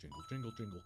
Jingle, jingle, jingle.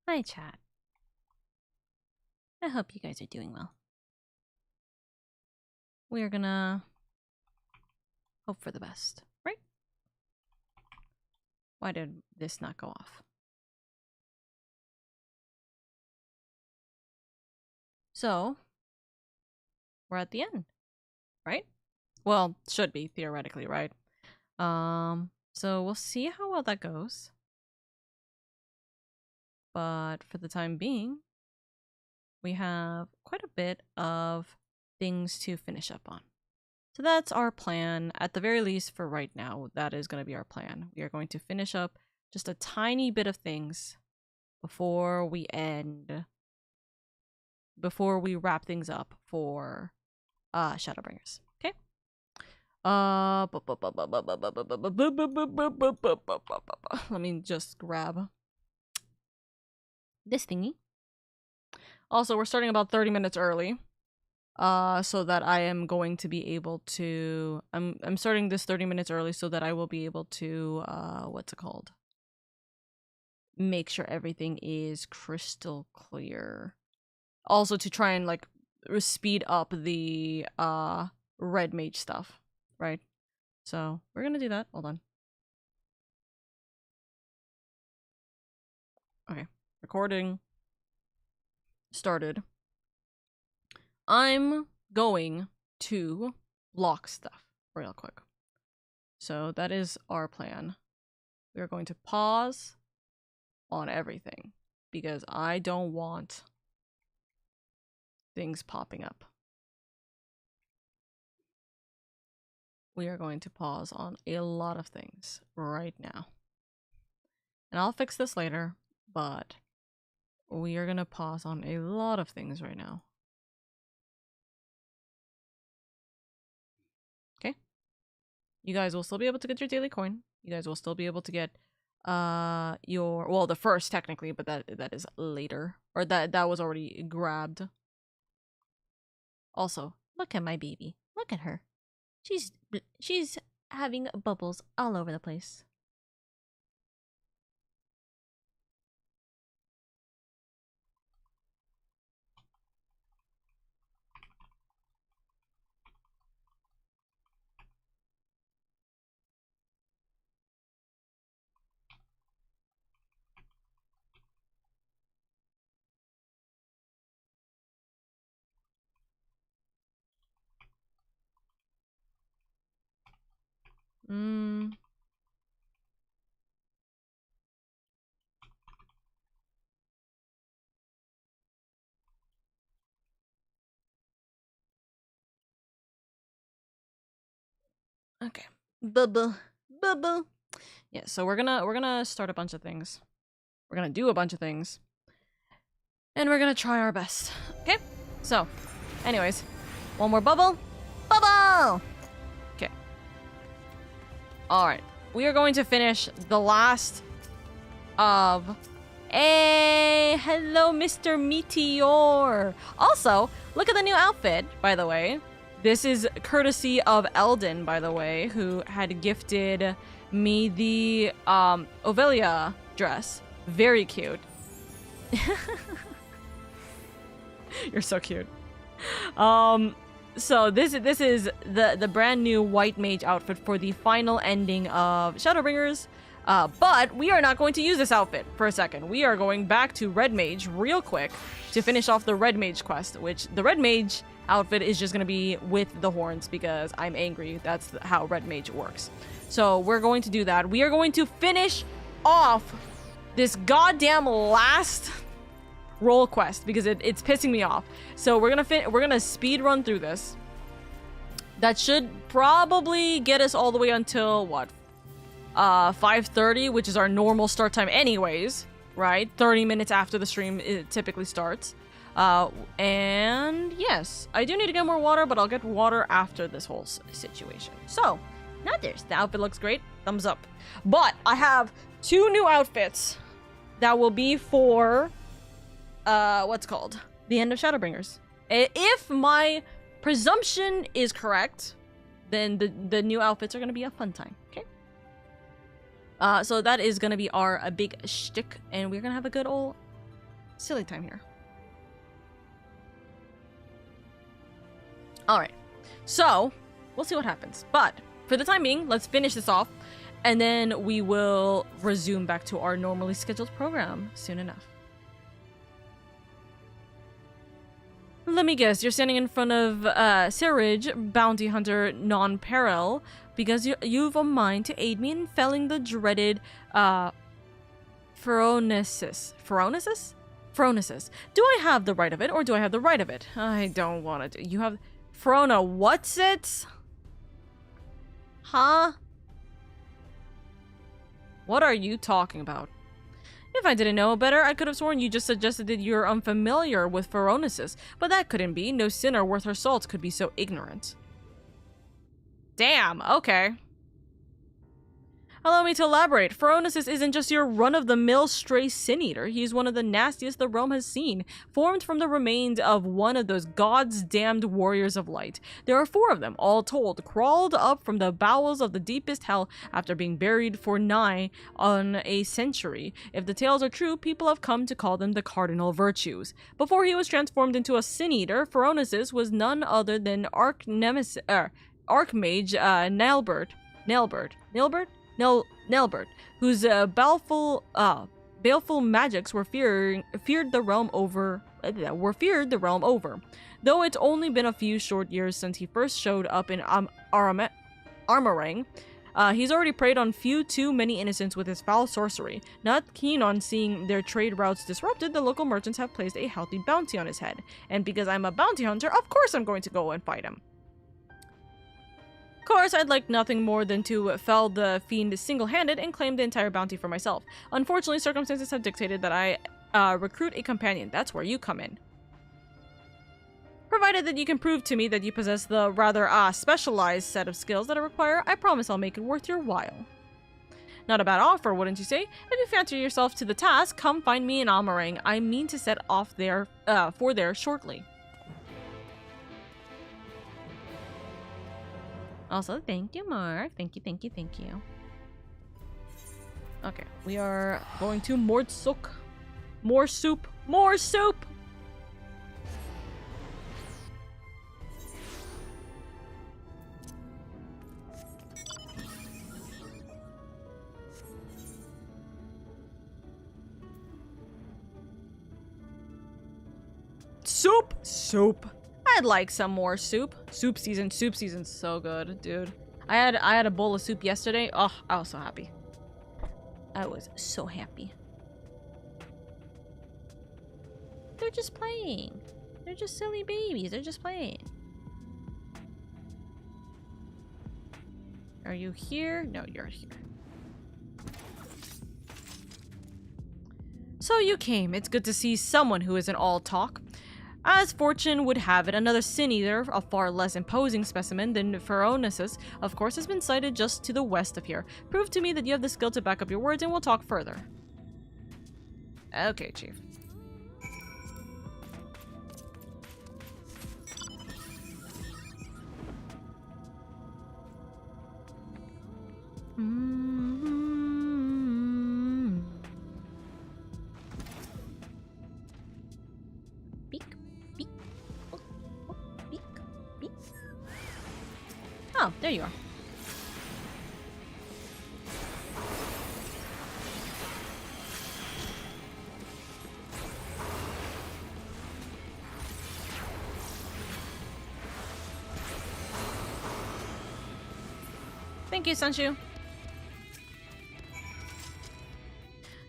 Hi, chat. I hope you guys are doing well. We're gonna hope for the best, right? Why did this not go off? So, we're at the end, right? Well, should be, theoretically, right? So we'll see how well that goes. But for the time being, we have quite a bit of things to finish up on. So that's our plan. At the very least, for right now, that is going to be our plan. We are going to finish up just a tiny bit of things before we end before we wrap things up for Shadowbringers. Okay? Let me just grab this thingy. Also, we're starting about 30 minutes early. So that I am going to be able to I'm starting this 30 minutes early so that I will be able to what's it called? Make sure everything is crystal clear. Also to try and like speed up the red mage stuff, right? So we're gonna do that. Hold on. Okay. Recording started. I'm going to block stuff real quick. So that is our plan. We are going to pause on everything because I don't want things popping up. We are going to pause on a lot of things right now. And I'll fix this later, but we are going to pause on a lot of things right now. Okay? You guys will still be able to get your daily coin. You guys will still be able to get your, well, the first technically, but that is later, or that was already grabbed. Also, look at my baby. Look at her. She's having bubbles all over the place. Okay. Bubble. Yeah, so we're gonna start a bunch of things. We're gonna do a bunch of things. And we're gonna try our best. Okay? So, anyways. One more bubble. Bubble! Okay. Alright. We are going to finish the last of... Hey! Hello, Mr. Meteor! Also, look at the new outfit, by the way. This is courtesy of Eldon, by the way, who had gifted me the Ovelia dress. Very cute. You're so cute. So this is the brand new white mage outfit for the final ending of Shadowbringers. But we are not going to use this outfit for a second. We are going back to red mage real quick to finish off the red mage quest, which the red mage outfit is just going to be with the horns because I'm angry. That's how red mage works. So we're going to do that. We are going to finish off this goddamn last role quest because it's pissing me off. So we're gonna speed run through this. That should probably get us all the way until what? 5:30, which is our normal start time anyways, right? 30 minutes after the stream it typically starts. And yes, I do need to get more water, but I'll get water after this whole situation. So, now there's the outfit looks great. Thumbs up. But I have 2 new outfits that will be for what's called the end of Shadowbringers. If my presumption is correct, then the new outfits are going to be a fun time. Okay. So that is going to be our a big shtick, and we're going to have a good old silly time here. All right. So we'll see what happens. But for the time being, let's finish this off, and then we will resume back to our normally scheduled program soon enough. Let me guess, you're standing in front of Sirridge, bounty hunter non-peril, because you've a mind to aid me in felling the dreaded Phronesis. Phronesis? Phronesis. Do I have the right of it, or do I have the right of it? I don't want to. You have Phrona. What's it? Huh? What are you talking about? If I didn't know better, I could have sworn you just suggested that you're unfamiliar with Phoronesis, but that couldn't be. No sinner worth her salt could be so ignorant. Damn, okay. Allow me to elaborate. Phoronesis isn't just your run-of-the-mill stray sin-eater. He's one of the nastiest the realm has seen, formed from the remains of one of those gods damned warriors of light. There are 4 of them, all told, crawled up from the bowels of the deepest hell after being buried for nigh on a century. If the tales are true, people have come to call them the cardinal virtues. Before he was transformed into a sin-eater, Phoronesis was none other than Archmage Nailbird, whose baleful magics were feared the realm over. Though it's only been a few short years since he first showed up in Armorang, he's already preyed on few too many innocents with his foul sorcery. Not keen on seeing their trade routes disrupted, the local merchants have placed a healthy bounty on his head. And because I'm a bounty hunter, of course I'm going to go and fight him. Of course, I'd like nothing more than to fell the fiend single-handed and claim the entire bounty for myself. Unfortunately, circumstances have dictated that I recruit a companion. That's where you come in. Provided that you can prove to me that you possess the rather specialized set of skills that I require, I promise I'll make it worth your while. Not a bad offer, wouldn't you say? If you fancy yourself to the task, come find me in Amarang. I mean to set off there for there shortly. Also, thank you, Mark. Thank you. Okay, we are going to Mordsuk. More soup! More soup! Soup! I'd like some more soup. Soup season's so good, dude. I had a bowl of soup yesterday. Oh, I was so happy. I was so happy. They're just playing. They're just silly babies. They're just playing. Are you here? No, you're here. So you came. It's good to see someone who isn't all talk. As fortune would have it, another sin-eater, a far less imposing specimen than Phoronesis, of course, has been sighted just to the west of here. Prove to me that you have the skill to back up your words and we'll talk further. Okay, Chief. Oh, there you are. Thank you, Sunshu.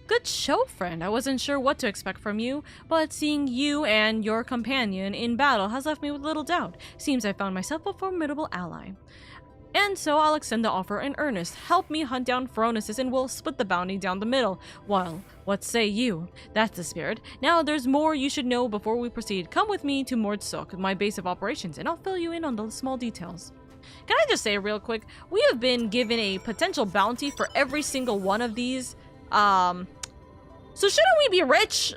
Good show, friend. I wasn't sure what to expect from you, but seeing you and your companion in battle has left me with little doubt. Seems I found myself a formidable ally. And so I'll extend the offer in earnest. Help me hunt down Phoronesis and we'll split the bounty down the middle. Well, what say you? That's the spirit. Now there's more you should know before we proceed. Come with me to Mordsuk, my base of operations, and I'll fill you in on the small details. Can I just say real quick, we have been given a potential bounty for every single one of these. So shouldn't we be rich?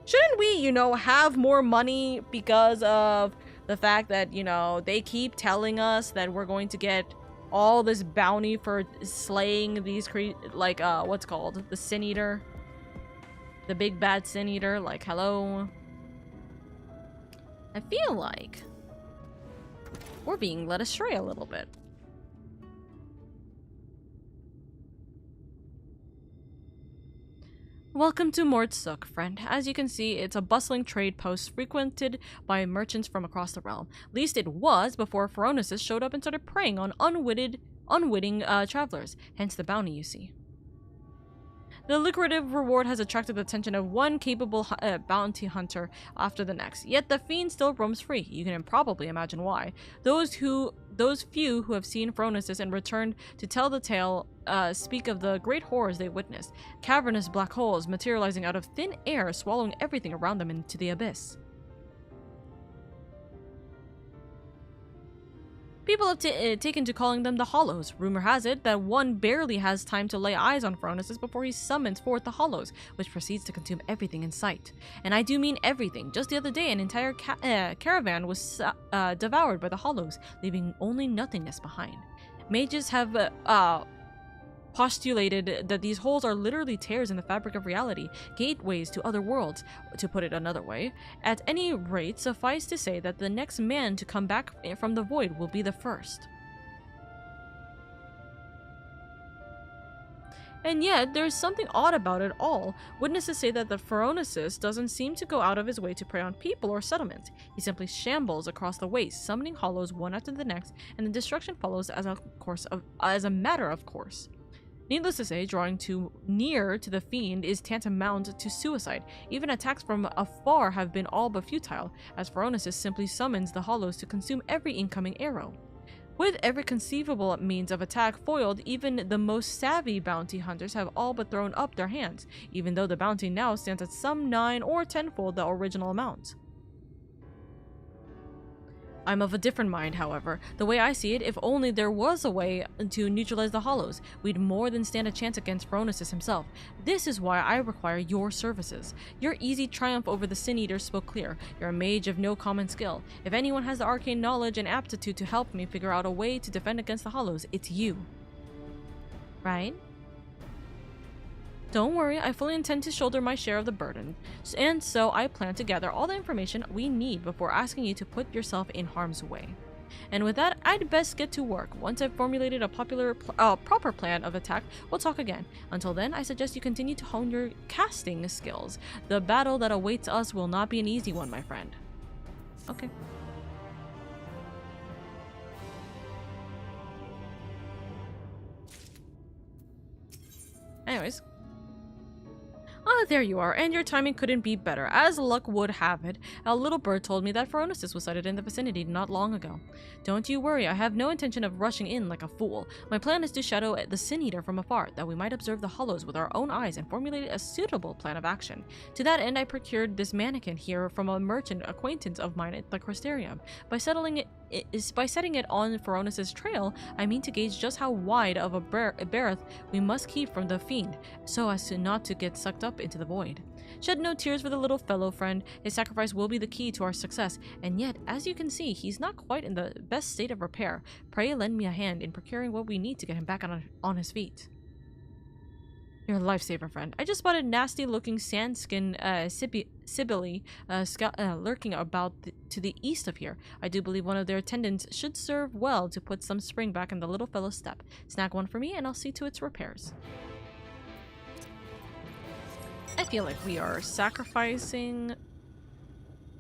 Shouldn't we, you know, have more money because of the fact that, you know, they keep telling us that we're going to get all this bounty for slaying these what's called? The Sin Eater? The big bad Sin Eater? Like, hello? I feel like we're being led astray a little bit. Welcome to Mordsuk, friend. As you can see, it's a bustling trade post frequented by merchants from across the realm. At least it was before Phoronesis showed up and started preying on unwitting travelers, hence the bounty you see. The lucrative reward has attracted the attention of one capable bounty hunter after the next, yet the fiend still roams free. You can probably imagine why. Those few who have seen Phoronesis and returned to tell the tale speak of the great horrors they witnessed. Cavernous black holes materializing out of thin air, swallowing everything around them into the abyss. People have taken to calling them the Hollows. Rumor has it that one barely has time to lay eyes on Phronesis before he summons forth the Hollows, which proceeds to consume everything in sight. And I do mean everything. Just the other day, an entire caravan was devoured by the Hollows, leaving only nothingness behind. Mages have postulated that these holes are literally tears in the fabric of reality, gateways to other worlds, to put it another way. At any rate, suffice to say that the next man to come back from the void will be the first. And yet, there's something odd about it all. Witnesses say that the Phronesis doesn't seem to go out of his way to prey on people or settlements. He simply shambles across the waste, summoning Hollows one after the next, and the destruction follows as a matter of course. Needless to say, drawing too near to the fiend is tantamount to suicide. Even attacks from afar have been all but futile, as Phronesis simply summons the Hollows to consume every incoming arrow. With every conceivable means of attack foiled, even the most savvy bounty hunters have all but thrown up their hands, even though the bounty now stands at some 9 or 10-fold the original amount. I'm of a different mind, however. The way I see it, if only there was a way to neutralize the Hollows, we'd more than stand a chance against Phronesis himself. This is why I require your services. Your easy triumph over the Sin Eaters spoke clear. You're a mage of no common skill. If anyone has the arcane knowledge and aptitude to help me figure out a way to defend against the Hollows, it's you. Right? Don't worry, I fully intend to shoulder my share of the burden, and so I plan to gather all the information we need before asking you to put yourself in harm's way. And with that, I'd best get to work. Once I've formulated a proper plan of attack, we'll talk again. Until then, I suggest you continue to hone your casting skills. The battle that awaits us will not be an easy one, my friend. Okay. Anyways. Ah, there you are, and your timing couldn't be better. As luck would have it, a little bird told me that Phronesis was sighted in the vicinity not long ago. Don't you worry, I have no intention of rushing in like a fool. My plan is to shadow the Sin Eater from afar, that we might observe the Hollows with our own eyes and formulate a suitable plan of action. To that end, I procured this mannequin here from a merchant acquaintance of mine at the Crystarium. By setting it on Phronesis' trail, I mean to gauge just how wide of a berth we must keep from the fiend, so as not to get sucked up into the void. Shed no tears for the little fellow, friend. His sacrifice will be the key to our success, and yet, as you can see, he's not quite in the best state of repair. Pray lend me a hand in procuring what we need to get him back on his feet. You're a lifesaver, friend. I just spotted nasty-looking sand-skin Sibylle lurking about to the east of here. I do believe one of their attendants should serve well to put some spring back in the little fellow's step. Snag one for me, and I'll see to its repairs. I feel like we are sacrificing,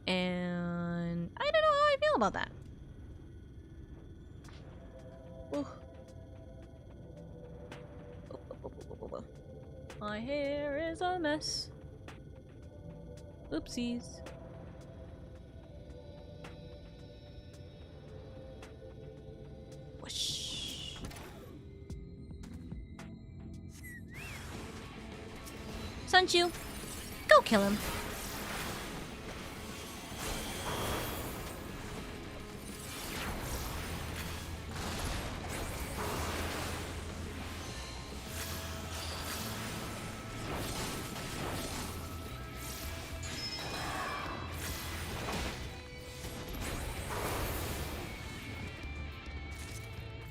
and I don't know how I feel about that. Ooh. My hair is a mess. Oopsies. Whoosh. Sunchu, go kill him.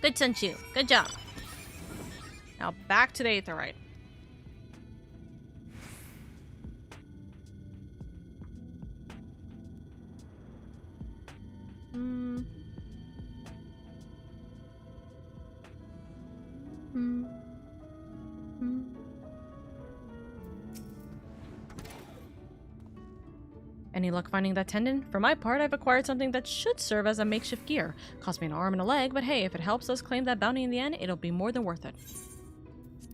Good, Sunchu. Good job. Now back to the Aetherite. Any luck finding that tendon? For my part, I've acquired something that should serve as a makeshift gear. Cost me an arm and a leg, but hey, if it helps us claim that bounty in the end, it'll be more than worth it.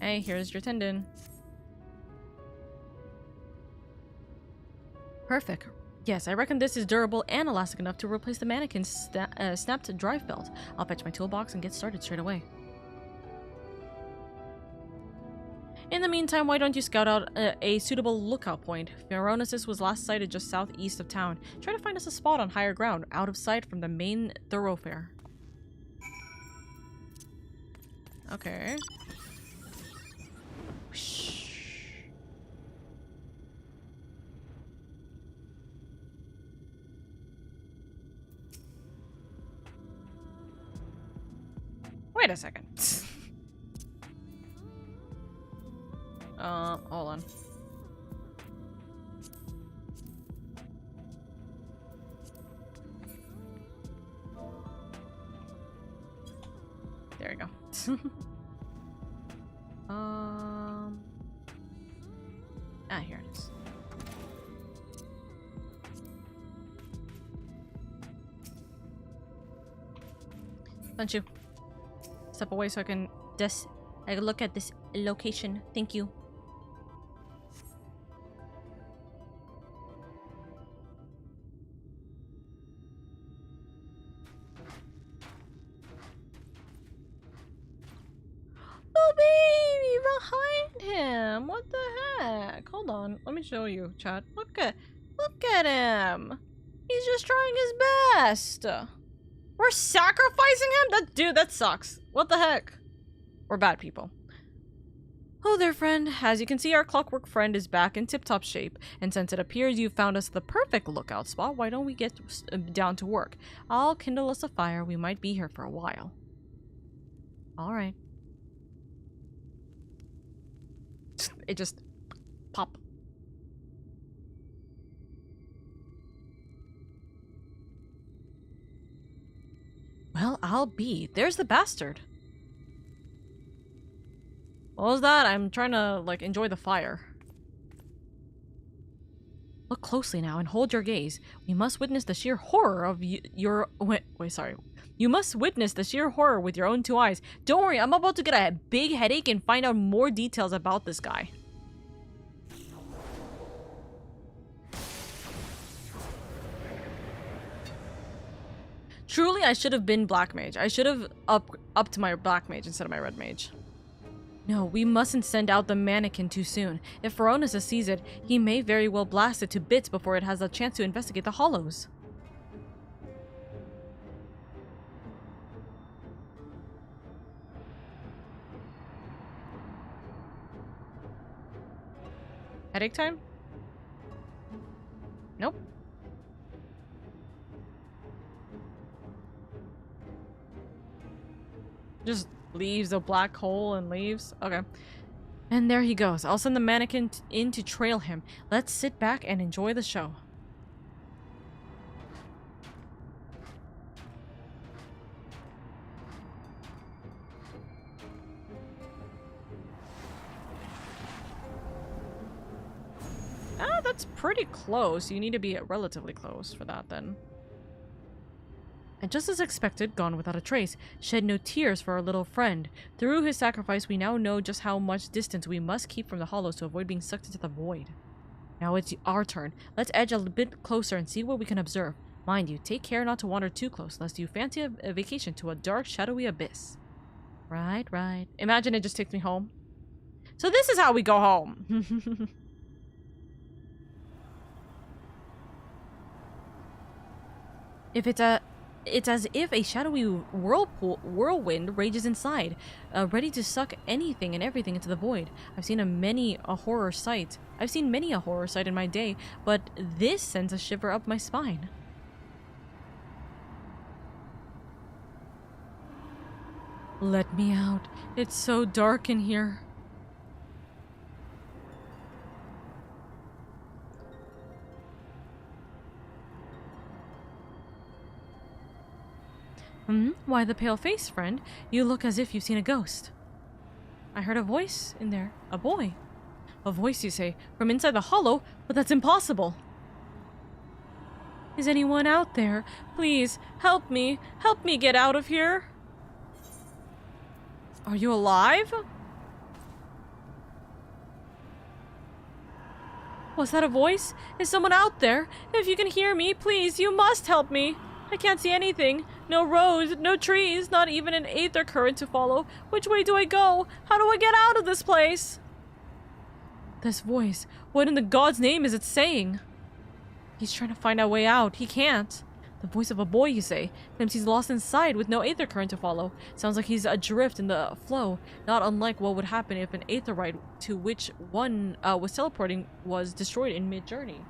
Hey, here's your tendon. Perfect. Yes, I reckon this is durable and elastic enough to replace the mannequin's snapped drive belt. I'll fetch my toolbox and get started straight away. meantime, why don't you scout out a suitable lookout point? Veronesis was last sighted just southeast of town. Try to find us a spot on higher ground, out of sight from the main thoroughfare. Okay. Whoosh. Wait a second. Hold on. There we go. Here it is. Don't you step away so I can look at this location. Thank you. Him. What the heck? Hold on. Let me show you, chat. Look at him. He's just trying his best. We're sacrificing him? Dude, that sucks. What the heck? We're bad people. Oh there, friend. As you can see, our clockwork friend is back in tip-top shape. And since it appears you've found us the perfect lookout spot, why don't we get down to work? I'll kindle us a fire. We might be here for a while. Alright. It just pop. Well, I'll be. There's the bastard. What was that? I'm trying to, like, enjoy the fire. Look closely now and hold your gaze. We must witness the sheer horror of You must witness the sheer horror with your own two eyes. Don't worry, I'm about to get a big headache and find out more details about this guy. Truly, I should have been Black Mage. I should have upped my Black Mage instead of my Red Mage. No, we mustn't send out the mannequin too soon. If Veronesis sees it, he may very well blast it to bits before it has a chance to investigate the hollows. Headache time? Nope. Just leaves a black hole and leaves? Okay. And there he goes. I'll send the mannequin in to trail him. Let's sit back and enjoy the show. Ah, that's pretty close. You need to be relatively close for that then. And just as expected, gone without a trace, shed no tears for our little friend. Through his sacrifice, we now know just how much distance we must keep from the hollows to avoid being sucked into the void. Now it's our turn. Let's edge a bit closer and see what we can observe. Mind you, take care not to wander too close, lest you fancy a vacation to a dark, shadowy abyss. Right, right. Imagine it just takes me home. So this is how we go home. It's as if a shadowy whirlwind rages inside, ready to suck anything and everything into the void. I've seen many a horror sight in my day, but this sends a shiver up my spine. Let me out. It's so dark in here. Why the pale face, friend? You look as if you've seen a ghost. I heard a voice in there. A boy. A voice, you say, from inside the hollow? But that's impossible. Is anyone out there? Please, help me. Help me get out of here. Are you alive? Was that a voice? Is someone out there? If you can hear me, please, you must help me. I can't see anything. No roads, no trees, not even an Aether current to follow. Which way do I go? How do I get out of this place? This voice. What in the God's name is it saying? He's trying to find a way out. He can't. The voice of a boy, you say. Claims he's lost inside with no Aether current to follow. Sounds like he's adrift in the flow, not unlike what would happen if an Aether ride to which one was teleporting was destroyed in mid-journey.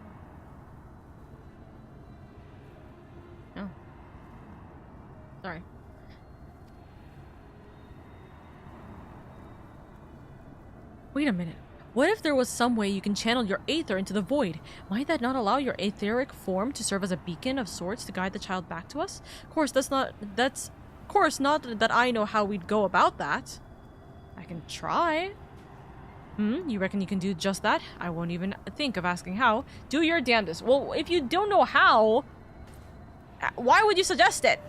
Oh. Sorry. Wait a minute. What if there was some way you can channel your Aether into the void? Might that not allow your etheric form to serve as a beacon of sorts to guide the child back to us? Of course, not that I know how we'd go about that. I can try. You reckon you can do just that? I won't even think of asking how. Do your damnedest. Well, if you don't know how, why would you suggest it?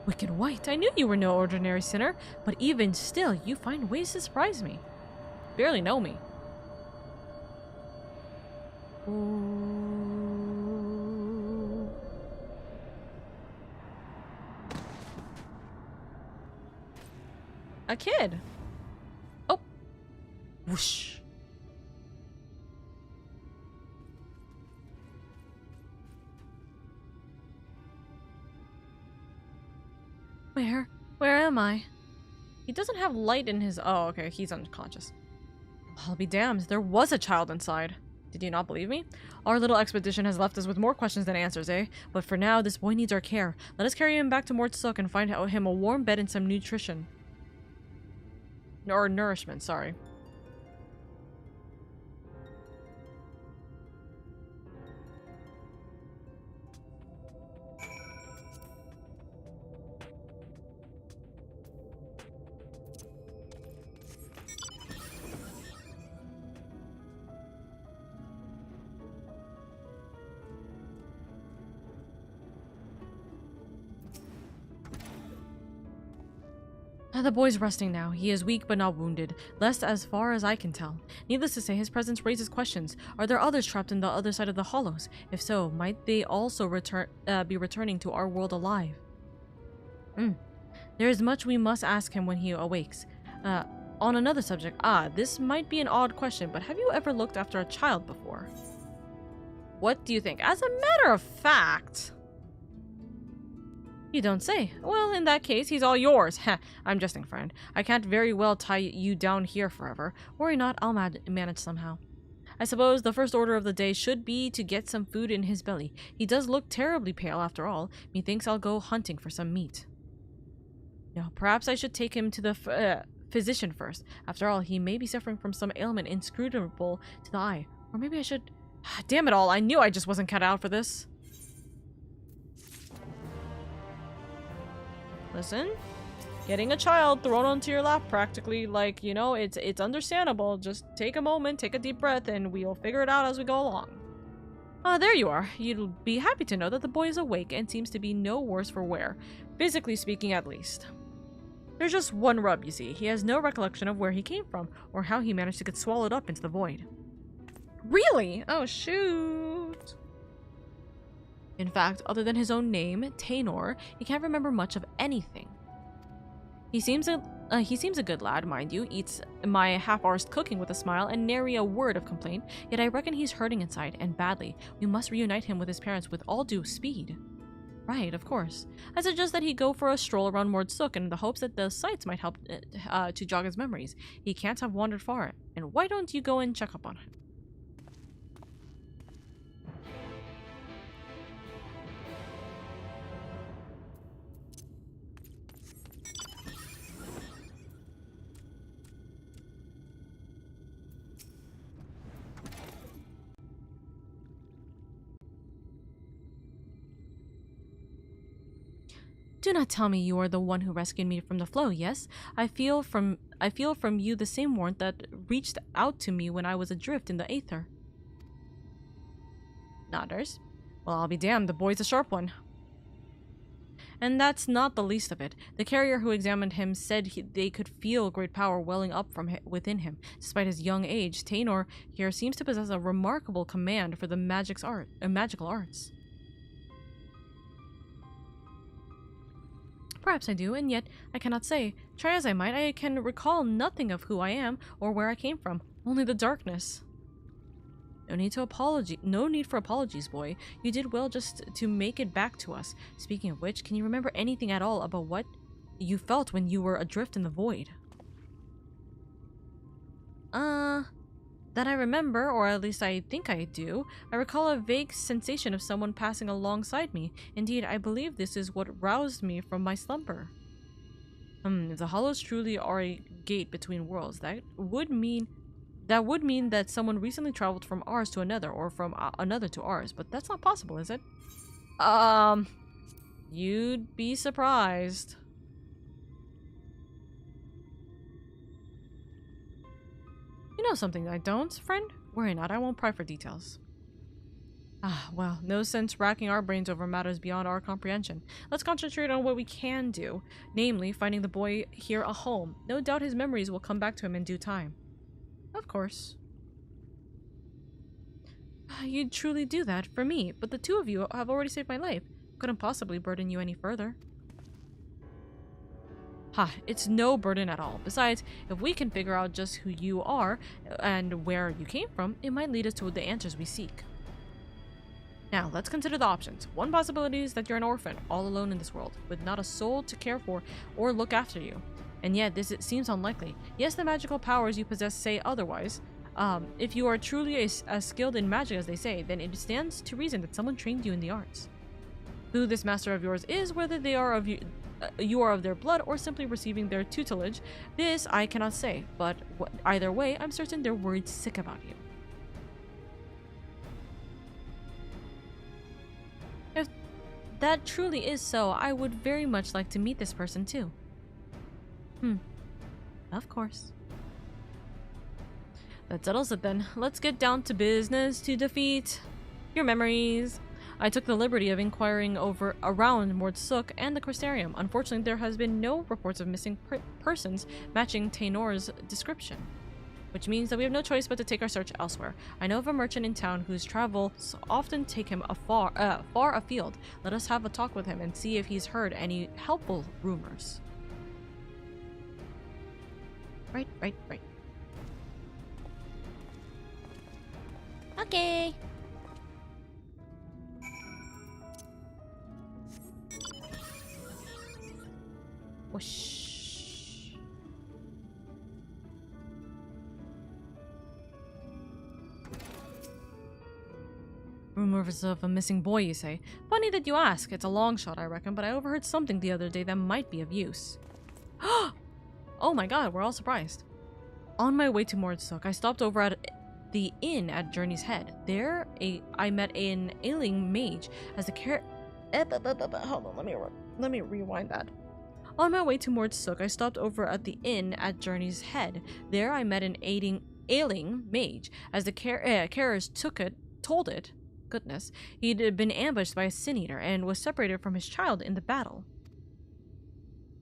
Wicked White, I knew you were no ordinary sinner, but even still, you find ways to surprise me. Barely know me. Ooh. A kid. Oh. Whoosh. Where am I? He doesn't have light in his... Oh, okay, he's unconscious. I'll be damned, there was a child inside. Did you not believe me? Our little expedition has left us with more questions than answers, eh? But for now, this boy needs our care. Let us carry him back to Mortsuk and find him a warm bed and some nutrition. Or nourishment, sorry. The boy's resting now. He is weak but not wounded, less as far as I can tell. Needless to say, his presence raises questions. Are there others trapped in the other side of the hollows? If so, might they also be returning to our world alive? There is much we must ask him when he awakes. On another subject, this might be an odd question, but have you ever looked after a child before? What do you think? As a matter of fact... You don't say. Well, in that case, he's all yours. Heh, I'm jesting, friend. I can't very well tie you down here forever. Worry not, I'll manage somehow. I suppose the first order of the day should be to get some food in his belly. He does look terribly pale after all. Methinks I'll go hunting for some meat. No, perhaps I should take him to the physician first. After all, he may be suffering from some ailment inscrutable to the eye. Or maybe I should... Damn it all, I knew I just wasn't cut out for this. Listen, getting a child thrown onto your lap practically, like, you know, it's understandable. Just take a moment, take a deep breath, and we'll figure it out as we go along. There you are. You'll be happy to know that the boy is awake and seems to be no worse for wear, physically speaking at least. There's just one rub, you see. He has no recollection of where he came from, or how he managed to get swallowed up into the void. Really? Oh, shoot. In fact, other than his own name, Tainor, he can't remember much of anything. He seems a good lad, mind you, eats my half-arsed cooking with a smile and nary a word of complaint, yet I reckon he's hurting inside, and badly. We must reunite him with his parents with all due speed. Right, of course. I suggest that he go for a stroll around Mortsuk in the hopes that the sights might help to jog his memories. He can't have wandered far, and why don't you go and check up on him? Do not tell me you are the one who rescued me from the flow, yes? I feel from you the same warmth that reached out to me when I was adrift in the Aether. Nodders. Well, I'll be damned, the boy's a sharp one. And that's not the least of it. The carrier who examined him said they could feel great power welling up from within him. Despite his young age, Tainor here seems to possess a remarkable command for the magical arts. Perhaps I do, and yet I cannot say. Try as I might, I can recall nothing of who I am or where I came from. Only the darkness. No need for apologies, boy. You did well just to make it back to us. Speaking of which, can you remember anything at all about what you felt when you were adrift in the void? That I remember, or at least I think I do. I recall a vague sensation of someone passing alongside me. Indeed, I believe this is what roused me from my slumber. If the hollows truly are a gate between worlds, that would mean that someone recently traveled from ours to another, or from another to ours, but that's not possible, is it? You'd be surprised. You know something I don't, friend? Worry not, I won't pry for details. Well, no sense racking our brains over matters beyond our comprehension. Let's concentrate on what we can do, namely, finding the boy here a home. No doubt his memories will come back to him in due time. Of course. You'd truly do that for me, but the two of you have already saved my life. Couldn't possibly burden you any further. It's no burden at all. Besides, if we can figure out just who you are and where you came from, it might lead us to the answers we seek. Now, let's consider the options. One possibility is that you're an orphan, all alone in this world, with not a soul to care for or look after you. And yet, it seems unlikely. Yes, the magical powers you possess say otherwise. If you are truly as skilled in magic as they say, then it stands to reason that someone trained you in the arts. Who this master of yours is, whether they are of you are of their blood or simply receiving their tutelage, this I cannot say, but either way, I'm certain they're worried sick about you. If that truly is so, I would very much like to meet this person too. Of course. That settles it then. Let's get down to business to defeat your memories. I took the liberty of inquiring around Mordsuk and the Crystarium. Unfortunately, there has been no reports of missing persons matching Taynor's description, which means that we have no choice but to take our search elsewhere. I know of a merchant in town whose travels often take him far afield. Let us have a talk with him and see if he's heard any helpful rumors. Right. Okay. Whoosh. Rumors of a missing boy, you say? Funny that you ask. It's a long shot, I reckon, but I overheard something the other day that might be of use. Oh my god, we're all surprised. On my way to Mordsuk, I stopped over at the inn at Journey's Head. There, I met an ailing mage as the Hold on, let me rewind that. On my way to Mordsuk, I stopped over at the inn at Journey's Head. There, I met an ailing mage as the carers told it. Goodness, he'd been ambushed by a sin-eater and was separated from his child in the battle.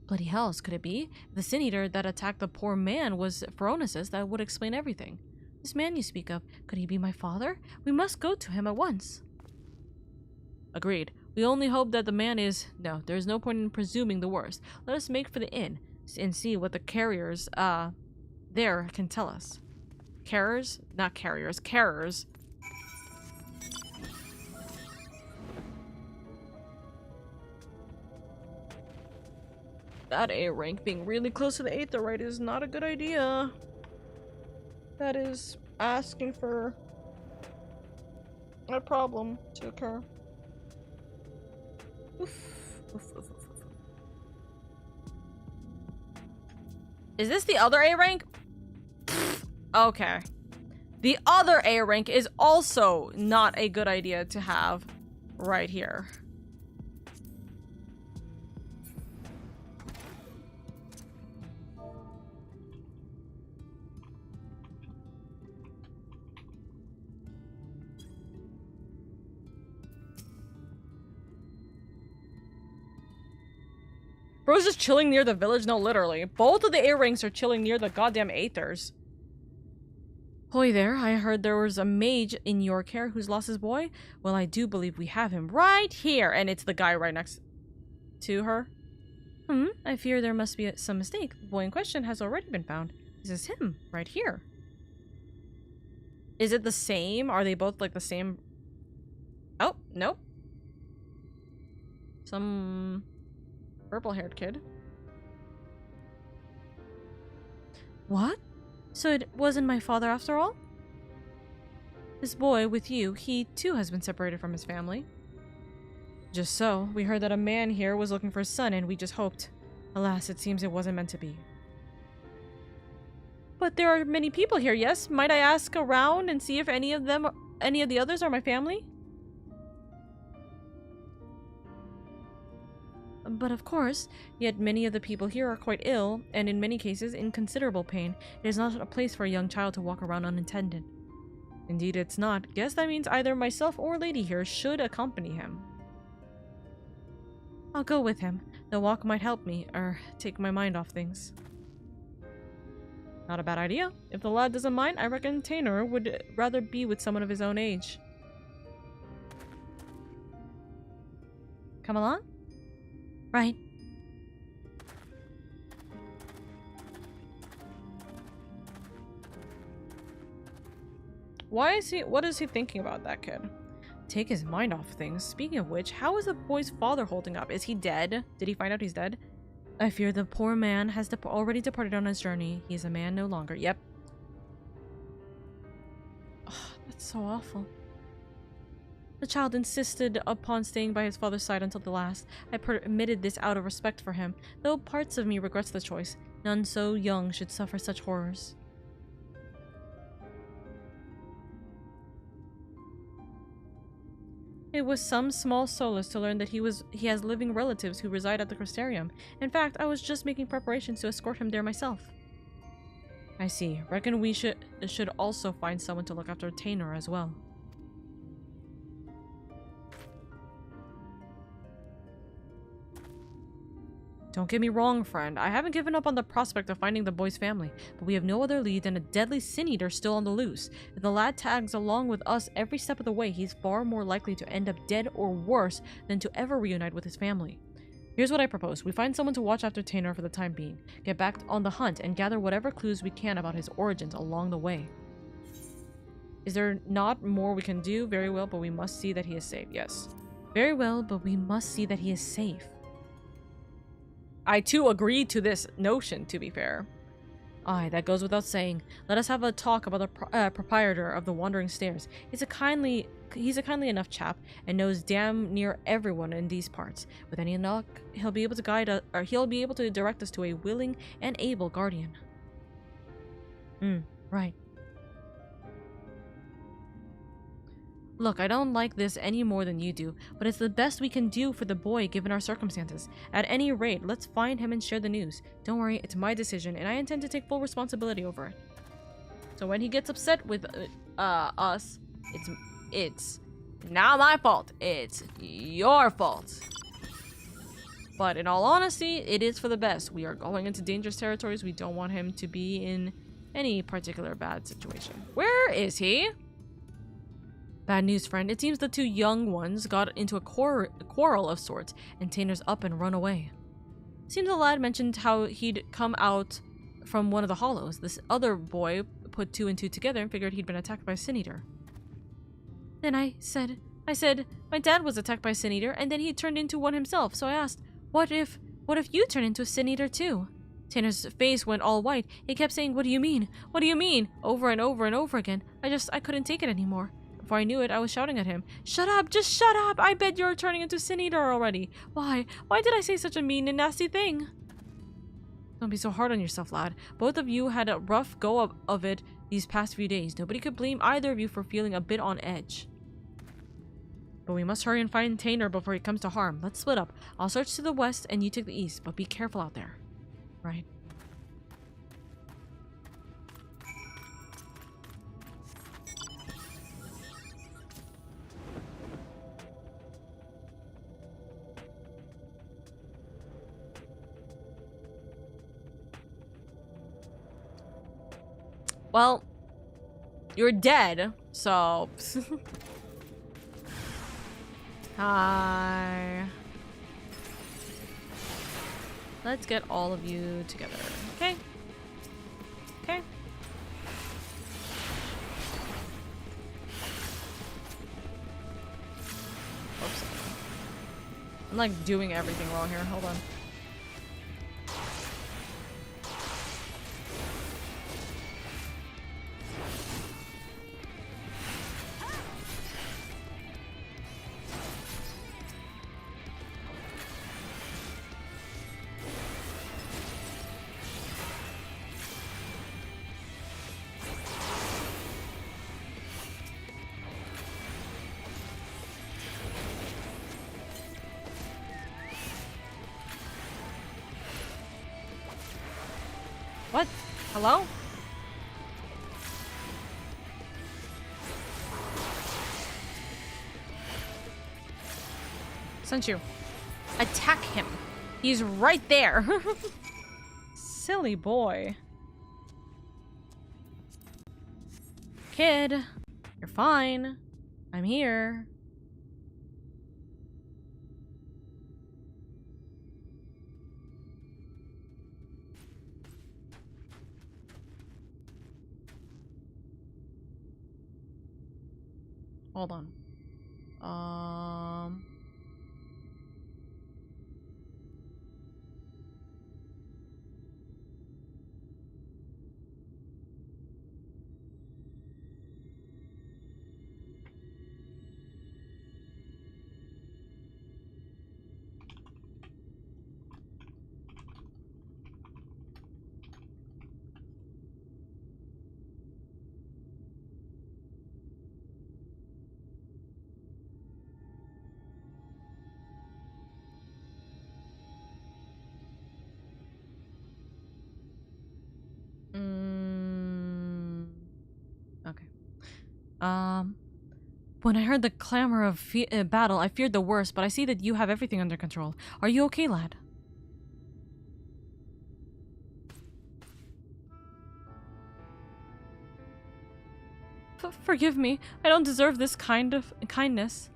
Bloody hells, could it be? If the sin-eater that attacked the poor man was Phoronesis, that would explain everything. This man you speak of, could he be my father? We must go to him at once. Agreed. We only hope that the man is... No, there is no point in presuming the worst. Let us make for the inn and see what the carriers, there can tell us. Carriers? Not carriers. Carriers. That A rank being really close to the Aether right is not a good idea. That is asking for a problem to occur. Oof. Is this the other A rank? Okay. The other A rank is also not a good idea to have right here. Bro's just chilling near the village? No, literally. Both of the A ranks are chilling near the goddamn Aethers. Hoy there, I heard there was a mage in your care who's lost his boy. Well, I do believe we have him right here. And it's the guy right next to her. I fear there must be some mistake. The boy in question has already been found. This is him, right here. Is it the same? Are they both like the same? Oh, nope. Some purple-haired kid. What? So it wasn't my father after all? This boy with you, he too has been separated from his family. Just so. We heard that a man here was looking for his son and we just hoped. Alas, it seems it wasn't meant to be. But there are many people here, yes? Might I ask around and see if any of the others are my family? But of course, yet many of the people here are quite ill, and in many cases in considerable pain. It is not a place for a young child to walk around unattended. Indeed it's not. Guess that means either myself or Lady here should accompany him. I'll go with him. The walk might help me, or take my mind off things. Not a bad idea. If the lad doesn't mind, I reckon Tainer would rather be with someone of his own age. Come along? Right. What is he thinking about, that kid? Take his mind off things. Speaking of which, how is the boy's father holding up? Is he dead? Did he find out he's dead? I fear the poor man has already departed on his journey. He is a man no longer. Yep. Oh, that's so awful. The child insisted upon staying by his father's side until the last. I permitted this out of respect for him, though parts of me regrets the choice. None so young should suffer such horrors. It was some small solace to learn that he has living relatives who reside at the Crystarium. In fact, I was just making preparations to escort him there myself. I see. Reckon we should also find someone to look after Tainer as well. Don't get me wrong, friend. I haven't given up on the prospect of finding the boy's family, but we have no other lead than a deadly sin-eater still on the loose. If the lad tags along with us every step of the way, he's far more likely to end up dead or worse than to ever reunite with his family. Here's what I propose. We find someone to watch after Tainer for the time being, get back on the hunt, and gather whatever clues we can about his origins along the way. Is there not more we can do? Very well, but we must see that he is safe. Yes. Very well, but we must see that he is safe. I too agreed to this notion, to be fair. Aye, that goes without saying. Let us have a talk about the proprietor of the Wandering Stairs. He's a kindly enough chap and knows damn near everyone in these parts. With any luck, he'll be able to guide us, or he'll be able to direct us to a willing and able guardian. Right. Look, I don't like this any more than you do, but it's the best we can do for the boy given our circumstances. At any rate, let's find him and share the news. Don't worry, it's my decision, and I intend to take full responsibility over it. So when he gets upset with us, it's not my fault. It's your fault. But in all honesty, it is for the best. We are going into dangerous territories. We don't want him to be in any particular bad situation. Where is he? Bad news, friend. It seems the two young ones got into a quarrel of sorts, and Tainer's up and run away. Seems the lad mentioned how he'd come out from one of the hollows. This other boy put two and two together and figured he'd been attacked by a sin-eater. Then I said, my dad was attacked by a sin-eater, and then he turned into one himself, so I asked, what if you turn into a sin-eater too? Tainer's face went all white. He kept saying, what do you mean? What do you mean? Over and over and over again. I couldn't take it anymore. Before I knew it, I was shouting at him. Shut up! Just shut up! I bet you're turning into Sin-Eater already. Why? Why did I say such a mean and nasty thing? Don't be so hard on yourself, lad. Both of you had a rough go of it these past few days. Nobody could blame either of you for feeling a bit on edge. But we must hurry and find Tainer before he comes to harm. Let's split up. I'll search to the west and you take the east, but be careful out there. Right. Well, you're dead, so... Hi. Let's get all of you together. Okay? Okay. Oops. I'm like doing everything wrong here. Hold on. What? Hello? Sent you. Attack him. He's right there. Silly boy. Kid, you're fine. I'm here. Hold on. Okay. When I heard the clamor of battle, I feared the worst, but I see that you have everything under control. Are you okay, lad? Forgive me. I don't deserve this kind of kindness.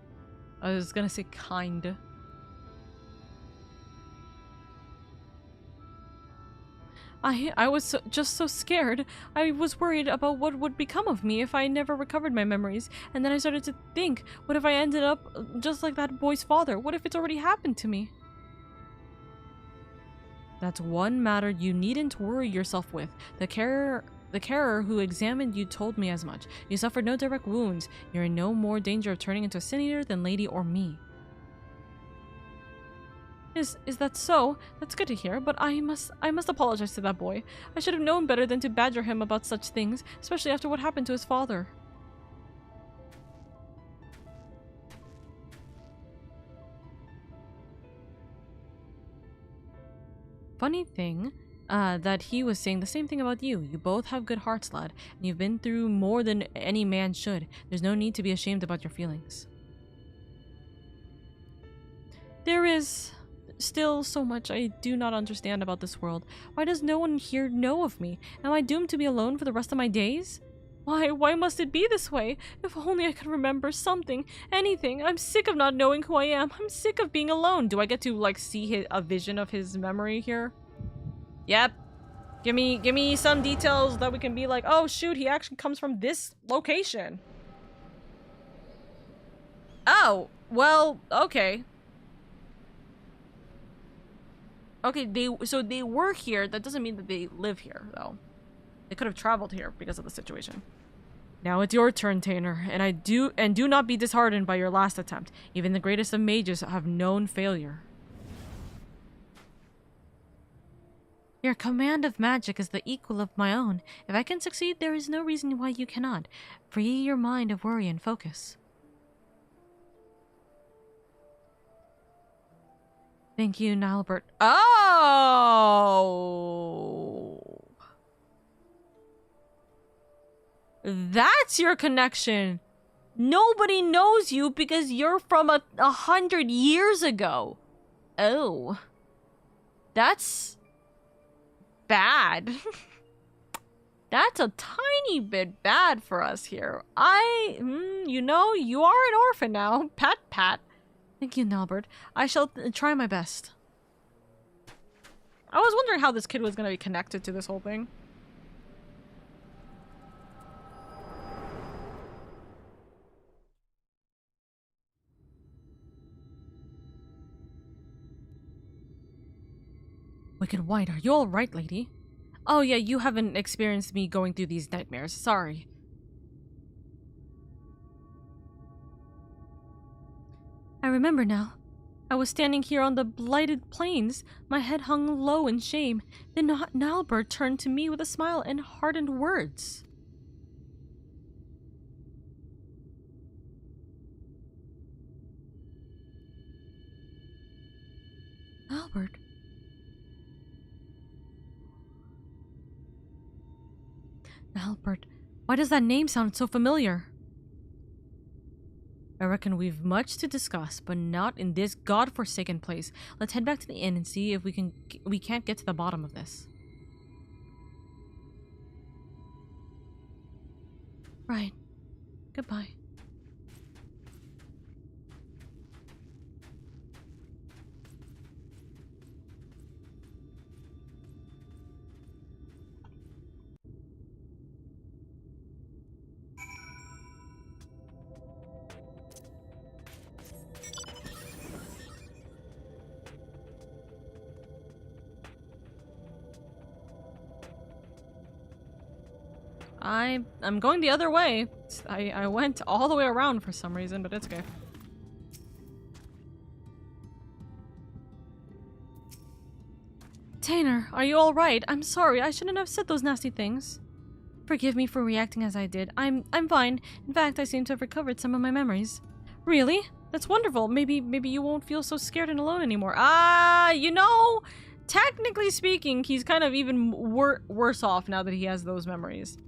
I was gonna say kind. I was just so scared. I was worried about what would become of me if I never recovered my memories. And then I started to think, what if I ended up just like that boy's father? What if it's already happened to me? That's one matter you needn't worry yourself with. The carer who examined you told me as much. You suffered no direct wounds. You're in no more danger of turning into a sin eater than Lady or me. Is that so? That's good to hear, but I must apologize to that boy. I should have known better than to badger him about such things, especially after what happened to his father. Funny thing, that he was saying the same thing about you. You both have good hearts, lad, and you've been through more than any man should. There's no need to be ashamed about your feelings. There is still so much I do not understand about this world. Why does no one here know of me? Am I doomed to be alone for the rest of my days? Why must it be this way? If only I could remember something, anything. I'm sick of not knowing who I am. I'm sick of being alone. Do I get to, like, see a vision of his memory here? Yep. Give me some details that we can be like, oh shoot, he actually comes from this location. Oh, well, okay. Okay, so they were here. That doesn't mean that they live here, though. They could have traveled here because of the situation. Now it's your turn, Tainer, and do not be disheartened by your last attempt. Even the greatest of mages have known failure. Your command of magic is the equal of my own. If I can succeed, there is no reason why you cannot. Free your mind of worry and focus. Thank you, Nilbert. Oh! That's your connection. Nobody knows you because you're from 100 years ago. Oh. That's bad. That's a tiny bit bad for us here. You know, you are an orphan now. Pat, pat. Thank you, Nilbert. I shall try my best. I was wondering how this kid was gonna be connected to this whole thing. Wicked White, are you alright, lady? Oh yeah, you haven't experienced me going through these nightmares. Sorry. I remember now. I was standing here on the blighted plains, my head hung low in shame. Then Nalbert turned to me with a smile and hardened words. Albert. Albert, why does that name sound so familiar? I reckon we've much to discuss, but not in this godforsaken place. Let's head back to the inn and see if we can't get to the bottom of this. Right. Goodbye. I'm going the other way. I went all the way around for some reason, but it's okay. Tanner, are you alright? I'm sorry, I shouldn't have said those nasty things. Forgive me for reacting as I did. I'm fine. In fact, I seem to have recovered some of my memories. Really? That's wonderful. Maybe you won't feel so scared and alone anymore. You know, technically speaking, he's kind of even worse off now that he has those memories.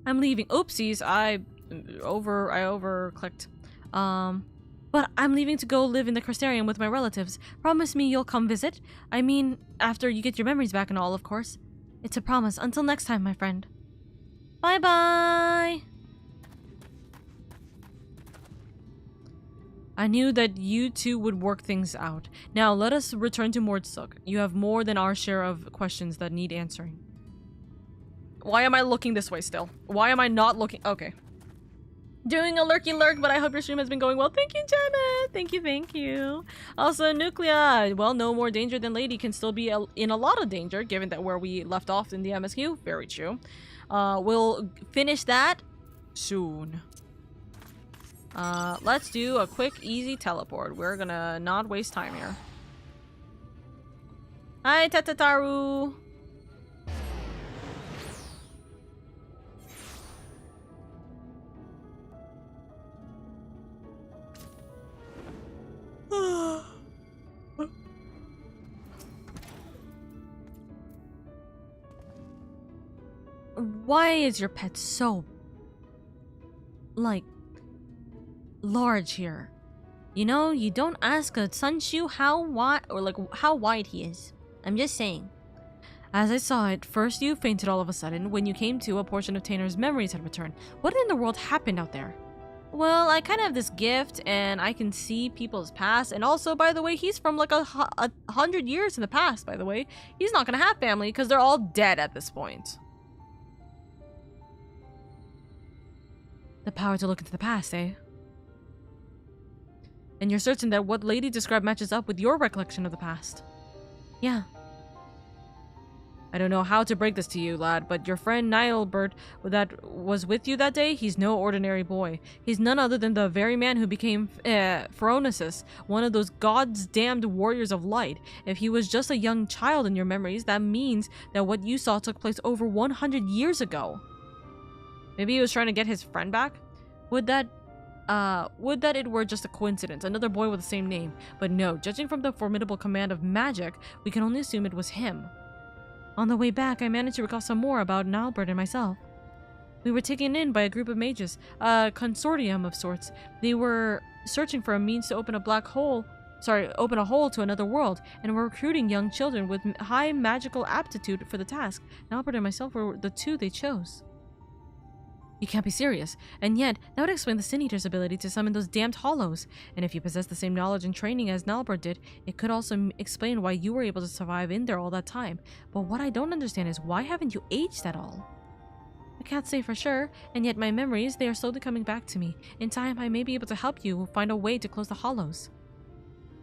I'm leaving. Oopsies, I over-clicked. But I'm leaving to go live in the Crystarium with my relatives. Promise me you'll come visit. I mean, after you get your memories back and all, of course. It's a promise. Until next time, my friend. Bye-bye! I knew that you two would work things out. Now, let us return to Mordsook. You have more than our share of questions that need answering. Why am I looking this way still? Why am I not looking? Okay. Doing a lurky lurk, but I hope your stream has been going well. Thank you, Janet. Thank you. Also, Nuclea. Well, no more danger than Lady can still be in a lot of danger, given that where we left off in the MSQ. Very true. We'll finish that soon. Let's do a quick, easy teleport. We're gonna not waste time here. Hi, Tatataru. Why is your pet so, like, large here? You know, you don't ask a Sunshoe how wide or like how wide he is. I'm just saying. As I saw it, first you fainted all of a sudden. When you came to, a portion of Tanner's memories had returned. What in the world happened out there? Well, I kind of have this gift, and I can see people's past. And also, by the way, he's from like 100 years in the past, by the way. He's not gonna have family because they're all dead at this point. The power to look into the past, eh? And you're certain that what Lady described matches up with your recollection of the past? Yeah. I don't know how to break this to you, lad, but your friend Nilebert that was with you that day, he's no ordinary boy. He's none other than the very man who became Phronesis, one of those God's damned warriors of light. If he was just a young child in your memories, that means that what you saw took place over 100 years ago. Maybe he was trying to get his friend back? Would that it were just a coincidence, another boy with the same name. But no, judging from the formidable command of magic, we can only assume it was him. On the way back, I managed to recall some more about Nalbert and myself. We were taken in by a group of mages, a consortium of sorts. They were searching for a means to open a hole to another world, and were recruiting young children with high magical aptitude for the task. Nalbert and myself were the two they chose. You can't be serious. And yet, that would explain the Sin Eater's ability to summon those damned hollows. And if you possess the same knowledge and training as Nalbert did, it could also explain why you were able to survive in there all that time. But what I don't understand is why haven't you aged at all? I can't say for sure, and yet my memories, they are slowly coming back to me. In time, I may be able to help you find a way to close the hollows.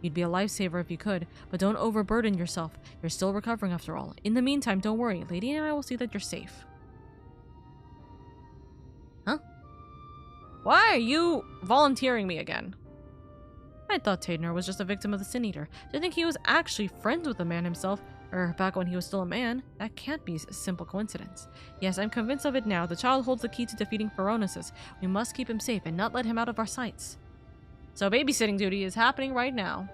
You'd be a lifesaver if you could, but don't overburden yourself. You're still recovering after all. In the meantime, don't worry. Lady and I will see that you're safe. Huh? Why are you volunteering me again? I thought Taedner was just a victim of the Sin Eater. To think he was actually friends with the man himself, or back when he was still a man, that can't be a simple coincidence. Yes, I'm convinced of it now. The child holds the key to defeating Pharaonesis. We must keep him safe and not let him out of our sights. So babysitting duty is happening right now.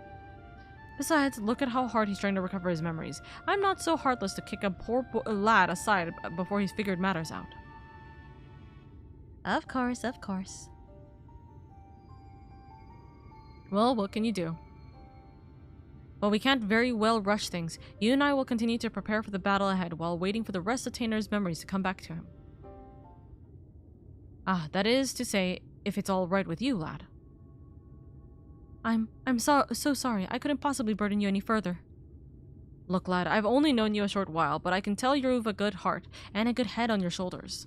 Besides, look at how hard he's trying to recover his memories. I'm not so heartless to kick a poor lad aside before he's figured matters out. Of course, of course. Well, what can you do? Well, we can't very well rush things. You and I will continue to prepare for the battle ahead while waiting for the rest of Taedner's memories to come back to him. Ah, that is to say, if it's all right with you, lad. I'm so sorry. I couldn't possibly burden you any further. Look, lad, I've only known you a short while, but I can tell you've a good heart and a good head on your shoulders.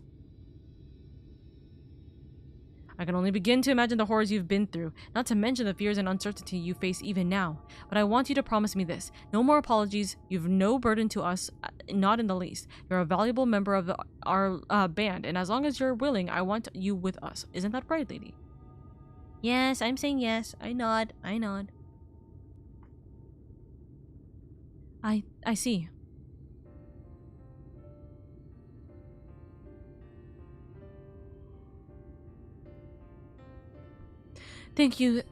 I can only begin to imagine the horrors you've been through, not to mention the fears and uncertainty you face even now. But I want you to promise me this. No more apologies. You've no burden to us, not in the least. You're a valuable member of our band, and as long as you're willing, I want you with us. Isn't that right, lady? Yes, I'm saying yes. I nod. I see. Thank you,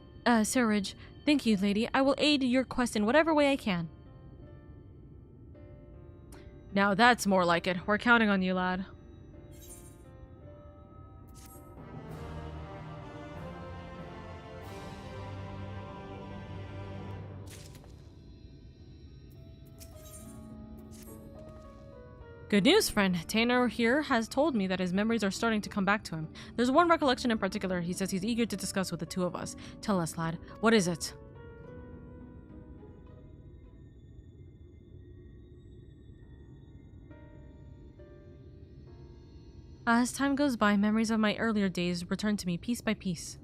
Serge. Thank you, lady. I will aid your quest in whatever way I can. Now that's more like it. We're counting on you, lad. Good news, friend. Taedner here has told me that his memories are starting to come back to him. There's one recollection in particular he says he's eager to discuss with the two of us. Tell us, lad. What is it? As time goes by, memories of my earlier days return to me piece by piece.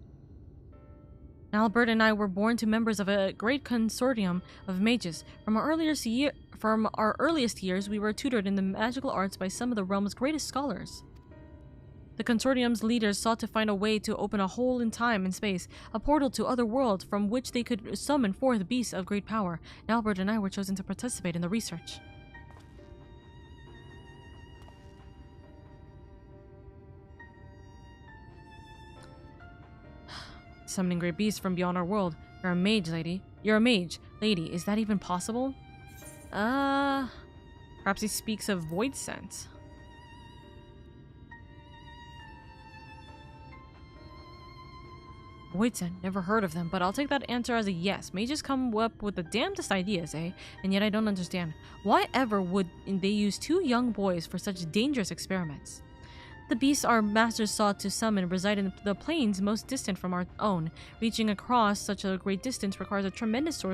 Albert and I were born to members of a great consortium of mages. From our earliest years, we were tutored in the magical arts by some of the realm's greatest scholars. The consortium's leaders sought to find a way to open a hole in time and space, a portal to other worlds from which they could summon forth beasts of great power. Albert and I were chosen to participate in the research. Summoning great beasts from beyond our world. You're a mage, lady. You're a mage. Lady, is that even possible? Perhaps he speaks of void sense. Void sense, never heard of them, but I'll take that answer as a yes. Mages come up with the damnedest ideas, eh? And yet I don't understand. Why ever would they use two young boys for such dangerous experiments? The beasts our masters sought to summon reside in the planes most distant from our own. Reaching across such a great distance requires a tremendous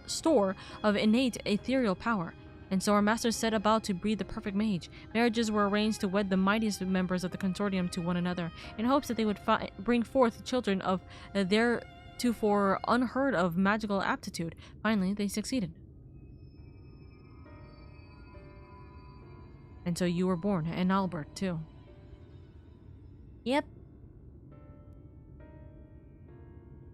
store of innate ethereal power. And so our masters set about to breed the perfect mage. Marriages were arranged to wed the mightiest members of the consortium to one another, in hopes that they would bring forth children of theretofore unheard of magical aptitude. Finally, they succeeded. And so you were born, and Albert, too. Yep.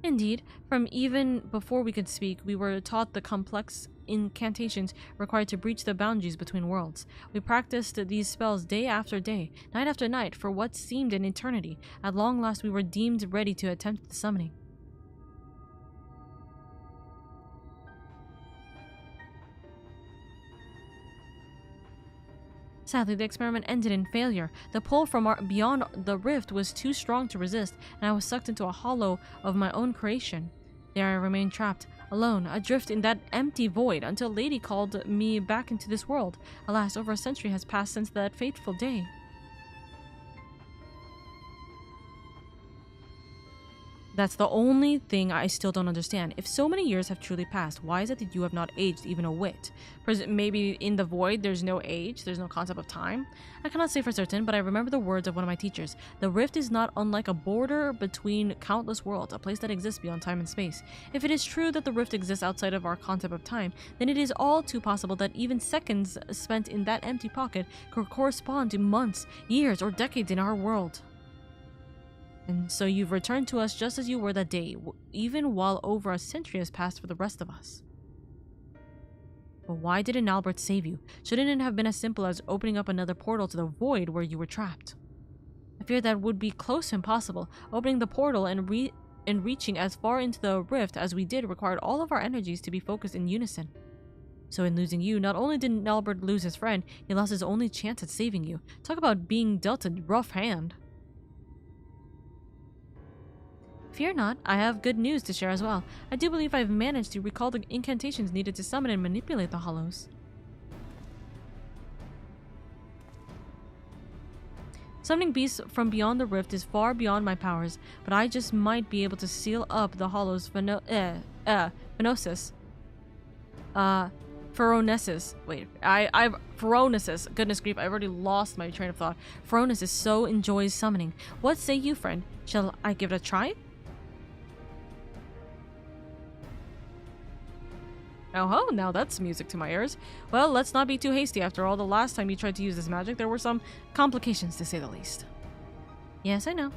Indeed, from even before we could speak, we were taught the complex incantations required to breach the boundaries between worlds. We practiced these spells day after day, night after night, for what seemed an eternity. At long last, we were deemed ready to attempt the summoning. Sadly, the experiment ended in failure. The pull from beyond the rift was too strong to resist, and I was sucked into a hollow of my own creation. There I remained trapped, alone, adrift in that empty void, until Lady called me back into this world. Alas, over a century has passed since that fateful day. That's the only thing I still don't understand. If so many years have truly passed, why is it that you have not aged even a whit? Maybe in the void there's no age, there's no concept of time? I cannot say for certain, but I remember the words of one of my teachers. The rift is not unlike a border between countless worlds, a place that exists beyond time and space. If it is true that the rift exists outside of our concept of time, then it is all too possible that even seconds spent in that empty pocket could correspond to months, years, or decades in our world. And so you've returned to us just as you were that day, even while over a century has passed for the rest of us. But why didn't Albert save you? Shouldn't it have been as simple as opening up another portal to the void where you were trapped? I fear that would be close to impossible. Opening the portal and reaching as far into the rift as we did required all of our energies to be focused in unison. So in losing you, not only didn't Albert lose his friend, he lost his only chance at saving you. Talk about being dealt a rough hand. Fear not, I have good news to share as well. I do believe I've managed to recall the incantations needed to summon and manipulate the hollows. Summoning beasts from beyond the rift is far beyond my powers, but I just might be able to seal up the hollows Phronesis. Phronesis. Goodness grief, I've already lost my train of thought. Phronesis so enjoys summoning. What say you, friend? Shall I give it a try? Oh ho, now that's music to my ears. Well, let's not be too hasty. After all, the last time you tried to use this magic, there were some complications, to say the least. Yes, I know.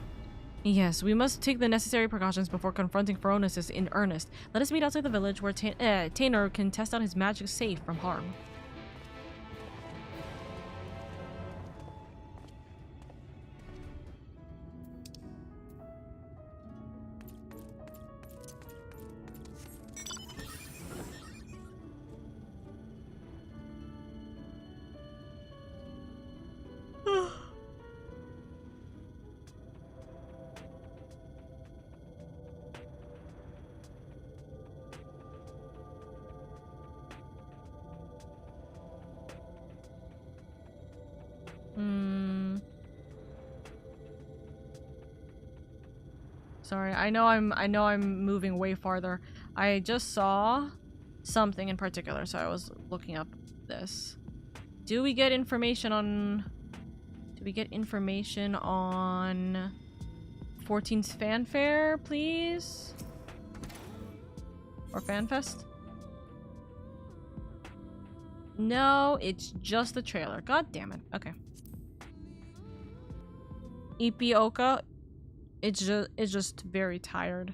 Yes, we must take the necessary precautions before confronting Phronesis in earnest. Let us meet outside the village where Tainer can test out his magic safe from harm. Sorry, I know I'm moving way farther. I just saw something in particular, so I was looking up this. Do we get information on 14's fanfare, please? Or fanfest? No, it's just the trailer. God damn it. Okay. LadyOka, it's just very tired.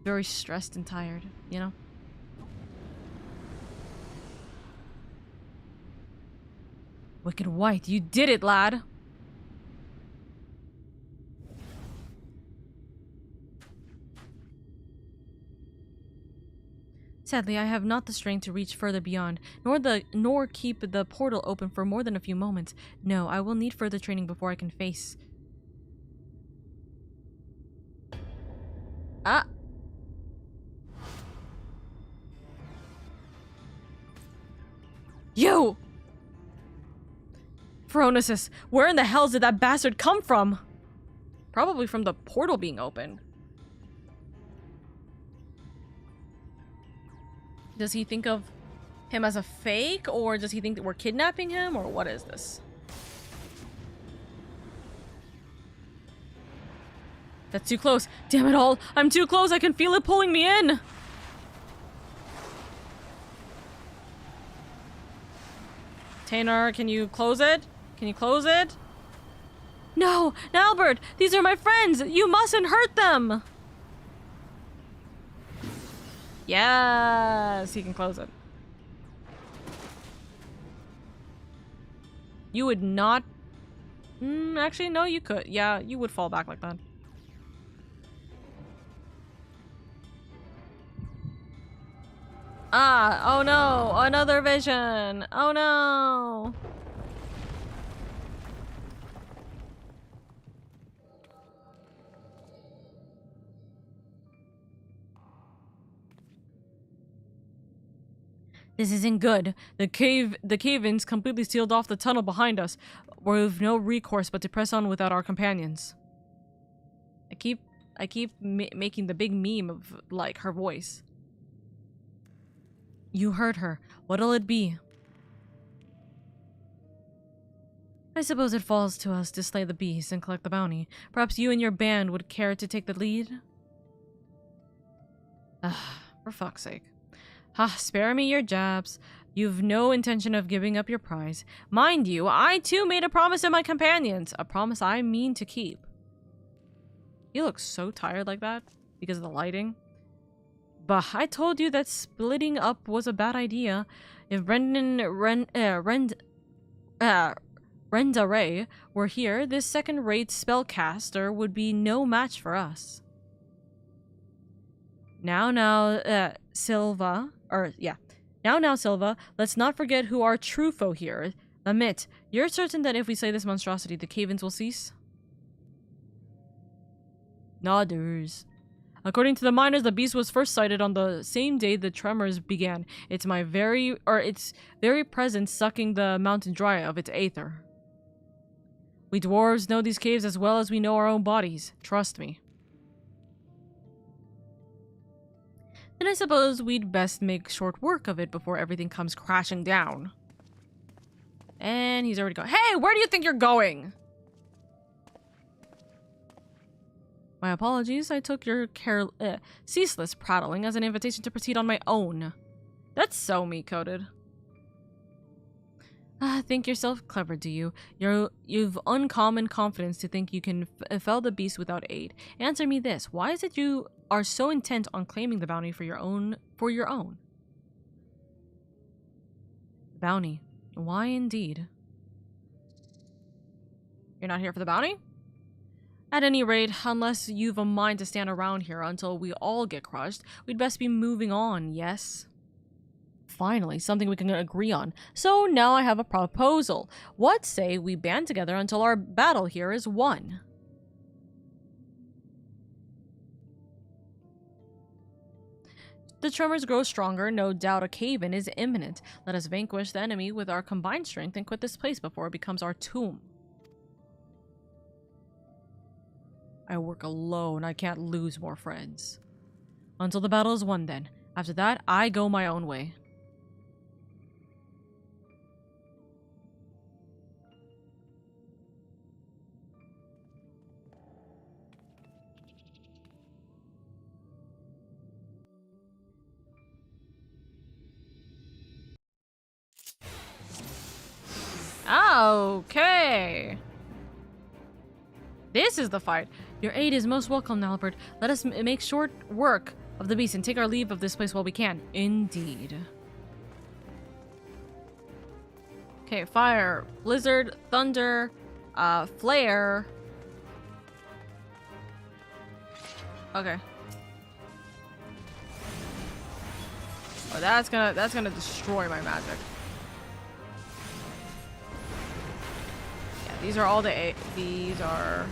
Very stressed and tired, you know? Wicked White, you did it, lad! Sadly, I have not the strength to reach further beyond, nor keep the portal open for more than a few moments. No, I will need further training before I can face... Ah! You! Phronesis, where in the hell did that bastard come from? Probably from the portal being open. Does he think of him as a fake, or does he think that we're kidnapping him, or what is this? That's too close. Damn it all. I'm too close. I can feel it pulling me in. Tainer, can you close it? Can you close it? No, Albert, these are my friends. You mustn't hurt them. Yes, he can close it. You would not... actually, no, you could. Yeah, you would fall back like that. Ah, oh no, another vision. Oh no. This isn't good. The cave-ins completely sealed off the tunnel behind us. We've no recourse but to press on without our companions. I keep I keep making the big meme of, like, her voice. You heard her. What'll it be? I suppose it falls to us to slay the beast and collect the bounty. Perhaps you and your band would care to take the lead? For fuck's sake. Spare me your jabs. You've no intention of giving up your prize. Mind you, I too made a promise to my companions. A promise I mean to keep. He looks so tired like that because of the lighting. Bah, I told you that splitting up was a bad idea. If Rendare were here, this second-rate spellcaster would be no match for us. Now, Silva, let's not forget who our true foe here. Lamit, you're certain that if we slay this monstrosity, the cave-ins will cease? Nodders. According to the miners, the beast was first sighted on the same day the tremors began. Its very presence sucking the mountain dry of its aether. We dwarves know these caves as well as we know our own bodies. Trust me. Then I suppose we'd best make short work of it before everything comes crashing down. And he's already gone. Hey, where do you think you're going? My apologies. I took your ceaseless prattling as an invitation to proceed on my own. That's so me-coded. Think yourself clever, do you? You've uncommon confidence to think you can fell the beast without aid. Answer me this: why is it you are so intent on claiming the bounty for your own? Bounty. Why indeed? You're not here for the bounty? At any rate, unless you've a mind to stand around here until we all get crushed, we'd best be moving on, yes? Finally, something we can agree on. So now I have a proposal. What say we band together until our battle here is won? The tremors grow stronger. No doubt a cave-in is imminent. Let us vanquish the enemy with our combined strength and quit this place before it becomes our tomb. I work alone. I can't lose more friends. Until the battle is won, then. After that, I go my own way. Okay. This is the fight. Your aid is most welcome, Albert. Let us make short work of the beast and take our leave of this place while we can. Indeed. Okay, fire, blizzard, thunder, flare. Okay. Oh, that's gonna destroy my magic. Yeah, these are all these are.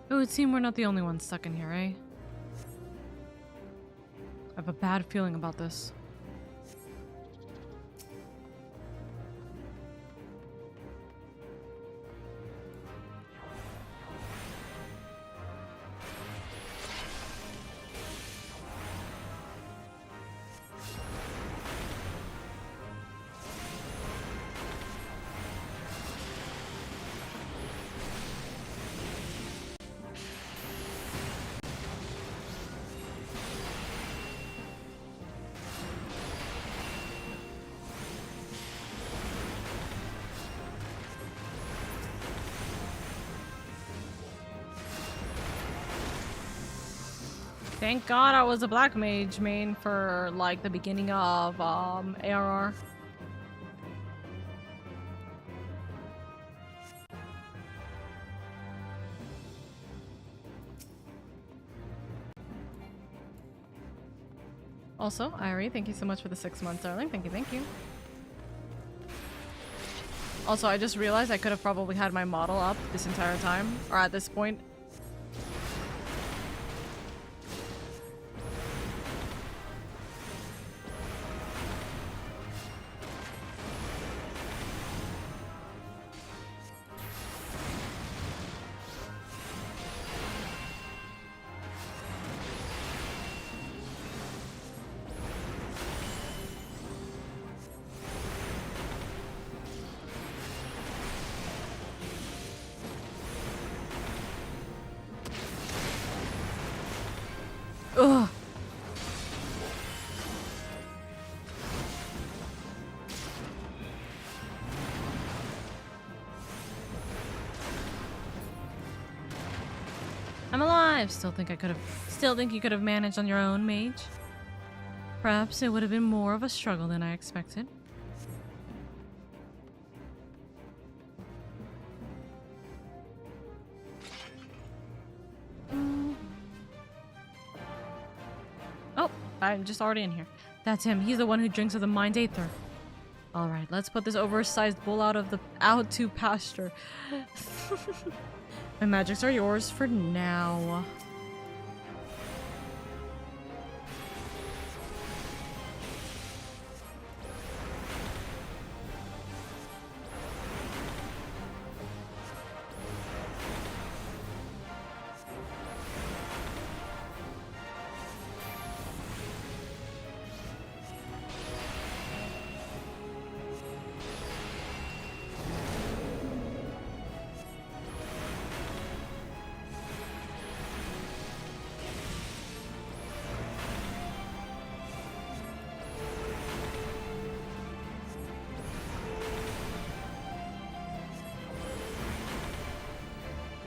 It would seem we're not the only ones stuck in here, eh? I have a bad feeling about this. Thank God I was a black mage main for like the beginning of ARR. Also, Irie, thank you so much for the 6 months, darling. Thank you, thank you. Also, I just realized I could have probably had my model up this entire time, or at this point. Ugh. I'm alive. Still think you could have managed on your own, mage. Perhaps it would have been more of a struggle than I expected. Oh, I'm just already in here. That's him. He's the one who drinks of the mind Aether. All right, let's put this oversized bull out to pasture. My magics are yours for now.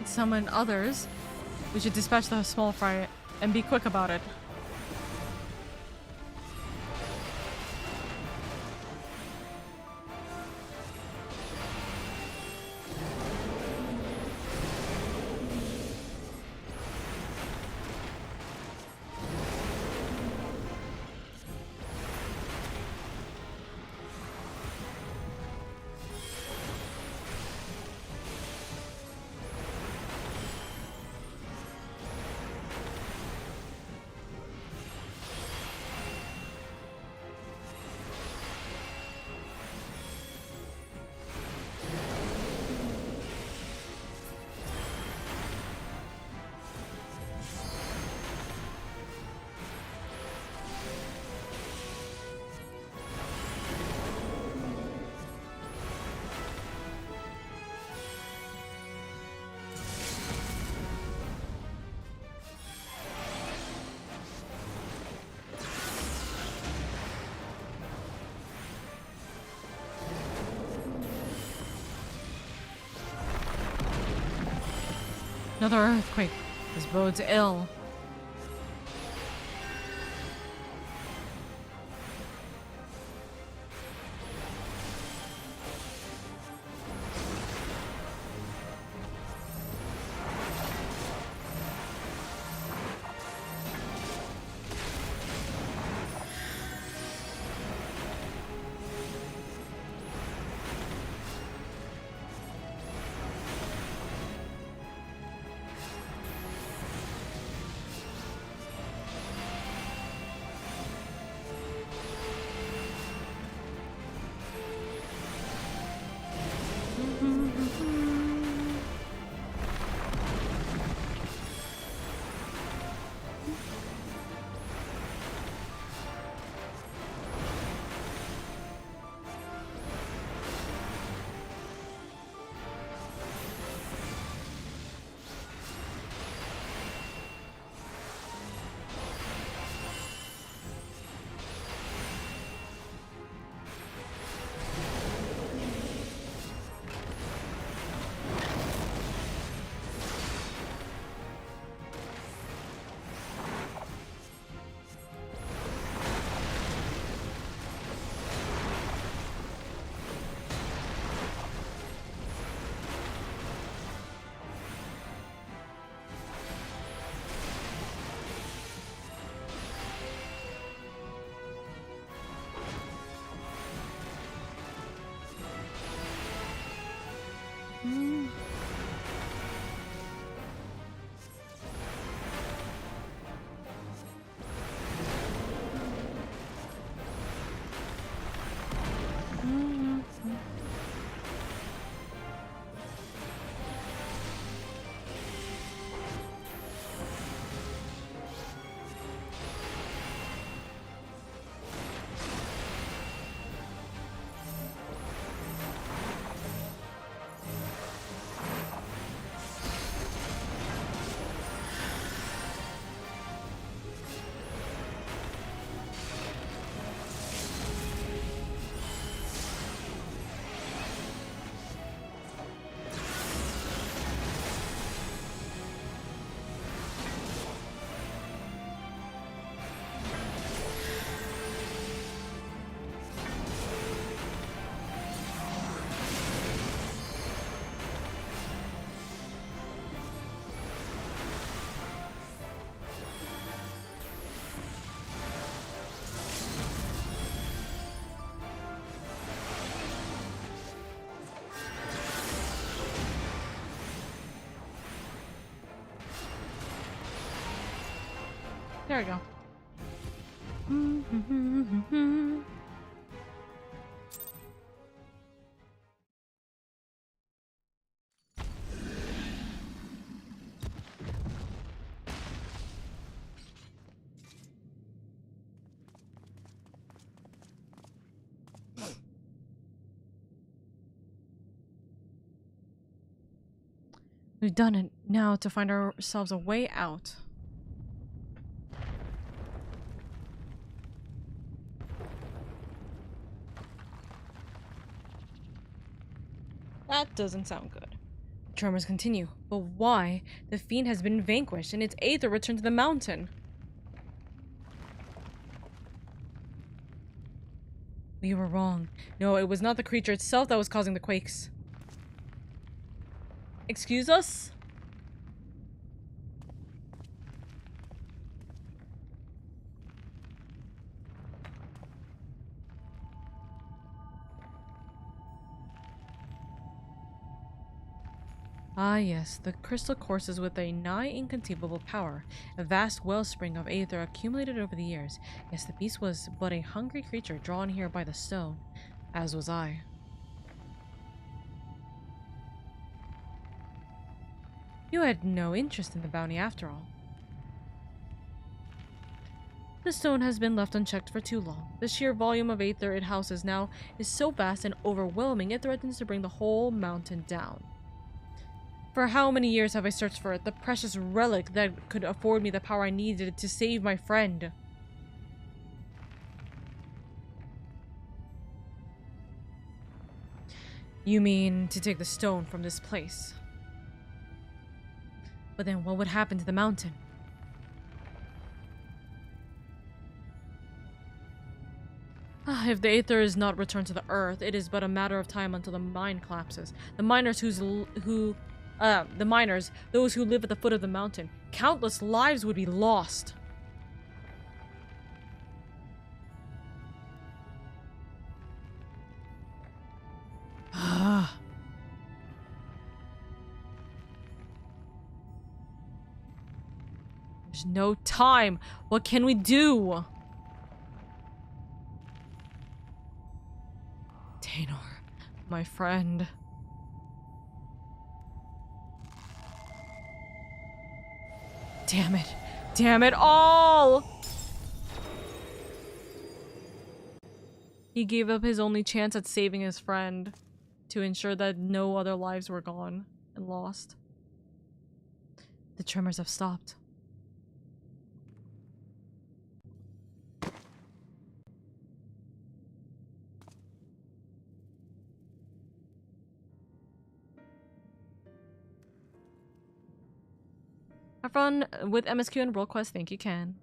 Summon others. We should dispatch the small fry and be quick about it. Another earthquake. This bodes ill. There we go. We've done it. Now to find ourselves a way out. That doesn't sound good. The tremors continue. But why? The fiend has been vanquished and its Aether returned to the mountain. We were wrong. No, it was not the creature itself that was causing the quakes. Excuse us? Ah yes, the crystal courses with a nigh inconceivable power, a vast wellspring of Aether accumulated over the years. Yes, the beast was but a hungry creature drawn here by the stone, as was I. You had no interest in the bounty after all. The stone has been left unchecked for too long. The sheer volume of Aether it houses now is so vast and overwhelming it threatens to bring the whole mountain down. For how many years have I searched for it, the precious relic that could afford me the power I needed to save my friend? You mean to take the stone from this place? But then what would happen to the mountain? If the Aether is not returned to the earth, it is but a matter of time until the mine collapses. The miners those who live at the foot of the mountain, countless lives would be lost. There's no time. What can we do? Taynor, my friend. Damn it. Damn it all! He gave up his only chance at saving his friend to ensure that no other lives were gone and lost. The tremors have stopped. Have fun with MSQ and World Quest, think you can.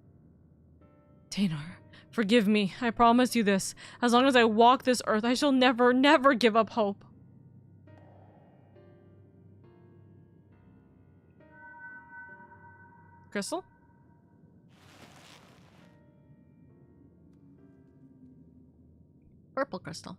Taynor, forgive me. I promise you this. As long as I walk this earth, I shall never, never give up hope. Crystal? Purple crystal.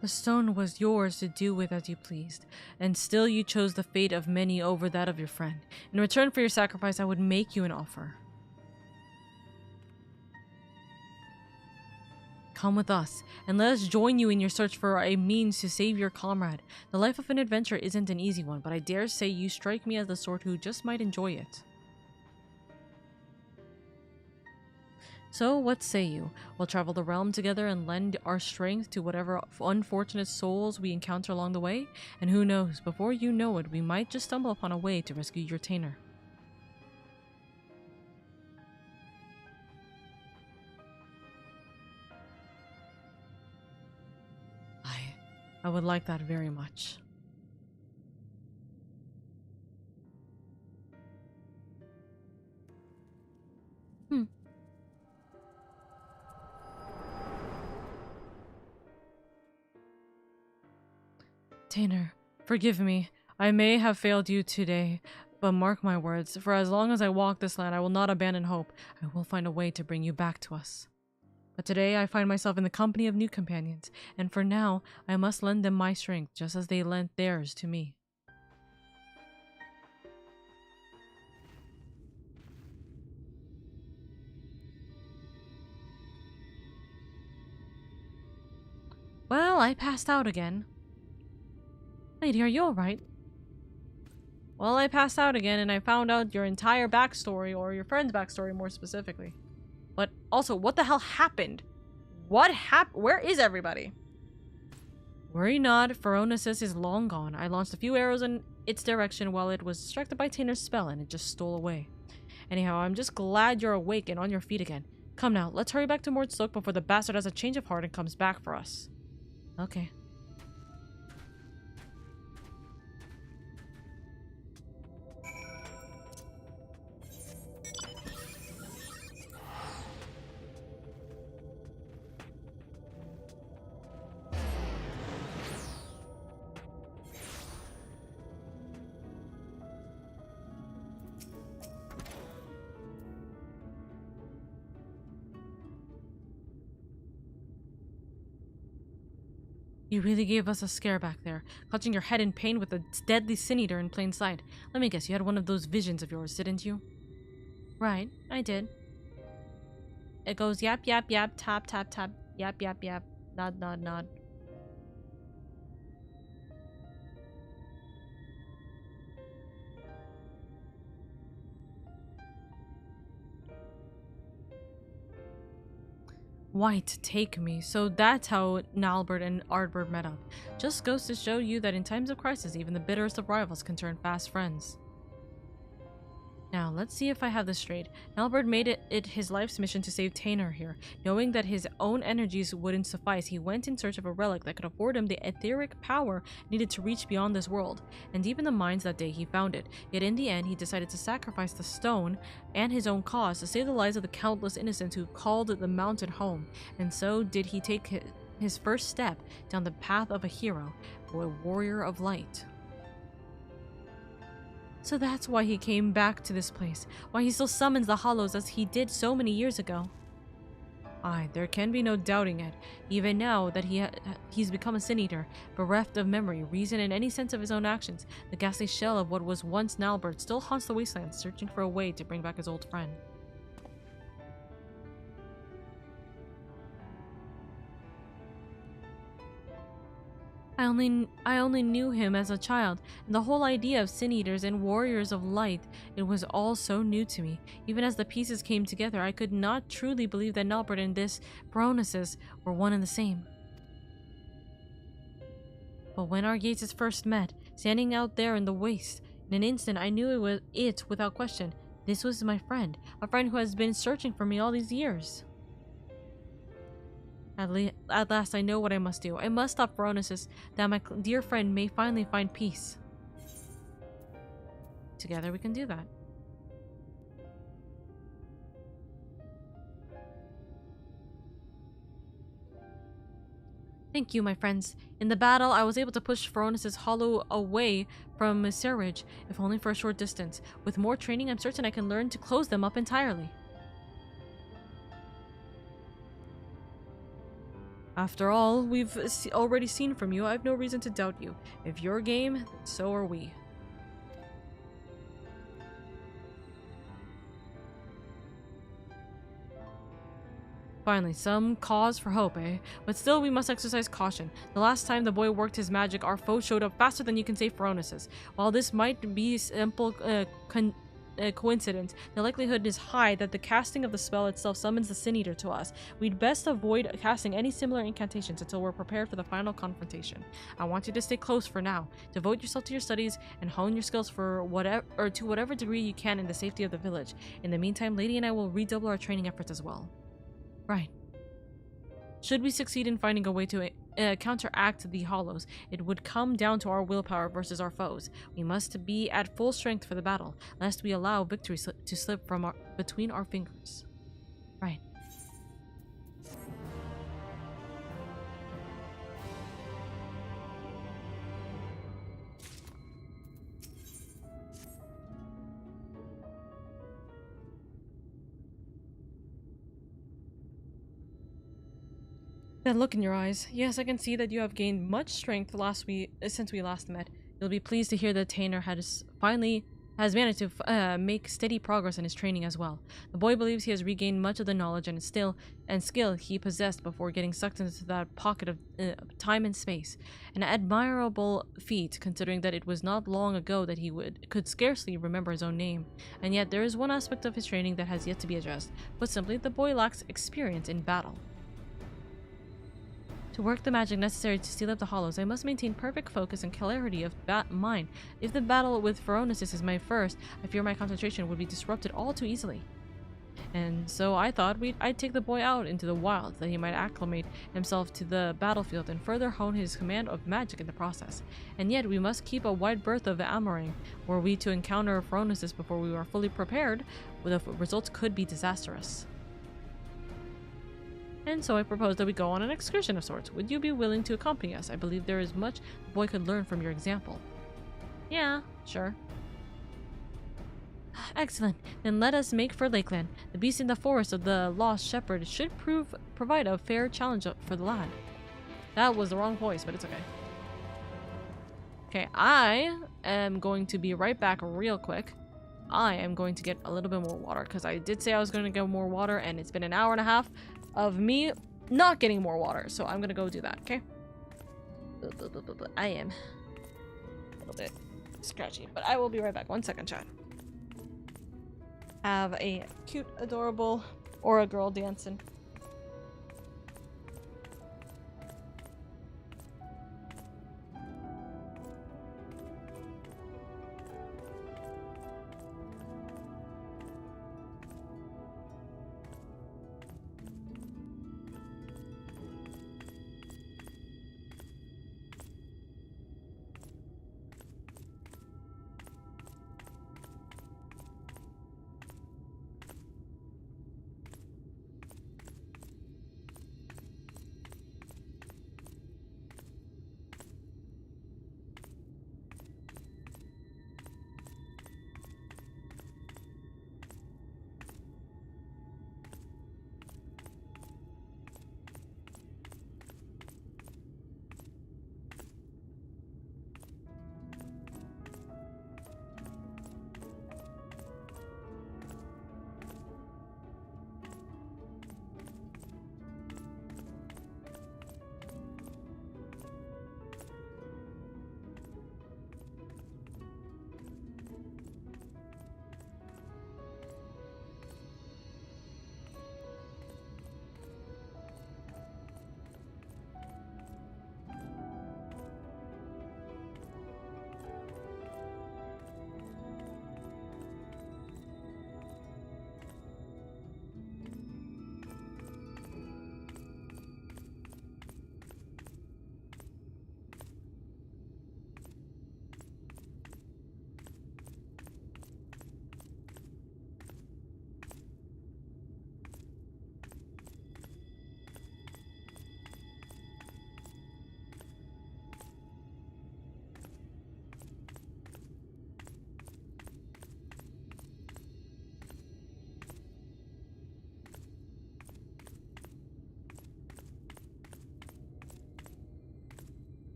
The stone was yours to do with as you pleased, and still you chose the fate of many over that of your friend. In return for your sacrifice, I would make you an offer. Come with us, and let us join you in your search for a means to save your comrade. The life of an adventurer isn't an easy one, but I dare say you strike me as the sort who just might enjoy it. So, what say you? We'll travel the realm together and lend our strength to whatever unfortunate souls we encounter along the way? And who knows, before you know it, we might just stumble upon a way to rescue your Taynor. I would like that very much. Taynor, forgive me. I may have failed you today, but mark my words, for as long as I walk this land, I will not abandon hope. I will find a way to bring you back to us. But today I find myself in the company of new companions, and for now I must lend them my strength just as they lent theirs to me. Well, I passed out again. Lady, are you alright? Well, I passed out again and I found out your entire backstory, or your friend's backstory more specifically. But also, what the hell happened? What happened? Where is everybody? Worry not, Phronesis is long gone. I launched a few arrows in its direction while it was distracted by Tainer's spell and it just stole away. Anyhow, I'm just glad you're awake and on your feet again. Come now, let's hurry back to Mordstoke before the bastard has a change of heart and comes back for us. Okay. You really gave us a scare back there, clutching your head in pain with a deadly sin eater in plain sight. Let me guess, you had one of those visions of yours, didn't you? Right, I did. It goes yap yap yap, tap tap tap, yap yap yap, nod nod nod. White, take me. So that's how Nalbert and Ardbert met up. Just goes to show you that in times of crisis, even the bitterest of rivals can turn fast friends. Now, let's see if I have this straight. Nalbert made it his life's mission to save Tainer here. Knowing that his own energies wouldn't suffice, he went in search of a relic that could afford him the etheric power needed to reach beyond this world. And deep in the mines that day, he found it. Yet in the end, he decided to sacrifice the stone and his own cause to save the lives of the countless innocents who called the mountain home. And so did he take his first step down the path of a hero, or a warrior of light. So that's why he came back to this place, why he still summons the hollows as he did so many years ago. Aye, there can be no doubting it, even now that he's become a sin eater, bereft of memory, reason, and any sense of his own actions. The ghastly shell of what was once Nalbert still haunts the wastelands, searching for a way to bring back his old friend. I only knew him as a child, and the whole idea of sin eaters and warriors of light, it was all so new to me. Even as the pieces came together, I could not truly believe that Nalbert and this Phronesis were one and the same. But when our gates first met, standing out there in the waste, in an instant I knew it without question. This was my friend, a friend who has been searching for me all these years. At last I know what I must do. I must stop Phronesis, that my dear friend may finally find peace. Together we can do that. Thank you, my friends. In the battle, I was able to push Phronesis' hollow away from Serridge, if only for a short distance. With more training, I'm certain I can learn to close them up entirely. After all we've already seen from you, I have no reason to doubt you. If you're game, then so are we. Finally, some cause for hope, eh? But still, we must exercise caution. The last time the boy worked his magic, our foe showed up faster than you can save Phronesis. While this might be simple coincidence, the likelihood is high that the casting of the spell itself summons the Sin Eater to us. We'd best avoid casting any similar incantations until we're prepared for the final confrontation. I want you to stay close for now. Devote yourself to your studies and hone your skills to whatever degree you can in the safety of the village. In the meantime, Lady and I will redouble our training efforts as well. Right. Should we succeed in finding a way to counteract the hollows, it would come down to our willpower versus our foes. We must be at full strength for the battle, lest we allow victory to slip from between our fingers. Right. That look in your eyes. Yes, I can see that you have gained much strength since we last met. You'll be pleased to hear that Tainer has managed to make steady progress in his training as well. The boy believes he has regained much of the knowledge and skill he possessed before getting sucked into that pocket of time and space. An admirable feat, considering that it was not long ago that he could scarcely remember his own name. And yet there is one aspect of his training that has yet to be addressed. Put simply, the boy lacks experience in battle. To work the magic necessary to seal up the hollows, I must maintain perfect focus and clarity of mind. If the battle with Phronesis is my first, I fear my concentration would be disrupted all too easily. And so I thought I'd take the boy out into the wild, that he might acclimate himself to the battlefield and further hone his command of magic in the process. And yet we must keep a wide berth of Amoring. Were we to encounter Phronesis before we are fully prepared, the results could be disastrous. And so I propose that we go on an excursion of sorts. Would you be willing to accompany us? I believe there is much the boy could learn from your example. Yeah, sure. Excellent. Then let us make for Lakeland. The beast in the forest of the lost shepherd should provide a fair challenge for the lad. That was the wrong voice, but it's okay. Okay, I am going to be right back real quick. I am going to get a little bit more water, because I did say I was going to get more water, and it's been an hour and a half of me not getting more water, so I'm gonna go do that, okay? I am a little bit scratchy, but I will be right back. 1 second, chat. Have a cute, adorable Aura girl dancing.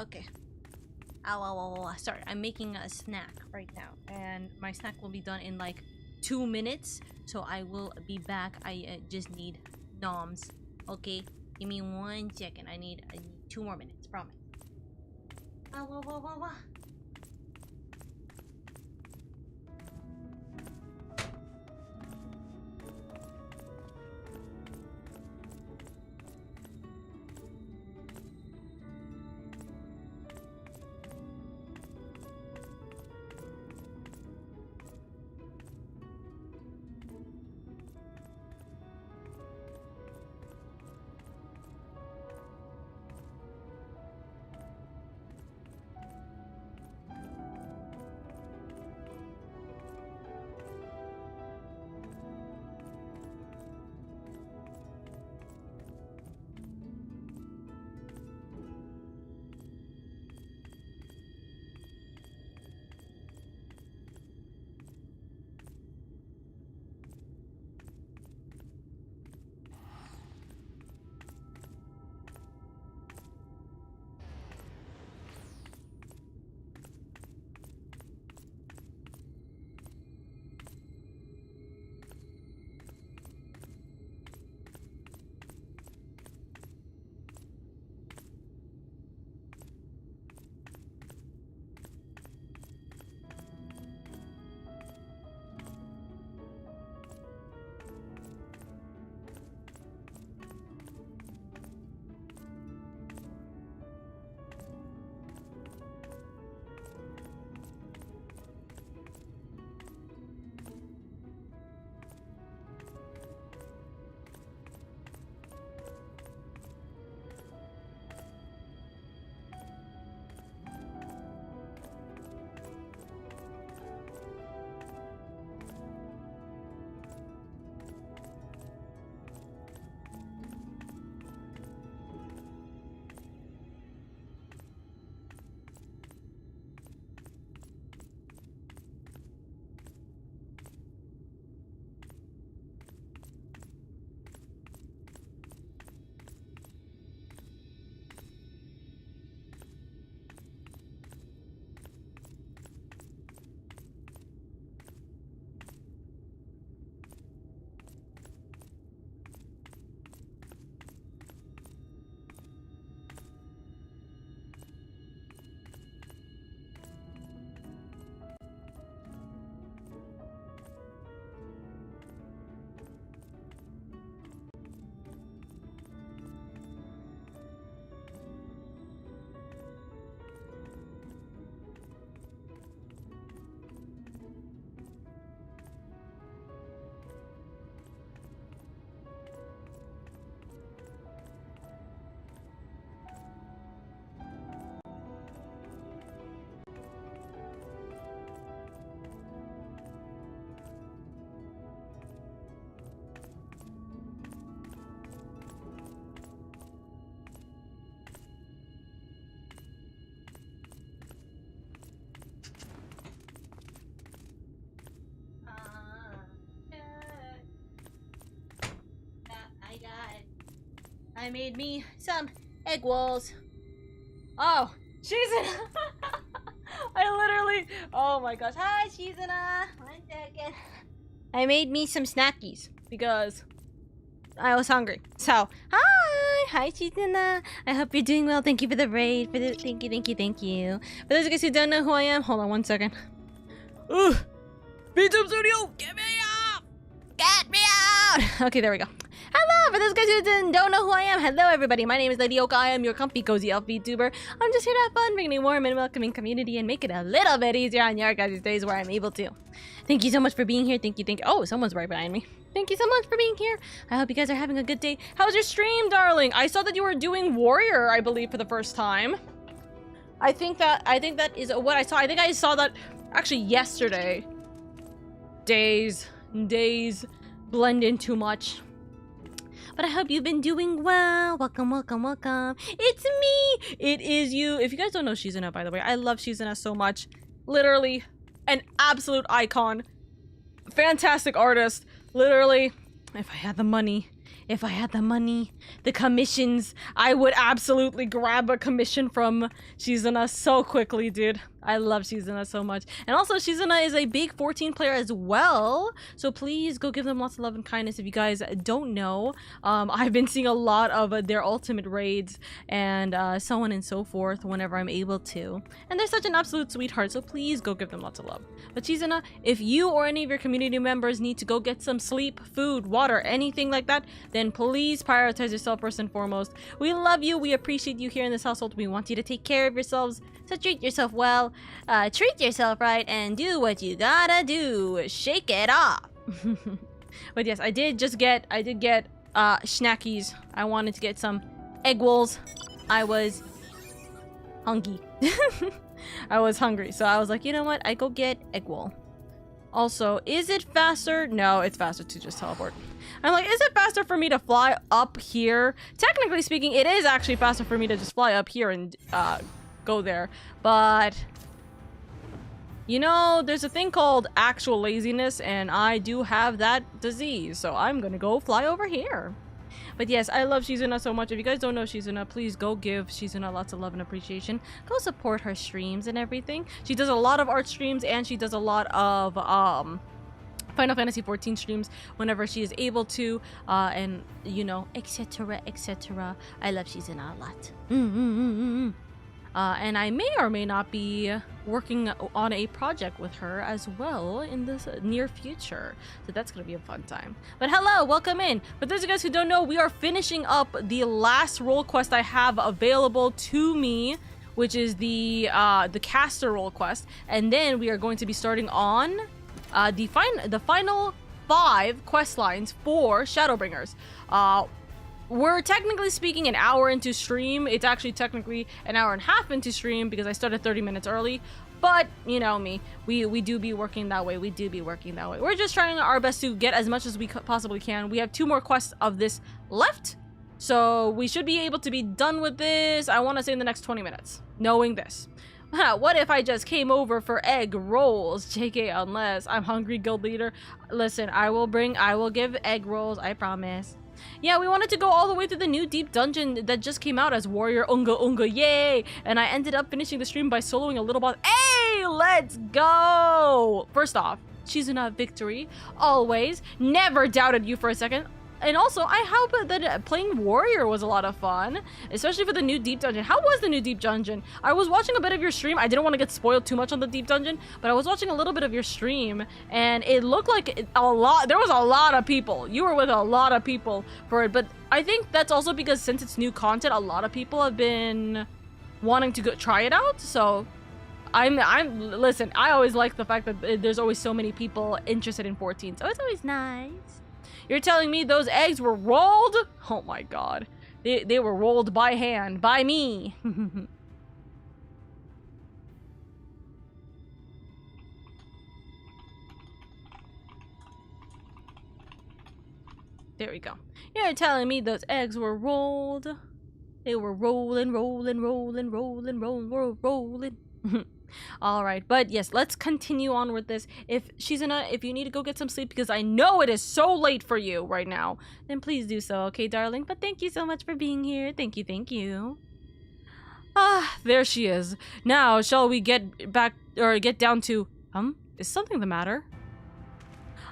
Okay. Sorry, I'm making a snack right now, and my snack will be done in like 2 minutes, so I will be back. I just need noms. Okay, give me 1 second. I need 2 more minutes, promise. I made me some egg rolls. Oh, Shizuna! I literally... Oh my gosh. Hi, Shizuna! 1 second. I made me some snackies because I was hungry. So, hi! Hi, Shizuna! I hope you're doing well. Thank you for the raid. Thank you. For those of you guys who don't know who I am, hold on 1 second. Ugh! Vtuber Studio! Get me out! Get me out! Okay, there we go. Hello! For those guys who don't know who I am, hello everybody. My name is LadyOka. I am your comfy, cozy elf VTuber. I'm just here to have fun, bring a warm and welcoming community, and make it a little bit easier on your guys' days where I'm able to. Thank you so much for being here. Thank you. Oh, someone's right behind me. Thank you so much for being here. I hope you guys are having a good day. How's your stream, darling? I saw that you were doing Warrior, I believe, for the first time. I think that is what I saw. I think I saw that actually yesterday. Days blend in too much. But I hope you've been doing well. Welcome. It's me. It is you. If you guys don't know Shizuna, by the way, I love Shizuna so much. Literally an absolute icon. Fantastic artist. Literally, if I had the money, If I had the money, the commissions, I would absolutely grab a commission from Shizuna so quickly, dude. I love Shizuna so much. And also, Shizuna is a big 14 player as well. So please go give them lots of love and kindness. If you guys don't know, I've been seeing a lot of their ultimate raids and so on and so forth whenever I'm able to. And they're such an absolute sweetheart, so please go give them lots of love. But Shizuna, if you or any of your community members need to go get some sleep, food, water, anything like that, then please prioritize yourself first and foremost. We love you. We appreciate you here in this household. We want you to take care of yourselves. So treat yourself well, treat yourself right, and do what you gotta do. Shake it off. But yes, I did get snackies. I wanted to get some egg rolls. I was hungry. I was hungry, so I was like, you know what? I go get egg roll. Also, is it faster? No, it's faster to just teleport. I'm like, is it faster for me to fly up here? Technically speaking, it is actually faster for me to just fly up here and go there, but you know, there's a thing called actual laziness, and I do have that disease, so I'm gonna go fly over here. But yes, I love Shizuna so much. If you guys don't know Shizuna, please go give Shizuna lots of love and appreciation. Go support her streams and everything. She does a lot of art streams, and she does a lot of Final Fantasy 14 streams whenever she is able to, and you know, etc, etc. I love Shizuna a lot. And I may or may not be working on a project with her as well in the near future. So that's going to be a fun time. But hello, welcome in. For those of you guys who don't know, we are finishing up the last role quest I have available to me, which is the caster role quest. And then we are going to be starting on the final 5 quest lines for Shadowbringers. We're technically speaking an hour into stream. It's actually technically an hour and a half into stream because I started 30 minutes early. But, you know me, we do be working that way. We're just trying our best to get as much as we possibly can. We have 2 more quests of this left. So we should be able to be done with this, I want to say, in the next 20 minutes. Knowing this. What if I just came over for egg rolls? JK, unless I'm hungry, guild leader. Listen, I will give egg rolls, I promise. Yeah, we wanted to go all the way to the new deep dungeon that just came out as Warrior Unga Unga, yay! And I ended up finishing the stream by soloing a little boss. Hey, let's go! First off, Shizuna victory, always. Never doubted you for a second. And also, I hope that playing Warrior was a lot of fun, especially for the new Deep Dungeon. How was the new Deep Dungeon? I was watching a bit of your stream. I didn't want to get spoiled too much on the Deep Dungeon, but I was watching a little bit of your stream, and it looked like there was a lot of people. You were with a lot of people for it, but I think that's also because since it's new content, a lot of people have been wanting to go try it out, so... listen, I always like the fact that there's always so many people interested in 14, so it's always nice. You're telling me those eggs were rolled? Oh my god. They were rolled by hand, by me. There we go. You're telling me those eggs were rolled? They were rolling. Alright, but yes, let's continue on with this. If you need to go get some sleep, because I know it is so late for you right now, then please do so, okay, darling? But thank you so much for being here. Thank you. Ah, there she is. Now, shall we get down to... Is something the matter?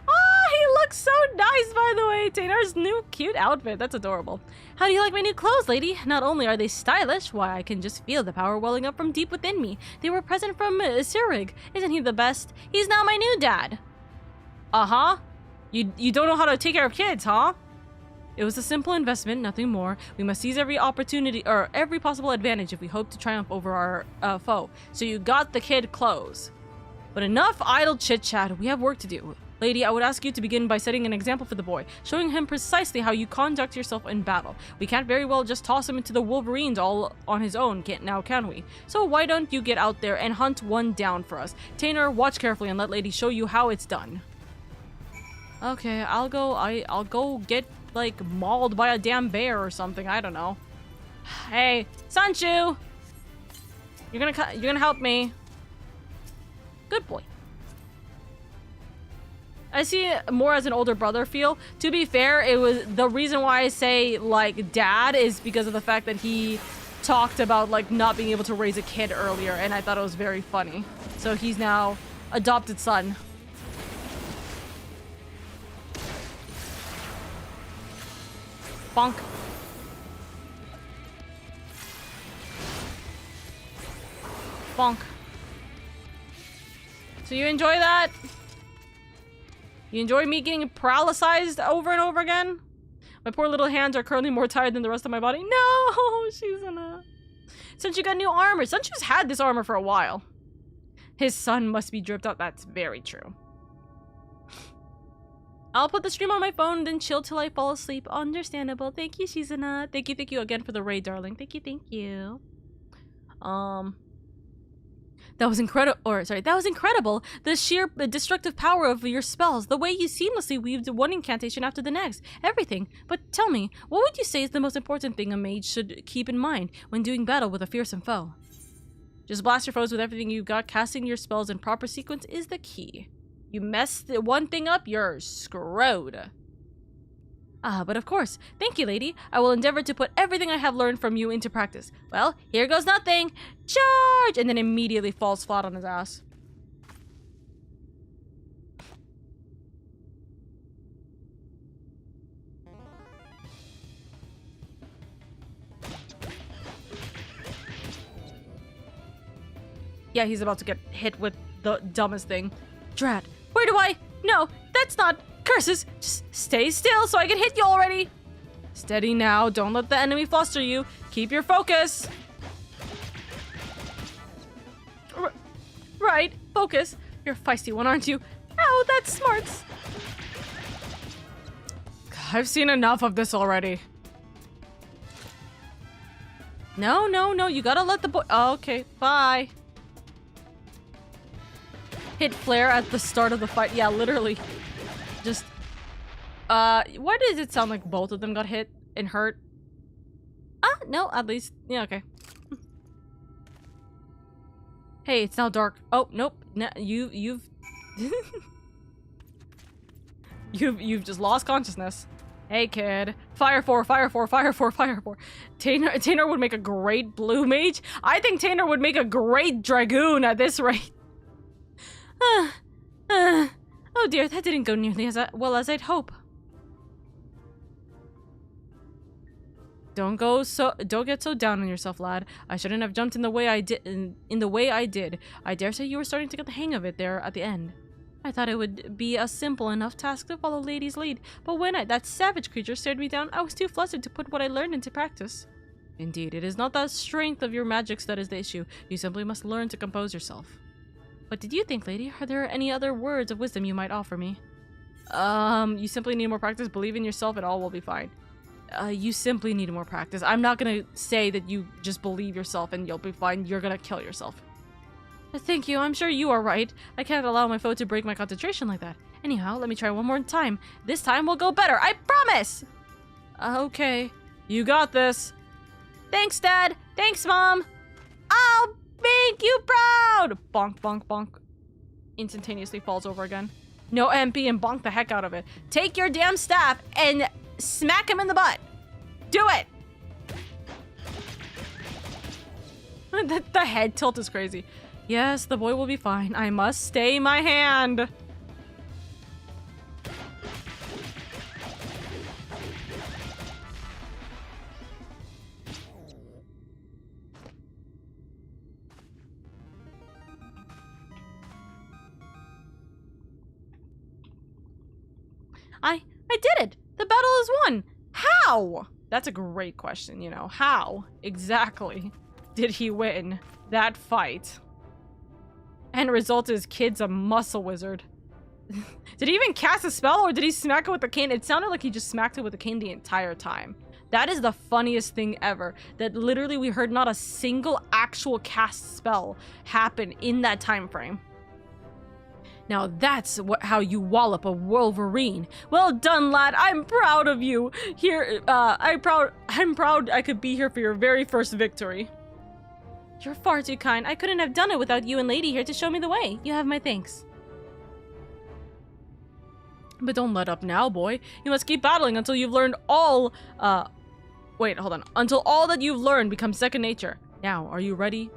Ah, he looks so nice, by the way. Tainer's new cute outfit. That's adorable. How do you like my new clothes, lady? Not only are they stylish, why, I can just feel the power welling up from deep within me. They were a present from Sirig. Isn't he the best? He's now my new dad. Uh-huh. You don't know how to take care of kids, huh? It was a simple investment, nothing more. We must seize every opportunity, or every possible advantage if we hope to triumph over our foe. So you got the kid clothes. But enough idle chit-chat. We have work to do. Lady, I would ask you to begin by setting an example for the boy, showing him precisely how you conduct yourself in battle. We can't very well just toss him into the Wolverines all on his own, can we? So why don't you get out there and hunt one down for us? Tainer, watch carefully and let Lady show you how it's done. Okay, I'll go get, like, mauled by a damn bear or something, I don't know. Hey, Sanchu! You're gonna help me. Good boy. I see it more as an older brother feel. To be fair, it was the reason why I say like dad is because of the fact that he talked about like not being able to raise a kid earlier, and I thought it was very funny. So he's now adopted son. Bonk. Bonk. So you enjoy that? You enjoy me getting paralyzed over and over again? My poor little hands are currently more tired than the rest of my body. No, she's in a... Since you got new armor. Sunchu's had this armor for a while. His son must be dripped out. That's very true. I'll put the stream on my phone, then chill till I fall asleep. Understandable. Thank you, Shizuna. Thank you again for the raid, darling. Thank you. That was incredible. The sheer destructive power of your spells. The way you seamlessly weaved one incantation after the next. Everything. But tell me, what would you say is the most important thing a mage should keep in mind when doing battle with a fearsome foe? Just blast your foes with everything you've got. Casting your spells in proper sequence is the key. You mess one thing up, you're screwed. Ah, but of course. Thank you, lady. I will endeavor to put everything I have learned from you into practice. Well, here goes nothing. Charge! And then immediately falls flat on his ass. Yeah, he's about to get hit with the dumbest thing. Drat. Where do I? No, that's not... Curses! Just stay still so I can hit you already! Steady now, don't let the enemy fluster you. Keep your focus! Right, focus. You're a feisty one, aren't you? Ow, that's smarts! I've seen enough of this already. No, you gotta let the boy... Oh, okay, bye. Hit flare at the start of the fight. Yeah, literally. Just, why does it sound like both of them got hit and hurt? Ah, no, at least, yeah, okay. Hey, it's now dark. Oh, nope, no, you've just lost consciousness. Hey, kid. Fire 4. Tainer would make a great blue mage. I think Tainer would make a great dragoon at this rate. Oh dear, that didn't go nearly as well as I'd hope. Don't get so down on yourself, lad. I shouldn't have jumped in the way I did. I dare say you were starting to get the hang of it there at the end. I thought it would be a simple enough task to follow Lady's lead, but when that savage creature stared me down, I was too flustered to put what I learned into practice. Indeed, it is not the strength of your magics that is the issue. You simply must learn to compose yourself. What did you think, lady? Are there any other words of wisdom you might offer me? You simply need more practice. Believe in yourself and all will be fine. You simply need more practice. I'm not gonna say that you just believe yourself and you'll be fine. You're gonna kill yourself. Thank you. I'm sure you are right. I can't allow my foe to break my concentration like that. Anyhow, let me try one more time. This time will go better. I promise! Okay. You got this. Thanks, Dad. Thanks, Mom. I'll make you proud! Bonk, bonk, bonk. Instantaneously falls over again. No MP and bonk the heck out of it. Take your damn staff and smack him in the butt. Do it! The head tilt is crazy. Yes, the boy will be fine. I must stay my hand. I did it! The battle is won! How? That's a great question, you know. How exactly did he win that fight? End result is kid's a muscle wizard. Did he even cast a spell or did he smack it with the cane? It sounded like he just smacked it with the cane the entire time. That is the funniest thing ever. That literally we heard not a single actual cast spell happen in that time frame. Now that's how you wallop a Wolverine. Well done, lad. I'm proud of you. Here, I'm proud I could be here for your very first victory. You're far too kind. I couldn't have done it without you and Lady here to show me the way. You have my thanks. But don't let up now, boy. You must keep battling until you've learned all, wait, hold on. Until all that you've learned becomes second nature. Now, are you ready?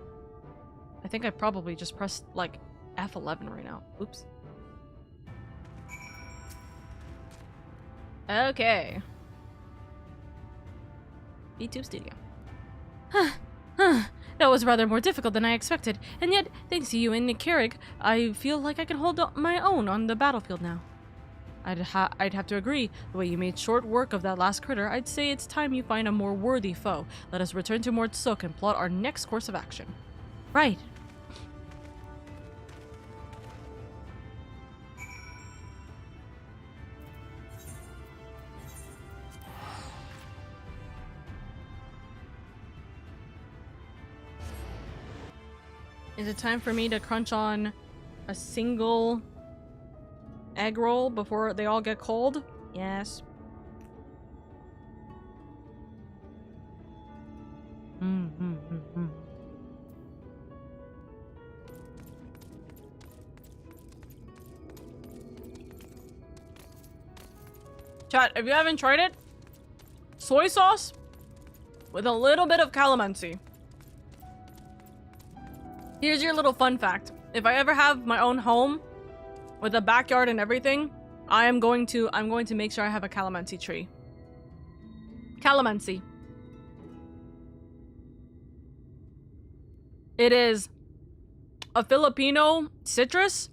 I think I probably just pressed, like, F11 right now. Oops. Okay. Vtuber Studio. That was rather more difficult than I expected, and yet, thanks to you and Carrig, I feel like I can hold my own on the battlefield now. I'd have to agree. The way you made short work of that last critter, I'd say it's time you find a more worthy foe. Let us return to Mortsuk and plot our next course of action. Right. Is it time for me to crunch on a single egg roll before they all get cold? Yes. Chat, if you haven't tried it, soy sauce with a little bit of calamansi. Here's your little fun fact. If I ever have my own home with a backyard and everything, I'm going to make sure I have a calamansi tree. Calamansi. It is a Filipino citrus,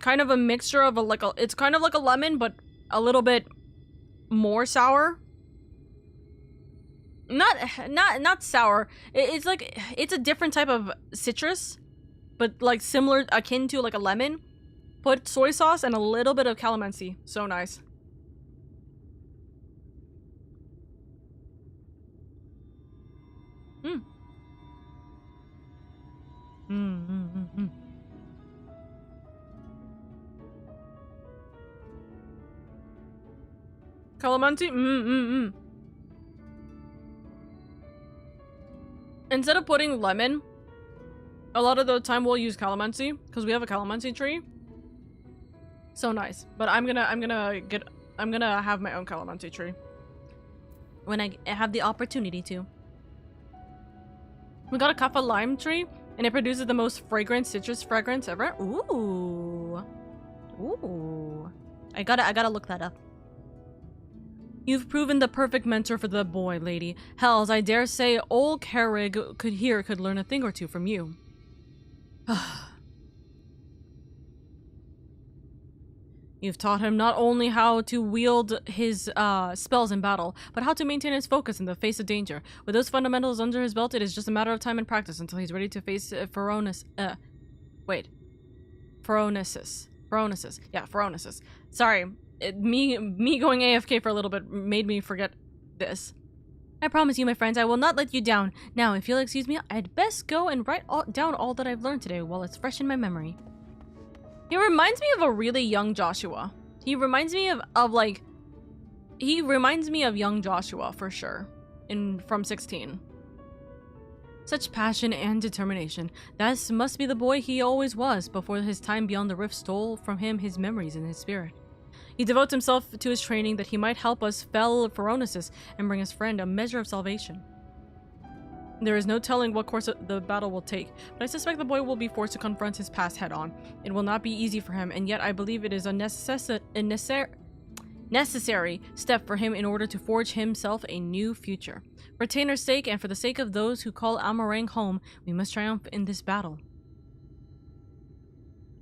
kind of a mixture of it's kind of like a lemon, but a little bit more sour. Not sour. It's like, it's a different type of citrus, but like similar, akin to like a lemon. Put soy sauce and a little bit of calamansi. So nice. Calamansi? Instead of putting lemon, a lot of the time we'll use calamansi because we have a calamansi tree. So nice. But I'm gonna have my own calamansi tree when I have the opportunity to. We got a kappa lime tree and it produces the most fragrant citrus fragrance ever. Ooh. Ooh. I gotta look that up. You've proven the perfect mentor for the boy, lady. Hells, I dare say old Carrig could learn a thing or two from you. You've taught him not only how to wield his spells in battle, but how to maintain his focus in the face of danger. With those fundamentals under his belt, it is just a matter of time and practice until he's ready to face Phronesis. Yeah, Phronesis. Sorry. Me going AFK for a little bit made me forget this. I promise you, my friends, I will not let you down. Now, if you'll excuse me, I'd best go and write down all that I've learned today while it's fresh in my memory. He reminds me of a really young Joshua. He reminds me of young Joshua for sure, from 16. Such passion and determination. That must be the boy he always was before his time beyond the rift stole from him his memories and his spirit. He devotes himself to his training that he might help us fell Phronesis and bring his friend a measure of salvation. There is no telling what course the battle will take, but I suspect the boy will be forced to confront his past head-on. It will not be easy for him, and yet I believe it is a necessary step for him in order to forge himself a new future. For Tainer's sake, and for the sake of those who call Amarang home, we must triumph in this battle.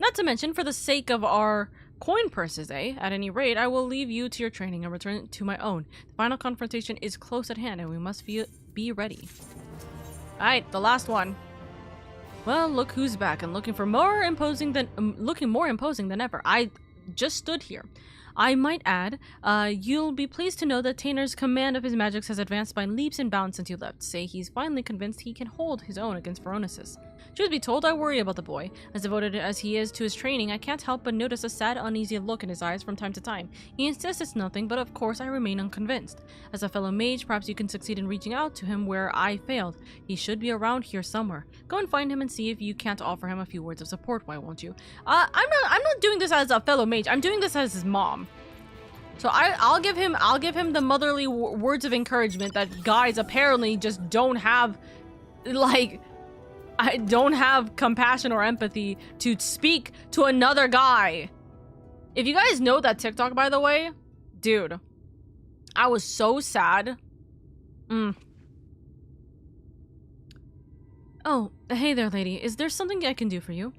Not to mention, for the sake of our coin purses, eh? At any rate, I will leave you to your training and return to my own. The final confrontation is close at hand, and we must be ready. Alright, the last one. Well, look who's back and looking more imposing than ever. I just stood here. I might add, you'll be pleased to know that Tainer's command of his magics has advanced by leaps and bounds since you left. Say he's finally convinced he can hold his own against Phronesis. Truth be told, I worry about the boy. As devoted as he is to his training, I can't help but notice a sad, uneasy look in his eyes from time to time. He insists it's nothing, but of course I remain unconvinced. As a fellow mage, perhaps you can succeed in reaching out to him where I failed. He should be around here somewhere. Go and find him and see if you can't offer him a few words of support, why won't you? I'm not doing this as a fellow mage. I'm doing this as his mom. So I'll give him the motherly words of encouragement that guys apparently just don't have, like, I don't have compassion or empathy to speak to another guy. If you guys know that TikTok, by the way, dude, I was so sad. Oh, hey there, lady. Is there something I can do for you?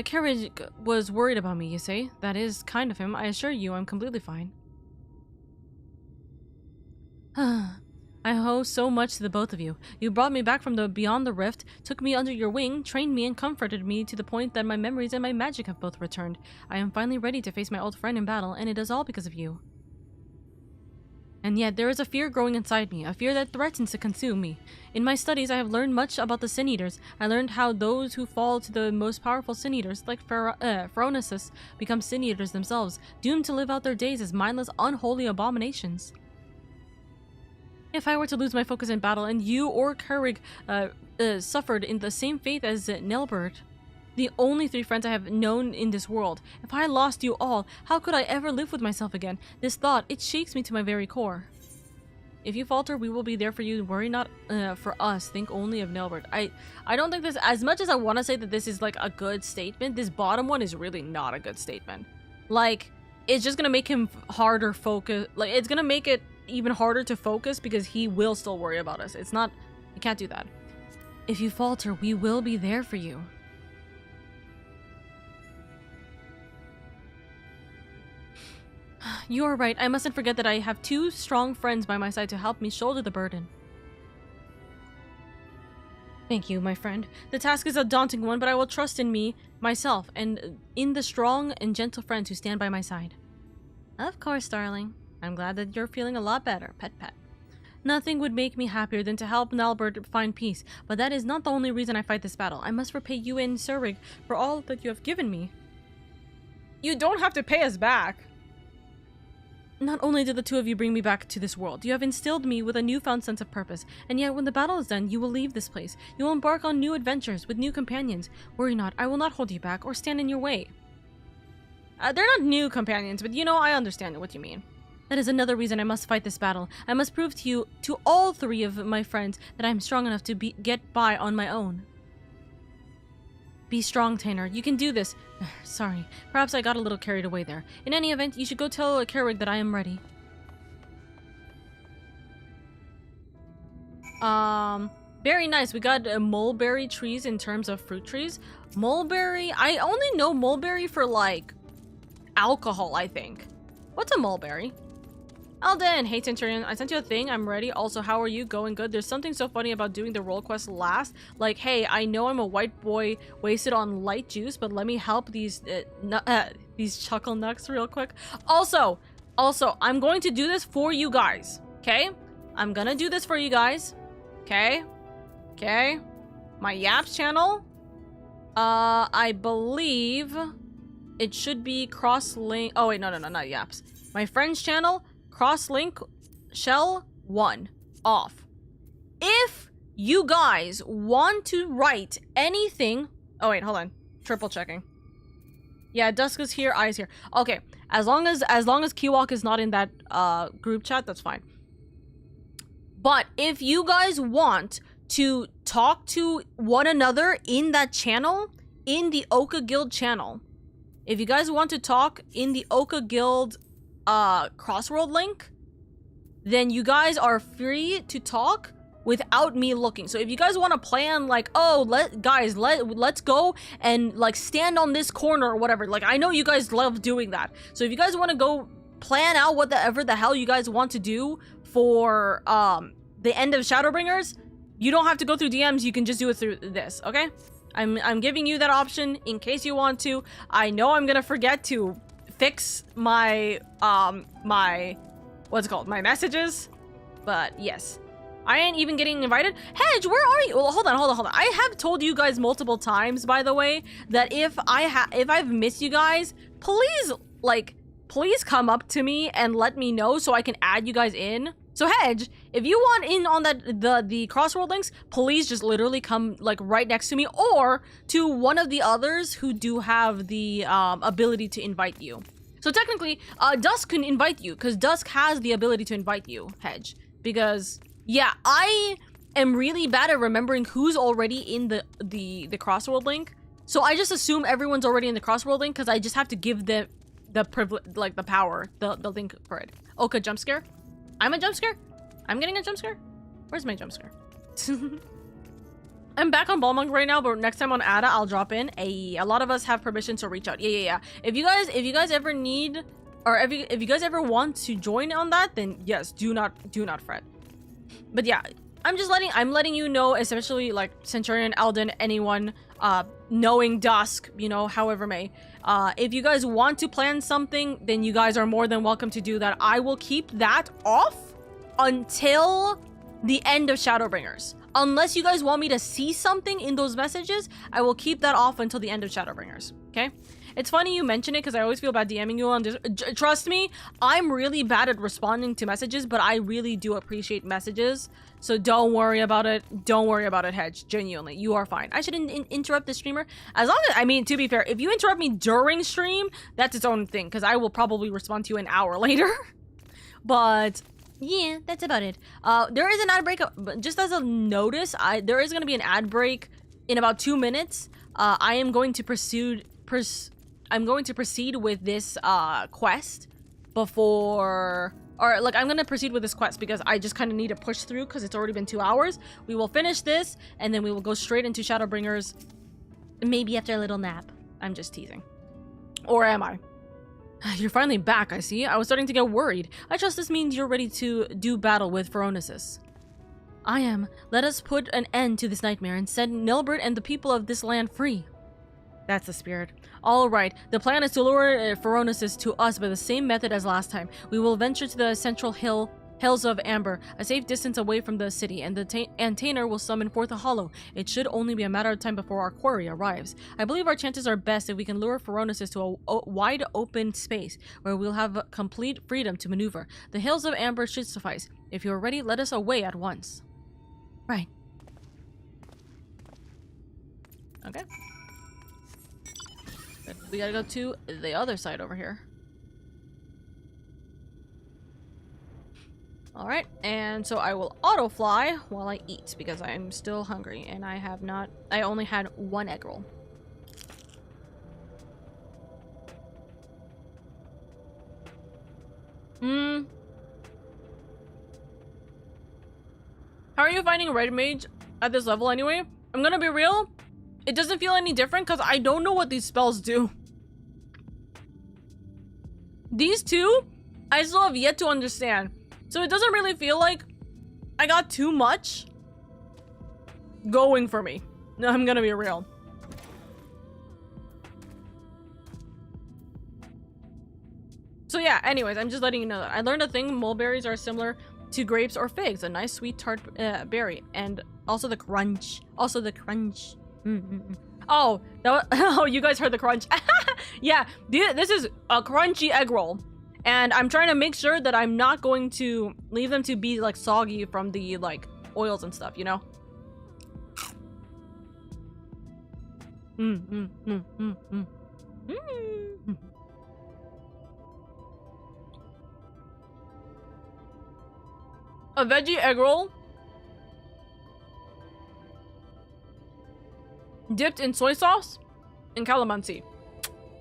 Carriage was worried about me, you say? That is kind of him. I assure you I'm completely fine. I owe so much to the both of you. You brought me back from beyond the rift, took me under your wing, trained me, and comforted me to the point that my memories and my magic have both returned. I am finally ready to face my old friend in battle, and it is all because of you. And yet, there is a fear growing inside me, a fear that threatens to consume me. In my studies, I have learned much about the Sin Eaters. I learned how those who fall to the most powerful Sin Eaters, like Phronesis, become Sin Eaters themselves, doomed to live out their days as mindless, unholy abominations. If I were to lose my focus in battle, and you or Keurig suffered in the same fate as Nelbert, the only 3 friends I have known in this world. If I lost you all, how could I ever live with myself again? This thought, it shakes me to my very core. If you falter, we will be there for you. Worry not for us. Think only of Nelbert. I don't think this, as much as I want to say that this is like a good statement, this bottom one is really not a good statement. Like, it's just gonna make him harder focus. Like, it's gonna make it even harder to focus because he will still worry about us. It's not, you can't do that. If you falter, we will be there for you. You are right. I mustn't forget that I have 2 strong friends by my side to help me shoulder the burden. Thank you, my friend. The task is a daunting one, but I will trust in me, myself, and in the strong and gentle friends who stand by my side. Of course, darling. I'm glad that you're feeling a lot better, pet. Nothing would make me happier than to help Nelbert find peace, but that is not the only reason I fight this battle. I must repay you and Surig for all that you have given me. You don't have to pay us back. Not only did the 2 of you bring me back to this world, you have instilled me with a newfound sense of purpose, and yet when the battle is done, you will leave this place. You will embark on new adventures with new companions. Worry not, I will not hold you back or stand in your way. They're not new companions, but you know, I understand what you mean. That is another reason I must fight this battle. I must prove to you, to all 3 of my friends, that I am strong enough to get by on my own. Be strong, Tanner. You can do this. Sorry, perhaps I got a little carried away there. In any event, you should go tell Keurig that I am ready. Very nice. We got mulberry trees in terms of fruit trees. Mulberry, I only know mulberry for, like, alcohol, I think. What's a mulberry? Alden, hey Centurion, I sent you a thing, I'm ready. Also, how are you? Going good? There's something so funny about doing the role quest last. Like, hey, I know I'm a white boy wasted on light juice, but let me help these chuckle nucks real quick. Also, I'm going to do this for you guys, okay? I'm gonna do this for you guys, okay? Okay? My Yaps channel, I believe it should be cross-link. Oh, wait, no, not Yaps. My friend's channel, cross-link shell 1 off. If you guys want to write anything, oh wait, hold on, triple checking. Yeah, Dusk is here, Eyes here. Okay, as long as Kiwalk is not in that group chat, that's fine. But if you guys want to talk to one another in that channel, in the Oka Guild channel, if you guys want to talk in the Oka Guild crossworld link, then you guys are free to talk without me looking. So if you guys want to plan, like, oh, let's go and like stand on this corner or whatever, like, I know you guys love doing that. So if you guys want to go plan out whatever the hell you guys want to do for the end of Shadowbringers, you don't have to go through DMs, you can just do it through this, okay? I'm giving you that option in case you want to. I know I'm gonna forget to fix my my messages, but yes, I ain't even getting invited. Hedge, where are you? Well, hold on. I have told you guys multiple times, by the way, that if I've missed you guys, please come up to me and let me know so I can add you guys in. So Hedge, if you want in on the crossworld links, please just literally come like right next to me or to one of the others who do have the ability to invite you. So technically, Dusk can invite you, because Dusk has the ability to invite you, Hedge. Because, yeah, I am really bad at remembering who's already in the Crossworld link. So I just assume everyone's already in the Crossworld link, because I just have to give the privilege, like the power, the link for it. Oka jump scare? I'm a jump scare? I'm getting a jump scare? Where's my jump scare? I'm back on Ball Monk right now, but next time on Ada, I'll drop in. A lot of us have permission to reach out. Yeah. If you guys ever need, or if you guys ever want to join on that, then yes, do not fret. But yeah, I'm letting you know, especially like Centurion, Alden, anyone, knowing Dusk, you know, however may. If you guys want to plan something, then you guys are more than welcome to do that. I will keep that off until the end of Shadowbringers. Unless you guys want me to see something in those messages, I will keep that off until the end of Shadowbringers, okay? It's funny you mention it because I always feel bad DMing you on this. Trust me, I'm really bad at responding to messages, but I really do appreciate messages. So don't worry about it. Don't worry about it, Hedge. Genuinely, you are fine. I shouldn't interrupt the streamer. As long as, I mean, to be fair, if you interrupt me during stream, that's its own thing because I will probably respond to you an hour later. But yeah, that's about it. There is an ad break, just as a notice, there is going to be an ad break in about 2 minutes. I am going to proceed with this quest before, or like I'm going to proceed with this quest because I just kind of need to push through because it's already been 2 hours. We will finish this and then we will go straight into Shadowbringers, maybe after a little nap. I'm just teasing. Or am I? You're finally back, I see. I was starting to get worried. I trust this means you're ready to do battle with Phronesis. I am. Let us put an end to this nightmare and set Nilbert and the people of this land free. That's the spirit. All right. The plan is to lure Phronesis to us by the same method as last time. We will venture to the central hills of Amber, a safe distance away from the city, and the Tainer will summon forth a hollow. It should only be a matter of time before our quarry arrives. I believe our chances are best if we can lure Phronesis to a wide open space where we'll have complete freedom to maneuver. The hills of Amber should suffice. If you are ready, let us away at once. Right. Okay. We gotta go to the other side over here. Alright, and so I will auto fly while I eat because I am still hungry and I only had 1 egg roll. How are you finding Red Mage at this level anyway? I'm gonna be real, it doesn't feel any different because I don't know what these spells do. These two, I still have yet to understand. So it doesn't really feel like I got too much going for me. No, I'm gonna be real. So yeah, anyways, I'm just letting you know that. I learned a thing, mulberries are similar to grapes or figs. A nice sweet tart berry. And also the crunch. Also the crunch. Oh, oh, you guys heard the crunch. Yeah, this is a crunchy egg roll. And I'm trying to make sure that I'm not going to leave them to be like soggy from the like oils and stuff, you know? A veggie egg roll dipped in soy sauce and calamansi.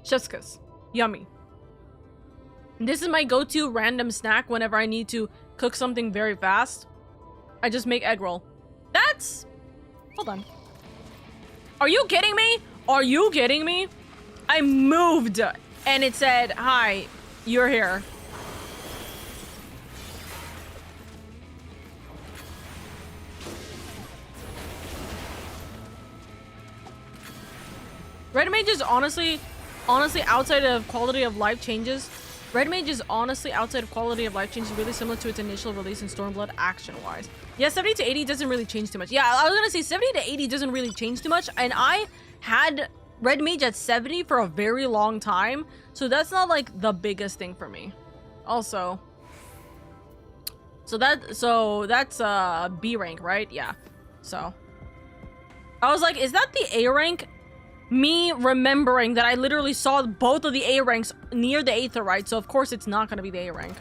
Chef's kiss. Yummy. This is my go-to random snack whenever I need to cook something very fast. I just make egg roll. That's... Hold on. Are you kidding me? Are you kidding me? I moved and it said, hi, you're here. Red Mage is honestly outside of quality of life changes. Red Mage is honestly outside of quality of life changes really similar to its initial release in Stormblood action-wise. Yeah, 70 to 80 doesn't really change too much. Yeah, I was gonna say 70 to 80 doesn't really change too much, and I had Red Mage at 70 for a very long time, so that's not like the biggest thing for me. Also, so that's B rank, right? Yeah. So I was like, is that the A rank? me remembering that I literally saw both of the A ranks near the Aether, right? So of course it's not gonna be the A rank.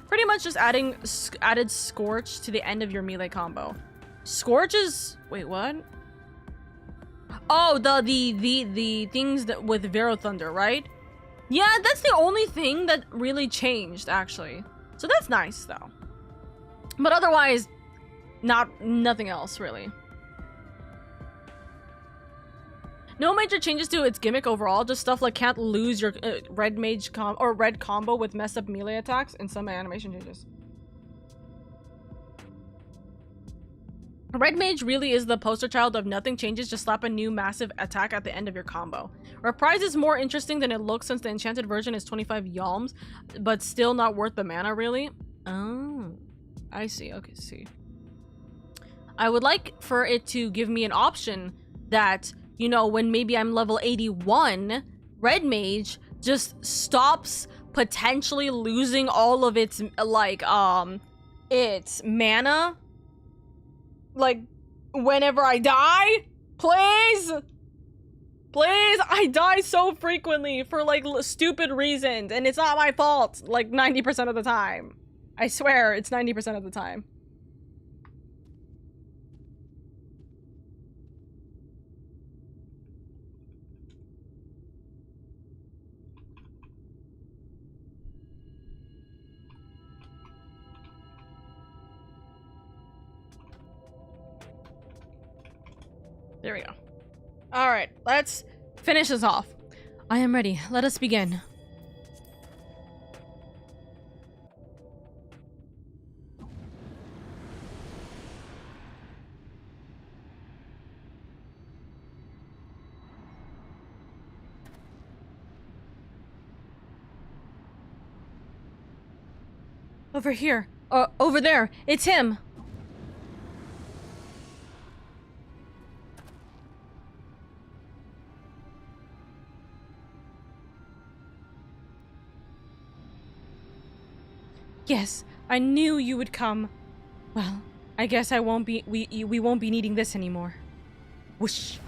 Pretty much just added Scorch to the end of your melee combo. Scorch is... Wait, what? Oh, the things that with Vero Thunder, right? Yeah, that's the only thing that really changed, actually. So that's nice, though. But otherwise, nothing else, really. No major changes to its gimmick overall, just stuff like can't lose your red combo with messed up melee attacks, and some animation changes. Red Mage really is the poster child of nothing changes, just slap a new massive attack at the end of your combo. Reprise is more interesting than it looks since the enchanted version is 25 yalms, but still not worth the mana, really. Oh, I see. Okay, see. I would like for it to give me an option that, you know, when maybe I'm level 81, Red Mage just stops potentially losing all of its, like, its mana, like, whenever I die? Please? Please? I die so frequently for, like, stupid reasons, and it's not my fault, like, 90% of the time. I swear, it's 90% of the time. There we go. All right, let's finish this off. I am ready. Let us begin. Over here. Over there. It's him. Yes, I knew you would come. Well, I guess I won't be- we won't be needing this anymore. Whoosh.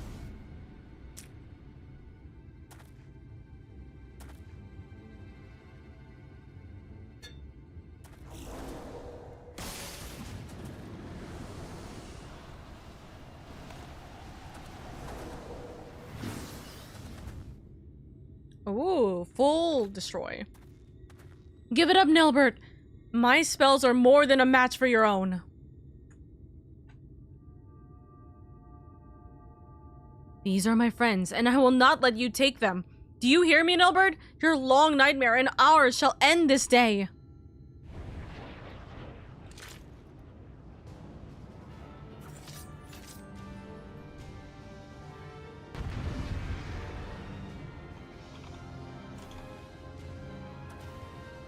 Ooh, full destroy. Give it up, Nelbert. My spells are more than a match for your own. These are my friends, and I will not let you take them. Do you hear me, Nelbert? Your long nightmare and ours shall end this day.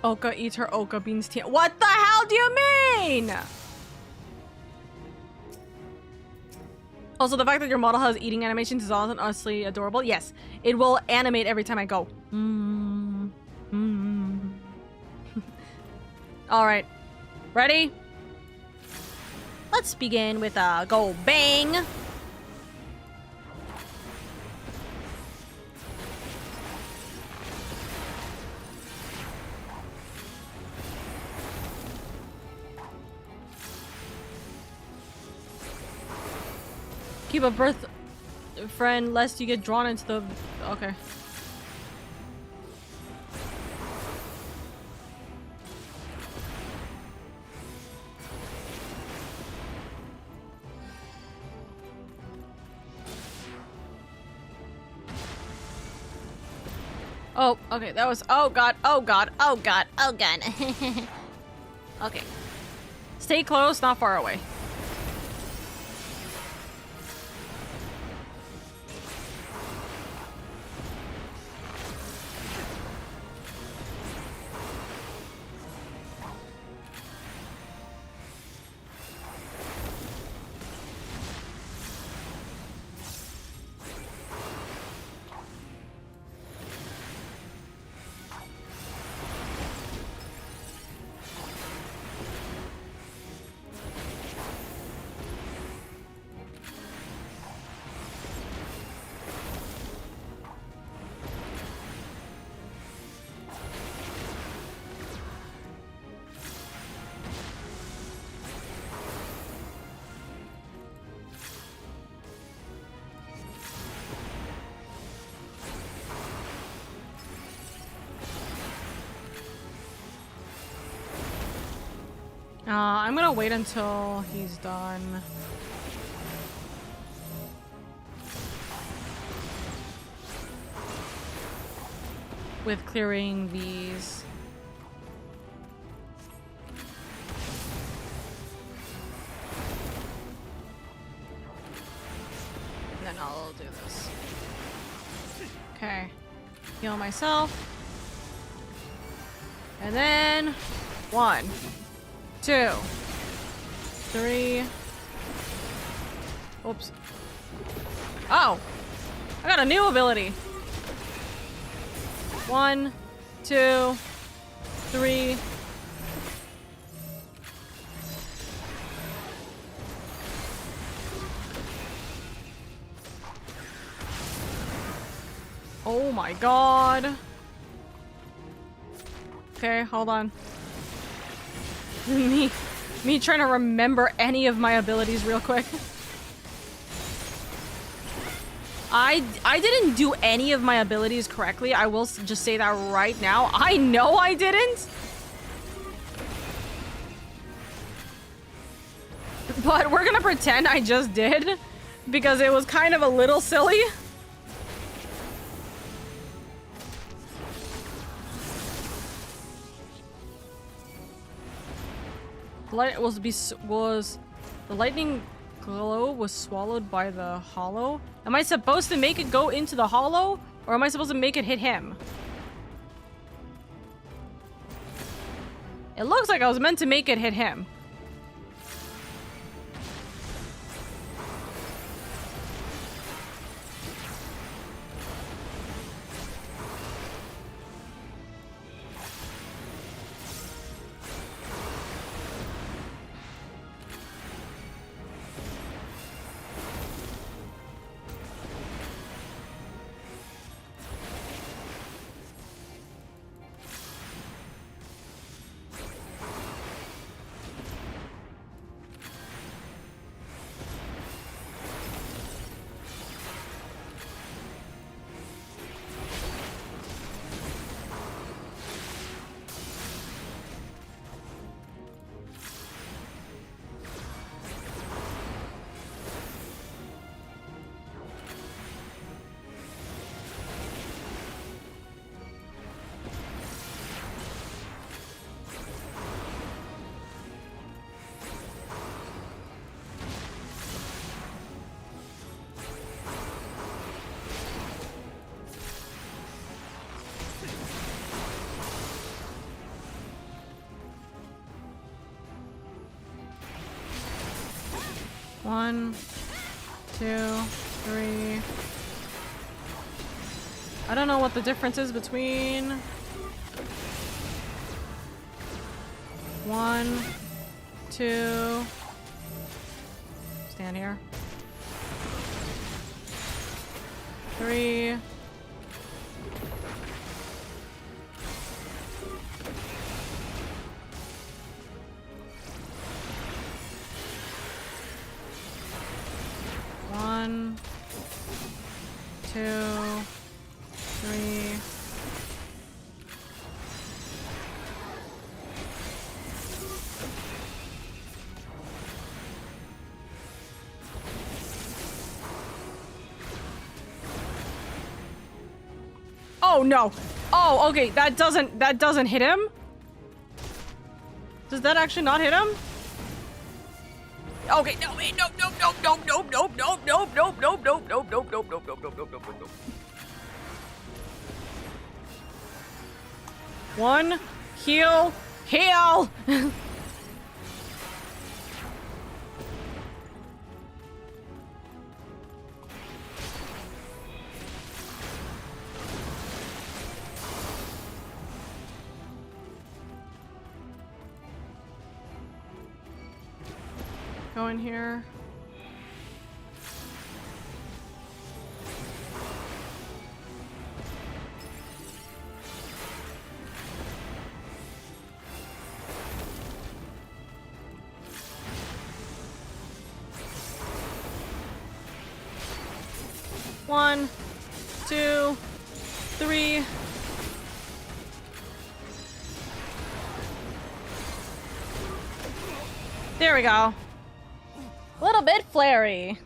Oka eats her Oka beans tea. What the hell do you mean? Also, the fact that your model has eating animations is honestly adorable. Yes, it will animate every time I go. All right, ready? Let's begin with a go bang. Keep a birth friend lest you get drawn into the... Okay. Oh, okay, that was... Oh god, oh god, oh god, oh god. Okay. Stay close, not far away. I'm gonna wait until he's done. With clearing these. And then I'll do this. Okay. Heal myself. And then 1, 2, 3. Oops. Oh! I got a new ability. 1, 2, 3. Oh my god. Okay, hold on. me trying to remember any of my abilities real quick. I didn't do any of my abilities correctly. I will just say that right now. I know I didn't. But we're gonna pretend I just did. Because it was kind of a little silly. The lightning glow was swallowed by the hollow? Am I supposed to make it go into the hollow? Or am I supposed to make it hit him? It looks like I was meant to make it hit him. One, 2, 3. I don't know what the difference is between 1, 2. Stand here. 3. One, 2, 3. Oh no! Oh, okay, that doesn't hit him? Does that actually not hit him? Okay, no, wait, nope. 1, heal! Go in here. One, 2, 3. There we go. A little bit flary.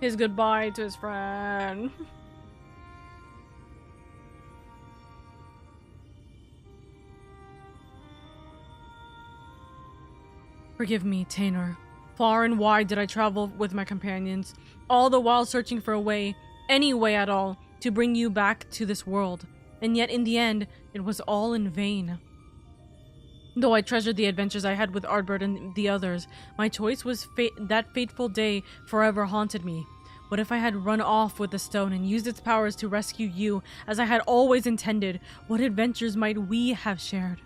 His goodbye to his friend. Forgive me, Tainer. Far and wide did I travel with my companions, all the while searching for a way, any way at all, to bring you back to this world. And yet in the end, it was all in vain. Though I treasured the adventures I had with Ardbert and the others, my choice was that fateful day forever haunted me. What if I had run off with the stone and used its powers to rescue you, as I had always intended? What adventures might we have shared?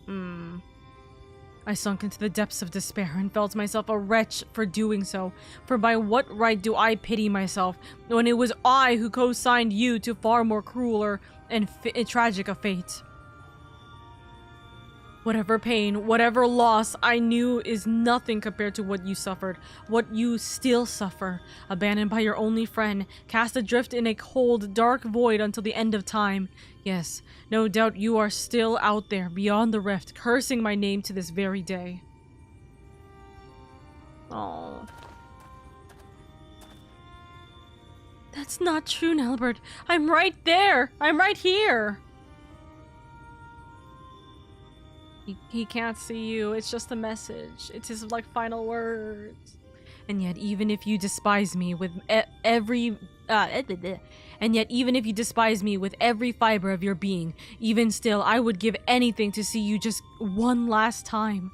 I sunk into the depths of despair and felt myself a wretch for doing so. For by what right do I pity myself, when it was I who co-signed you to far more crueler and tragic a fate? Whatever pain, whatever loss I knew is nothing compared to what you suffered, what you still suffer. Abandoned by your only friend, cast adrift in a cold, dark void until the end of time. Yes, no doubt you are still out there, beyond the rift, cursing my name to this very day. Oh. That's not true, Nelbert. I'm right there! I'm right here! He can't see you. It's just a message. It's his, like, final words. And yet, even if you despise me with every fiber of your being, even still, I would give anything to see you just one last time.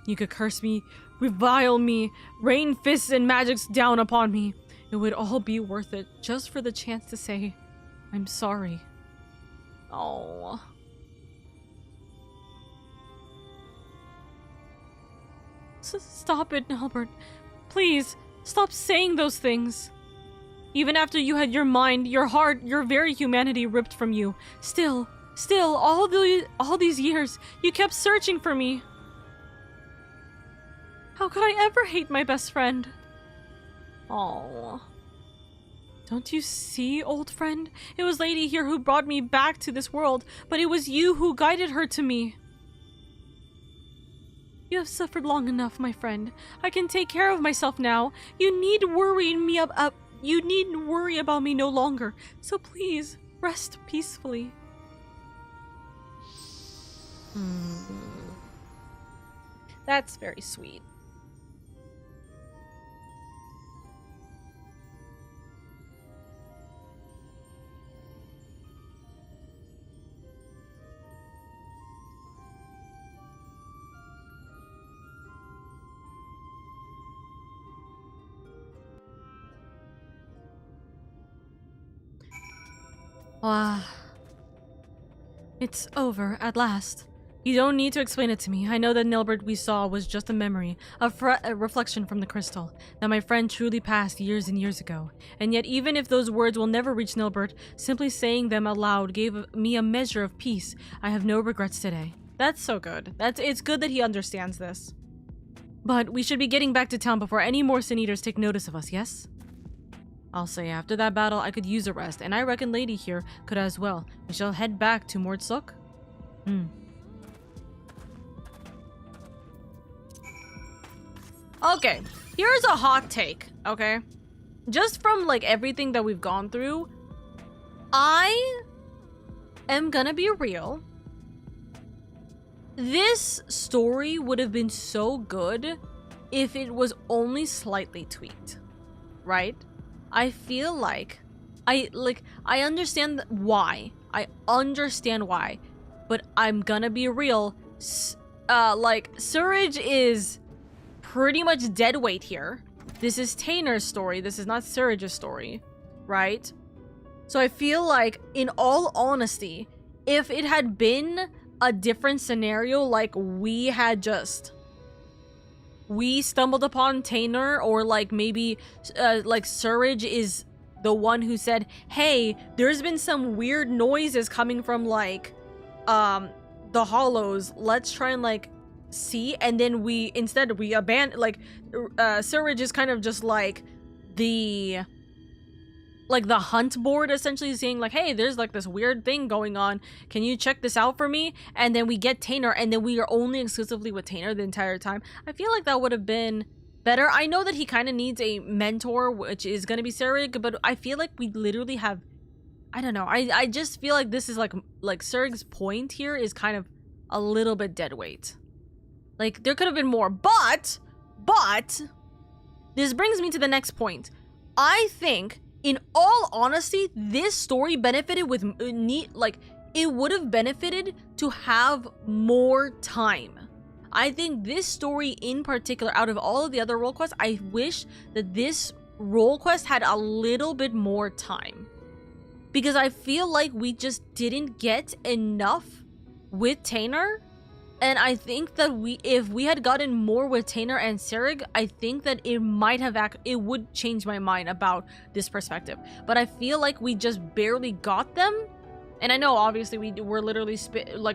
You could curse me, revile me, rain fists and magics down upon me. It would all be worth it, just for the chance to say, I'm sorry. Oh. Stop it, Albert. Please, stop saying those things. Even after you had your mind, your heart, your very humanity ripped from you, still, all these years, you kept searching for me. How could I ever hate my best friend? Oh. Don't you see, old friend? It was Lady here who brought me back to this world, but it was you who guided her to me. You have suffered long enough, my friend. I can take care of myself now. You need worry about me no longer. So please, rest peacefully. That's very sweet. It's over, at last. You don't need to explain it to me. I know that Nilbert we saw was just a memory, a reflection from the crystal, that my friend truly passed years and years ago. And yet, even if those words will never reach Nilbert, simply saying them aloud gave me a measure of peace. I have no regrets today. That's so good. It's good that he understands this. But we should be getting back to town before any more Sin Eaters take notice of us, yes? I'll say after that battle, I could use a rest, and I reckon Lady here could as well. We shall head back to Mordsuk. Okay, here's a hot take, okay? Just from, like, everything that we've gone through, I am gonna be real. This story would have been so good if it was only slightly tweaked, right? I feel like I understand why. I understand why. But I'm gonna be real. Surge is pretty much dead weight here. This is Tainer's story. This is not Surge's story, right? So I feel like, in all honesty, if it had been a different scenario, like we stumbled upon Tainer, or like maybe like Surridge is the one who said, hey, there's been some weird noises coming from like the hollows, let's try and like see, and then we abandon, like Surridge is kind of just like the hunt board, essentially saying like, hey, there's like this weird thing going on, can you check this out for me? And then we get Tainer, and then we are only exclusively with Tainer the entire time. I feel like that would have been better. I know that he kind of needs a mentor, which is going to be Surridge, but I feel like we literally have, I don't know, I just feel like this is like Surridge's point here is kind of a little bit dead weight. Like, there could have been more, but this brings me to the next point. I think, in all honesty, this story benefited with it would have benefited to have more time. I think this story in particular, out of all of the other role quests, I wish that this role quest had a little bit more time. Because I feel like we just didn't get enough with Tainer. And I think that if we had gotten more with Tainer and Surridge, I think that it might have it would change my mind about this perspective. But I feel like we just barely got them. And I know obviously we're literally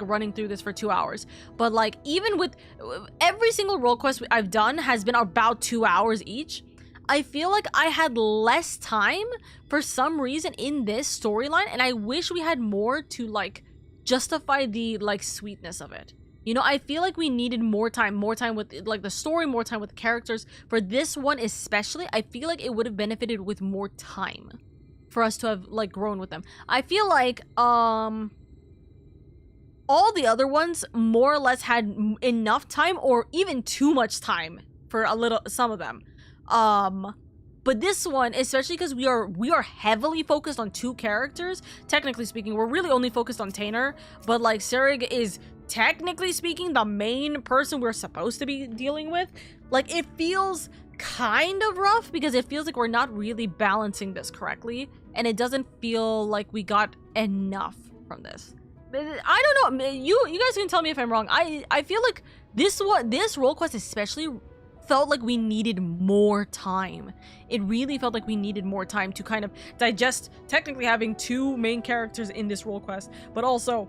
running through this for 2 hours. But like, even with every single role quest I've done has been about 2 hours each. I feel like I had less time for some reason in this storyline, and I wish we had more to like justify the like sweetness of it. You know, I feel like we needed more time with like the story, more time with the characters. For this one especially, I feel like it would have benefited with more time for us to have like grown with them. I feel like all the other ones more or less had enough time, or even too much time for some of them. But this one, especially because we are heavily focused on 2 characters. Technically speaking, we're really only focused on Tainer, but like Surridge is technically speaking the main person we're supposed to be dealing with. Like, it feels kind of rough because it feels like we're not really balancing this correctly, and it doesn't feel like we got enough from this. I don't know, you guys can tell me if I'm wrong. I feel like this role quest especially felt like we needed more time. It really felt like we needed more time to kind of digest technically having 2 main characters in this role quest, but also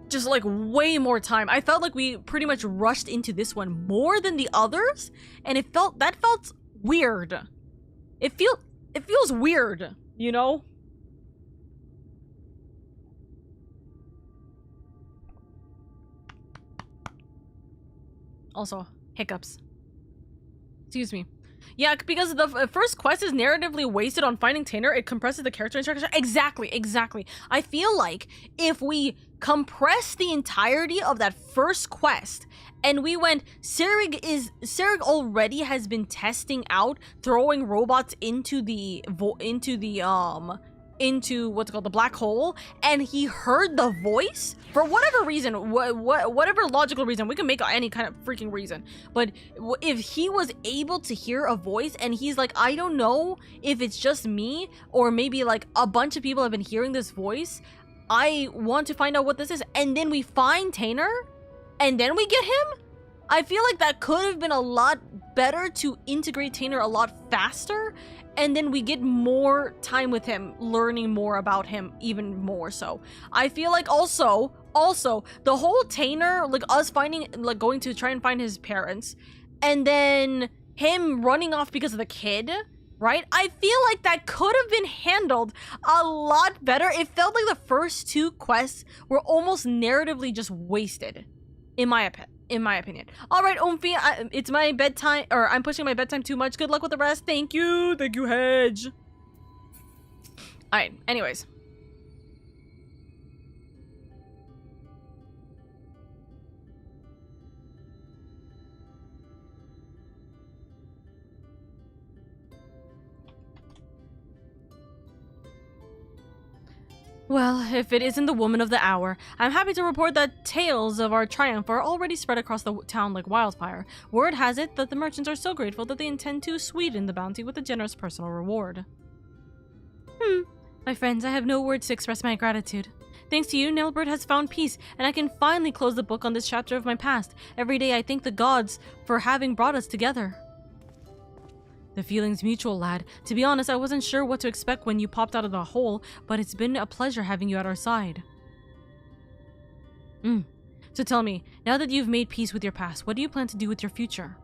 just like way more time. I felt like we pretty much rushed into this one more than the others, and that felt weird. It feels weird, you know? Also, hiccups. Excuse me. Yeah, because the first quest is narratively wasted on finding Tainer. It compresses the character interaction. Exactly. I feel like if we compress the entirety of that first quest and we went, Surridge already has been testing out throwing robots into what's called the black hole, and he heard the voice for whatever reason, whatever logical reason. We can make any kind of freaking reason, but if he was able to hear a voice and he's like, I don't know if it's just me or maybe like a bunch of people have been hearing this voice, I want to find out what this is, and then we find Tainer and then we get him. I feel like that could have been a lot better to integrate Tainer a lot faster, and then we get more time with him, learning more about him even more so. I feel like also the whole Tainer, like us finding, like going to try and find his parents, and then him running off because of the kid, right? I feel like that could have been handled a lot better. It felt like the first 2 quests were almost narratively just wasted, in my opinion. All right, Omfi, it's my bedtime, or I'm pushing my bedtime too much. Good luck with the rest. Thank you, Hedge. All right, anyways. Well, if it isn't the woman of the hour, I'm happy to report that tales of our triumph are already spread across the town like wildfire. Word has it that the merchants are so grateful that they intend to sweeten the bounty with a generous personal reward. My friends, I have no words to express my gratitude. Thanks to you, Nilbert has found peace, and I can finally close the book on this chapter of my past. Every day I thank the gods for having brought us together. The feeling's mutual, lad. To be honest, I wasn't sure what to expect when you popped out of the hole, but it's been a pleasure having you at our side. So tell me, now that you've made peace with your past, what do you plan to do with your future?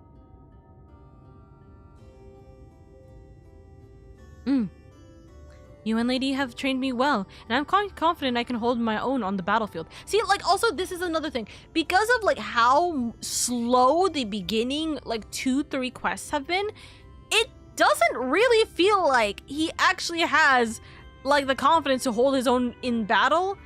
You and Lady have trained me well, and I'm confident I can hold my own on the battlefield. See, like, also, this is another thing. Because of, like, how slow the beginning, like, 2-3 quests have been, it doesn't really feel like he actually has, like, the confidence to hold his own in battle.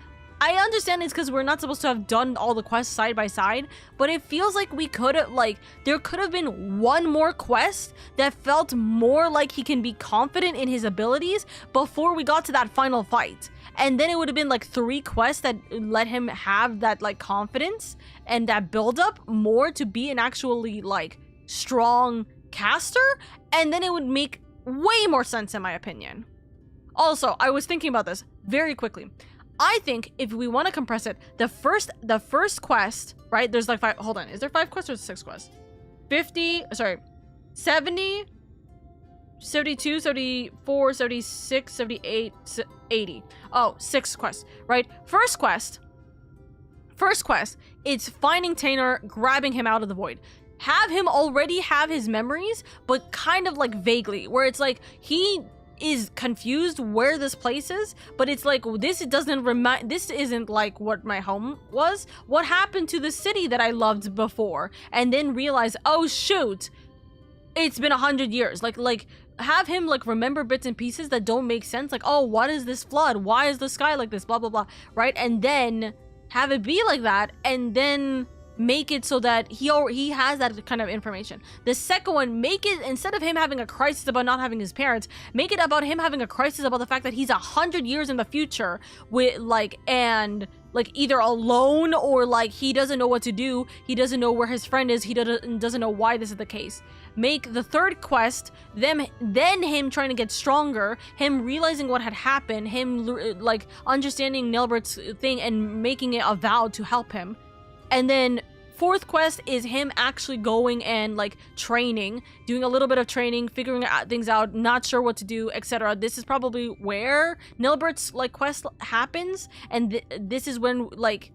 I understand it's because we're not supposed to have done all the quests side by side, but it feels like we could have, like, there could have been one more quest that felt more like he can be confident in his abilities before we got to that final fight. And then it would have been like 3 quests that let him have that, like, confidence and that build up more to be an actually, like, strong caster, and then it would make way more sense in my opinion. Also, I was thinking about this very quickly. I think if we want to compress it, the first quest, right? There's like 5, hold on, is there 5 quests or 6 quests? 70, 72, 74, 76, 78, 80. Oh, 6 quests, right? First quest, it's finding Tainer, grabbing him out of the void. Have him already have his memories, but kind of like vaguely, where it's like he is confused where this place is, but it's like this isn't like what my home was. What happened to the city that I loved before? And then realize, oh shoot, it's been 100 years. Like have him like remember bits and pieces that don't make sense. Like, oh, what is this flood? Why is the sky like this? Blah blah blah. Right? And then have it be like that, and then make it so that he has that kind of information. The second one, make it, instead of him having a crisis about not having his parents, make it about him having a crisis about the fact that he's 100 years in the future with like, and like either alone or like he doesn't know what to do, he doesn't know where his friend is, he doesn't know why this is the case. Make the third quest then him trying to get stronger, him realizing what had happened, him like understanding Nilbert's thing and making it a vow to help him. And then fourth quest is him actually going and like training, doing a little bit of training, figuring things out, not sure what to do, etc. This is probably where Nilbert's like quest happens, and this is when like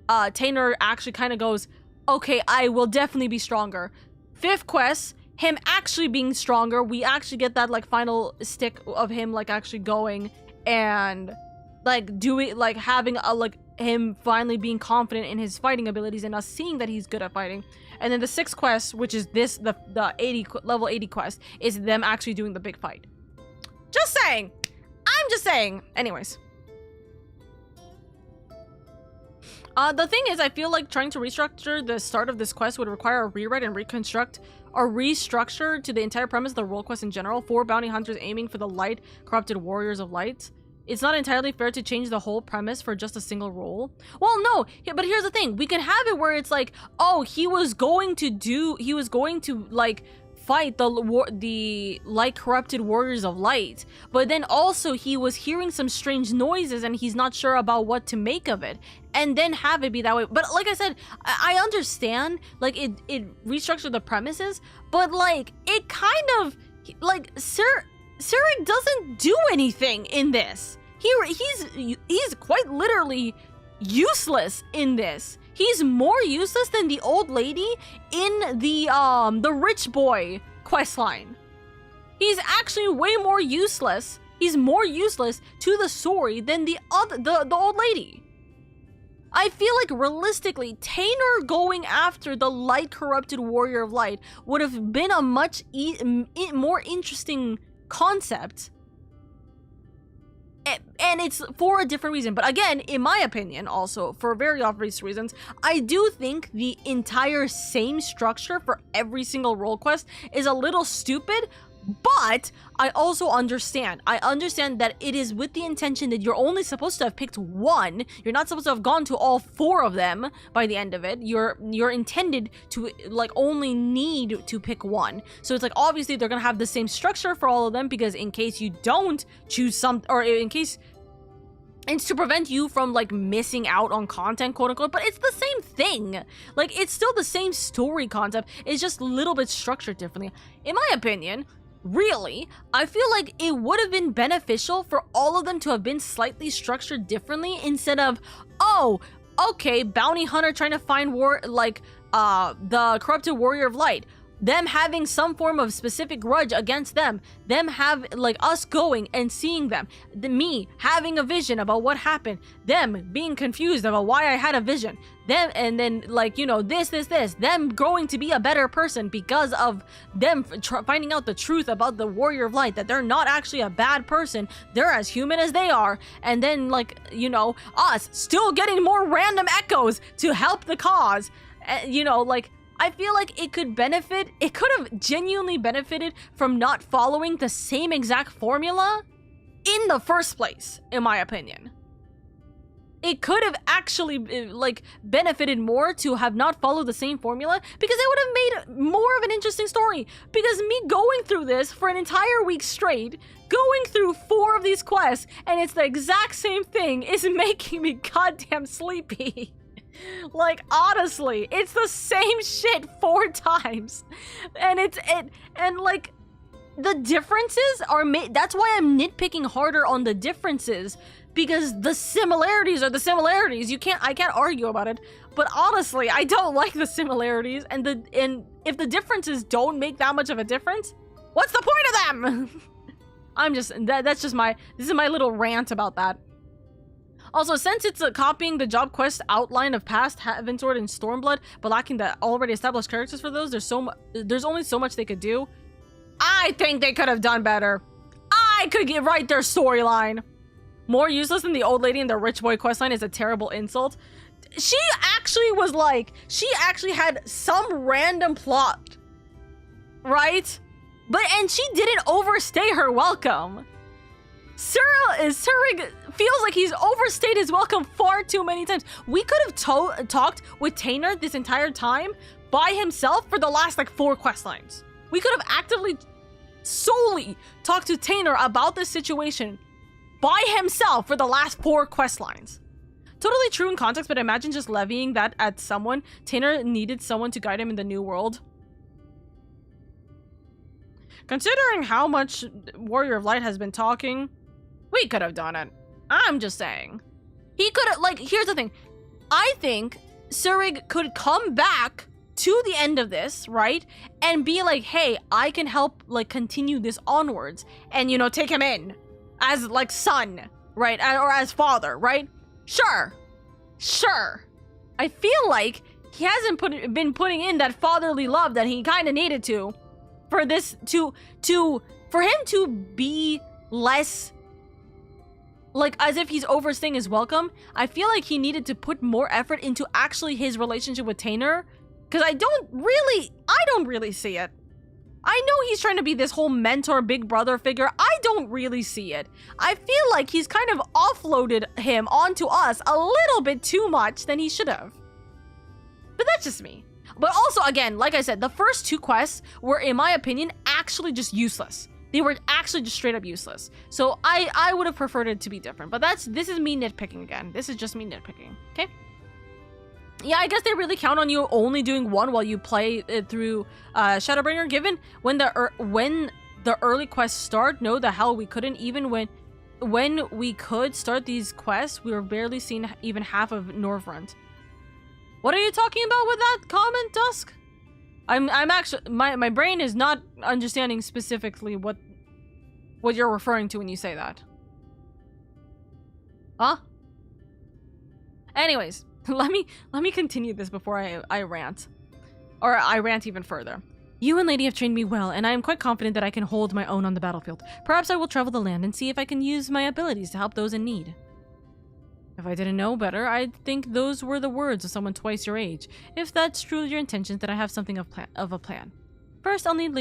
Tainer actually kind of goes, okay, I will definitely be stronger. Fifth quest, him actually being stronger. We actually get that like final stick of him like actually going and like doing, like having a like him finally being confident in his fighting abilities and us seeing that he's good at fighting. And then the sixth quest, which is this, the level 80 quest, is them actually doing the big fight. Just saying. I'm just saying. Anyways. The thing is, I feel like trying to restructure the start of this quest would require a rewrite and reconstruct or restructure to the entire premise of the role quest in general. 4 bounty hunters aiming for the light, corrupted warriors of light. It's not entirely fair to change the whole premise for just a single role. Well, no, but here's the thing. We can have it where it's like, oh, he was going to like fight the light corrupted warriors of light, but then also he was hearing some strange noises and he's not sure about what to make of it, and then have it be that way. But like I said, I understand like it restructured the premises, but like it kind of like Surik doesn't do anything in this. He's quite literally useless in this. He's more useless than the old lady in the rich boy questline. He's actually way more useless. He's more useless to the story than the old lady. I feel like realistically, Tainer going after the light corrupted warrior of light would have been a much more interesting concept, and it's for a different reason. But again, in my opinion, also for very obvious reasons, I do think the entire same structure for every single role quest is a little stupid. But I also understand. I understand that it is with the intention that you're only supposed to have picked one. You're not supposed to have gone to all 4 of them by the end of it. You're intended to like only need to pick one. So it's like obviously they're gonna have the same structure for all of them, because in case you don't choose some, or in case It's to prevent you from, like, missing out on content, quote unquote, but it's the same thing. Like, it's still the same story concept. It's just a little bit structured differently. In my opinion, really, I feel like it would have been beneficial for all of them to have been slightly structured differently instead of, oh, okay, bounty hunter trying to find the corrupted warrior of light. Them having some form of specific grudge against them. Them have, like, us going and seeing them. Me having a vision about what happened. Them being confused about why I had a vision. Them, and then, like, you know, this. Them growing to be a better person because of them finding out the truth about the warrior of light. That they're not actually a bad person. They're as human as they are. And then, like, you know, us still getting more random echoes to help the cause. You know, like, I feel like it could have genuinely benefited from not following the same exact formula in the first place, in my opinion. It could have actually, like, benefited more to have not followed the same formula because it would have made more of an interesting story. Because me going through this for an entire week straight, going through 4 of these quests, and it's the exact same thing, is making me goddamn sleepy. Like, honestly, it's the same shit 4 times. And like, the differences are that's why I'm nitpicking harder on the differences, because the similarities are the similarities. I can't argue about it. But honestly, I don't like the similarities, and if the differences don't make that much of a difference, what's the point of them? this is my little rant about that. Also, since it's copying the job quest outline of past Heavensward and Stormblood, but lacking the already established characters for those, there's only so much they could do. I think they could have done better. I could write their storyline. More useless than the old lady in the rich boy questline is a terrible insult. She actually had some random plot, right? And she didn't overstay her welcome. Surig feels like he's overstayed his welcome far too many times. We could have talked with Tainer this entire time by himself for the last, like, 4 quest lines. We could have actively, solely talked to Tainer about this situation by himself for the last 4 quest lines. Totally true in context, but imagine just levying that at someone. Tainer needed someone to guide him in the new world. Considering how much Warrior of Light has been talking, we could have done it. I'm just saying. He could have, like, here's the thing. I think Surig could come back to the end of this, right? And be like, hey, I can help, like, continue this onwards. And, you know, take him in as, like, son, right? Or as father, right? Sure. I feel like he hasn't been putting in that fatherly love that he kind of needed to for this, for him to be less, like, as if he's overstaying his welcome. I feel like he needed to put more effort into actually his relationship with Tainer, because I don't really see it. I know he's trying to be this whole mentor, big brother figure. I don't really see it. I feel like he's kind of offloaded him onto us a little bit too much than he should have. But that's just me. But also, again, like I said, the first 2 quests were, in my opinion, actually just useless. They were actually just straight up useless. So I would have preferred it to be different. But this is me nitpicking again. This is just me nitpicking, okay? Yeah, I guess they really count on you only doing 1 while you play it through Shadowbringer, given when the early quests start. No, the hell we couldn't. Even when we could start these quests, we were barely seeing even half of Norvrund. What are you talking about with that comment, Dusk? I'm actually, my brain is not understanding specifically what you're referring to when you say that. Huh? Anyways, let me continue this before I rant. Or I rant even further. You and Lady have trained me well, and I am quite confident that I can hold my own on the battlefield. Perhaps I will travel the land and see if I can use my abilities to help those in need. If I didn't know better, I'd think those were the words of someone twice your age. If that's truly your intentions, then I have something of a plan. First, I'll need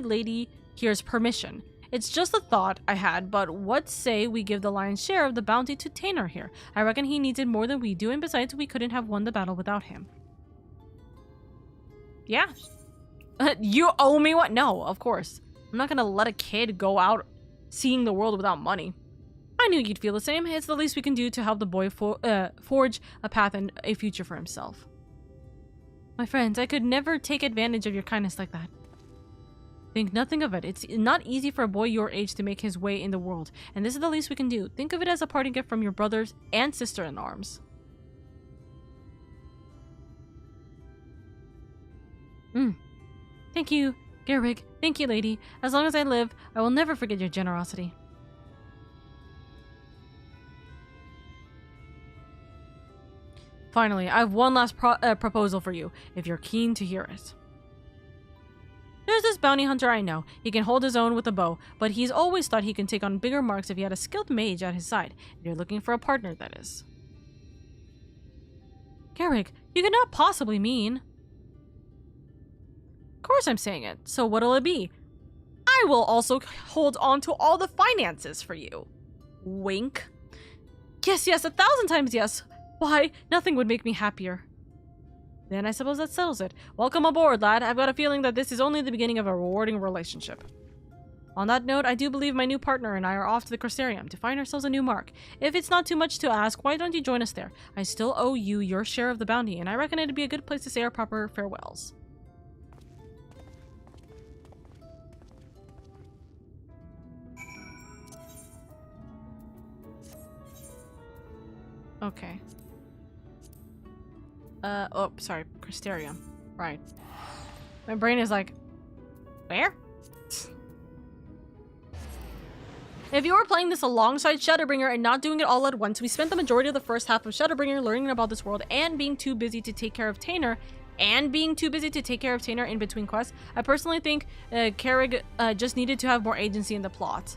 Lady here's permission. It's just a thought I had, but what say we give the lion's share of the bounty to Tainer here? I reckon he needs it more than we do, and besides, we couldn't have won the battle without him. Yeah. You owe me what? No, of course. I'm not gonna let a kid go out seeing the world without money. I knew you'd feel the same. It's the least we can do to help the boy forge a path and a future for himself. My friends, I could never take advantage of your kindness like that. Think nothing of it. It's not easy for a boy your age to make his way in the world, and this is the least we can do. Think of it as a parting gift from your brothers and sister in arms. Thank you, Garrig. Thank you, lady. As long as I live, I will never forget your generosity. Finally, I have one last proposal for you, if you're keen to hear it. There's this bounty hunter I know. He can hold his own with a bow, but he's always thought he can take on bigger marks if he had a skilled mage at his side. If you're looking for a partner, that is. Garrig, you could not possibly mean... Of course I'm saying it. So what'll it be? I will also hold on to all the finances for you. Wink. Yes, 1,000 times yes. Why, nothing would make me happier. Then I suppose that settles it. Welcome aboard, lad. I've got a feeling that this is only the beginning of a rewarding relationship. On that note, I do believe my new partner and I are off to the Crystarium to find ourselves a new mark. If it's not too much to ask, why don't you join us there? I still owe you your share of the bounty, and I reckon it'd be a good place to say our proper farewells. Okay. Oh, sorry. Crystarium. Right. My brain is like, where? If you were playing this alongside Shadowbringer and not doing it all at once, we spent the majority of the first half of Shadowbringer learning about this world and being too busy to take care of Tainer in between quests. I personally think Garrig just needed to have more agency in the plot.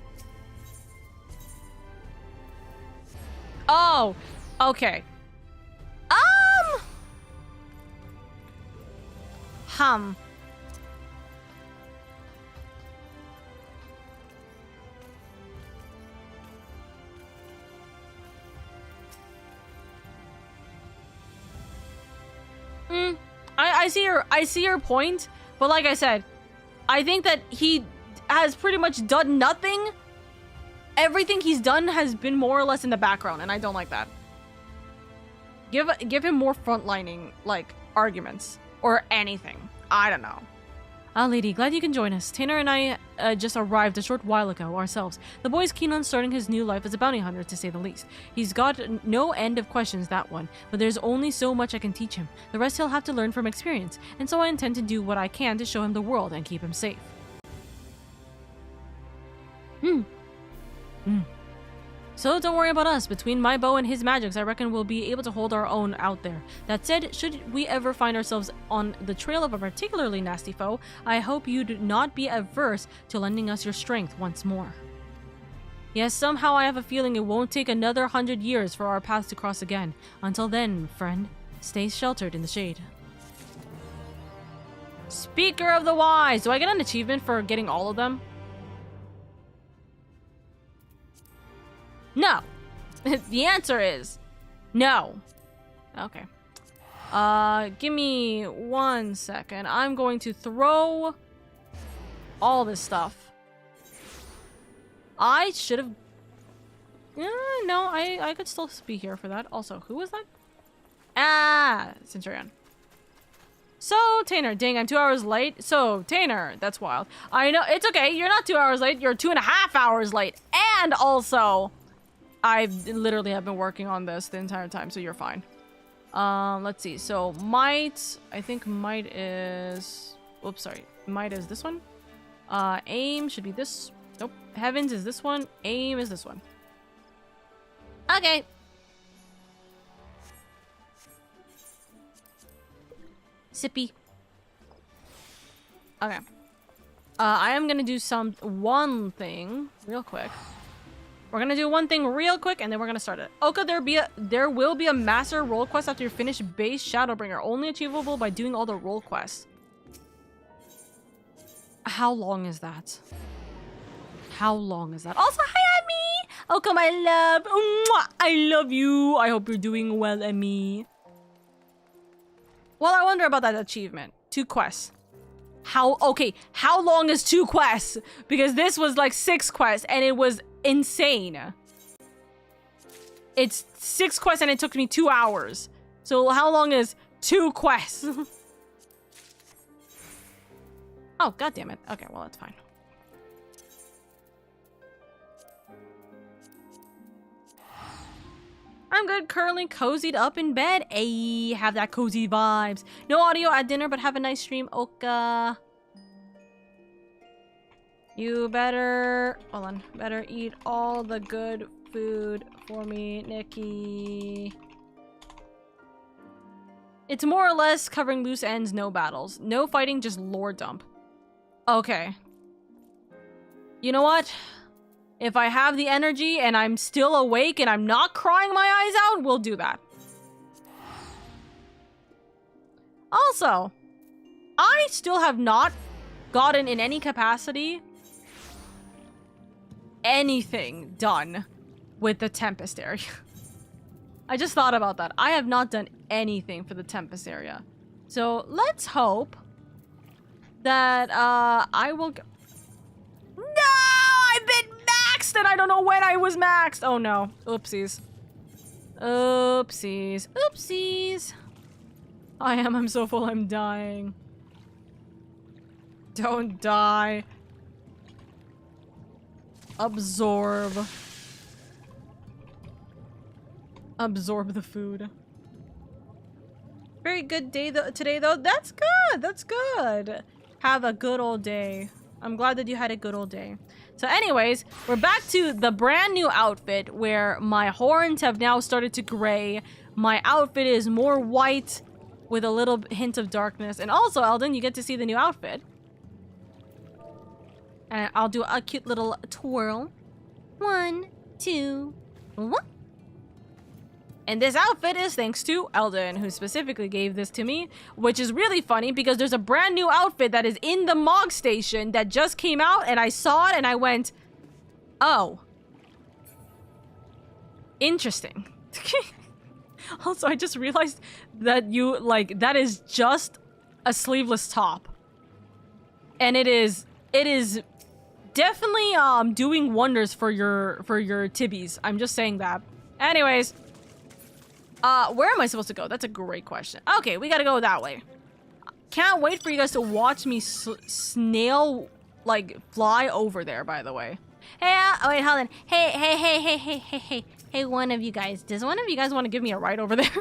Oh! Okay. I see your point, but like I said, I think that he has pretty much done nothing. Everything he's done has been more or less in the background, and I don't like that. Give him more frontlining, like, arguments. Or anything. I don't know. Ah, lady, glad you can join us. Tainer and I just arrived a short while ago ourselves. The boy's keen on starting his new life as a bounty hunter, to say the least. He's got no end of questions, that one, but there's only so much I can teach him. The rest he'll have to learn from experience, and so I intend to do what I can to show him the world and keep him safe. So don't worry about us. Between my bow and his magics, I reckon we'll be able to hold our own out there. That said, should we ever find ourselves on the trail of a particularly nasty foe, I hope you'd not be averse to lending us your strength once more. Yes, somehow I have a feeling it won't take another 100 years for our paths to cross again. Until then, friend, stay sheltered in the shade. Speaker of the wise! Do I get an achievement for getting all of them? No. The answer is no. Okay. Give me 1 second. I'm going to throw all this stuff. I should have... no, I could still be here for that. Also, who was that? Ah, Centurion. So, Tainer, dang, I'm 2 hours late. So, Tainer, that's wild. I know, it's okay. You're not 2 hours late. You're 2.5 hours late. And also... I literally have been working on this the entire time, so you're fine. Let's see. So, might... I think might is... Oops, sorry. Might is this one. Aim should be this... Nope. Heavens is this one. Aim is this one. Okay. Sippy. Okay. I am gonna do one thing real quick. We're gonna do one thing real quick, and then we're gonna start it. Oka, there will be a master role quest after you finish base Shadowbringer, only achievable by doing all the role quests. How long is that? How long is that? Also, hi, Emmy! Oka, my love! Mwah! I love you! I hope you're doing well, Emmy. Well, I wonder about that achievement. 2 quests. How long is 2 quests? Because this was like 6 quests, and it was insane. It's 6 quests and it took me 2 hours. So how long is 2 quests? Oh, god damn it. Okay, well, that's fine. I'm good, currently cozied up in bed. Ayy, have that cozy vibes. No audio at dinner, but have a nice stream, Oka. You better, hold on, better eat all the good food for me, Nikki. It's more or less covering loose ends, no battles. No fighting, just lore dump. Okay. You know what? If I have the energy and I'm still awake and I'm not crying my eyes out, we'll do that. Also, I still have not gotten in any capacity anything done with the Tempest area. I just thought about that. I have not done anything for the Tempest area. So let's hope that I will go. No! I've been maxed and I don't know when I was maxed. Oh no. Oopsies. Oopsies. Oopsies. I'm so full, I'm dying. Don't die. Absorb. Absorb the food. Very good day today though. That's good. That's good. Have a good old day. I'm glad that you had a good old day. So anyways, we're back to the brand new outfit where my horns have now started to gray. My outfit is more white with a little hint of darkness. And also, Eldon, you get to see the new outfit. And I'll do a cute little twirl. 1, 2, 1. And this outfit is thanks to Eldon, who specifically gave this to me, which is really funny because there's a brand new outfit that is in the Mog Station that just came out, and I saw it and I went, oh. Interesting. Also, I just realized that that is just a sleeveless top. And it is definitely doing wonders for your tibbies. I'm just saying that. Anyways, where am I supposed to go? That's a great question. Okay, we gotta go that way. Can't wait for you guys to watch me snail fly over there, by the way. Hey, oh wait, hold on. Hey, one of you guys. Does one of you guys want to give me a ride over there?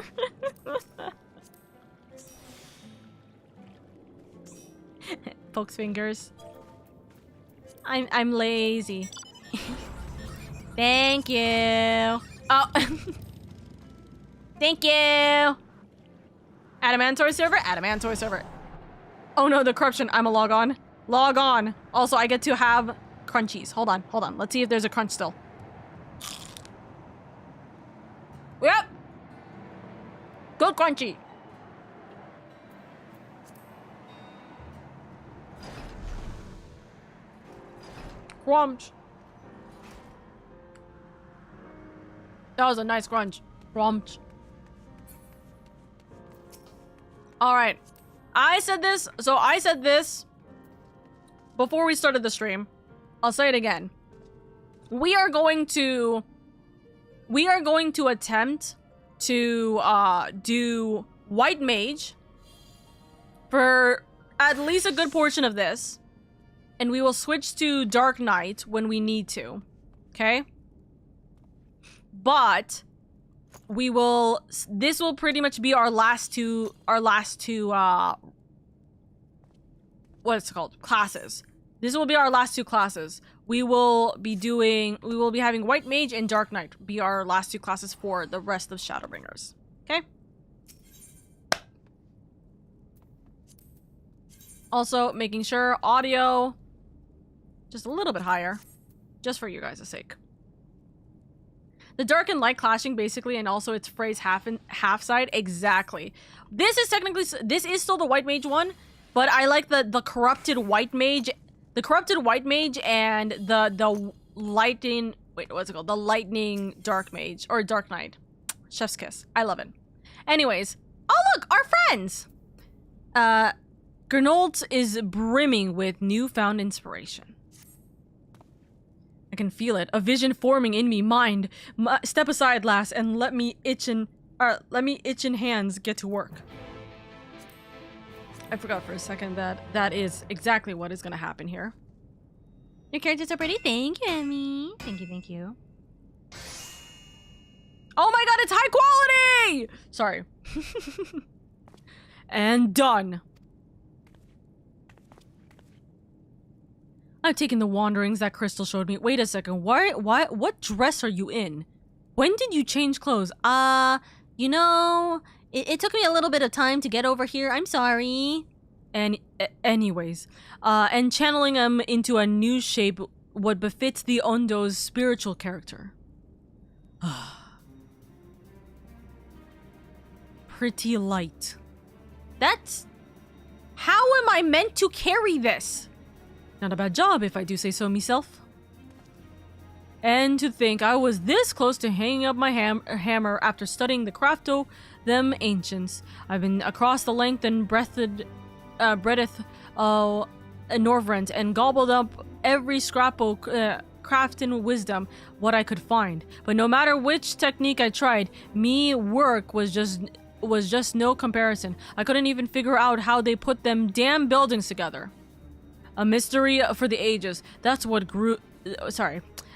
Pokes fingers. I'm lazy. Thank you. Oh. Thank you. Adamantoy server? Adamantoy server. Oh no, the corruption. I'm a log on. Log on. Also, I get to have crunchies. Hold on. Let's see if there's a crunch still. Yep. Good crunchy. Crunch. That was a nice crunch. Crunch. Alright. I said this before we started the stream. I'll say it again. We are going to attempt to do White Mage for at least a good portion of this. And we will switch to Dark Knight when we need to. Okay? But this will pretty much be our last two what's it called? Classes. This will be our last 2 classes. We will be having White Mage and Dark Knight be our last 2 classes for the rest of Shadowbringers. Okay? Also, making sure audio just a little bit higher, just for you guys' sake. The dark and light clashing, basically, and also its phrase half side. Exactly. This is still the White Mage one, but I like the corrupted White Mage, and the lightning. Wait, what's it called? The lightning Dark Mage or Dark Knight. Chef's kiss. I love it. Anyways, oh look, our friends. Gernoldt is brimming with newfound inspiration. Okay, can feel it. A vision forming in me. Mind. Step aside, lass, and let me itching hands get to work. I forgot for a second that that is exactly what is going to happen here. Your character's so pretty. Thank you, Emmy. Thank you, thank you. Oh my god, it's high quality! Sorry. And done. I've taken the wanderings that Crystal showed me. Wait a second. What dress are you in? When did you change clothes? You know, it took me a little bit of time to get over here. I'm sorry. And anyways, and channeling him into a new shape what befits the Ondo's spiritual character. Pretty light. That's... How am I meant to carry this? Not a bad job, if I do say so myself. And to think I was this close to hanging up my hammer after studying the craft of them ancients. I've been across the length and breadth Norvrent and gobbled up every scrap of craft and wisdom what I could find. But no matter which technique I tried, me work was just no comparison. I couldn't even figure out how they put them damn buildings together. A mystery for the ages. That's what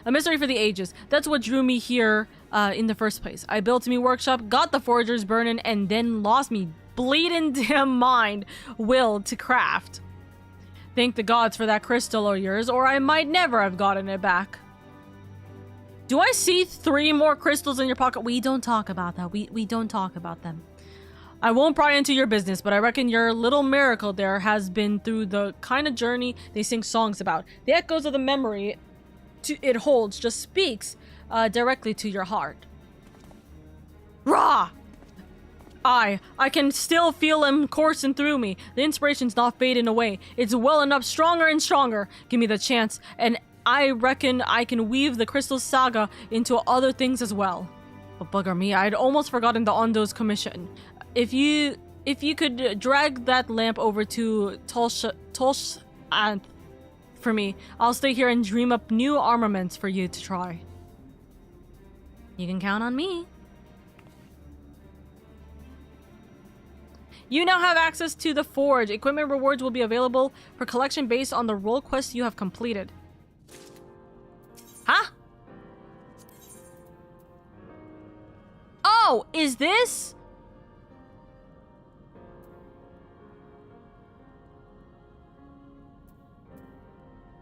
a mystery for the ages. That's what drew me here in the first place. I built me workshop, got the forgers burning, and then lost me bleeding damn mind will to craft. Thank the gods for that crystal of yours, or I might never have gotten it back. Do I see 3 more crystals in your pocket? We don't talk about that. We don't talk about them. I won't pry into your business, but I reckon your little miracle there has been through the kind of journey they sing songs about. The echoes of the memory it holds just speaks directly to your heart. Rah! I can still feel him coursing through me. The inspiration's not fading away. It's welling up stronger and stronger. Give me the chance, and I reckon I can weave the Crystal Saga into other things as well. But bugger me, I'd almost forgotten the Ondo's commission. If you could drag that lamp over to Tolsh for me, I'll stay here and dream up new armaments for you to try. You can count on me. You now have access to the Forge. Equipment rewards will be available for collection based on the role quests you have completed. Huh? Oh, is this?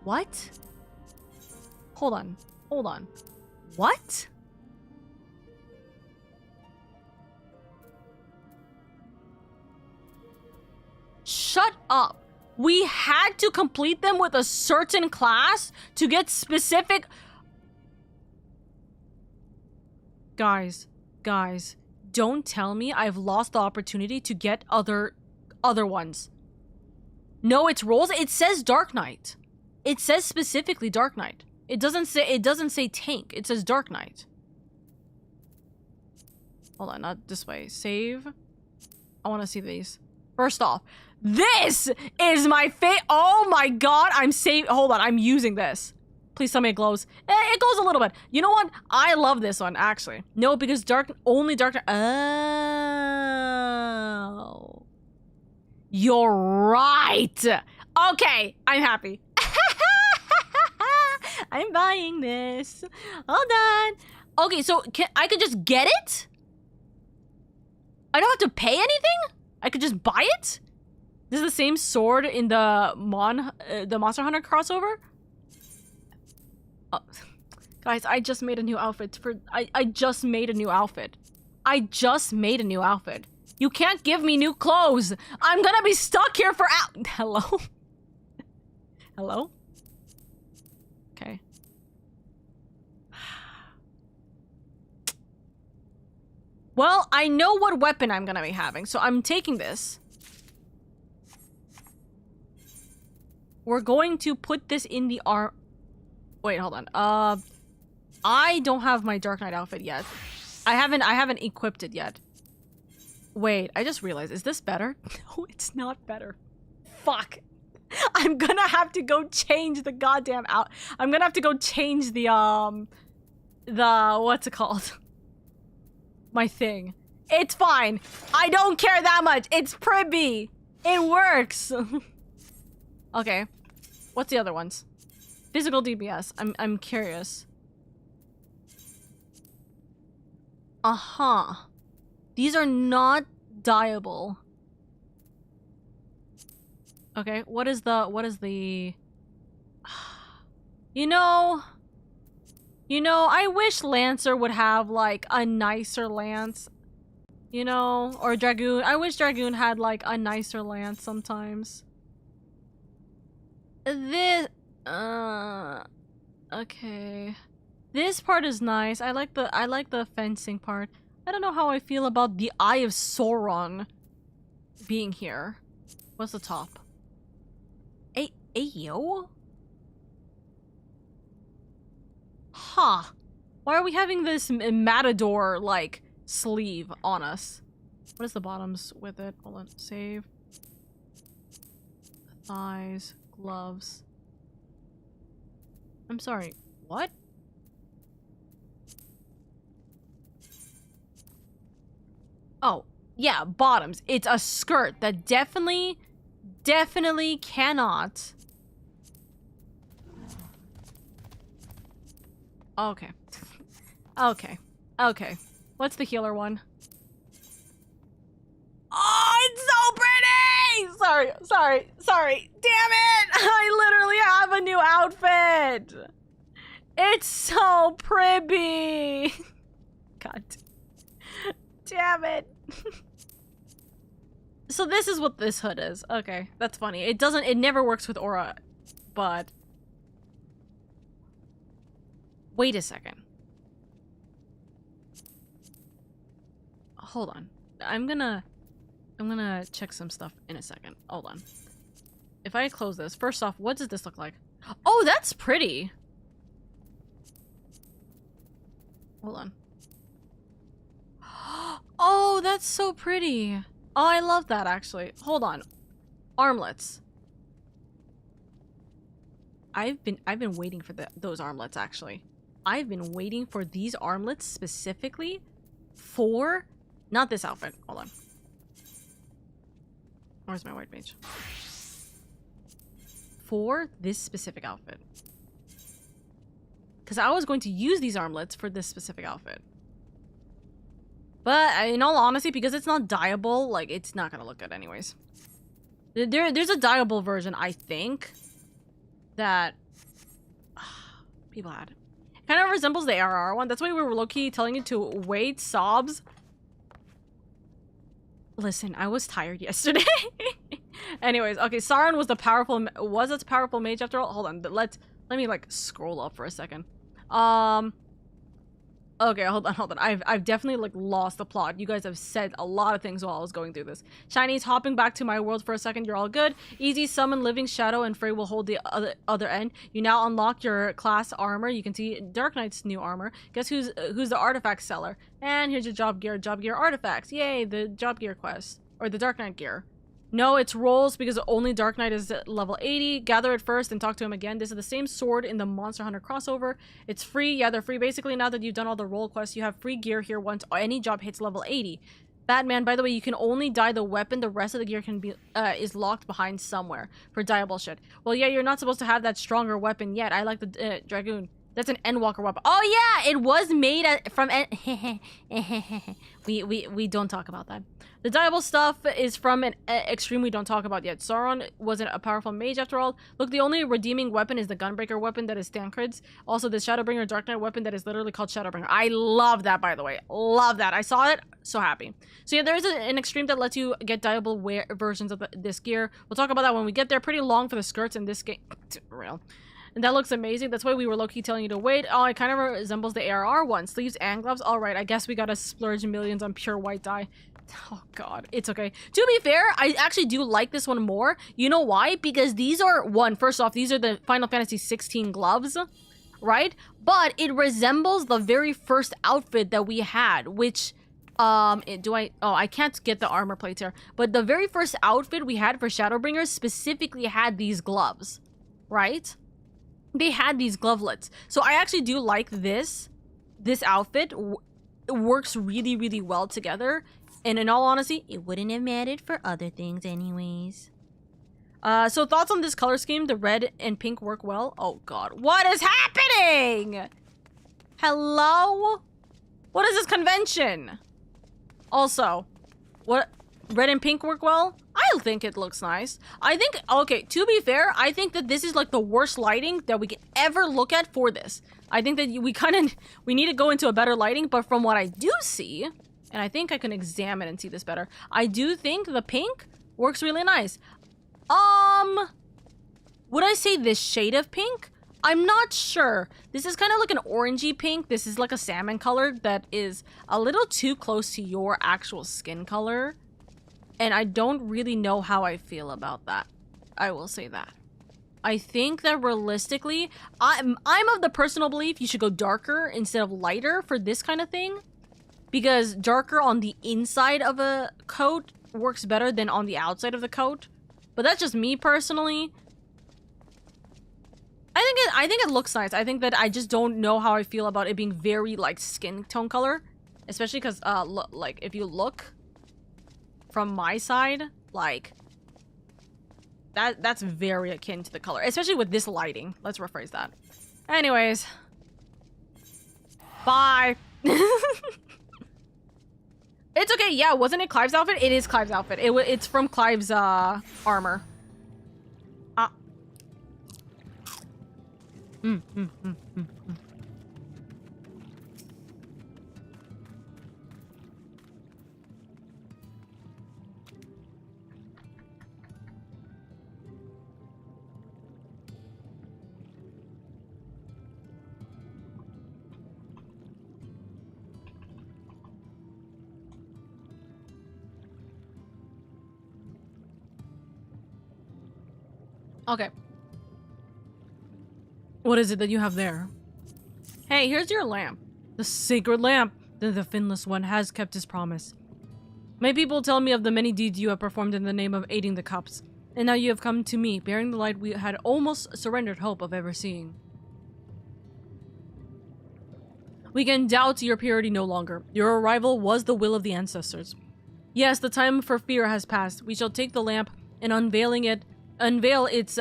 What? Hold on. Hold on. What? Shut up. We had to complete them with a certain class to get specific... Guys, don't tell me I've lost the opportunity to get other ones. No, it's roles. It says Dark Knight. It says specifically Dark Knight. It doesn't say tank. It says Dark Knight. Hold on, not this way. Save. I want to see these. First off, this is my oh my god, hold on, I'm using this. Please tell me it glows. It glows a little bit. You know what? I love this one, actually. No, because only Dark Knight. Oh. You're right. Okay, I'm happy. I'm buying this. Hold on. Okay, so I could just get it? I don't have to pay anything? I could just buy it? This is the same sword in the Monster Hunter crossover? Oh. Guys, I just made a new outfit I just made a new outfit. You can't give me new clothes. I'm gonna be stuck here for Hello? Hello? Okay. Well, I know what weapon I'm gonna be having, so I'm taking this. We're going to put this in the Wait, hold on. I don't have my Dark Knight outfit yet. I haven't equipped it yet. Wait, I just realized, is this better? No, it's not better. Fuck. I I'm gonna have to go change the goddamn out. I'm gonna have to go change the what's it called? My thing. It's fine. I don't care that much. It's pribby. It works. Okay. What's the other ones? Physical DPS. I'm curious. Uh-huh. These are not dyeable. Okay, what is the You know, I wish Lancer would have like a nicer lance. You know, or Dragoon. I wish Dragoon had like a nicer lance sometimes. This okay. This part is nice. I like the fencing part. I don't know how I feel about the Eye of Sauron being here. What's the top? Ayo? Huh. Why are we having this matador like sleeve on us? What is the bottoms with it? Hold on. Save. Thighs. Gloves. I'm sorry. What? Oh, yeah, bottoms. It's a skirt that definitely cannot. Okay. Okay. What's the healer one? Oh, it's so pretty! Sorry. Damn it! I literally have a new outfit! It's so pribby! God. Damn it. So this is what this hood is. Okay, that's funny. It never works with aura, but... Wait a second. Hold on. I'm gonna check some stuff in a second. Hold on. If I close this, first off, what does this look like? Oh, that's pretty! Hold on. Oh, that's so pretty. Oh, I love that, actually. Hold on. Armlets. I've been waiting for those armlets, actually. I've been waiting for these armlets specifically for... Not this outfit. Hold on. Where's my white mage? For this specific outfit. Because I was going to use these armlets for this specific outfit. But in all honesty, because it's not dyeable, like, it's not gonna look good anyways. There's a dyeable version, I think, that people had. Kind of resembles the ARR one. That's why we were low-key telling you to wait, sobs. Listen, I was tired yesterday. Anyways, okay, Sauron was a powerful mage after all. Hold on, let me like scroll up for a second. Okay, hold on. I've definitely like lost the plot. You guys have said a lot of things while I was going through this. Shiny's hopping back to my world for a second. You're all good. Easy summon Living Shadow and Frey will hold the other end. You now unlock your class armor. You can see Dark Knight's new armor. Guess who's the artifact seller? And here's your job gear artifacts. Yay, the job gear quest or the Dark Knight gear. No, it's rolls because only Dark Knight is level 80. Gather it first and talk to him again. This is the same sword in the Monster Hunter crossover. It's free. Yeah, they're free. Basically, now that you've done all the roll quests, you have free gear here once any job hits level 80. Batman, by the way, you can only dye the weapon. The rest of the gear can be is locked behind somewhere for dyeable shit. Well, yeah, you're not supposed to have that stronger weapon yet. I like the Dragoon. That's an Endwalker weapon. Oh yeah, it was made from we don't talk about that. The dyeable stuff is from an extreme we don't talk about yet. Sauron wasn't a powerful mage after all. Look, the only redeeming weapon is the Gunbreaker weapon that is Tancred's. Also, the Shadowbringer Dark Knight weapon that is literally called Shadowbringer. I love that, by the way. Love that. I saw it. So happy. So yeah, there is an extreme that lets you get dyeable versions of this gear. We'll talk about that when we get there. Pretty long for the skirts in this game. Real. And that looks amazing. That's why we were low-key telling you to wait. Oh, it kind of resembles the ARR one. Sleeves and gloves. All right, I guess we gotta splurge millions on pure white dye. Oh, God. It's okay. To be fair, I actually do like this one more. You know why? Because these are, first off, these are the Final Fantasy 16 gloves, right? But it resembles the very first outfit that we had, which I can't get the armor plates here. But the very first outfit we had for Shadowbringers specifically had these gloves, right? They had these glovelets. So I actually do like this. This outfit it works really, really well together. And in all honesty, it wouldn't have mattered for other things anyways. So thoughts on this color scheme? The red and pink work well. Oh god, what is happening? Hello? What is this convention? Also, what, red and pink work well? I think it looks nice. I think, okay, to be fair, I think that this is like the worst lighting that we could ever look at for this. I think that we need to go into a better lighting, but from what I do see, and I think I can examine and see this better, I do think the pink works really nice. Would I say this shade of pink? I'm not sure. This is kind of like an orangey pink. This is like a salmon color that is a little too close to your actual skin color. And I don't really know how I feel about that. I will say that. I think that realistically, I'm of the personal belief you should go darker instead of lighter for this kind of thing. Because darker on the inside of a coat works better than on the outside of the coat. But that's just me personally. I think it looks nice. I think that I just don't know how I feel about it being very like skin tone color, especially because like if you look from my side, like that's very akin to the color, especially with this lighting. Let's rephrase that. Anyways, bye. It's okay. Yeah, wasn't it Clive's outfit? It is Clive's outfit. It's from Clive's armor. Okay. What is it that you have there? Hey, here's your lamp. The sacred lamp. The Finless One has kept his promise. My people tell me of the many deeds you have performed in the name of aiding the cups. And now you have come to me, bearing the light we had almost surrendered hope of ever seeing. We can doubt your purity no longer. Your arrival was the will of the ancestors. Yes, the time for fear has passed. We shall take the lamp and unveil its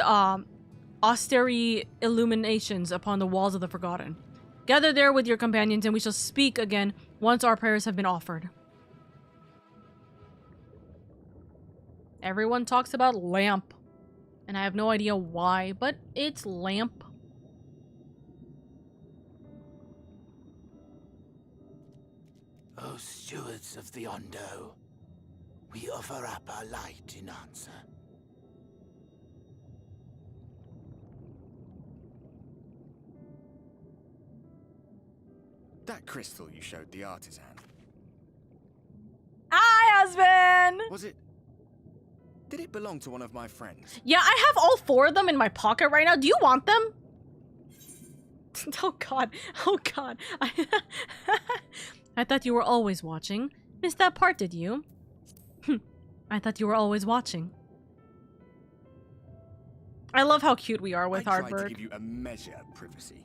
austere illuminations upon the walls of the Forgotten. Gather there with your companions, and we shall speak again once our prayers have been offered. Everyone talks about lamp, and I have no idea why, but it's lamp. O stewards of the Ondo, we offer up our light in answer. That crystal you showed the artisan. Hi, husband! Was it... Did it belong to one of my friends? Yeah, I have all 4 of them in my pocket right now. Do you want them? Oh god. Oh god. I thought you were always watching. Missed that part, did you? I thought you were always watching. I love how cute we are with our bird. I tried to give you a measure of privacy.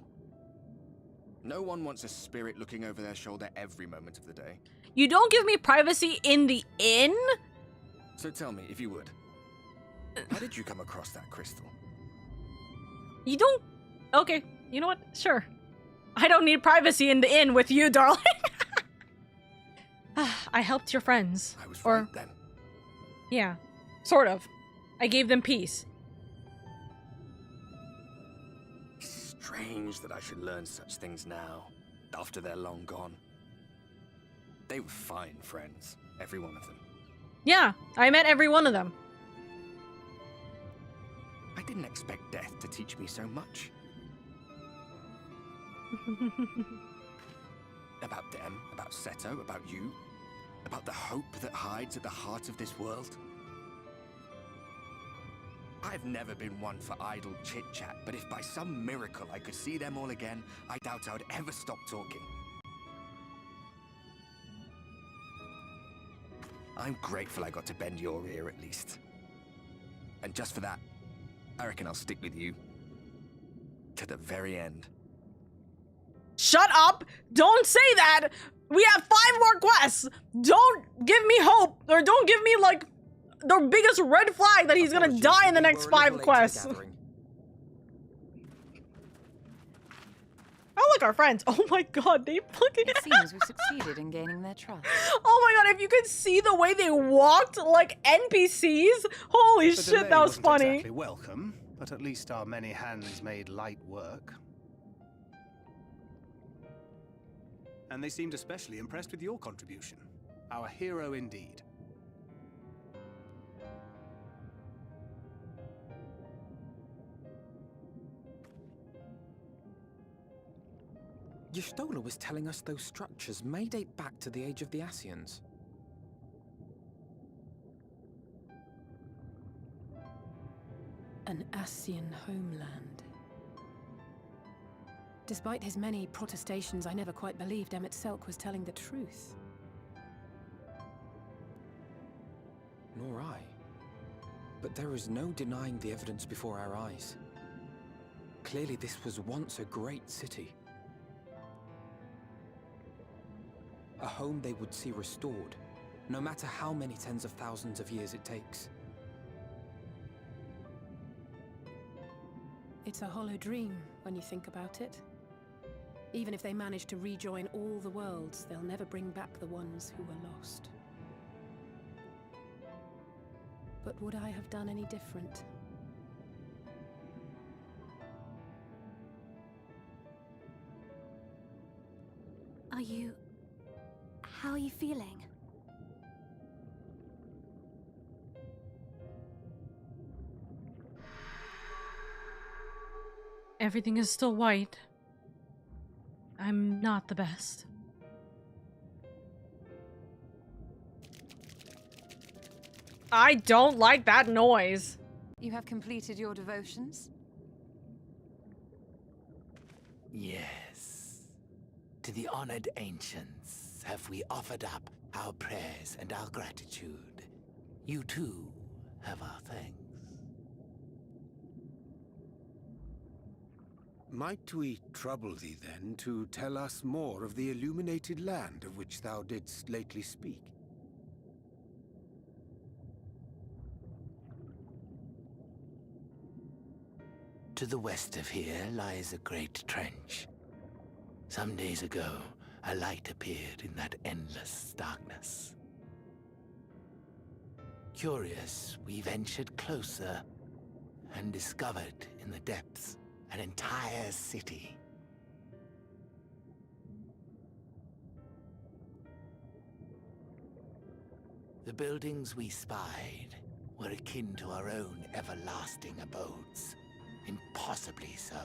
No one wants a spirit looking over their shoulder every moment of the day. You don't give me privacy in the inn? So tell me, if you would, how did you come across that crystal? You don't... Okay, you know what? Sure. I don't need privacy in the inn with you, darling. I helped your friends. I was right then. Yeah, sort of. I gave them peace. Strange that I should learn such things now, after they're long gone. They were fine friends, every one of them. Yeah, I met every one of them. I didn't expect death to teach me so much. About them, about Seto, about you, about the hope that hides at the heart of this world. I've never been one for idle chit-chat, but if by some miracle I could see them all again, I doubt I would ever stop talking. I'm grateful I got to bend your ear at least. And just for that, I reckon I'll stick with you. To the very end. Shut up! Don't say that! We have 5 more quests! Don't give me hope! Or don't give me, like, the biggest red flag that he's gonna die in the next 5 quests. Oh, look, our friends. Oh my god, they fucking... It seems we've succeeded in gaining their trust. Oh my god, if you could see the way they walked like NPCs, holy shit, that was funny. Exactly welcome, but at least our many hands made light work. And they seemed especially impressed with your contribution. Our hero indeed. Y'shtola was telling us those structures may date back to the age of the Ascians. An Ascian homeland. Despite his many protestations, I never quite believed Emmett Selk was telling the truth. Nor I. But there is no denying the evidence before our eyes. Clearly this was once a great city. A home they would see restored, no matter how many tens of thousands of years it takes. It's a hollow dream when you think about it. Even if they manage to rejoin all the worlds, they'll never bring back the ones who were lost. But would I have done any different? How are you feeling? Everything is still white. I'm not the best. I don't like that noise. You have completed your devotions? Yes. To the honored ancients have we offered up our prayers and our gratitude. You too have our thanks. Might we trouble thee then to tell us more of the illuminated land of which thou didst lately speak? To the west of here lies a great trench. Some days ago, a light appeared in that endless darkness. Curious, we ventured closer and discovered in the depths an entire city. The buildings we spied were akin to our own everlasting abodes. Impossibly so.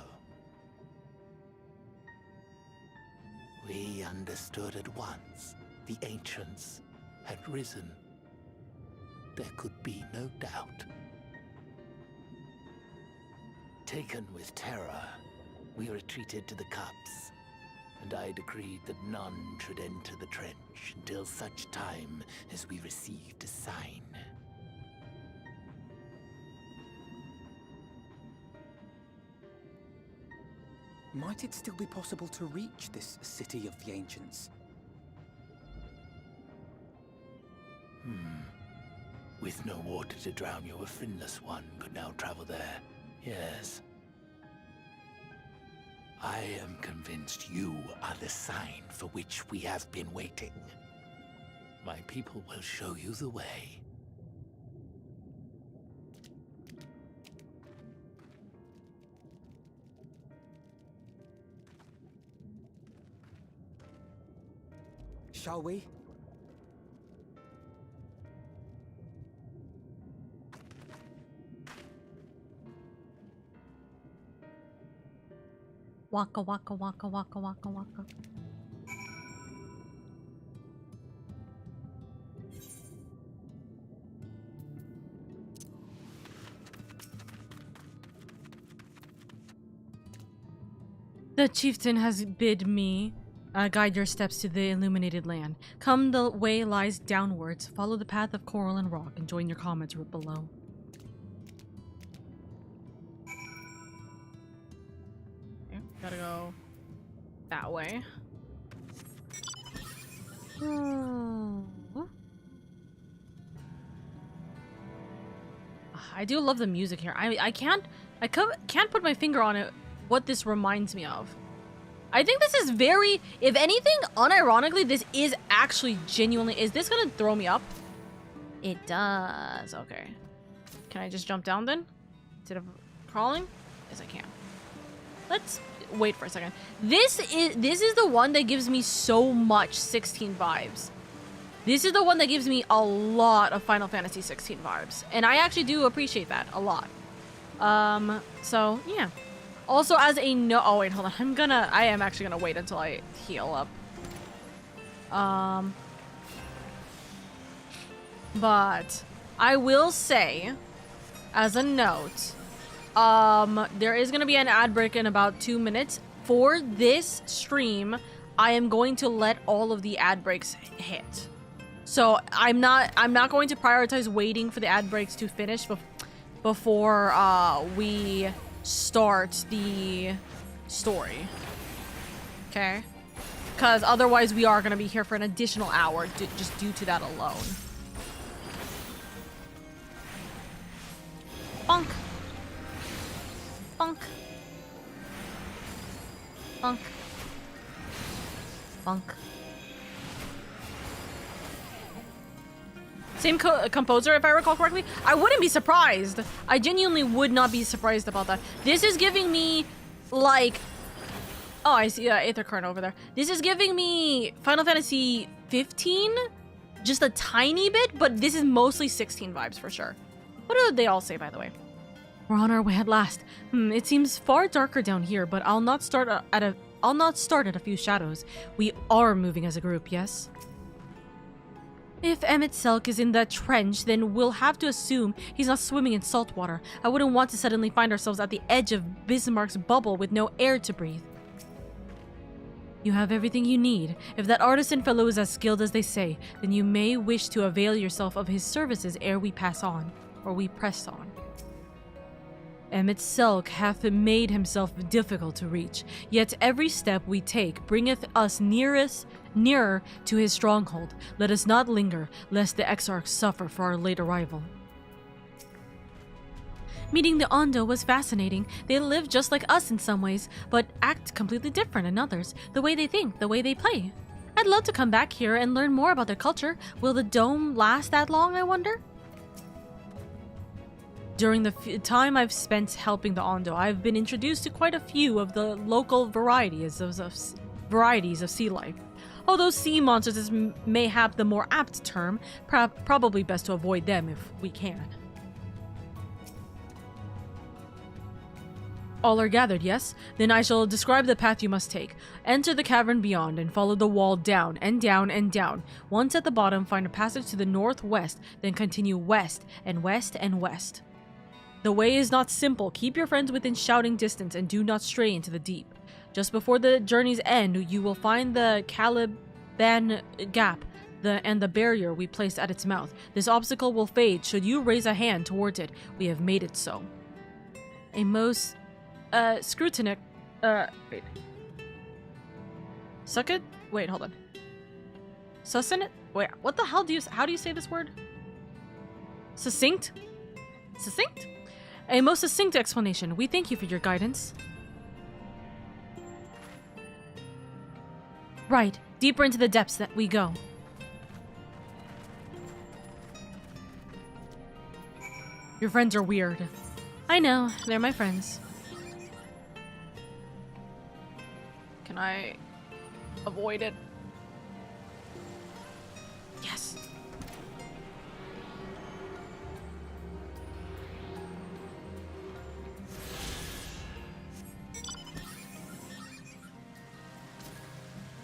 We understood at once the ancients had risen. There could be no doubt. Taken with terror, we retreated to the cups, and I decreed that none should enter the trench until such time as we received a sign. Might it still be possible to reach this city of the ancients? With no water to drown you, a finless one could now travel there. Yes. I am convinced you are the sign for which we have been waiting. My people will show you the way. Shall we? Waka waka waka waka waka waka. The chieftain has bid me Guide your steps to the illuminated land. Come, the way lies downwards. Follow the path of coral and rock and join your comets below. Okay, gotta go that way. I do love the music here. I can't put my finger on it what this reminds me of. I think this is very, if anything, unironically, this is actually genuinely, is this gonna throw me up? It does. Okay. Can I just jump down then? Instead of crawling? Yes, I can. Let's wait for a second. This is the one that gives me so much 16 vibes. This is the one that gives me a lot of Final Fantasy 16 vibes. And I actually do appreciate that a lot. So, yeah. Also, as a no- oh, wait, hold on. I am actually gonna wait until I heal up. But I will say, as a note, there is gonna be an ad break in about 2 minutes. For this stream, I am going to let all of the ad breaks hit. So I'm not going to prioritize waiting for the ad breaks to finish before we start the story. Okay? Because otherwise we are going to be here for an additional hour just due to that alone. Bonk. Bonk. Bonk. Bonk. Same composer, if I recall correctly. I wouldn't be surprised. I genuinely would not be surprised about that. This is giving me, like... Oh, I see Aether card over there. This is giving me Final Fantasy 15? Just a tiny bit, but this is mostly 16 vibes for sure. What do they all say, by the way? We're on our way at last. It seems far darker down here, but I'll not start at a few shadows. We are moving as a group, yes? If Emmett Selk is in that trench, then we'll have to assume he's not swimming in salt water. I wouldn't want to suddenly find ourselves at the edge of Bismarck's bubble with no air to breathe. You have everything you need. If that artisan fellow is as skilled as they say, then you may wish to avail yourself of his services ere we pass on, or we press on. Emmett Selk hath made himself difficult to reach, yet every step we take bringeth us nearer to his stronghold. Let us not linger, lest the Exarchs suffer for our late arrival. Meeting the Ondo was fascinating. They live just like us in some ways, but act completely different in others. The way they think, the way they play. I'd love to come back here and learn more about their culture. Will the dome last that long, I wonder? During the time I've spent helping the Ondo, I've been introduced to quite a few of the local varieties of sea life. Although sea monsters is mayhap the more apt term, probably best to avoid them if we can. All are gathered, yes? Then I shall describe the path you must take. Enter the cavern beyond and follow the wall down and down and down. Once at the bottom, find a passage to the northwest, then continue west and west and west. The way is not simple. Keep your friends within shouting distance and do not stray into the deep. Just before the journey's end, you will find the Caliban Gap and the barrier we placed at its mouth. This obstacle will fade should you raise a hand towards it. We have made it so. A most scrutinic wait. Suck it? Wait, hold on. Succinct? Wait, what the hell how do you say this word? Succinct? Succinct? A most succinct explanation. We thank you for your guidance. Right, deeper into the depths that we go. Your friends are weird. I know, they're my friends. Can I avoid it? Yes.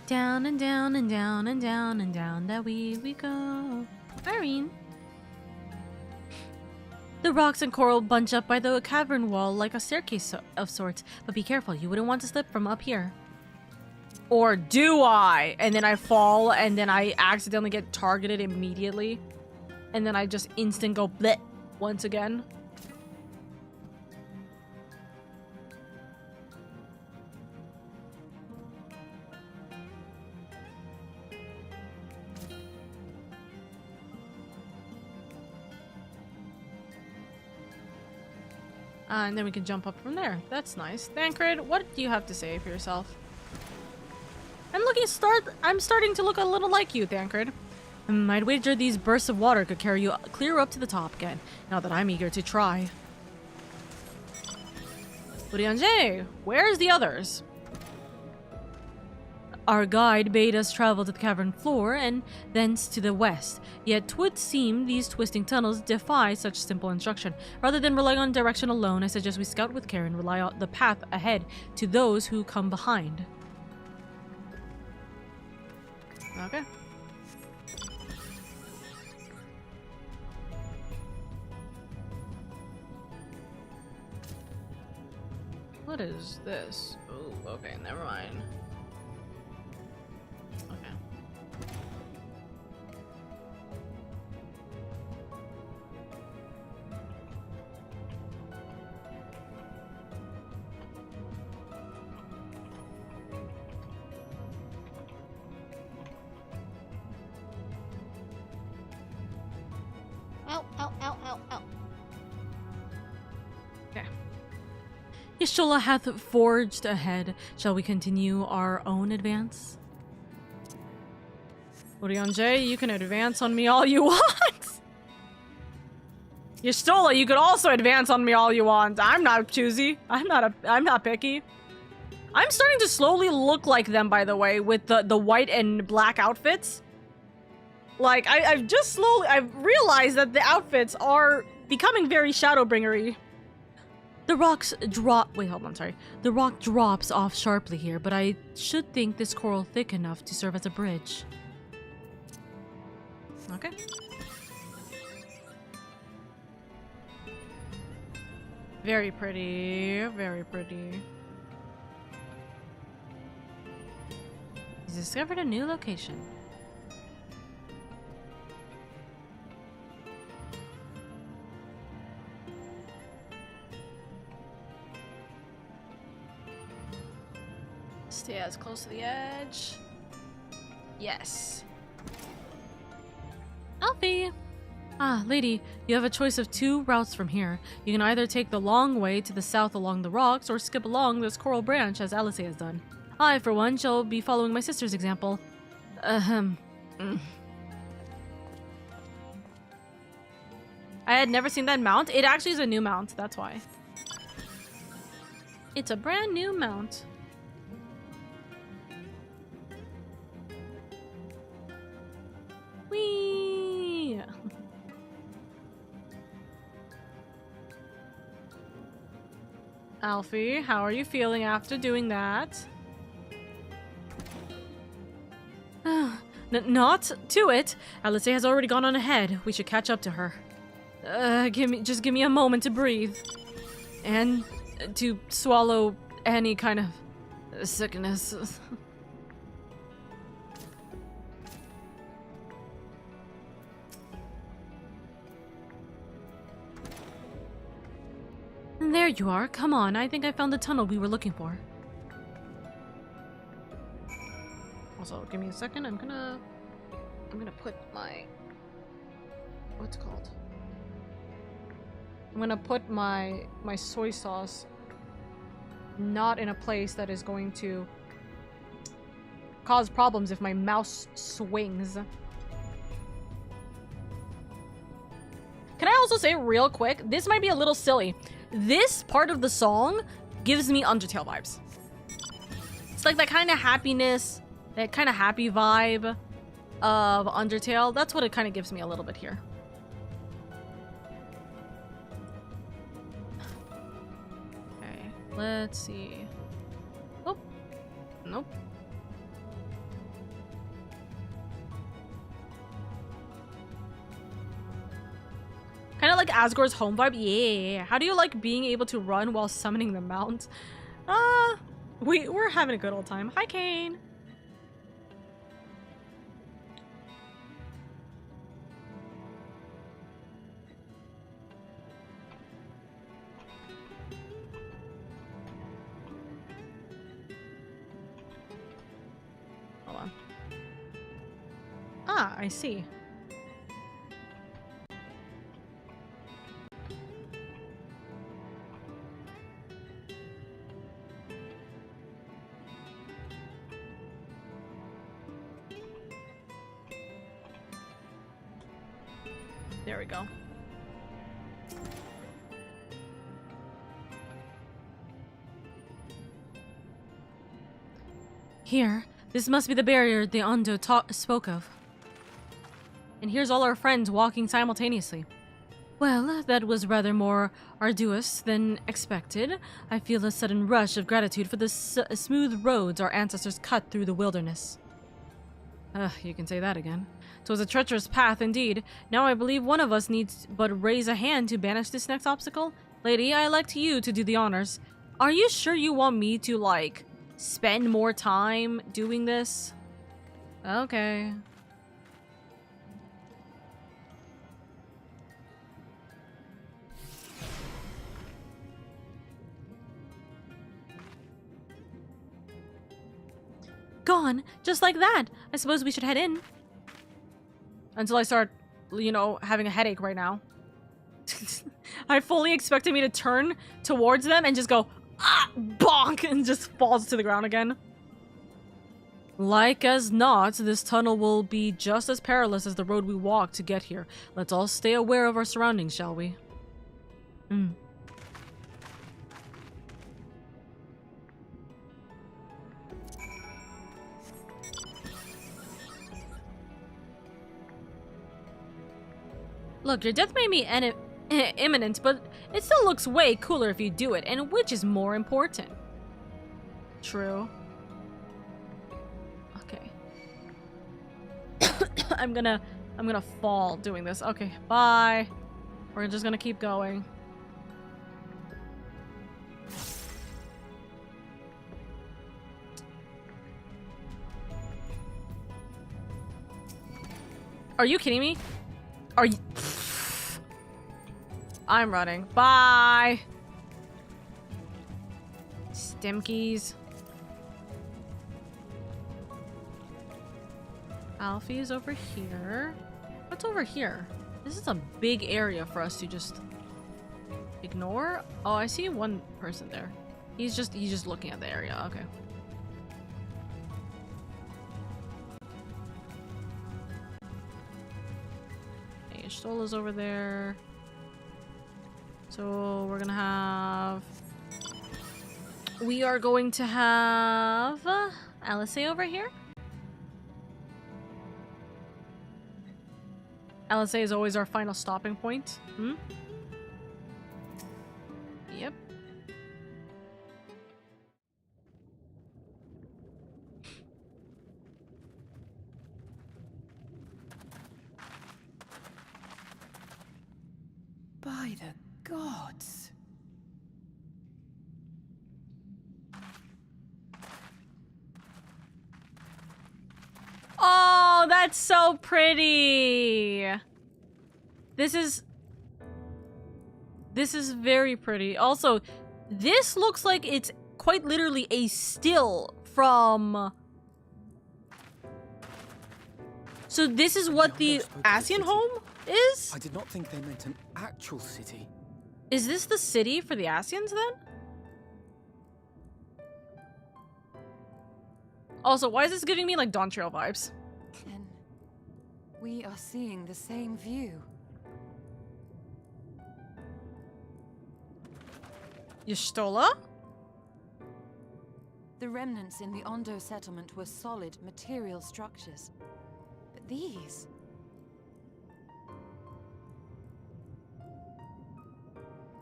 Down and down and down and down and down that we go. Irene. The rocks and coral bunch up by the cavern wall like a staircase of sorts, but be careful, you wouldn't want to slip from up here. Or do I? And then I fall, and then I accidentally get targeted immediately. And then I just instant go bleh once again. And then we can jump up from there. That's nice. Thancred, what do you have to say for yourself? I'm starting to look a little like you, Thancred. I'd wager these bursts of water could carry you clear up to the top again, now that I'm eager to try. Urianger, where's the others? Our guide bade us travel to the cavern floor and thence to the west. Yet 'twould seem these twisting tunnels defy such simple instruction. Rather than relying on direction alone, I suggest we scout with care and rely on the path ahead to those who come behind. Okay. What is this? Oh, okay, never mind. Okay. Ow, ow, ow, ow, ow. Okay. Y'shtola hath forged ahead. Shall we continue our own advance? Urianger, you can advance on me all you want. Y'shtola, you could also advance on me all you want. I'm not choosy. I'm not picky. I'm starting to slowly look like them, by the way, with the white and black outfits. Like, I've realized that the outfits are becoming very Shadowbringer-y. The rocks drop- wait, hold on, sorry. The rock drops off sharply here, but I should think this coral thick enough to serve as a bridge. Okay. Very pretty, very pretty. He's discovered a new location. Stay as close to the edge. Yes. Alfie! Ah, lady, you have a choice of 2 routes from here. You can either take the long way to the south along the rocks, or skip along this coral branch as Alice has done. I, for one, shall be following my sister's example. I had never seen that mount. It actually is a new mount, that's why. It's a brand new mount. Whee! Alfie, how are you feeling after doing that? Not to it. Alice has already gone on ahead. We should catch up to her. Just give me a moment to breathe. And to swallow any kind of sickness. There you are. Come on. I think I found the tunnel we were looking for. Also, give me a second. I'm gonna put my... what's it called? I'm gonna put my soy sauce not in a place that is going to cause problems if my mouse swings. Can I also say real quick, this might be a little silly. This part of the song gives me Undertale vibes. It's like that kind of happiness, that kind of happy vibe of Undertale. That's what it kind of gives me a little bit here. Okay, let's see. Oh, nope. Kind of like Asgore's home vibe. Yeah. How do you like being able to run while summoning the mount? We're having a good old time. Hi, Kane. I see. There we go. Here, this must be the barrier the Ondo spoke of. And here's all our friends walking simultaneously. Well, that was rather more arduous than expected. I feel a sudden rush of gratitude for the smooth roads our ancestors cut through the wilderness. You can say that again. 'Twas a treacherous path indeed. Now I believe one of us needs but raise a hand to banish this next obstacle. Lady, I elect you to do the honors. Are you sure you want me to, like, spend more time doing this? Okay. Gone, just like that. I suppose we should head in. Until I start, you know, having a headache right now. I fully expected me to turn towards them and just go, ah, bonk, and just falls to the ground again. Like as not, this tunnel will be just as perilous as the road we walked to get here. Let's all stay aware of our surroundings, shall we? Look, your death may be imminent, but it still looks way cooler if you do it, and which is more important? True. Okay. I'm gonna fall doing this. Okay, bye. We're just gonna keep going. Are you kidding me? Are you... I'm running. Bye! Stimkies. Alfie is over here. What's over here? This is a big area for us to just ignore. Oh, I see one person there. He's just looking at the area. Okay. Stola's over there. So we're gonna have... We are going to have... Alice over here. Alice is always our final stopping point. Yep. By the gods. Oh, that's so pretty. This is very pretty. Also, this looks like it's quite literally a still from... So this is what the Ascian home is? I did not think they meant an actual city. Is this the city for the Ascians then? Also, why is this giving me like Dawn Trail vibes? Then we are seeing the same view. Y'shtola? The remnants in the Ondo settlement were solid material structures. But these...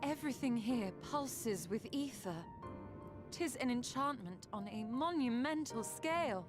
Everything here pulses with ether. 'Tis an enchantment on a monumental scale.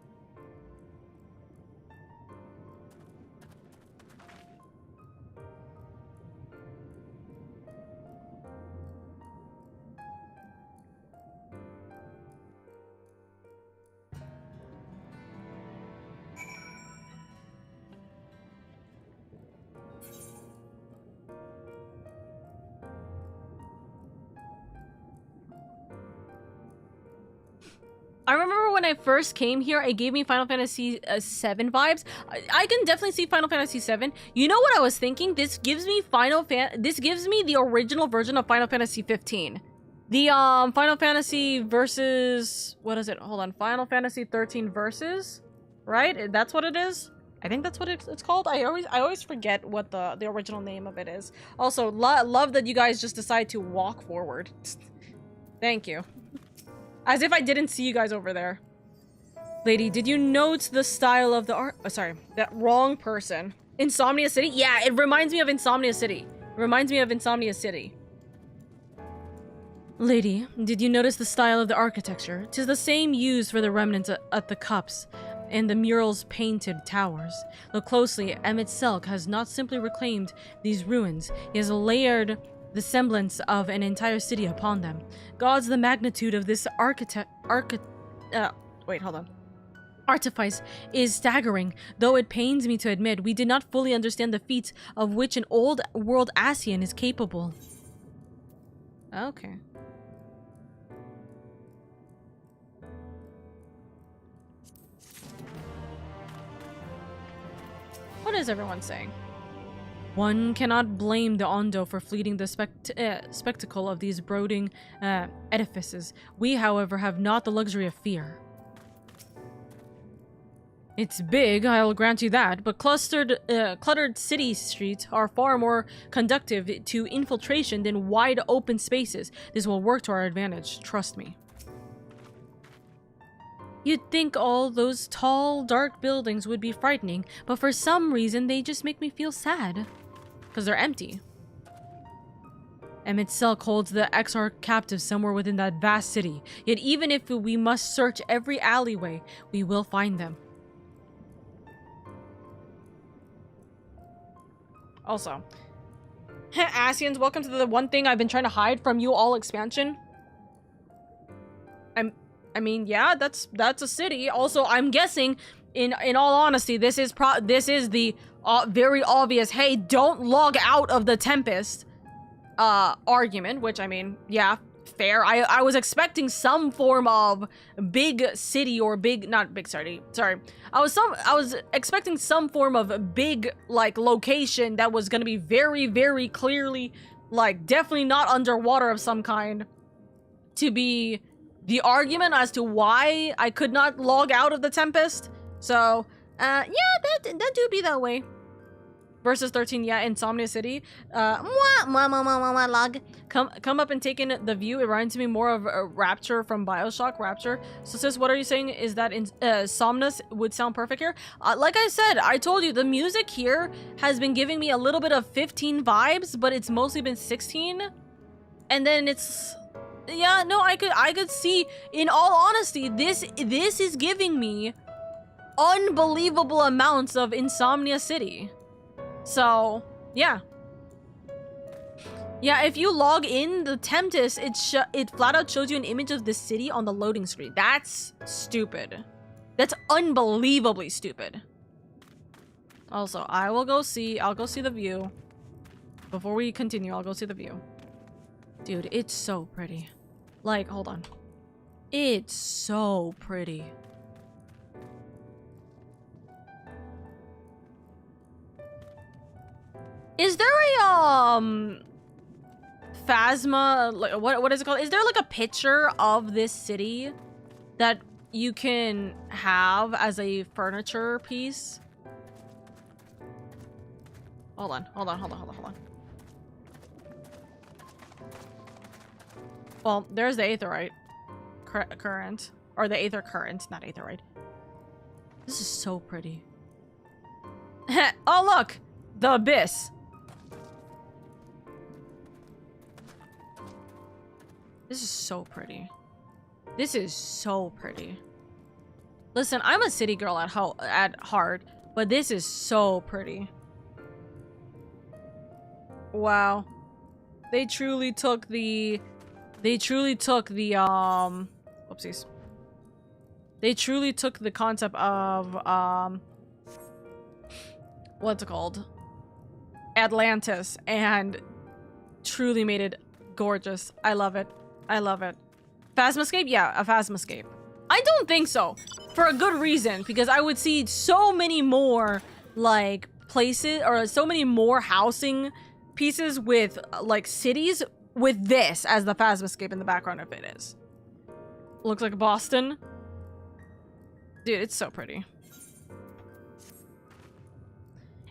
I remember when I first came here, it gave me Final Fantasy VII vibes. I can definitely see Final Fantasy VII. You know what I was thinking? This gives me the original version of Final Fantasy 15. The Final Fantasy versus, what is it? Hold on, Final Fantasy 13 versus, right? That's what it is. I think that's what it's called. I always forget what the original name of it is. Also, love that you guys just decide to walk forward. Thank you. As if I didn't see you guys over there. Lady, did you note the style of the art? Oh, sorry, that wrong person. Insomnia City? Yeah, it reminds me of Insomnia City. It reminds me of Insomnia City. Lady, did you notice the style of the architecture? 'Tis the same used for the remnants at the cups and the murals painted towers. Look closely, Emmett Selk has not simply reclaimed these ruins, he has layered the semblance of an entire city upon them. Gods, the magnitude of this artifice is staggering, though it pains me to admit we did not fully understand the feats of which an old world Ascian is capable. Okay. What is everyone saying? One cannot blame the Ondo for fleeting the spectacle of these brooding edifices. We, however, have not the luxury of fear. It's big, I'll grant you that, but cluttered city streets are far more conducive to infiltration than wide open spaces. This will work to our advantage, trust me. You'd think all those tall, dark buildings would be frightening, but for some reason they just make me feel sad. Because they're empty. Emmett Selk holds the Exarch captive somewhere within that vast city, yet even if we must search every alleyway, we will find them. Also, Ascians, welcome to the one thing I've been trying to hide from you all expansion. I mean, yeah, that's a city. Also, I'm guessing, in all honesty, this is the very obvious, hey, don't log out of the Tempest argument, which, I mean, yeah, fair. I was expecting some form of big city or not big city, sorry. I was expecting some form of big, like, location that was gonna be very, very clearly, like, definitely not underwater of some kind to be the argument as to why I could not log out of the Tempest. So, yeah, that do be that way. Versus 13, yeah, Insomnia City. Log. Come up and take in the view. It reminds me more of Rapture from Bioshock. Rapture. So, sis, what are you saying? Is that Somnus would sound perfect here? Like I said, I told you, the music here has been giving me a little bit of 15 vibes, but it's mostly been 16. And then it's... Yeah, no, I could see, in all honesty, this is giving me unbelievable amounts of Insomnia City. So, yeah. Yeah, if you log in the Tempest, it flat out shows you an image of the city on the loading screen. That's stupid. That's unbelievably stupid. Also, I'll go see the view. Before we continue, I'll go see the view. Dude, it's so pretty. Like, hold on. It's so pretty. Is there a, Phasma, like, what is it called? Is there, like, a picture of this city that you can have as a furniture piece? Hold on. Well, there's the Aetherite current. Or the Aether current, not Aetherite. This is so pretty. Oh, look! The Abyss. This is so pretty. This is so pretty. Listen, I'm a city girl at heart, but this is so pretty. Wow. They truly took the whoopsies. They truly took the concept of what's it called? Atlantis, and truly made it gorgeous. I love it. I love it. Phasmascape? Yeah, a Phasmascape. I don't think so. For a good reason, because I would see so many more, like, places, or so many more housing pieces with, like, cities with this as the Phasmascape in the background if it is. Looks like Boston. Dude, it's so pretty.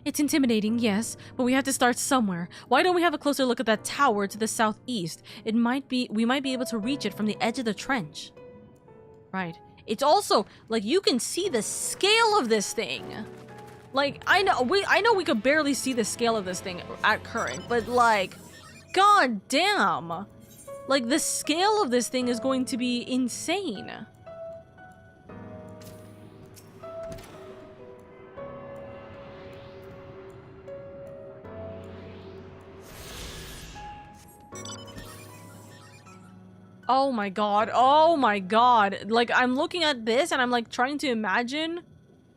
It's intimidating, yes, but we have to start somewhere. Why don't we have a closer look at that tower to the southeast? We might be able to reach it from the edge of the trench. Right. It's also, like, you can see the scale of this thing. Like, I know we could barely see the scale of this thing at current, but, like, god damn. Like, the scale of this thing is going to be insane. Oh my god, oh my god. Like, I'm looking at this and I'm like trying to imagine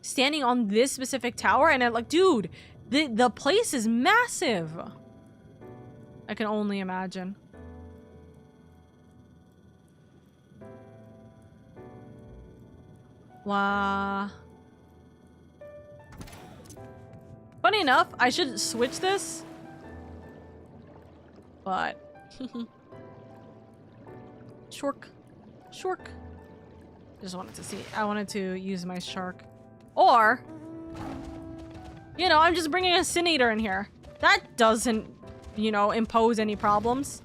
standing on this specific tower and I'm like, dude, the place is massive. I can only imagine. Wow. Funny enough, I should switch this. But Shork. Just wanted to see. I wanted to use my shark. Or, you know, I'm just bringing a Sin Eater in here. That doesn't, you know, impose any problems.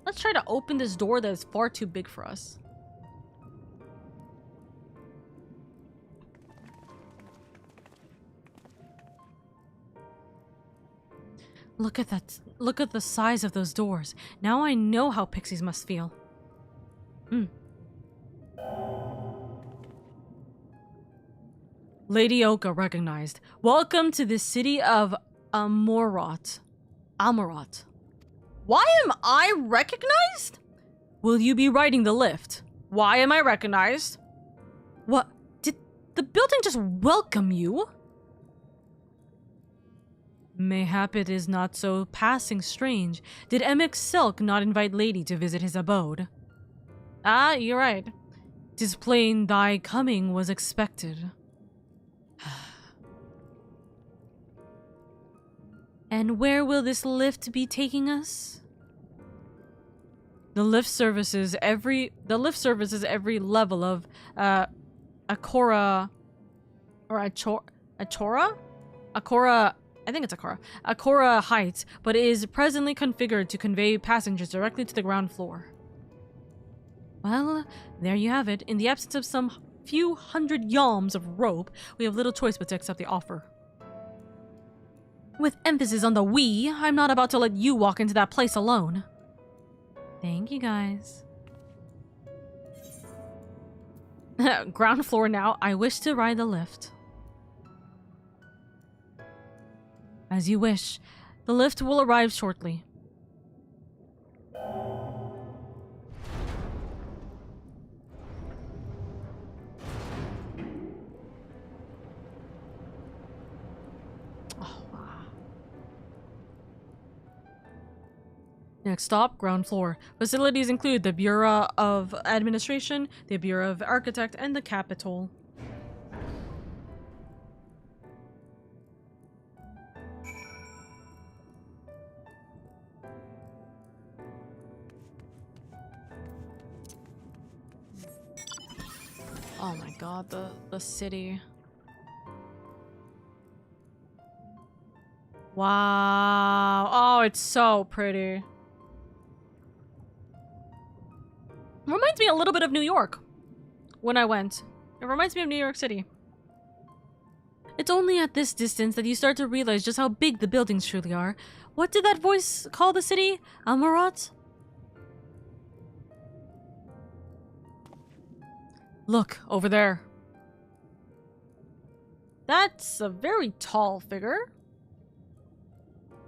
Let's try to open this door that is far too big for us. Look at that. Look at the size of those doors. Now I know how pixies must feel. LadyOka recognized. Welcome to the city of Amarot. Why am I recognized? Will you be riding the lift? Why am I recognized? What? Did the building just welcome you? Mayhap it is not so passing strange. Did Emic Silk not invite Lady to visit his abode? Ah, you're right. 'Tis plain thy coming was expected. And where will this lift be taking us? The lift services every level of Akora or Akora. I think it's Akora Heights, but it is presently configured to convey passengers directly to the ground floor. Well, there you have it. In the absence of some few hundred yalms of rope, we have little choice but to accept the offer. With emphasis on the we, I'm not about to let you walk into that place alone. Thank you, guys. Ground floor now. I wish to ride the lift. As you wish. The lift will arrive shortly. Oh, wow. Next stop, ground floor. Facilities include the Bureau of Administration, the Bureau of Architect, and the Capitol. Oh my god, the city. Wow. Oh, it's so pretty. Reminds me a little bit of New York when I went. It reminds me of New York City. It's only at this distance that you start to realize just how big the buildings truly are. What did that voice call the city? Amarot? Look, over there. That's a very tall figure.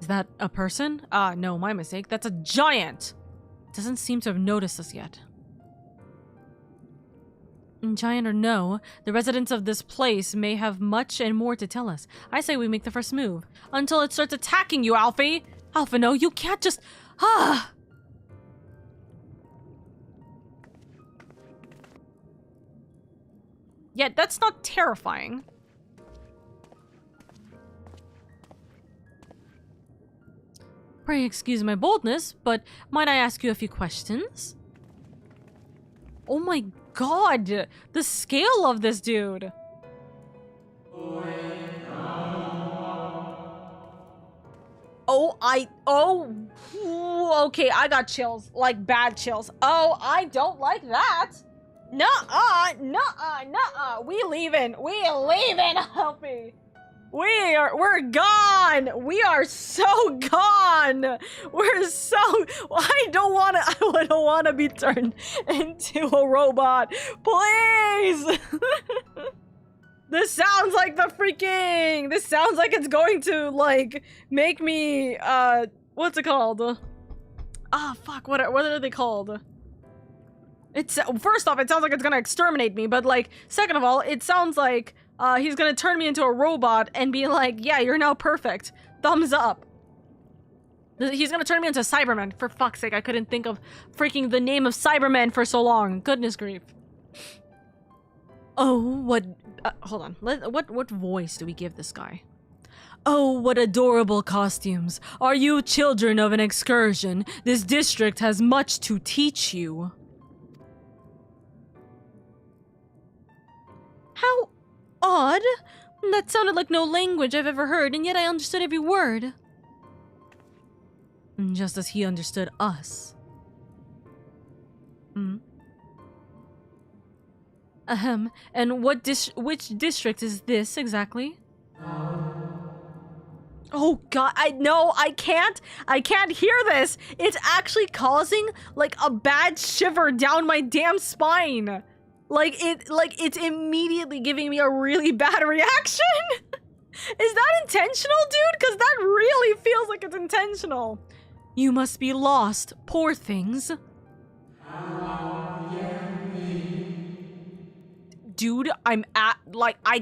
Is that a person? Ah, no, my mistake. That's a giant. Doesn't seem to have noticed us yet. Giant or no, the residents of this place may have much and more to tell us. I say we make the first move. Until it starts attacking you, Alfie! Alpha, no, you can't just... Ah! Yeah, that's not terrifying. Pray excuse my boldness, but might I ask you a few questions? Oh my god! The scale of this dude! Okay, I got chills. Like, bad chills. Oh, I don't like that! Nuh-uh, nuh-uh, nuh-uh. We leaving, help me. We're gone! We are so gone! We're so, I don't wanna be turned into a robot. Please! This sounds like this sounds like it's going to, like, make me, what's it called? Fuck, what are they called? First off, it sounds like it's gonna exterminate me, but, like, second of all, it sounds like, he's gonna turn me into a robot and be like, yeah, you're now perfect. Thumbs up. He's gonna turn me into Cyberman. For fuck's sake, I couldn't think of freaking the name of Cyberman for so long. Goodness grief. Oh, what... hold on. What voice do we give this guy? Oh, what adorable costumes. Are you children of an excursion? This district has much to teach you. How odd. That sounded like no language I've ever heard, and yet I understood every word. Just as he understood us. Ahem. And which district is this exactly? Oh god, I can't hear this. It's actually causing like a bad shiver down my damn spine. It's immediately giving me a really bad reaction. Is that intentional, dude? Because that really feels like it's intentional. You must be lost, poor things. Dude, I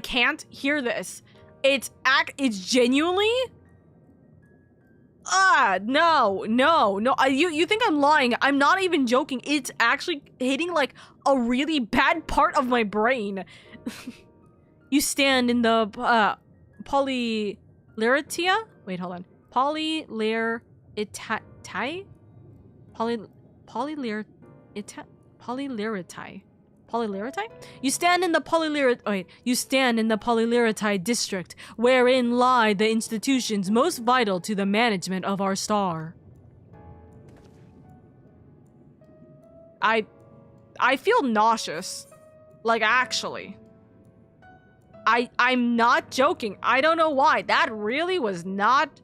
can't hear this. It's genuinely? No. You think I'm lying. I'm not even joking. It's actually hitting, like, a really bad part of my brain. You stand in the, polyliritia? Wait, hold on. Polyliritai? Polyliritai? You stand in the polyliritai district, wherein lie the institutions most vital to the management of our star. I feel nauseous. Like, actually. I'm not joking. I don't know why. That really was not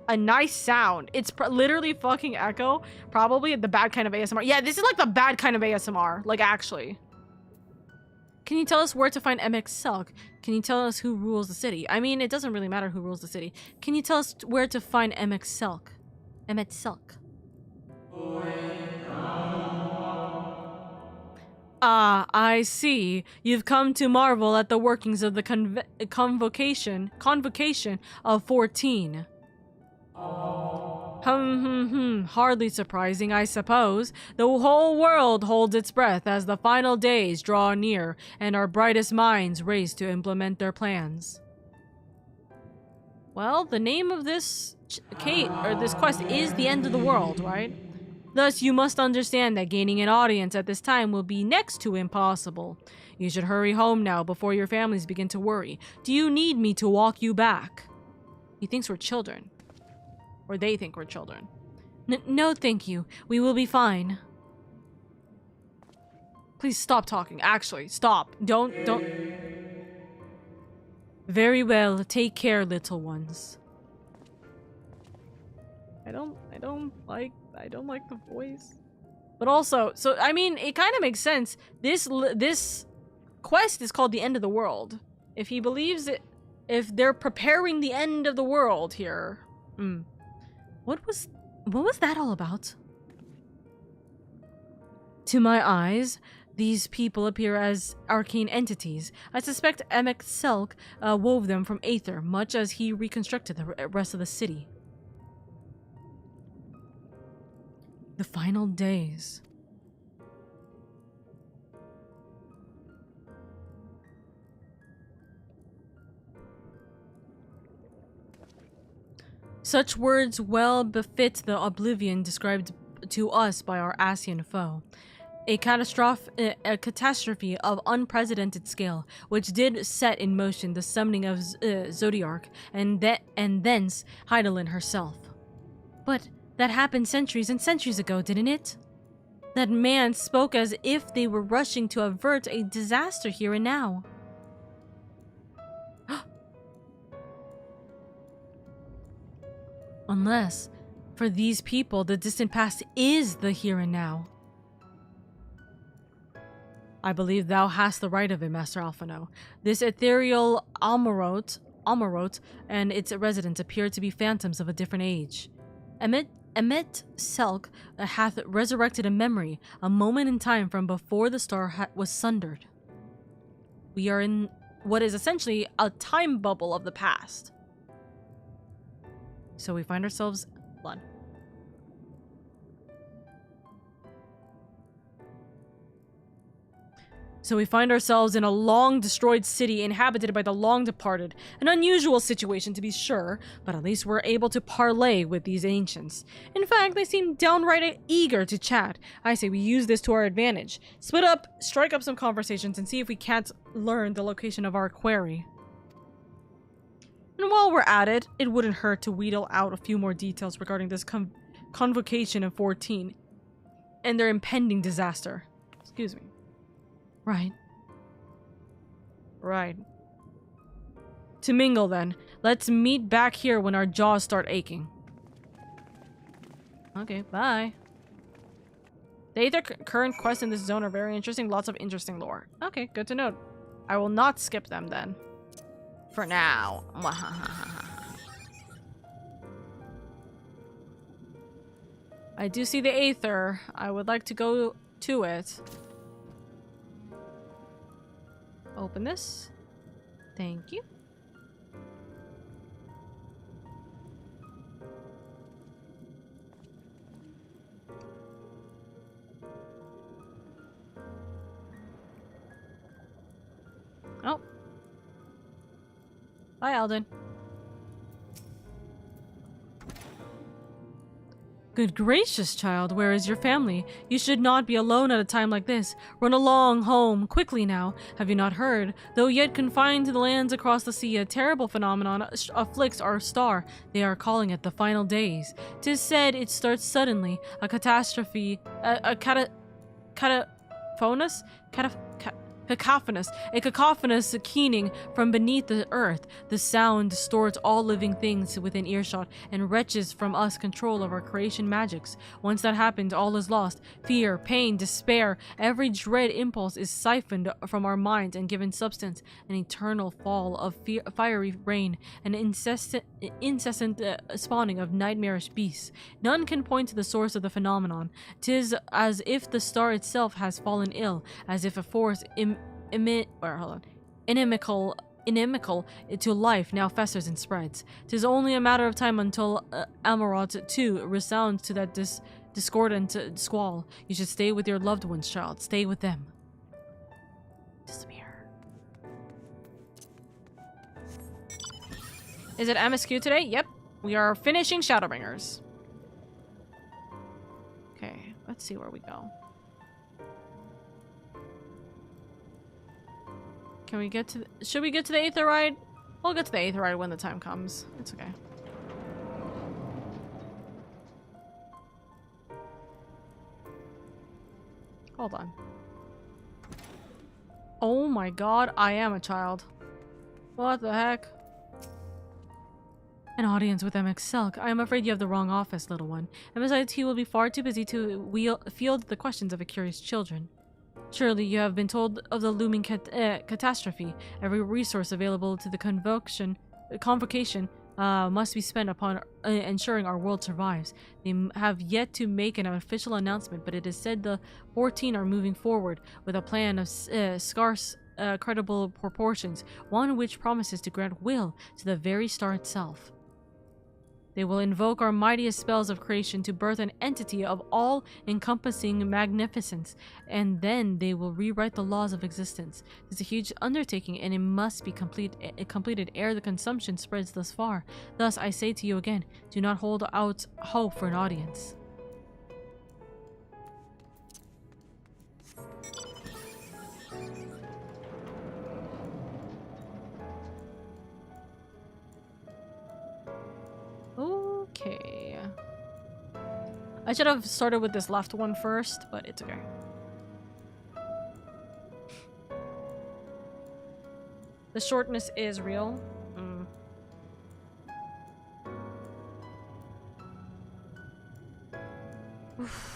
a nice sound. It's literally fucking echo. Probably the bad kind of ASMR. Yeah, this is like the bad kind of ASMR. Like, actually. Can you tell us where to find MX Selk? Can you tell us who rules the city? I mean, it doesn't really matter who rules the city. Can you tell us where to find MX Selk? MX Selk. Ah, I see. You've come to marvel at the workings of the convocation of 14. Hardly surprising, I suppose. The whole world holds its breath as the final days draw near and our brightest minds race to implement their plans. Well, the name of this quest is the end of the world, right? Thus, you must understand that gaining an audience at this time will be next to impossible. You should hurry home now before your families begin to worry. Do you need me to walk you back? He thinks we're children. Or they think we're children. No, thank you. We will be fine. Please stop talking. Actually, stop. Don't. Very well. Take care, little ones. I don't like the voice. But also, so, I mean, it kind of makes sense. This quest is called the End of the World. If he believes it, if they're preparing the end of the world here. What was that all about? To my eyes, these people appear as arcane entities. I suspect MX Selk wove them from Aether, much as he reconstructed the rest of the city. The final days. Such words well befit the oblivion described to us by our Asian foe. A catastrophe of unprecedented scale, which did set in motion the summoning of Zodiark, and thence Heidelin herself. But that happened centuries and centuries ago, didn't it? That man spoke as if they were rushing to avert a disaster here and now. Unless, for these people, the distant past is the here and now. I believe thou hast the right of it, Master Alphino. This ethereal Almarote and its residents appear to be phantoms of a different age. Emet Selk hath resurrected a memory, a moment in time from before the star was sundered. We are in what is essentially a time bubble of the past. So we find ourselves blood. So we find ourselves in a long-destroyed city inhabited by the long-departed. An unusual situation, to be sure, but at least we're able to parley with these ancients. In fact, they seem downright eager to chat. I say we use this to our advantage. Split up, strike up some conversations, and see if we can't learn the location of our quarry. And while we're at it, it wouldn't hurt to wheedle out a few more details regarding this convocation of 14 and their impending disaster. Excuse me. Right. To mingle, then. Let's meet back here when our jaws start aching. Okay, bye. The Aether current quests in this zone are very interesting. Lots of interesting lore. Okay, good to know. I will not skip them, then. For now. I do see the Aether. I would like to go to it. Open this. Thank you. Oh. Bye, Alden. Good gracious, child, where is your family? You should not be alone at a time like this. Run along home, quickly now. Have you not heard? Though yet confined to the lands across the sea, a terrible phenomenon afflicts our star. They are calling it the final days. 'Tis said it starts suddenly, a catastrophe, a cacophonous keening from beneath the earth. The sound distorts all living things within earshot and wrenches from us control of our creation magics. Once that happens, all is lost. Fear, pain, despair, every dread impulse is siphoned from our minds and given substance. An eternal fall of fiery rain, an incessant spawning of nightmarish beasts. None can point to the source of the phenomenon. 'Tis as if the star itself has fallen ill, as if a force inimical to life now festers and spreads. 'Tis only a matter of time until Amarot too resounds to that discordant squall. You should stay with your loved ones, child. Stay with them. Disappear. Is it MSQ today? Yep. We are finishing Shadowbringers. Okay, let's see where we go. Can we get to should we get to the Aether ride? We'll get to the Aether ride when the time comes. It's okay. Hold on. Oh my god, I am a child. What the heck? An audience with MX Selk. I am afraid you have the wrong office, little one. And besides, he will be far too busy to field the questions of a curious children. Surely you have been told of the looming catastrophe. Every resource available to the convocation must be spent upon ensuring our world survives. They have yet to make an official announcement, but it is said the 14 are moving forward with a plan of scarce, credible proportions, one which promises to grant will to the very star itself. They will invoke our mightiest spells of creation to birth an entity of all-encompassing magnificence, and then they will rewrite the laws of existence. It's a huge undertaking, and it must be completed ere the consumption spreads thus far. Thus, I say to you again, do not hold out hope for an audience. Okay. I should have started with this left one first, but it's okay. The shortness is real. Oof.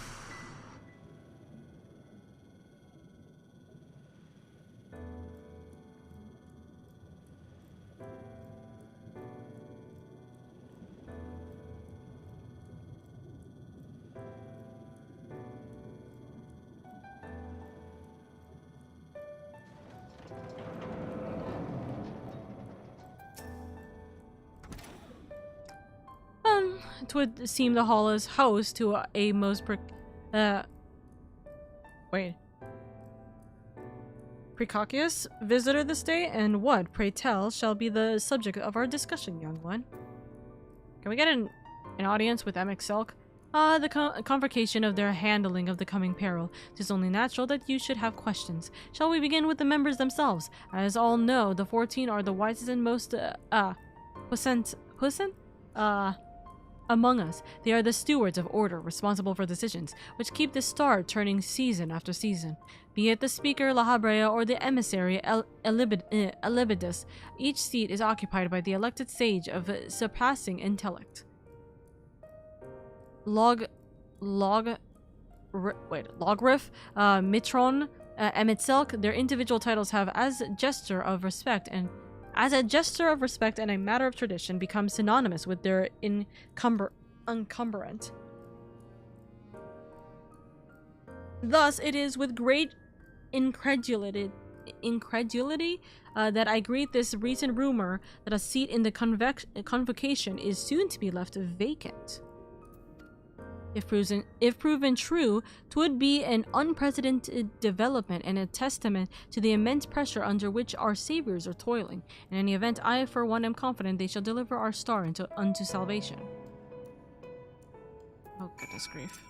It would seem the hall is host to a most precocious visitor this day, and what, pray tell, shall be the subject of our discussion, young one? Can we get an audience with Emic Selk? The convocation of their handling of the coming peril. 'Tis only natural that you should have questions. Shall we begin with the members themselves? As all know, the 14 are the wisest and most, among us. They are the stewards of order, responsible for decisions, which keep the star turning season after season. Be it the speaker, La Habrea, or the emissary, Elibidus, each seat is occupied by the elected sage of surpassing intellect. Logriff, Mitron, Emitselk, their individual titles have as a gesture of respect and a matter of tradition become synonymous with their encumbrant. Thus, it is with great incredulity that I greet this recent rumor that a seat in the convocation is soon to be left vacant. If proven true, 'twould be an unprecedented development and a testament to the immense pressure under which our saviors are toiling. In any event, I, for one, am confident they shall deliver our star unto salvation. Oh, goodness grief.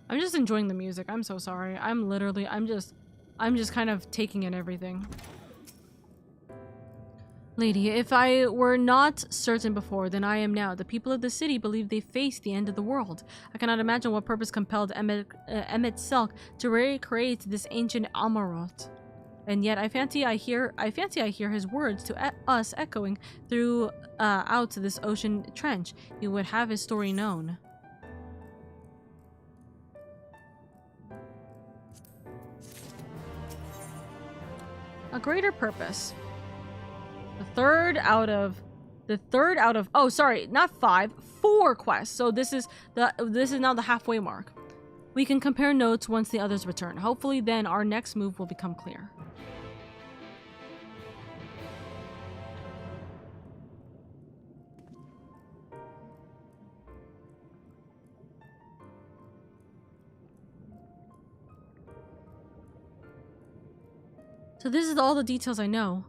I'm just enjoying the music. I'm so sorry. I'm just kind of taking in everything. Lady, if I were not certain before, then I am now. The people of the city believe they face the end of the world. I cannot imagine what purpose compelled Emmett Selk to recreate this ancient Amarot. And yet I fancy I hear his words to us echoing through out this ocean trench. He would have his story known. A greater purpose. The third out of oh sorry, not 5, 4 quests. So this is now the halfway mark. We can compare notes once the others return. Hopefully then our next move will become clear. So this is all the details I know.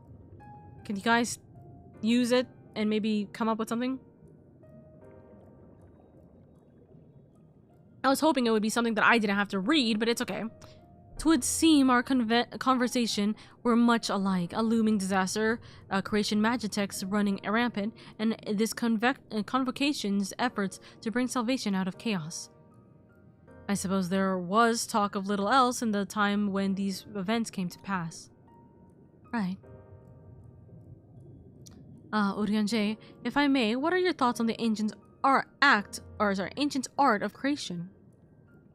Can you guys use it and maybe come up with something? I was hoping it would be something that I didn't have to read, but it's okay. It would seem our conversation were much alike. A looming disaster, creation magitex running rampant, and this convocation's efforts to bring salvation out of chaos. I suppose there was talk of little else in the time when these events came to pass. Right. Urianger, if I may, what are your thoughts on the ancient art of creation.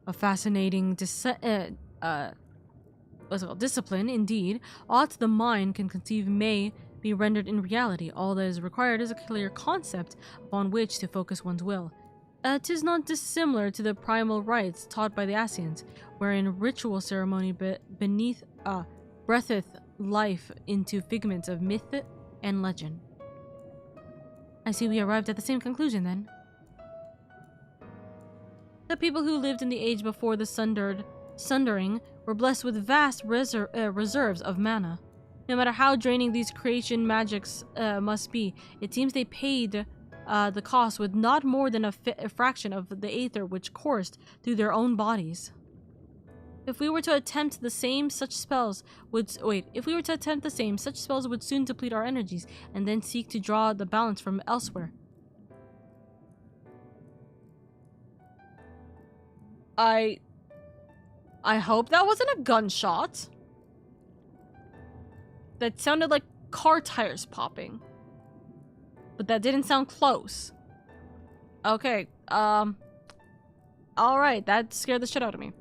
A fascinating discipline, indeed. Aught the mind can conceive may be rendered in reality. All that is required is a clear concept upon which to focus one's will. 'Tis not dissimilar to the primal rites taught by the Asians, wherein ritual ceremony breatheth life into figments of myth and legend. I see we arrived at the same conclusion, then. The people who lived in the age before the sundering were blessed with vast reserves of mana. No matter how draining these creation magics must be, it seems they paid the cost with not more than a fraction of the Aether which coursed through their own bodies. If we were to attempt the same, such spells would soon deplete our energies, and then seek to draw the balance from elsewhere. I hope that wasn't a gunshot. That sounded like car tires popping. But that didn't sound close. Okay, alright, that scared the shit out of me.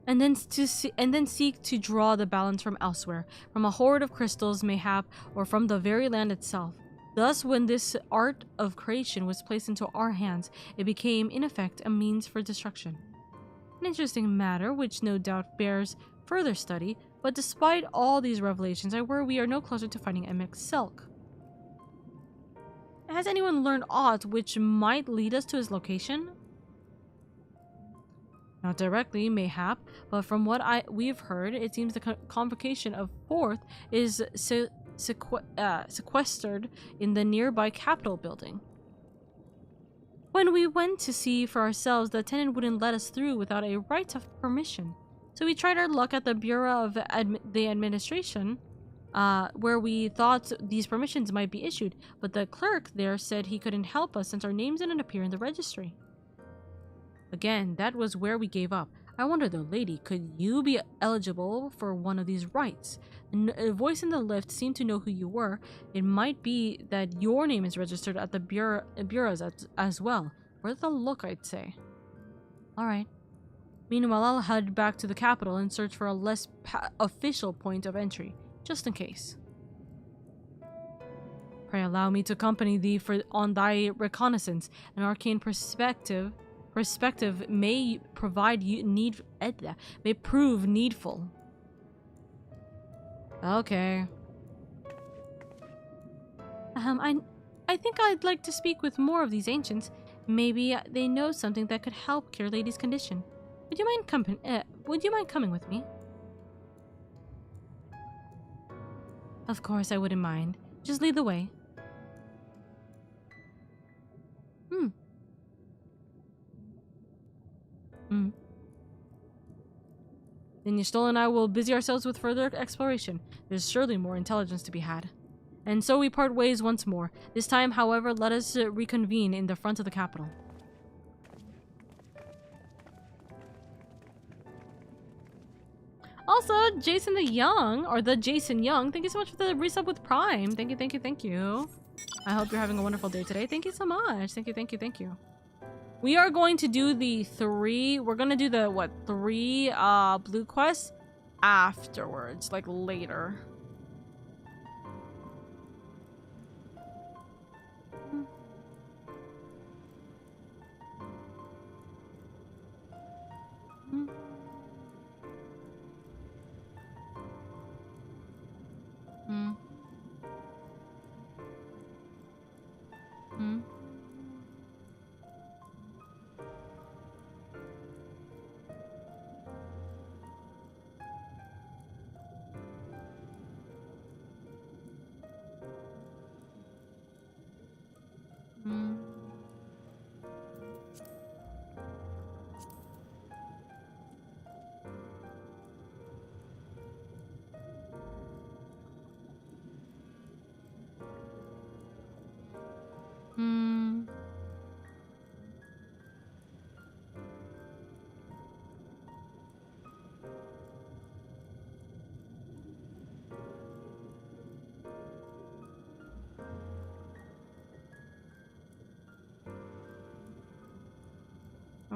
And then seek to draw the balance from elsewhere, from a hoard of crystals mayhap, or from the very land itself. Thus, when this art of creation was placed into our hands, it became, in effect, a means for destruction. An interesting matter, which no doubt bears further study, but despite all these revelations, I worry we are no closer to finding Emek's Silk. Has anyone learned aught which might lead us to his location? Not directly, mayhap, but from what we've heard, it seems the convocation of Fourth is sequestered in the nearby Capitol building. When we went to see for ourselves, the attendant wouldn't let us through without a right of permission. So we tried our luck at the Bureau of the Administration, where we thought these permissions might be issued, but the clerk there said he couldn't help us since our names didn't appear in the registry. Again, that was where we gave up. I wonder though, lady, could you be eligible for one of these rights? A voice in the lift seemed to know who you were. It might be that your name is registered at the bureaus as well. Worth a look, I'd say. Alright. Meanwhile, I'll head back to the capital and search for a less official point of entry, just in case. Pray allow me to accompany thee on thy reconnaissance. An arcane perspective may prove needful. Okay. I think I'd like to speak with more of these ancients. Maybe they know something that could help cure Lady's condition. Would you mind coming with me? Of course, I wouldn't mind. Just lead the way. Then Y'shtola and I will busy ourselves with further exploration. There's surely more intelligence to be had. And so we part ways once more. This time, however, let us reconvene in the front of the capital. Also, Jason the Young, or the Jason Young, thank you so much for the resub with Prime. Thank you, thank you, thank you. I hope you're having a wonderful day today. Thank you so much. Thank you, thank you, thank you. We are going to do the we're gonna do the, three blue quests afterwards, like later.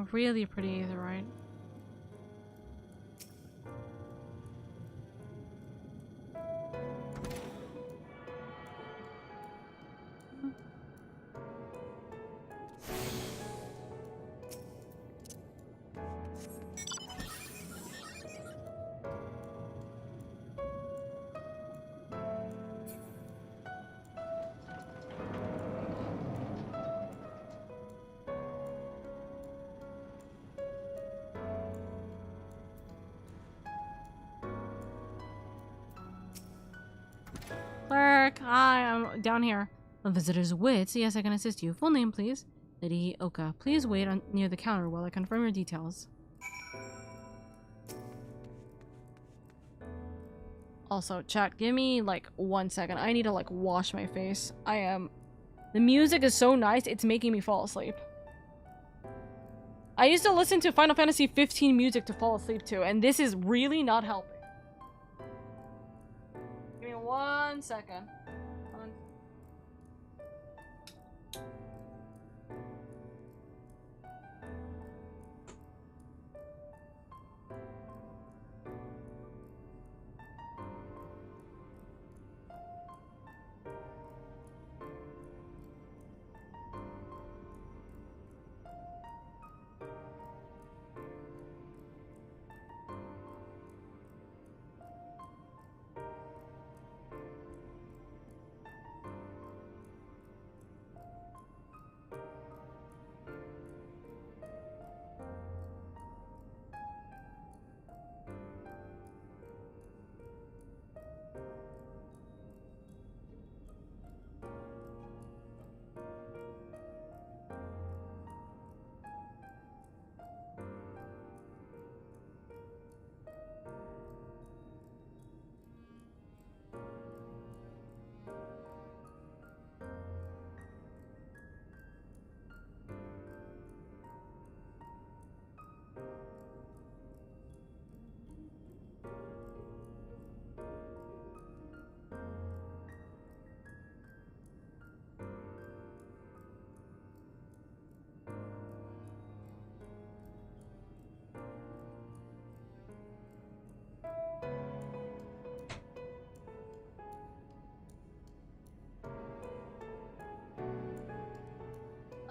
A really pretty Aether, right? Clerk, hi, I'm down here. A visitor's wits. Yes, I can assist you. Full name, please. LadyOka. Please wait near the counter while I confirm your details. Also, chat, give me like 1 second. I need to like wash my face. The music is so nice, it's making me fall asleep. I used to listen to Final Fantasy 15 music to fall asleep to, and this is really not helping. Give me 1 second.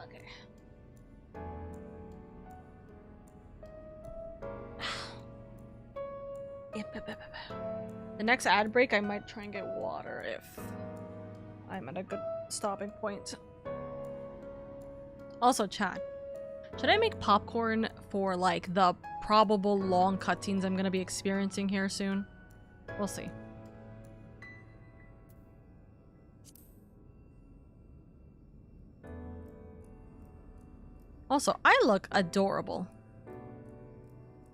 Okay. The next ad break, I might try and get water if I'm at a good stopping point. Also, chat, should I make popcorn for like the probable long cutscenes I'm gonna be experiencing here soon? We'll see. Also, I look adorable.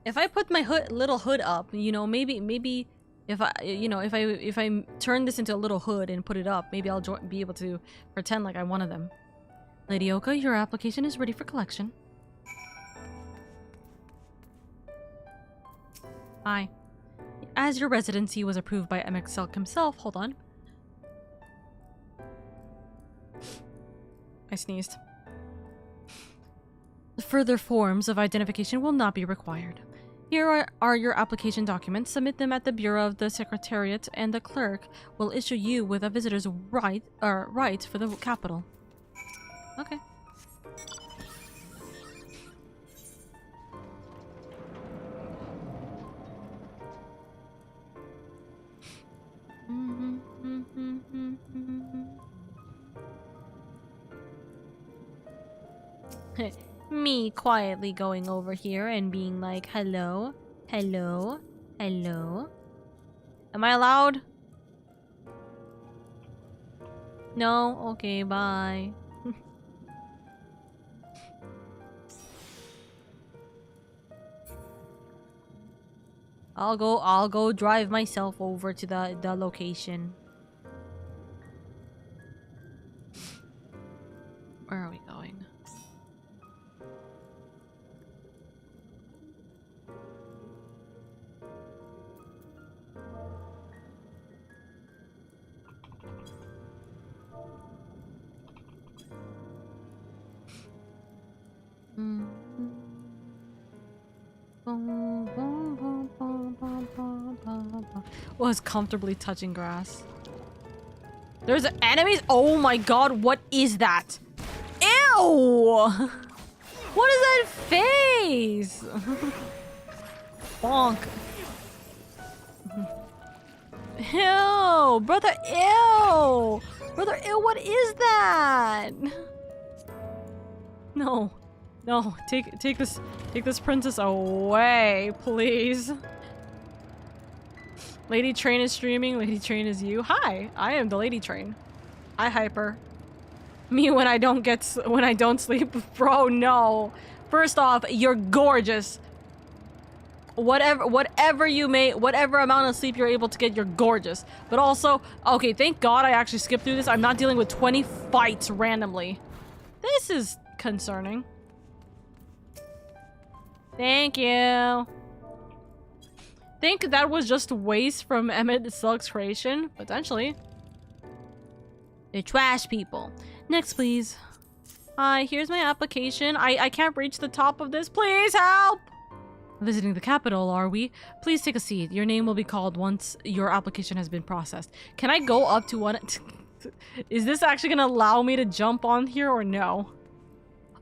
If I put my little hood up, you know, maybe if I turn this into a little hood and put it up, maybe I'll be able to pretend like I'm one of them. LadyOka, your application is ready for collection. Hi. As your residency was approved by MXL himself, hold on. I sneezed. Further forms of identification will not be required. Here are your application documents. Submit them at the Bureau of the Secretariat, and the clerk will issue you with a visitor's right for the capital. Okay. Me quietly going over here and being like, hello, hello, hello. Am I allowed? No? Okay, bye. I'll go drive myself over to the location. Where are we going? Was comfortably touching grass. There's enemies? Oh my god, what is that? Ew! What is that face? Bonk. Ew! Brother, ew! Brother, ew, what is that? No. No, take this princess away, please. Lady Train is streaming. Lady Train is you. Hi, I am the Lady Train. I hyper. Me when I don't sleep, bro. No. First off, you're gorgeous. Whatever amount of sleep you're able to get, you're gorgeous. But also, okay, thank God I actually skipped through this. I'm not dealing with 20 fights randomly. This is concerning. Thank you. Think that was just waste from Emmett Silk's creation? Potentially. They're trash people. Next, please. Hi, here's my application. I can't reach the top of this. Please help! Visiting the capital, are we? Please take a seat. Your name will be called once your application has been processed. Can I go up to one? Is this actually gonna allow me to jump on here or no?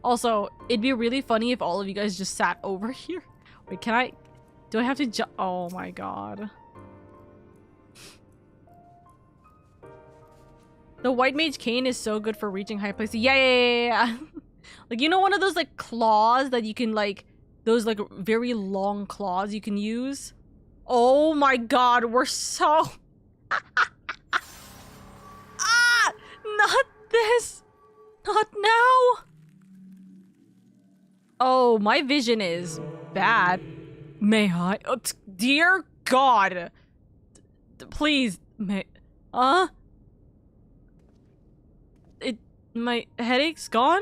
Also, it'd be really funny if all of you guys just sat over here. Wait, can I? Do I have to jump? Oh my god. The White Mage Cane is so good for reaching high places. Yeah. Like, you know, one of those like claws that you can like, those like very long claws you can use? Oh my god, we're so... Ah! Not this! Not now! Oh, my vision is bad. May I? Oh, dear God! Please, may... My headache's gone?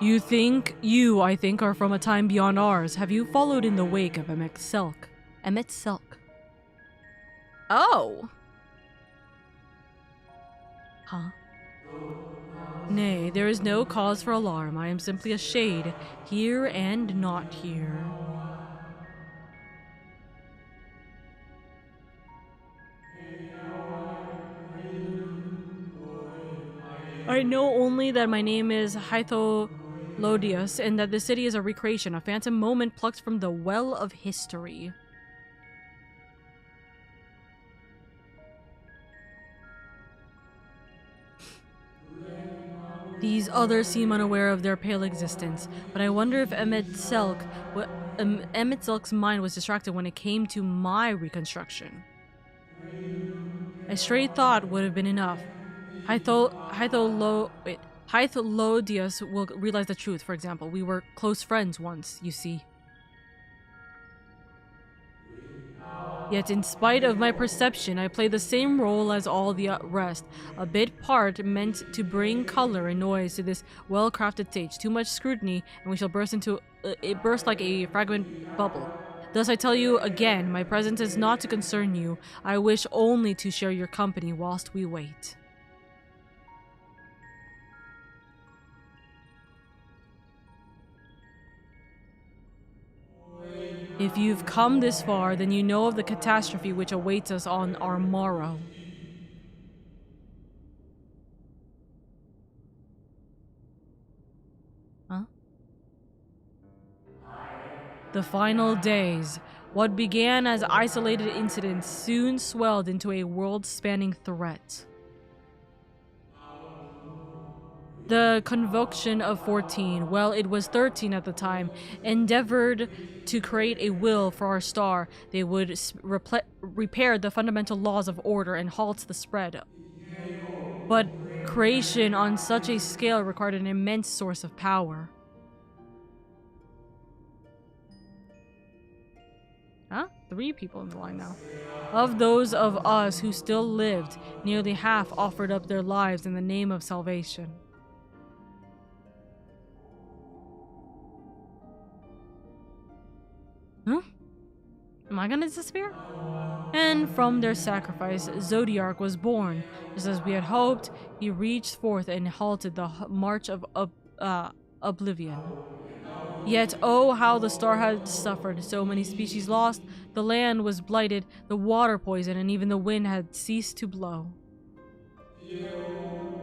I think, are from a time beyond ours. Have you followed in the wake of Emmett Silk? Emmett Silk. Oh! Huh? Nay, there is no cause for alarm. I am simply a shade, here and not here. I know only that my name is Hytholodius, and that the city is a recreation, a phantom moment plucked from the well of history. These others seem unaware of their pale existence, but I wonder if Emmett Silk's mind was distracted when it came to my reconstruction. A stray thought would have been enough. Hytholodius will realize the truth, for example. We were close friends once, you see. Yet in spite of my perception, I play the same role as all the rest. A bit part meant to bring color and noise to this well-crafted stage. Too much scrutiny, and we shall burst like a fragment bubble. Thus I tell you again, my presence is not to concern you. I wish only to share your company whilst we wait. If you've come this far, then you know of the catastrophe which awaits us on our morrow. Huh? The final days. What began as isolated incidents soon swelled into a world-spanning threat. The convocation of 14, well, it was 13 at the time, endeavored to create a will for our star. They would repair the fundamental laws of order and halt the spread. But creation on such a scale required an immense source of power. Huh? 3 people in the line now. Of those of us who still lived, nearly half offered up their lives in the name of salvation. Huh? Am I gonna disappear? And from their sacrifice, Zodiark was born. Just as we had hoped, he reached forth and halted the march of oblivion. Yet, oh, how the star had suffered. So many species lost, the land was blighted, the water poisoned, and even the wind had ceased to blow.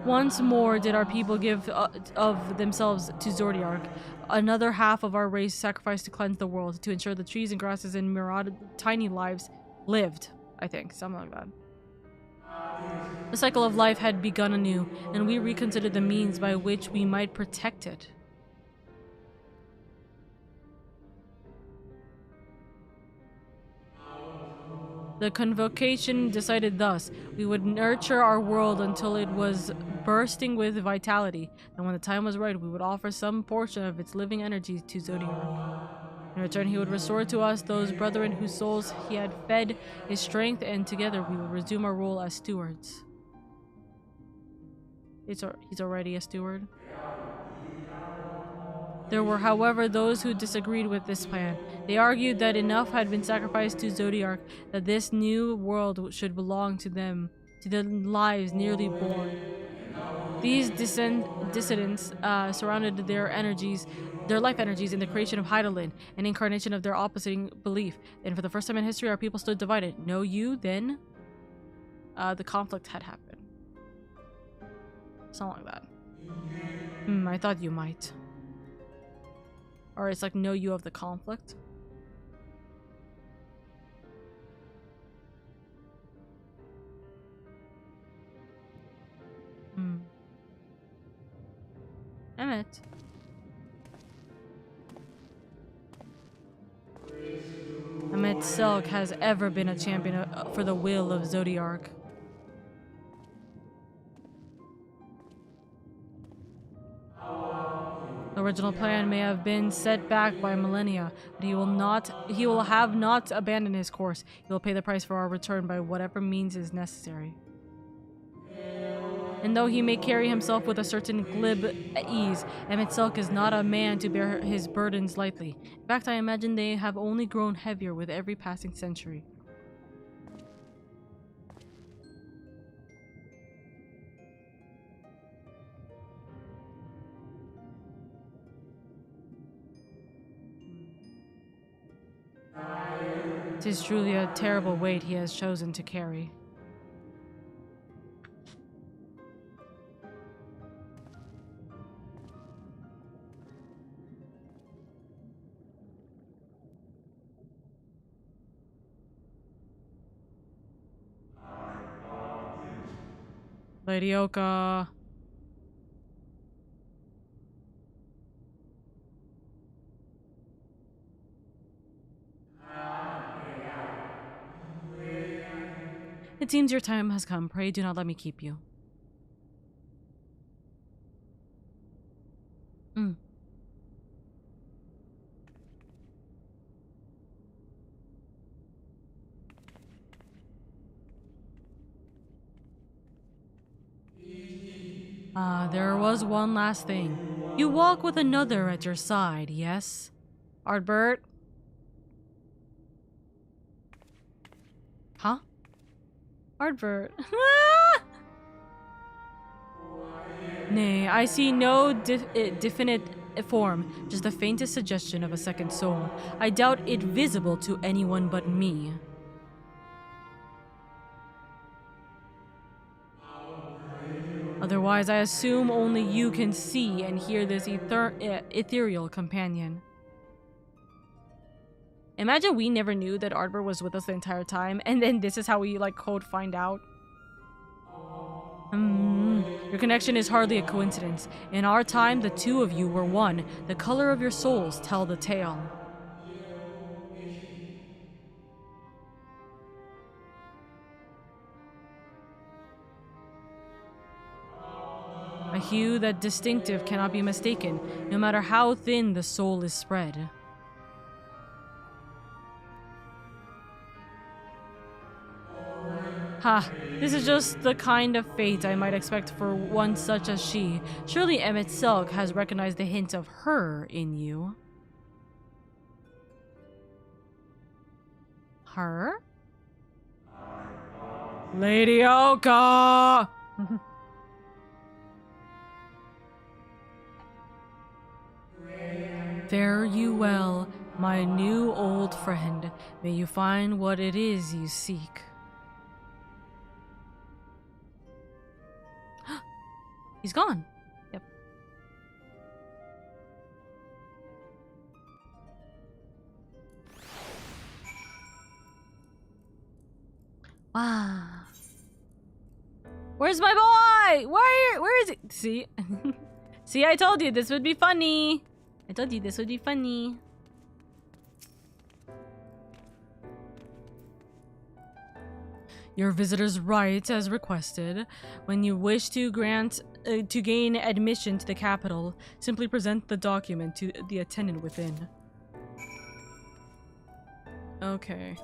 Once more did our people give of themselves to Zodiark. Another half of our race sacrificed to cleanse the world, to ensure the trees and grasses and myriad tiny lives lived, I think, something like that. The cycle of life had begun anew, and we reconsidered the means by which we might protect it. The convocation decided thus: we would nurture our world until it was bursting with vitality, and when the time was right, we would offer some portion of its living energy to Zodiark. In return, he would restore to us those brethren whose souls he had fed his strength, and together we would resume our role as stewards. He's already a steward. There were, however, those who disagreed with this plan. They argued that enough had been sacrificed to Zodiark, that this new world should belong to them, to the lives nearly born. These dissidents surrounded their life energies in the creation of Hydaelyn, an incarnation of their opposing belief. And for the first time in history, our people stood divided. Know you, then? The conflict had happened. Something like that. I thought you might. Or it's like, know you of the conflict. Emmett. Emmett Selk has ever been a champion for the will of Zodiark. The original plan may have been set back by millennia, but he will have not abandoned his course. He will pay the price for our return by whatever means is necessary. And though he may carry himself with a certain glib ease, Emmett Selk is not a man to bear his burdens lightly. In fact, I imagine they have only grown heavier with every passing century. Tis truly a terrible weight he has chosen to carry. LadyOka. It seems your time has come. Pray do not let me keep you. There was one last thing. You walk with another at your side, yes? Ardbert? Huh? Ardbert. Nay, I see no definite form, just the faintest suggestion of a second soul. I doubt it visible to anyone but me. Otherwise, I assume only you can see and hear this ethereal companion. Imagine we never knew that Ardbert was with us the entire time, and then this is how we, like, quote, find out. Your connection is hardly a coincidence. In our time, the two of you were one. The color of your souls tell the tale. A hue that distinctive cannot be mistaken, no matter how thin the soul is spread. Ha, this is just the kind of fate I might expect for one such as she. Surely Emmett Selk has recognized the hint of her in you. Her? LadyOka! Fare you well, my new old friend. May you find what it is you seek. He's gone. Yep. Wow. Where's my boy? Where is he? See? See, I told you this would be funny. I told you this would be funny. Your visitor's right as requested. When you wish to gain admission to the capital, simply present the document to the attendant within. Okay.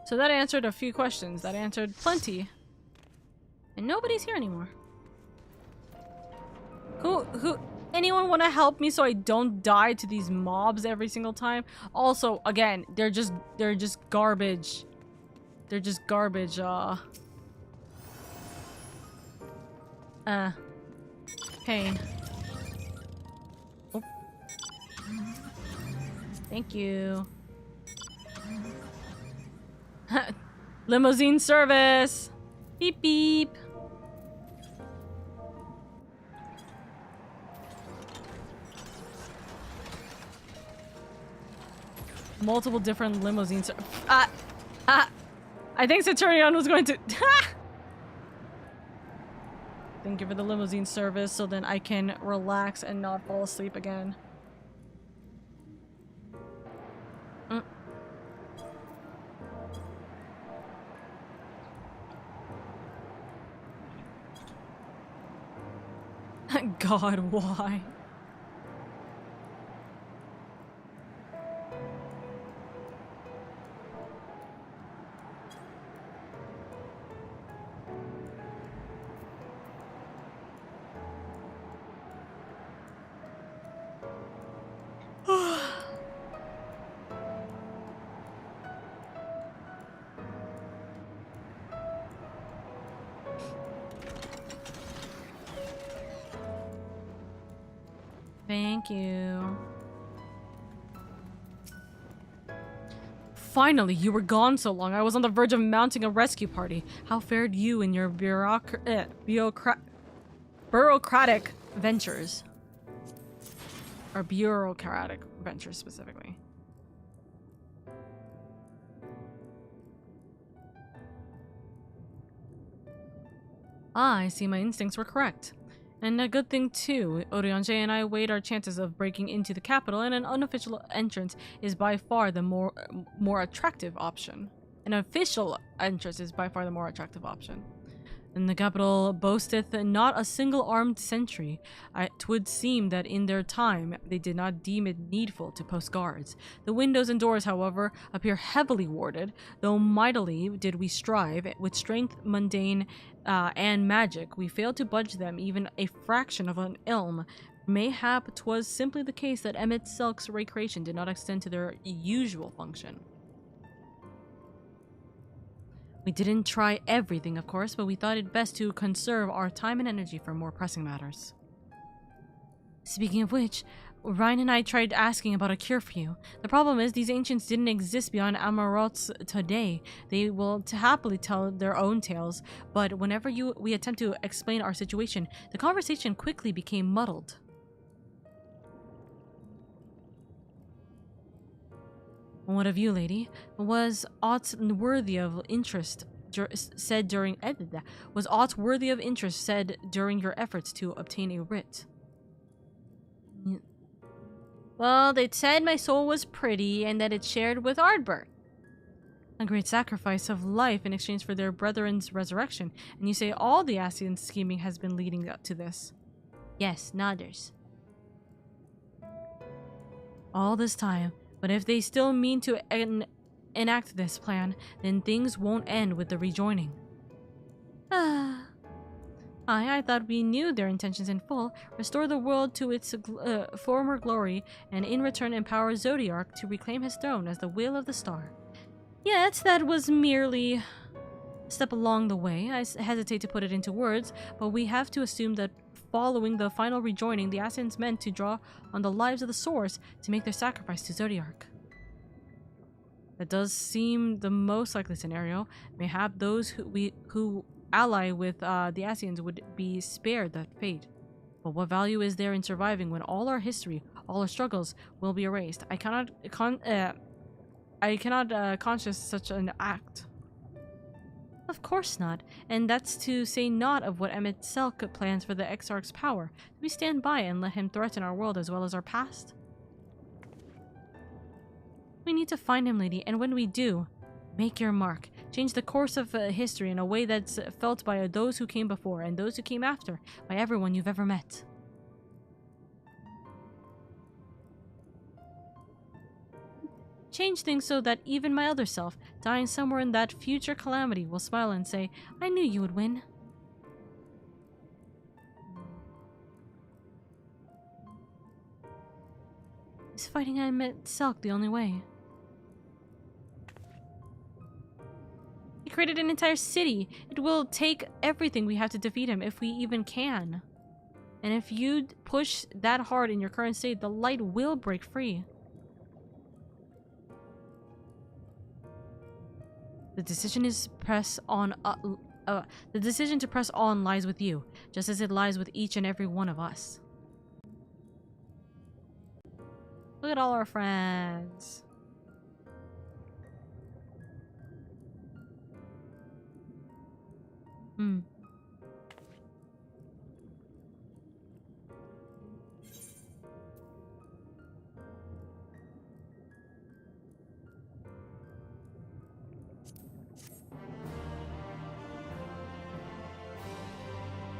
So that answered a few questions. That answered plenty. And nobody's here anymore. Anyone want to help me so I don't die to these mobs every single time? Also, again, they're just garbage. They're just garbage, pain. Oh. Thank you. Limousine service! Beep beep! Multiple different limousines. I think Saturnion was going to. Thank you for the limousine service, so then I can relax and not fall asleep again. God, why? Thank you. Finally, you were gone so long. I was on the verge of mounting a rescue party. How fared you in your bureaucratic ventures? Or bureaucratic ventures, specifically. Ah, I see my instincts were correct. And a good thing too. Oriange and I weighed our chances of breaking into the capital, and an unofficial entrance is by far the more attractive option. An official entrance is by far the more attractive option. And the capital boasteth not a single armed sentry. It would seem that in their time they did not deem it needful to post guards. The windows and doors, however, appear heavily warded, though mightily did we strive, with strength mundane and magic, we failed to budge them even a fraction of an ilm. Mayhap 'twas simply the case that Emmett Silk's recreation did not extend to their usual function. We didn't try everything, of course, but we thought it best to conserve our time and energy for more pressing matters. Speaking of which, Ryan and I tried asking about a cure for you. The problem is these ancients didn't exist beyond Amarot's today. They will happily tell their own tales, but whenever we attempt to explain our situation, the conversation quickly became muddled. What of you, lady? Was aught worthy of interest said during your efforts to obtain a writ? Well, they said my soul was pretty and that it shared with Ardbert. A great sacrifice of life in exchange for their brethren's resurrection, and you say all the Ascian scheming has been leading up to this. Yes, nodders. All this time, but if they still mean to enact this plan, then things won't end with the rejoining. I thought we knew their intentions in full. Restore the world to its former glory, and in return empower Zodiark to reclaim his throne as the will of the star. Yet, that was merely a step along the way. I hesitate to put it into words, but we have to assume that following the final rejoining, the Ascians meant to draw on the lives of the Source to make their sacrifice to Zodiark. That does seem the most likely scenario. Mayhap those who ally with the Ascians would be spared that fate. But what value is there in surviving when all our history, all our struggles will be erased? I cannot conscience such an act. Of course not, and that's to say naught of what Emmett Selk plans for the Exarch's power. Do we stand by and let him threaten our world as well as our past? We need to find him, lady, and when we do, make your mark. Change the course of history in a way that's felt by those who came before and those who came after, by everyone you've ever met. Change things so that even my other self, dying somewhere in that future calamity, will smile and say, I knew you would win. Is fighting Emmett Selk the only way? He created an entire city. It will take everything we have to defeat him, if we even can. And if you push that hard in your current state, the light will break free. The decision to press on lies with you, just as it lies with each and every one of us. Look at all our friends.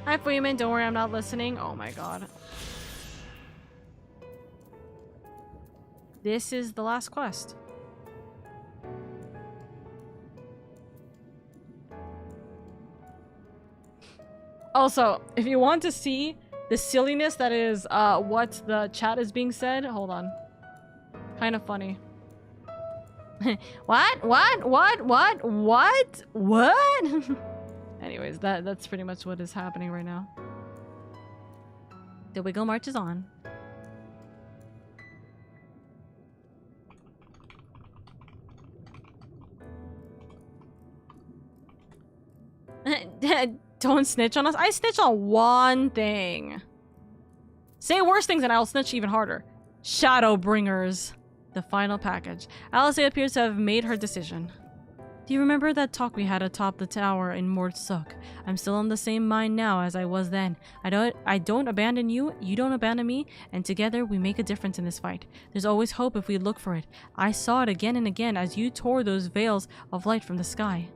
Hi, Freeman. Don't worry, I'm not listening. Oh my god. This is the last quest. Also, if you want to see the silliness that is what the chat is being said, hold on. Kind of funny. What? Anyways, that's pretty much what is happening right now. The Wiggle marches on. Don't snitch on us. I snitch on one thing. Say worse things and I'll snitch even harder. Shadowbringers. The final package. Alice appears to have made her decision. Do you remember that talk we had atop the tower in Mortsuk? I'm still on the same mind now as I was then. I don't abandon you, you don't abandon me, and together we make a difference in this fight. There's always hope if we look for it. I saw it again and again as you tore those veils of light from the sky.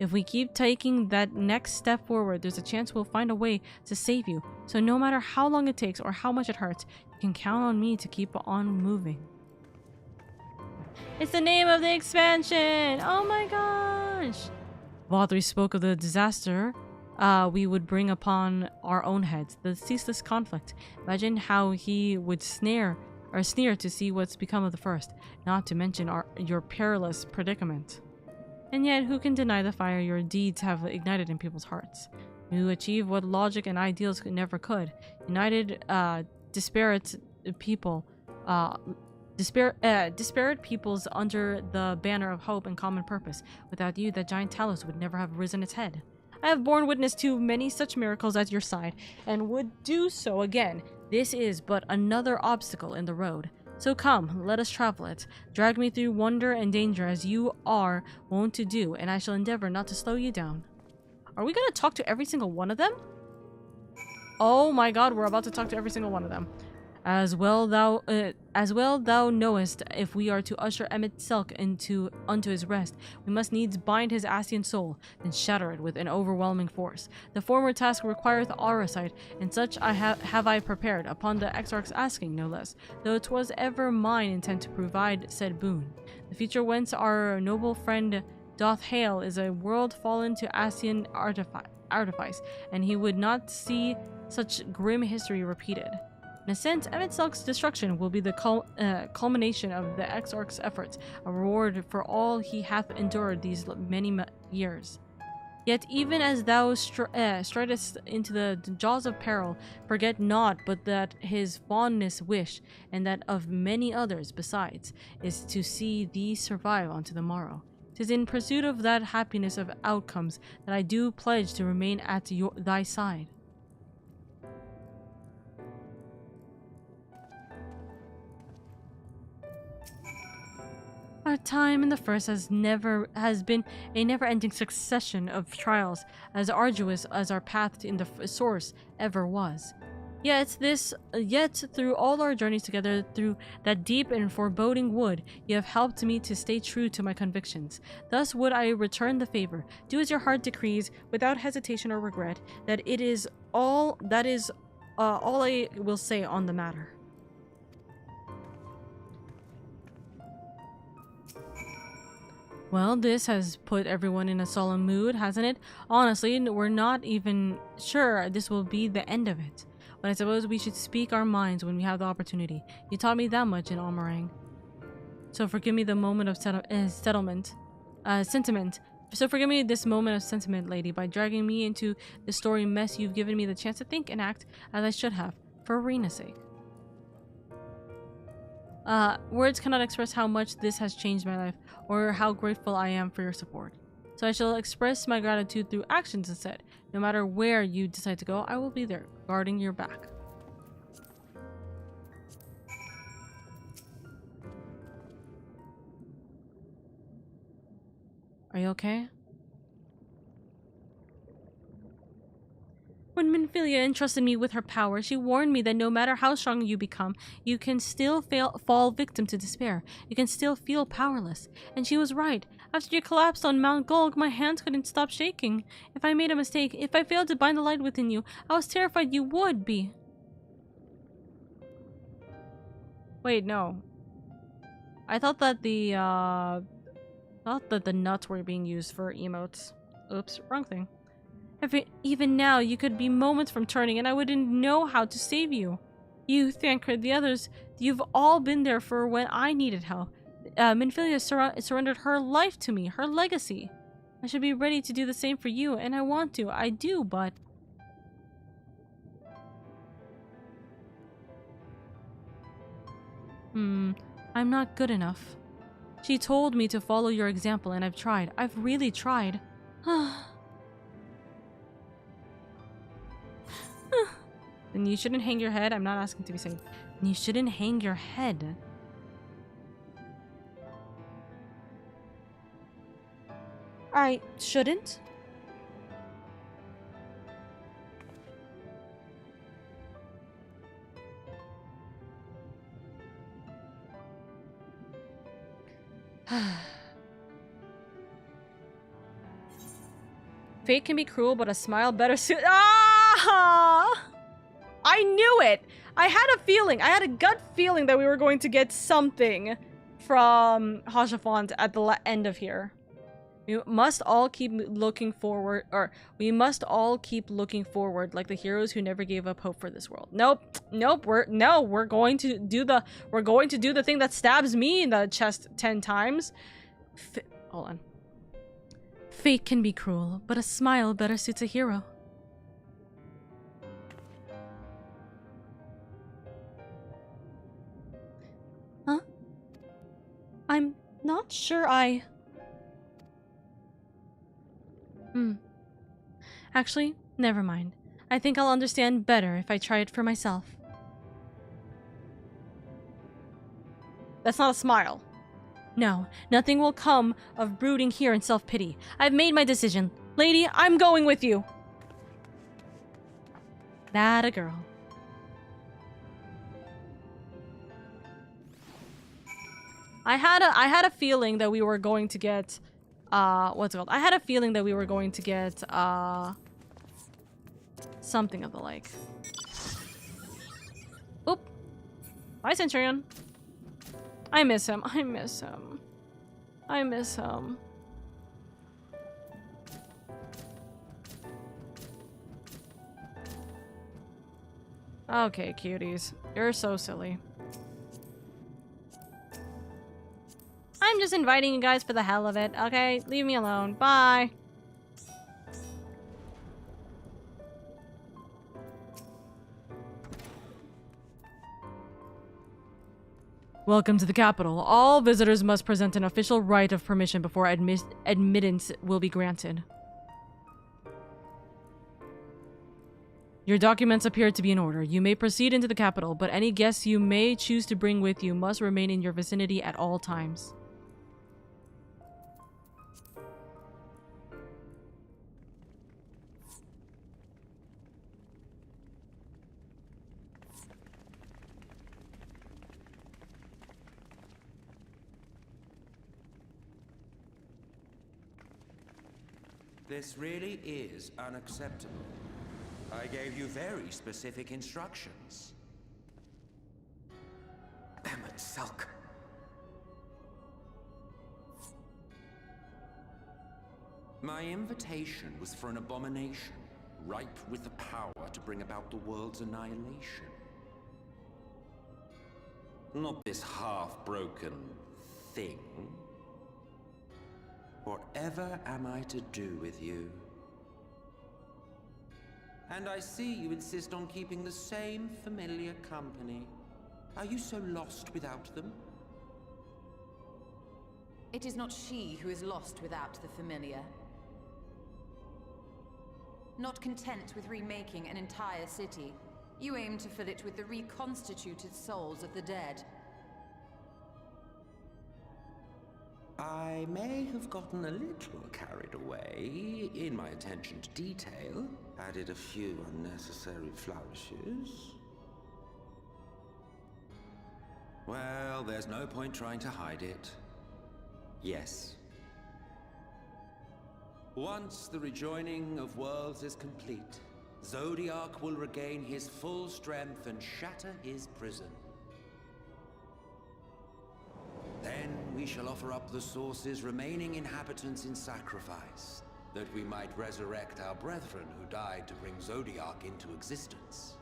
If we keep taking that next step forward, there's a chance we'll find a way to save you. So no matter how long it takes or how much it hurts, you can count on me to keep on moving. It's the name of the expansion! Oh my gosh! Valtteri spoke of the disaster we would bring upon our own heads, the ceaseless conflict. Imagine how he would sneer to see what's become of the first, not to mention your perilous predicament. And yet, who can deny the fire your deeds have ignited in people's hearts? You achieve what logic and ideals never could. United, disparate peoples under the banner of hope and common purpose. Without you, that giant Talos would never have risen its head. I have borne witness to many such miracles at your side, and would do so again. This is but another obstacle in the road. So come, let us travel it. Drag me through wonder and danger as you are wont to do, and I shall endeavor not to slow you down. Are we gonna talk to every single one of them? Oh my god, we're about to talk to every single one of them. As well thou knowest, if we are to usher Emmett Selk unto his rest, we must needs bind his Ascian soul, then shatter it with an overwhelming force. The former task requireth aura sight, and such have I prepared, upon the Exarch's asking, no less, though 'twas ever mine intent to provide said boon. The future whence our noble friend doth hail is a world fallen to Ascian artifice, and he would not see such grim history repeated. In a sense, Emetselk's destruction will be the culmination of the Exarch's efforts, a reward for all he hath endured these many years. Yet even as thou stridest into the jaws of peril, forget not but that his fondest wish, and that of many others besides, is to see thee survive unto the morrow. 'Tis in pursuit of that happiness of outcomes that I do pledge to remain at thy side. Our time in the First has been a never-ending succession of trials, as arduous as our path in the Source ever was. Yet through all our journeys together through that deep and foreboding wood, you have helped me to stay true to my convictions. Thus would I return the favor. Do as your heart decrees, without hesitation or regret. That is all I will say on the matter. Well, this has put everyone in a solemn mood, hasn't it? Honestly, we're not even sure this will be the end of it. But I suppose we should speak our minds when we have the opportunity. You taught me that much in Almarang. So forgive me the moment of sentiment. So forgive me this moment of sentiment, lady, by dragging me into the story mess. You've given me the chance to think and act as I should have, for Arena's sake. Words cannot express how much this has changed my life, or how grateful I am for your support. So I shall express my gratitude through actions instead. No matter where you decide to go, I will be there, guarding your back. Are you okay? When Minfilia entrusted me with her power, she warned me that no matter how strong you become, you can still fall victim to despair. You can still feel powerless. And she was right. After you collapsed on Mount Gulg, my hands couldn't stop shaking. If I made a mistake, if I failed to bind the light within you, I was terrified you would be. Wait, no. I thought that the nuts were being used for emotes. Oops, wrong thing. Even now, you could be moments from turning and I wouldn't know how to save you. You, Thancred, the others, you've all been there for when I needed help. Minfilia surrendered her life to me, her legacy. I should be ready to do the same for you, and I want to. I do, but... I'm not good enough. She told me to follow your example, and I've tried. I've really tried. Then you shouldn't hang your head. I'm not asking to be saved. Then you shouldn't hang your head. I shouldn't? Fate can be cruel, but a smile better suit. Ah! I knew it! I had a feeling. I had a gut feeling that we were going to get something from Hashafont at the end of here. We must all keep looking forward, we must all keep looking forward like the heroes who never gave up hope for this world. Nope. We're going to do the thing that stabs me in the chest 10 times. Hold on. Fate can be cruel, but a smile better suits a hero. Huh? I'm not sure I... Actually, never mind. I think I'll understand better if I try it for myself. That's not a smile. No, nothing will come of brooding here in self-pity. I've made my decision. Lady, I'm going with you. That a girl. I had a feeling that we were going to get what's it called? I had a feeling that we were going to get something of the like. Oop. Bye, Centurion. I miss him. I miss him. I miss him. Okay, cuties. You're so silly. I'm just inviting you guys for the hell of it, okay? Leave me alone. Bye. Welcome to the capital. All visitors must present an official right of permission before admittance will be granted. Your documents appear to be in order. You may proceed into the capital, but any guests you may choose to bring with you must remain in your vicinity at all times. This really is unacceptable. I gave you very specific instructions. Emmett Sulk. My invitation was for an abomination, ripe with the power to bring about the world's annihilation. Not this half-broken thing. Whatever am I to do with you? And I see you insist on keeping the same familiar company. Are you so lost without them? It is not she who is lost without the familiar. Not content with remaking an entire city, you aim to fill it with the reconstituted souls of the dead. I may have gotten a little carried away in my attention to detail, added a few unnecessary flourishes. Well, there's no point trying to hide it. Yes. Once the rejoining of worlds is complete, Zodiac will regain his full strength and shatter his prison. Then we shall offer up the Source's remaining inhabitants in sacrifice, that we might resurrect our brethren who died to bring Zodiac into existence.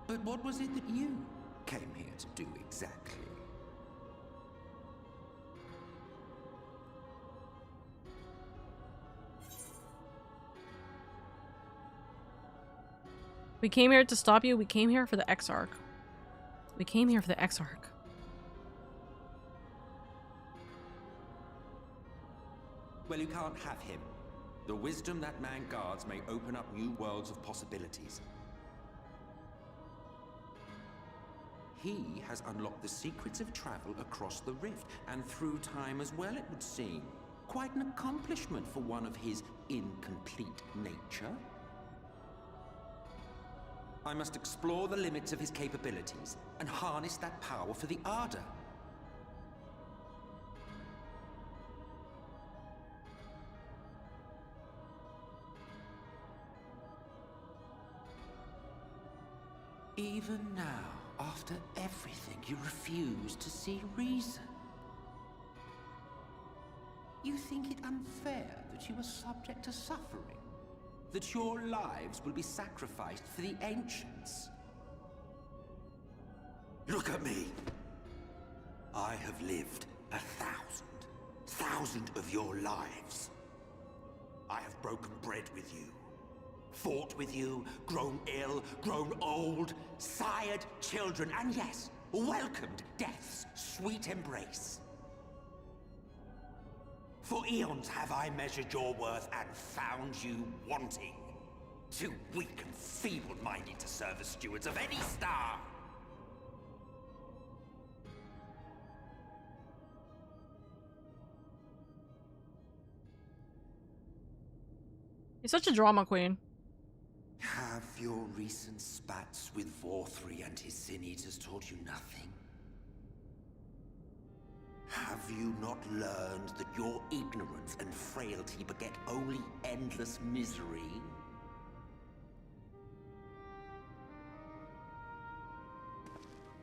But what was it that you came here to do exactly? We came here to stop you. We came here for the Exarch. We came here for the Exarch. Well, you can't have him. The wisdom that man guards may open up new worlds of possibilities. He has unlocked the secrets of travel across the rift, and through time as well, it would seem. Quite an accomplishment for one of his incomplete nature. I must explore the limits of his capabilities and harness that power for the Ardor. Even now, after everything, you refuse to see reason. You think it unfair that you are subject to suffering? That your lives will be sacrificed for the Ancients? Look at me! I have lived 1,000 of your lives. I have broken bread with you, fought with you, grown ill, grown old, sired children, and yes, welcomed death's sweet embrace. For eons have I measured your worth and found you wanting. Too weak and feeble-minded to serve as stewards of any star. You're such a drama queen. Have your recent spats with Vorthri and his Sin-Eaters taught you nothing? Have you not learned that your ignorance and frailty beget only endless misery?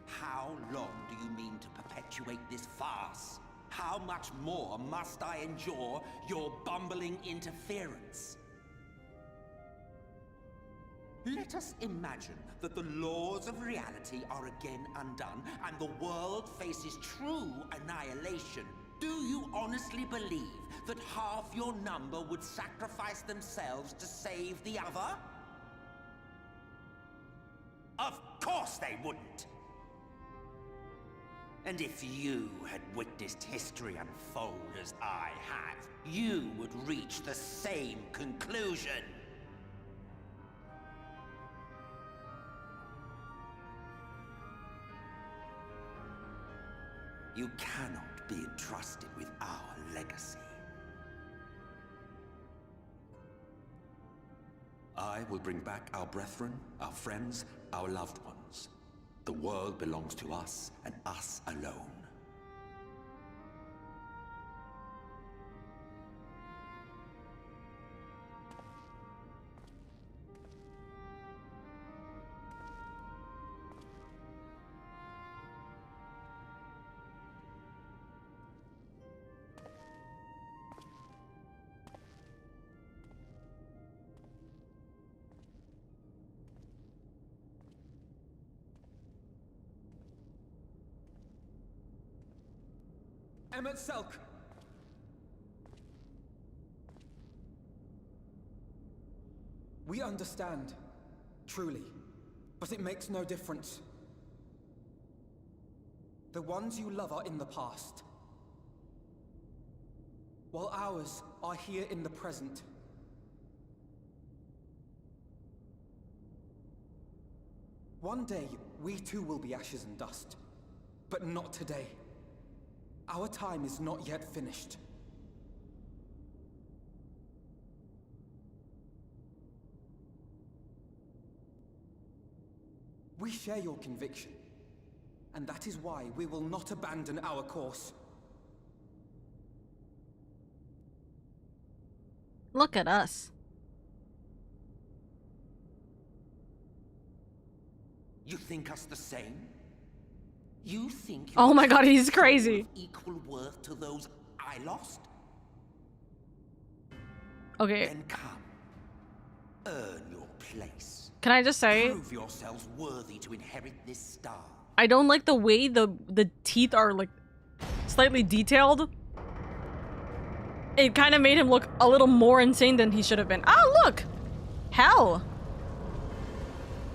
How long do you mean to perpetuate this farce? How much more must I endure your bumbling interference? Let us imagine that the laws of reality are again undone and the world faces true annihilation. Do you honestly believe that half your number would sacrifice themselves to save the other? Of course they wouldn't! And if you had witnessed history unfold as I have, you would reach the same conclusion. You cannot be entrusted with our legacy. I will bring back our brethren, our friends, our loved ones. The world belongs to us, and us alone. Emmett Selk! We understand, truly, but it makes no difference. The ones you love are in the past, while ours are here in the present. One day, we too will be ashes and dust, but not today. Our time is not yet finished. We share your conviction, and that is why we will not abandon our course. Look at us. You think us the same? You think Oh my god, he's crazy. Equal worth to those I lost? Okay. Then come. Earn your place. Can I just say, Prove yourselves worthy to inherit this star. I don't like the way the teeth are like slightly detailed. It kind of made him look a little more insane than he should have been. Oh, look! Hell.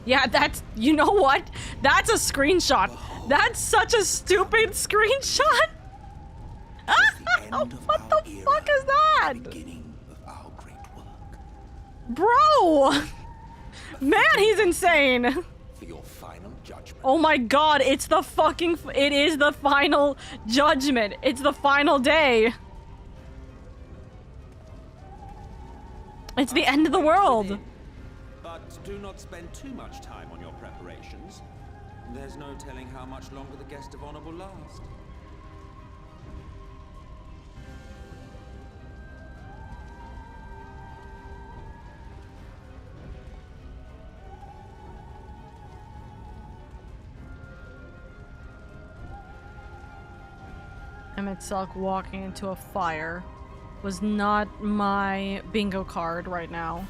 Yeah, that's, you know what? That's a screenshot. That's such a stupid screenshot. What the fuck is that? Beginning of our great work. Bro! Man, he's insane. For your final judgment. Oh my god, it's the fucking, it is the final judgment. It's the final day. It's the end of the world. But do not spend too much time on your preparations. There's no telling how much longer the guest of honor will last. Emmett Selk walking into a fire was not my bingo card right now.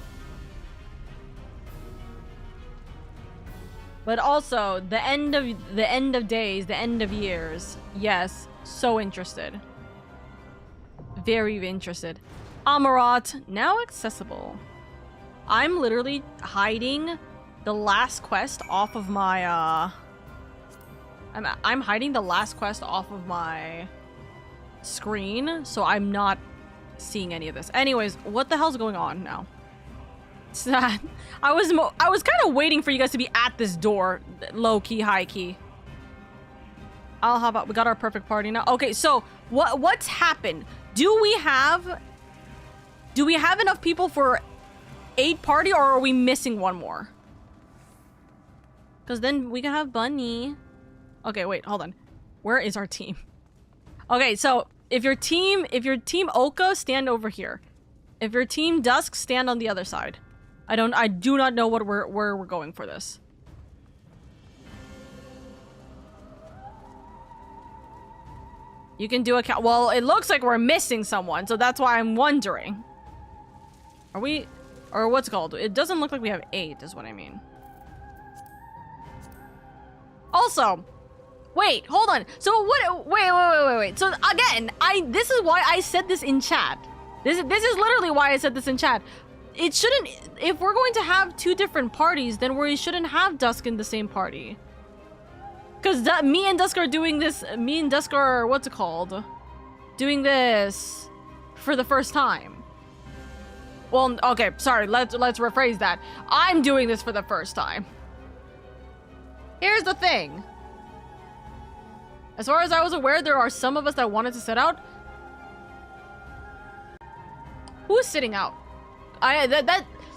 But also, the end of days, the end of years. Yes, so interested. Very interested. Amarat, now accessible. I'm literally hiding the last quest off of my, I'm hiding the last quest off of my screen, so I'm not seeing any of this. Anyways, what the hell's going on now? I was kind of waiting for you guys to be at this door, low key, high key. How about we got our perfect party now? Okay, so what's happened? Do we have enough people for 8 party, or are we missing one more? Because then we can have Bunny. Okay, wait, hold on. Where is our team? Okay, so if your team Oka, stand over here. If your team Dusk, stand on the other side. I do not know where we're going for this. You can do a count. Well, it looks like we're missing someone, so that's why I'm wondering. Are we? Or what's it called? It doesn't look like we have 8, is what I mean. Also, wait, hold on. So what? Wait. So again, this is why I said this in chat. This is literally why I said this in chat. It shouldn't. If we're going to have 2 different parties, then we shouldn't have Dusk in the same party. Because me and Dusk are doing this. Me and Dusk are what's it called? Doing this for the first time. Well, okay, sorry. Let's rephrase that. I'm doing this for the first time. Here's the thing. As far as I was aware, there are some of us that wanted to sit out. Who's sitting out?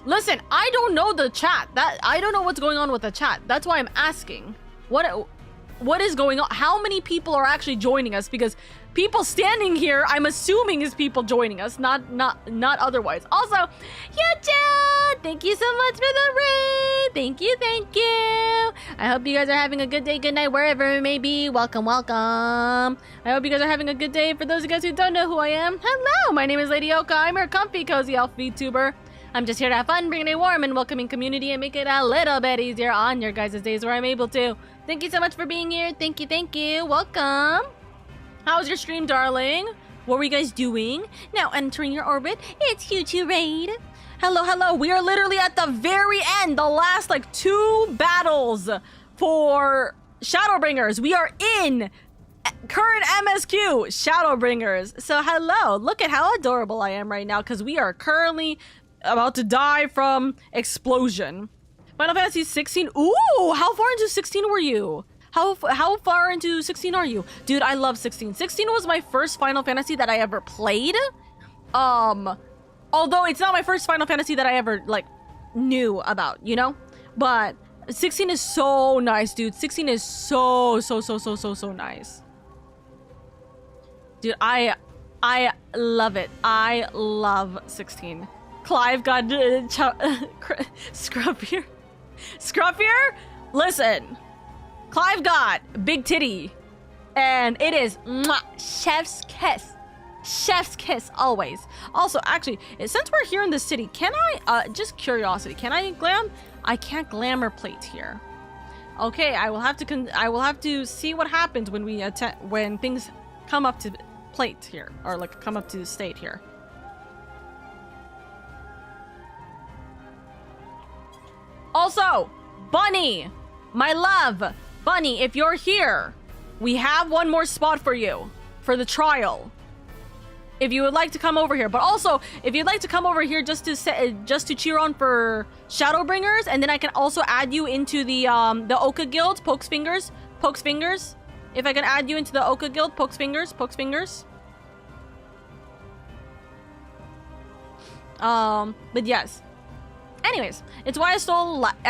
Listen, I don't know the chat. I don't know what's going on with the chat. That's why I'm asking. What is going on? How many people are actually joining us? Because people standing here, I'm assuming is people joining us, not otherwise. Also, Yucha, thank you so much for the raid. Thank you. I hope you guys are having a good day, good night, wherever it may be. Welcome. I hope you guys are having a good day. For those of you guys who don't know who I am, hello, my name is LadyOka. I'm your comfy, cozy elf Vtuber. I'm just here to have fun, bring a warm and welcoming community, and make it a little bit easier on your guys' days where I'm able to. Thank you so much for being here. Thank you. Welcome. How was your stream, darling? What were you guys doing? Now entering your orbit, it's Q2 Raid. Hello. We are literally at the very end. The last, 2 battles for Shadowbringers. We are in current MSQ, Shadowbringers. So hello. Look at how adorable I am right now, because we are currently about to die from explosion. Final Fantasy 16. Ooh, how far into 16 were you? How far into 16 are you? Dude, I love 16. 16 was my first Final Fantasy that I ever played. Although it's not my first Final Fantasy that I ever, knew about, you know? But 16 is so nice, dude. 16 is so nice. Dude, I love it. I love 16. Clive got Scruffier. Listen. Clive got big titty, and it is mwah, chef's kiss always. Also, actually, since we're here in the city, can I just curiosity, can I glam? I can't glamour plate here. Okay, I will have to see what happens when when things come up to plate here, or come up to the state here. Also, Bunny, my love. Bunny, if you're here, we have one more spot for you for the trial. If you would like to come over here, but also if you'd like to come over here just to cheer on for Shadowbringers, and then I can also add you into the Oka Guild, Pokes Fingers. If I can add you into the Oka Guild, Pokes Fingers. But yes. Anyways, it's why I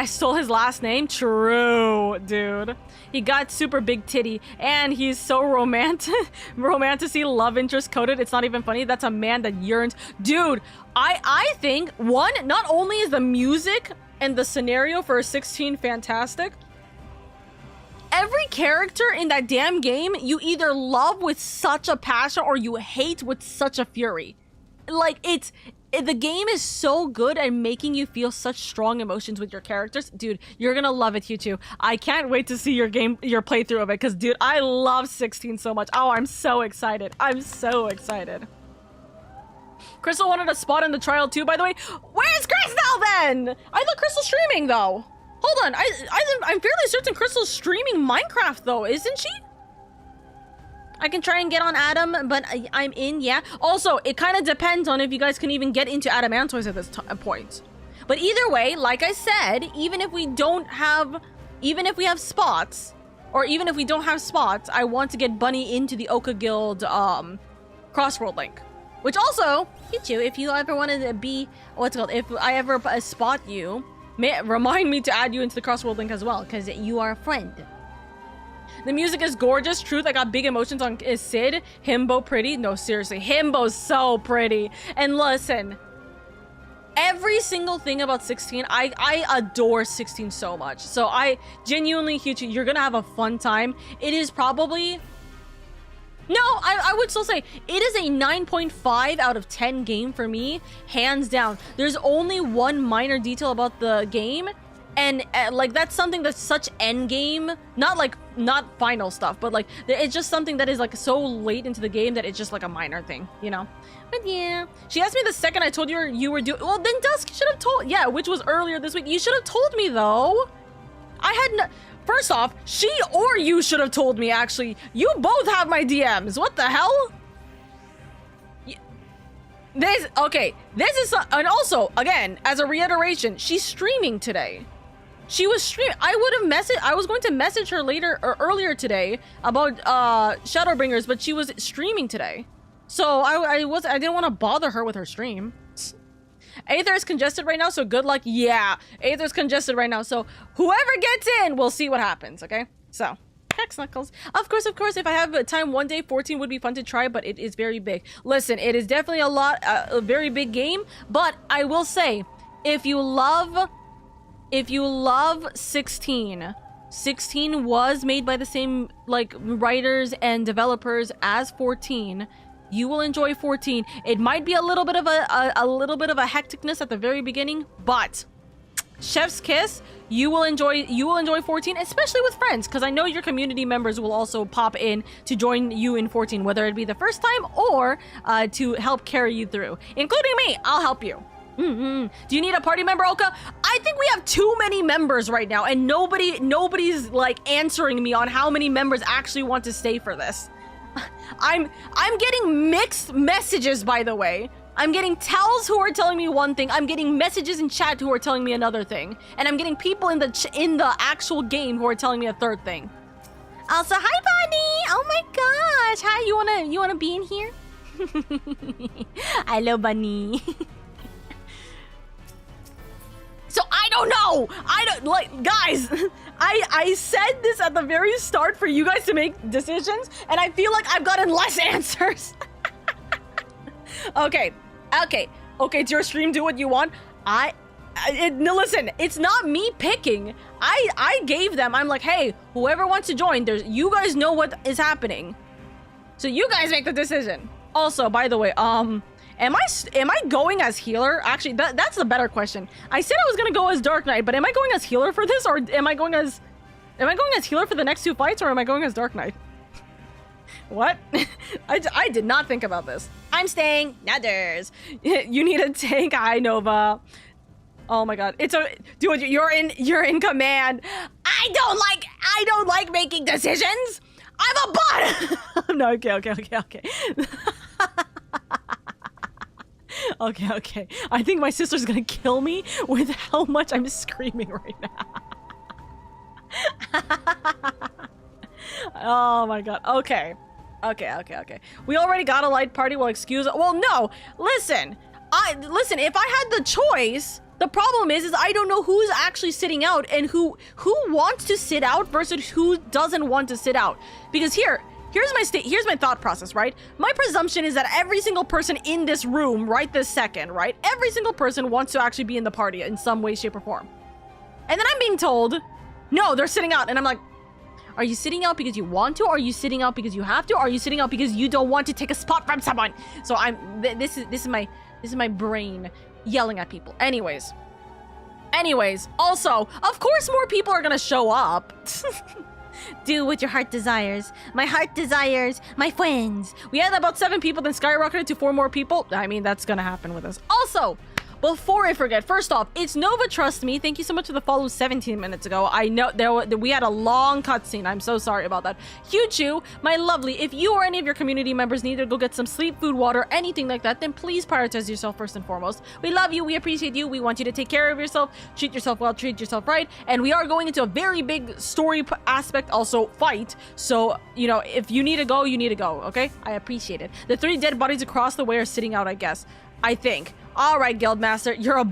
stole his last name. True, dude. He got super big titty, and he's so romantic, love interest coded. It's not even funny. That's a man that yearns. Dude, I think, one, not only is the music and the scenario for 16 fantastic, every character in that damn game, you either love with such a passion or you hate with such a fury. The game is so good at making you feel such strong emotions with your characters. Dude, you're gonna love it, you too. I can't wait to see your playthrough of it, because, dude, I love 16 so much. Oh, I'm so excited. Crystal wanted a spot in the trial too, by the way. Where's Crystal then? I thought Crystal's streaming, though. Hold on, I'm fairly certain Crystal's streaming Minecraft, though, isn't she? I can try and get on Adam, but I'm in, yeah. Also, it kind of depends on if you guys can even get into Adamantoise at this point. But either way, like I said, even if we have spots, or even if we don't have spots, I want to get Bunny into the Oka Guild crossworld link. Which also, if you ever wanted to be, if I ever spot you, remind me to add you into the crossworld link as well, because you are a friend. The music is gorgeous. Truth, I got big emotions on is Sid. Himbo pretty? No, seriously. Himbo's so pretty. And listen, every single thing about 16, I adore 16 so much. So I genuinely, Huchi, you're gonna have a fun time. It is probably No, I would still say it is a 9.5 out of 10 game for me, hands down. There's only one minor detail about the game, and like that's something that's such end game, not final stuff, but like it's just something that is like so late into the game that it's just like a minor thing, you know. But yeah, she asked me the second I told you were doing. Well, then Dusk should have told. Yeah, which was earlier this week. You should have told me though. I had no. First off, she or you should have told me, actually. You both have my DMs. What the hell? This is... And also, again, as a reiteration, she's streaming today. She was streaming. I was going to message her later or earlier today about Shadowbringers, but she was streaming today. So I didn't want to bother her with her stream. Aether is congested right now, so good luck. Yeah, Aether's congested right now, so whoever gets in, we'll see what happens, okay? So, hex knuckles. Of course, if I have time one day, 14 would be fun to try, but it is very big. Listen, it is definitely a very big game, but I will say, if you love 16 was made by the same, like, writers and developers as 14, you will enjoy 14. It might be a little bit of a hecticness at the very beginning, but chef's kiss, you will enjoy 14, especially with friends, because I know your community members will also pop in to join you in 14, whether it be the first time or to help carry you through, including me. I'll help you. Do you need a party member, Oka? I think we have too many members right now, and nobody's like answering me on how many members actually want to stay for this. I'm getting mixed messages, by the way. I'm getting tells who are telling me one thing. I'm getting messages in chat who are telling me another thing, and I'm getting people in the actual game who are telling me a third thing. Also, hi, Bunny. Oh my gosh. Hi. You wanna be in here? Hello, Bunny. So I don't know. Guys. I said this at the very start for you guys to make decisions, and I feel like I've gotten less answers. Okay, it's your stream, do what you want. No, listen, it's not me picking. I gave them, I'm like, hey, whoever wants to join, you guys know what is happening. So you guys make the decision. Also, by the way, am I going as healer? Actually, that's the better question. I said I was gonna go as Dark Knight, but am I going as healer for this, or am I going as healer for the next 2 fights, or am I going as Dark Knight? What? I did not think about this. I'm staying. Nutters. You need a tank. Hi, Nova. Oh my god. Dude, you're in command. I don't like making decisions. I'm a bot. No, okay. Okay. I think my sister's gonna kill me with how much I'm screaming right now. Oh my god. Okay. We already got a light party. Well, excuse. Well, no. Listen. If I had the choice, the problem is I don't know who's actually sitting out and who wants to sit out versus who doesn't want to sit out. Because here's my thought process, right? My presumption is that every single person in this room right this second, right? Every single person wants to actually be in the party in some way, shape, or form. And then I'm being told, no, they're sitting out. And I'm like, are you sitting out because you want to? Or are you sitting out because you have to? Or are you sitting out because you don't want to take a spot from someone? So this is my brain yelling at people. Anyways, also, of course more people are gonna show up. Do what your heart desires. My heart desires my friends. We had about 7 people, then skyrocketed to 4 more people. I mean, that's gonna happen with us. Also, before I forget, first off, it's Nova Trust Me. Thank you so much for the follow 17 minutes ago. I know we had a long cutscene. I'm so sorry about that. Huchu, my lovely, if you or any of your community members need to go get some sleep, food, water, anything like that, then please prioritize yourself first and foremost. We love you. We appreciate you. We want you to take care of yourself. Treat yourself well. Treat yourself right. And we are going into a very big story aspect, also fight. So, you know, if you need to go, you need to go, okay? I appreciate it. The 3 dead bodies across the way are sitting out, I guess. I think. All right, Guildmaster, you're a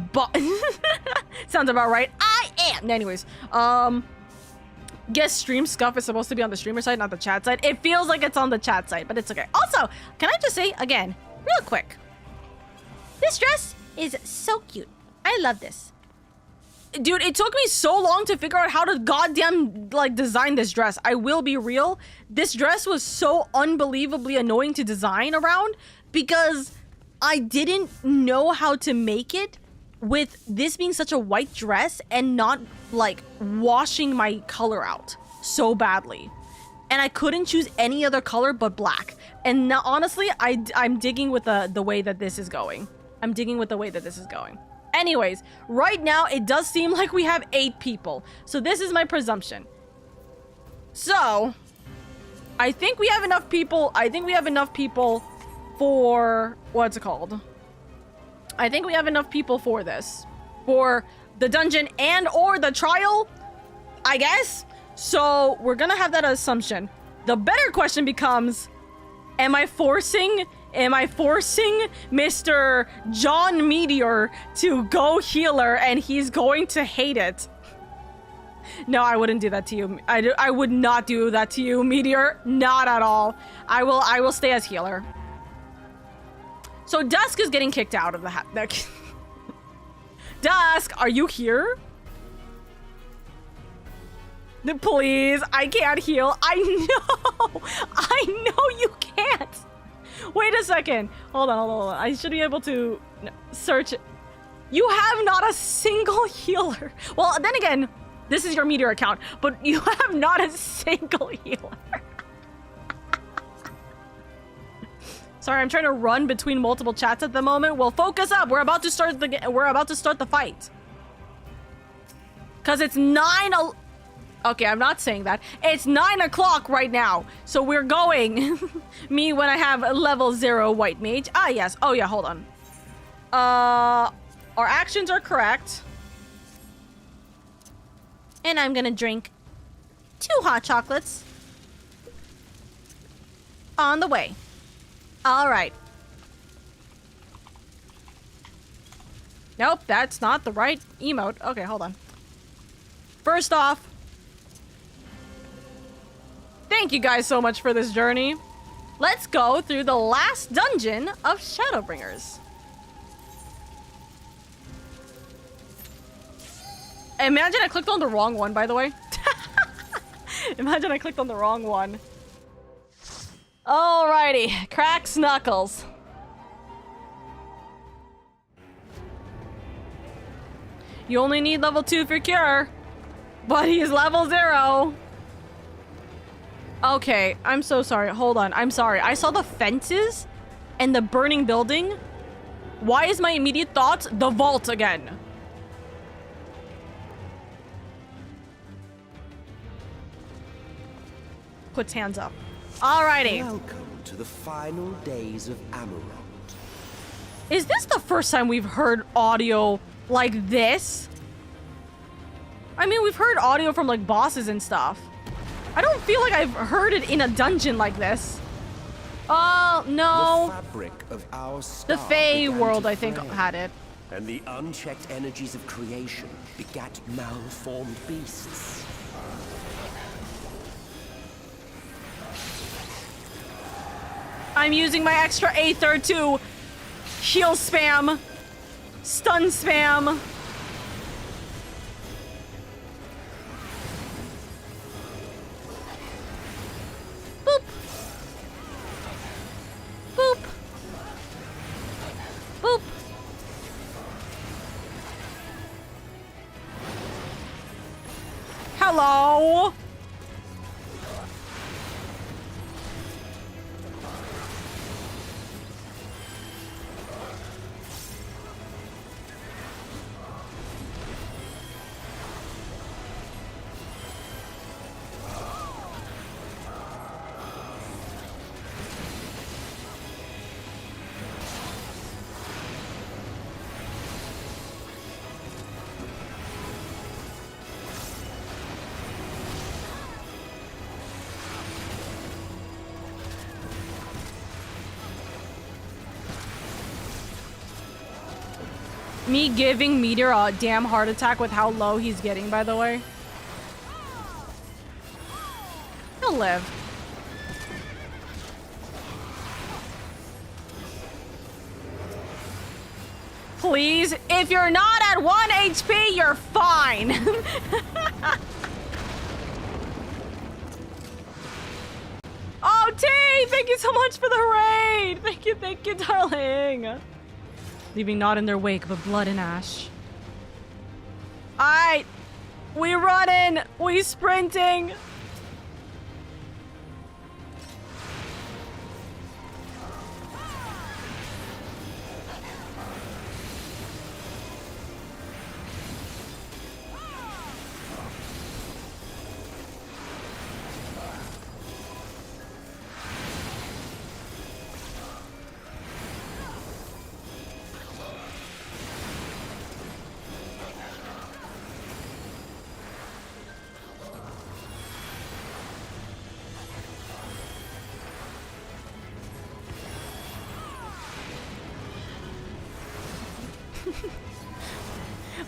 sounds about right. I am. Anyways, guess stream scuff is supposed to be on the streamer side, not the chat side. It feels like it's on the chat side, but it's okay. Also, can I just say again, real quick, this dress is so cute. I love this. Dude, it took me so long to figure out how to goddamn, like, design this dress. I will be real. This dress was so unbelievably annoying to design around because I didn't know how to make it with this being such a white dress and not, like, washing my color out so badly. And I couldn't choose any other color but black. And now, honestly, I'm digging with the way that this is going. I'm digging with the way that this is going. Anyways, right now, it does seem like we have 8 people. So this is my presumption. So, I think we have enough people. I think we have enough people for... What's it called? I think we have enough people for this. For the dungeon and or the trial, I guess. So, we're gonna have that assumption. The better question becomes, am I forcing Mr. John Meteor to go healer and he's going to hate it? No, I wouldn't do that to you. I would not do that to you, Meteor. Not at all. I will stay as healer. So Dusk is getting kicked out of the Dusk, are you here? Please, I can't heal. I know you can't. Wait a second. Hold on. I should be able to search it. You have not a single healer. Well, then again, this is your Meteor account, but you have not a single healer. Sorry, I'm trying to run between multiple chats at the moment. Well, focus up. We're about to start the fight. Cause it's 9. Okay, I'm not saying that. It's 9 o'clock right now. So we're going. Me when I have a level 0 white mage. Ah, yes. Oh, yeah, hold on. Our actions are correct. And I'm gonna drink 2 hot chocolates. On the way. All right. Nope, that's not the right emote. Okay, hold on. First off, thank you guys so much for this journey. Let's go through the last dungeon of Shadowbringers. Imagine I clicked on the wrong one, by the way. Imagine I clicked on the wrong one. Alrighty, cracks knuckles. You only need level 2 for cure, but he's level 0. Okay, I'm so sorry. Hold on, I'm sorry. I saw the fences and the burning building. Why is my immediate thought the vault again? Puts hands up. Alrighty. Welcome to the final days of Amarant. Is this the first time we've heard audio like this? I mean, we've heard audio from like bosses and stuff. I don't feel like I've heard it in a dungeon like this. Oh, no. The fabric of our The star Fae began world, to I think, fray, had it. And the unchecked energies of creation begat malformed beasts. I'm using my extra Aether to heal spam, stun spam. Boop. Boop. Boop. Hello. Me giving Meteor a damn heart attack with how low he's getting, by the way. He'll live. Please, if you're not at 1 HP, you're fine. Oh, T, thank you so much for the raid. Thank you, darling. Leaving not in their wake, but blood and ash. Alright, we running, we sprinting.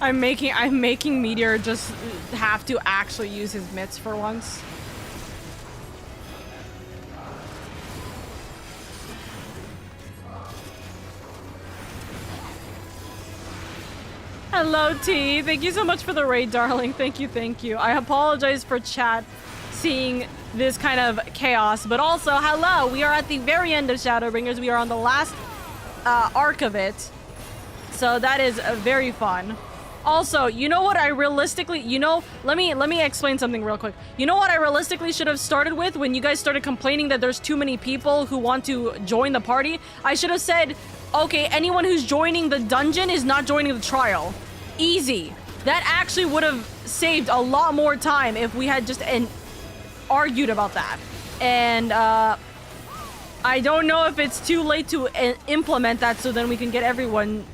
I'm making Meteor just have to actually use his mitts for once. Hello, T. Thank you so much for the raid, darling. Thank you. I apologize for chat seeing this kind of chaos, but also, hello. We are at the very end of Shadowbringers. We are on the last arc of it. So that is very fun. Also, you know what I realistically, let me explain something real quick. You know what I realistically should have started with when you guys started complaining that there's too many people who want to join the party? I should have said, okay, anyone who's joining the dungeon is not joining the trial. Easy. That actually would have saved a lot more time if we had just argued about that. And I don't know if it's too late to implement that so then we can get everyone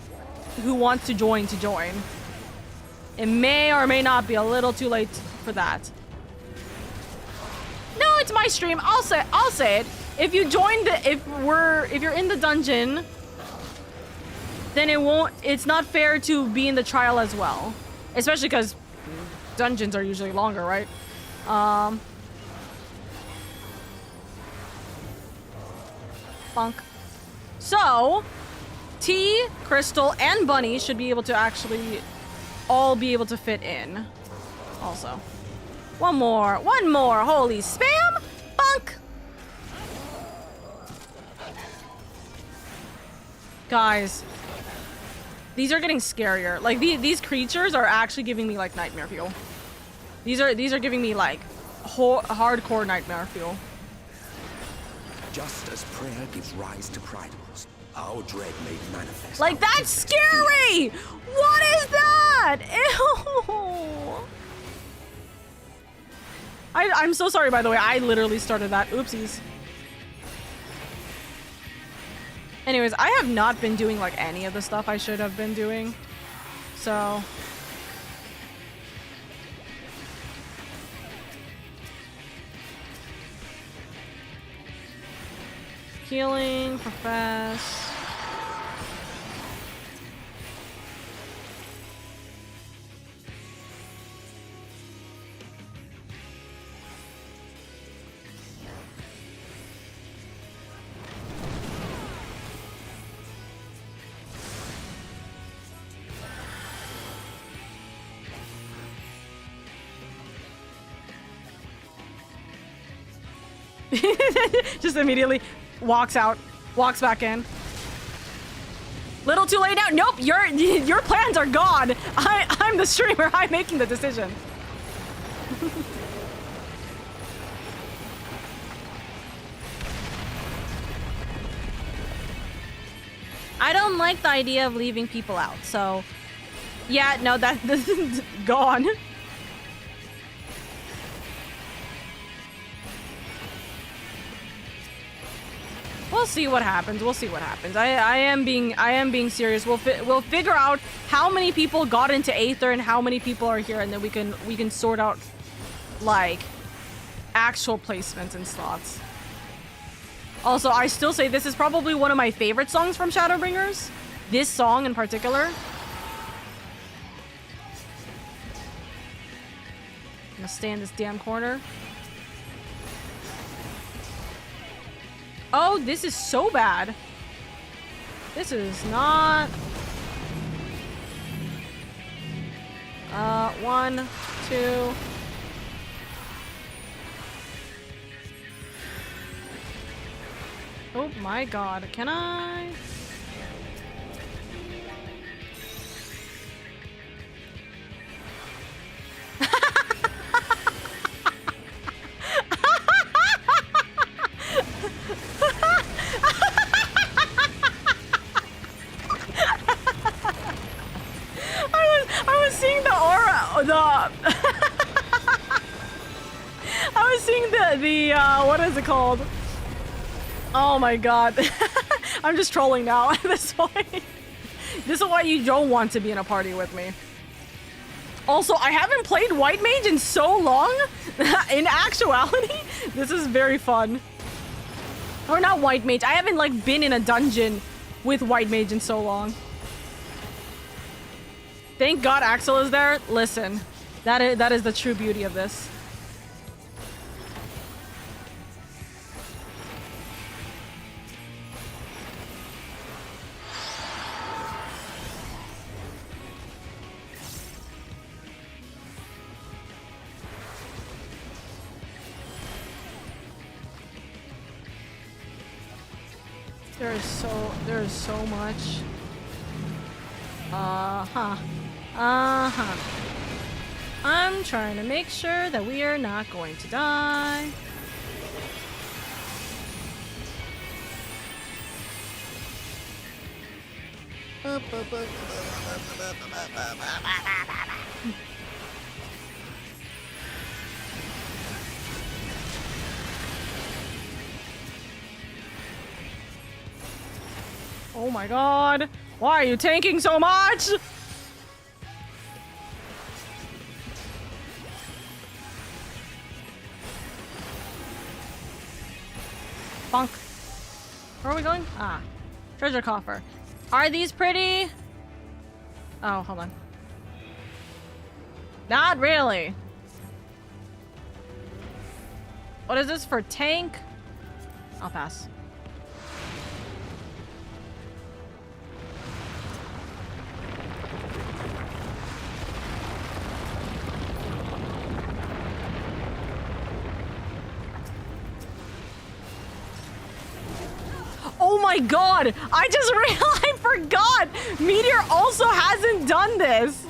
who wants to join. It may or may not be a little too late for that. No, it's my stream. I'll say it. If you join if you're in the dungeon, then it's not fair to be in the trial as well. Especially because dungeons are usually longer, right? Bonk. So, T, Crystal, and Bunny should be able to actually all be able to fit in. Also. One more. Holy spam! Bunk! Guys. These are getting scarier. Like, these creatures are actually giving me, like, nightmare fuel. These are giving me, like, hardcore nightmare fuel. Just as prayer gives rise to primals, our dread made manifest. Like, that's scary! What is that? Ew! I'm so sorry, by the way. I literally started that. Oopsies. Anyways, I have not been doing, like, any of the stuff I should have been doing. So... Healing, profess... Just immediately walks out, walks back in. Little too late now. Nope, your plans are gone. I'm the streamer. I'm making the decision. I don't like the idea of leaving people out. So, yeah, no, this is gone. We'll see what happens. I am being serious. We'll figure out how many people got into Aether and how many people are here, and then we can sort out like actual placements and slots. Also, I still say this is probably one of my favorite songs from Shadowbringers. This song in particular. I'm gonna stay in this damn corner. Oh, this is so bad. This is not... 1, 2. Oh my god, can I? I was seeing the aura, I was seeing the what is it called? Oh my god. I'm just trolling now at this point. This is why you don't want to be in a party with me. Also, I haven't played White Mage in so long. In actuality, this is very fun. Or not White Mage. I haven't like been in a dungeon with White Mage in so long. Thank God Axel is there. Listen, that is the true beauty of this. There is so much. I'm trying to make sure that we are not going to die. Oh my god. Why are you tanking so much? Bonk. Where are we going? Ah. Treasure coffer. Are these pretty? Oh, hold on. Not really. What is this for tank? I'll pass. Oh my god! I just realized I forgot! Meteor also hasn't done this!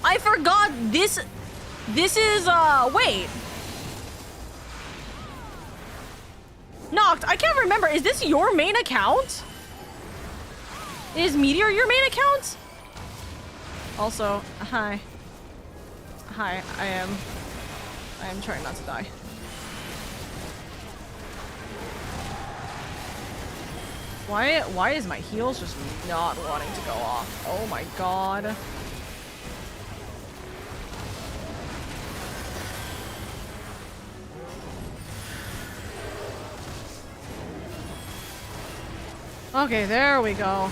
I forgot this is, wait. Noct, I can't remember. Is this your main account? Is Meteor your main account? Also, hi. Hi, I am trying not to die. Why is my heals just not wanting to go off? Oh my god. Okay, there we go.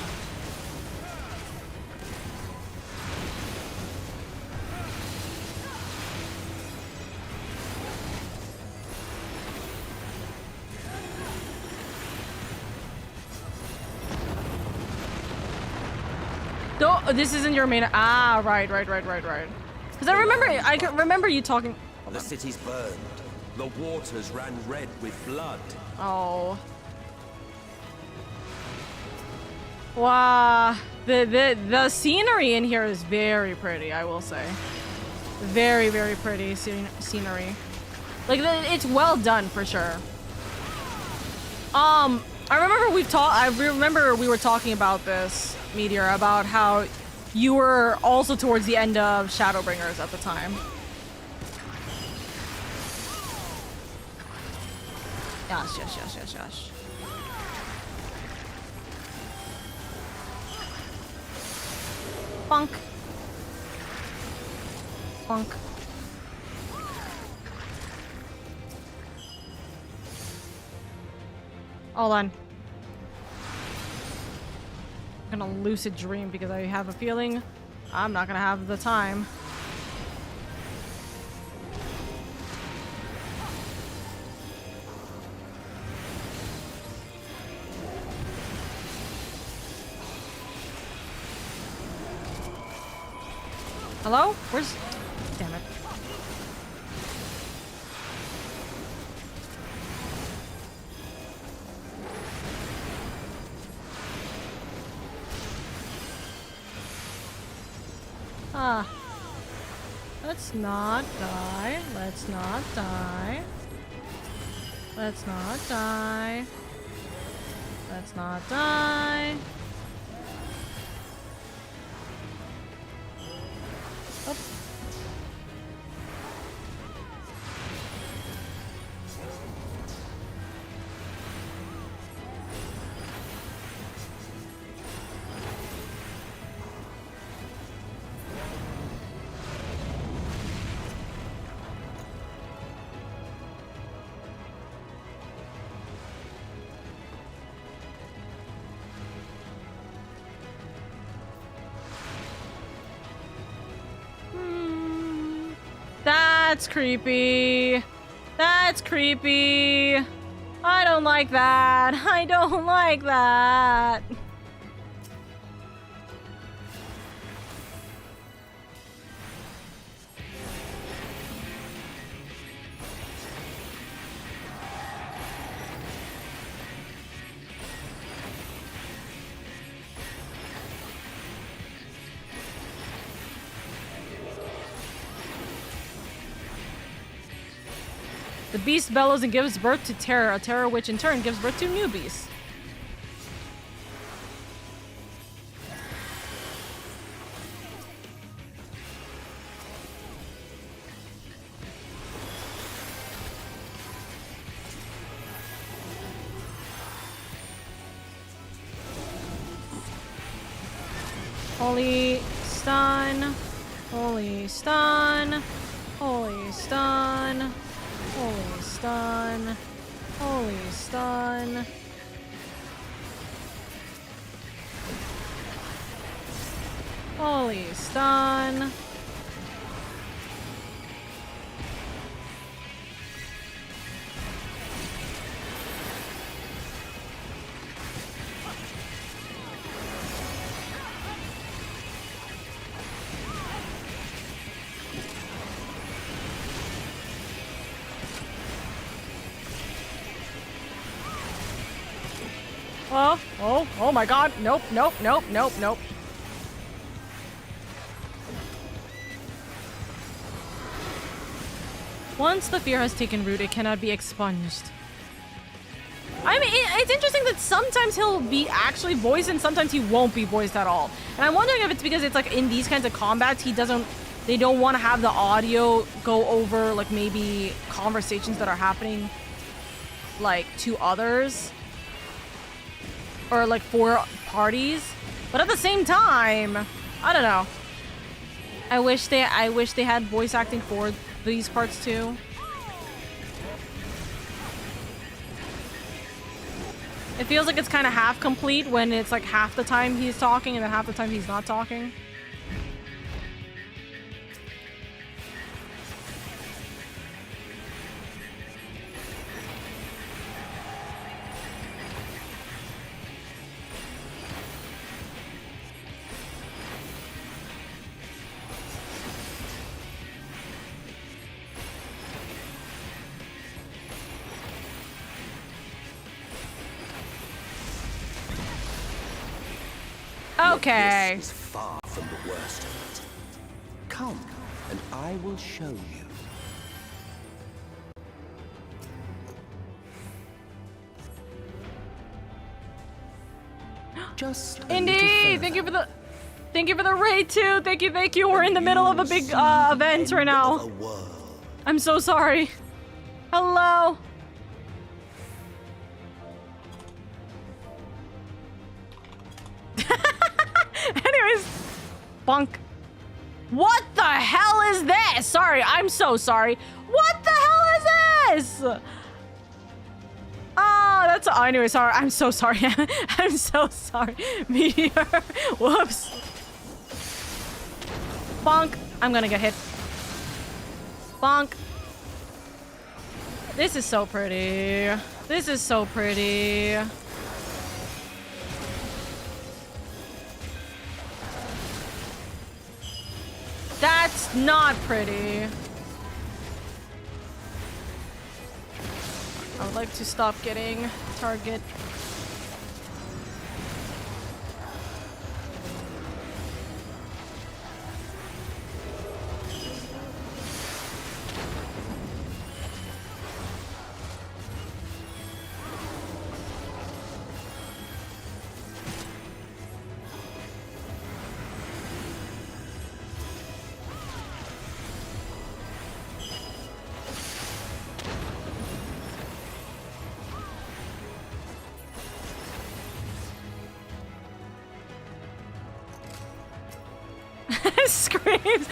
Oh, this isn't your main. Ah, right. Because I can remember you talking. The city's burned. The waters ran red with blood. Oh. Wow. The scenery in here is very pretty, I will say. Very, very pretty scenery. Like, it's well done for sure. I remember we were talking about this, Meteor, about how you were also towards the end of Shadowbringers at the time. Yes. Bonk. Bonk. Hold on. I'm gonna lucid dream because I have a feeling I'm not gonna have the time. Hello? Where's... Damn it. Ah. Let's not die. Let's not die. Let's not die. Let's not die. Oh. That's creepy. That's creepy. I don't like that. I don't like that. The beast bellows and gives birth to terror, a terror which in turn gives birth to new beasts. Holy stun. Holy stun. Holy stun. Holy stun. Holy stun. Holy stun. Oh my god. Nope, nope, nope, nope, nope. Once the fear has taken root, it cannot be expunged. I mean, it's interesting that sometimes he'll be actually voiced and sometimes he won't be voiced at all. And I'm wondering if it's because it's like in these kinds of combats, they don't want to have the audio go over like maybe conversations that are happening like to others. Or like for parties, but at the same time, I don't know. I wish they had voice acting for these parts too. It feels like it's kind of half complete when it's like half the time he's talking and then half the time he's not talking. Okay. This is far from the worst of it. Come, and I will show you. Just Indeed! Thank you for the raid too. Thank you. We're in the middle of a big event right now. I'm so sorry. Hello. Anyways, bonk. What the hell is this? Sorry, I'm so sorry. What the hell is this? Oh, that's anyway. Sorry, I'm so sorry. I'm so sorry. Meteor. Whoops. Bonk. I'm gonna get hit. Bonk. This is so pretty. This is so pretty. That's That's not pretty. I would like to stop getting target. Screams.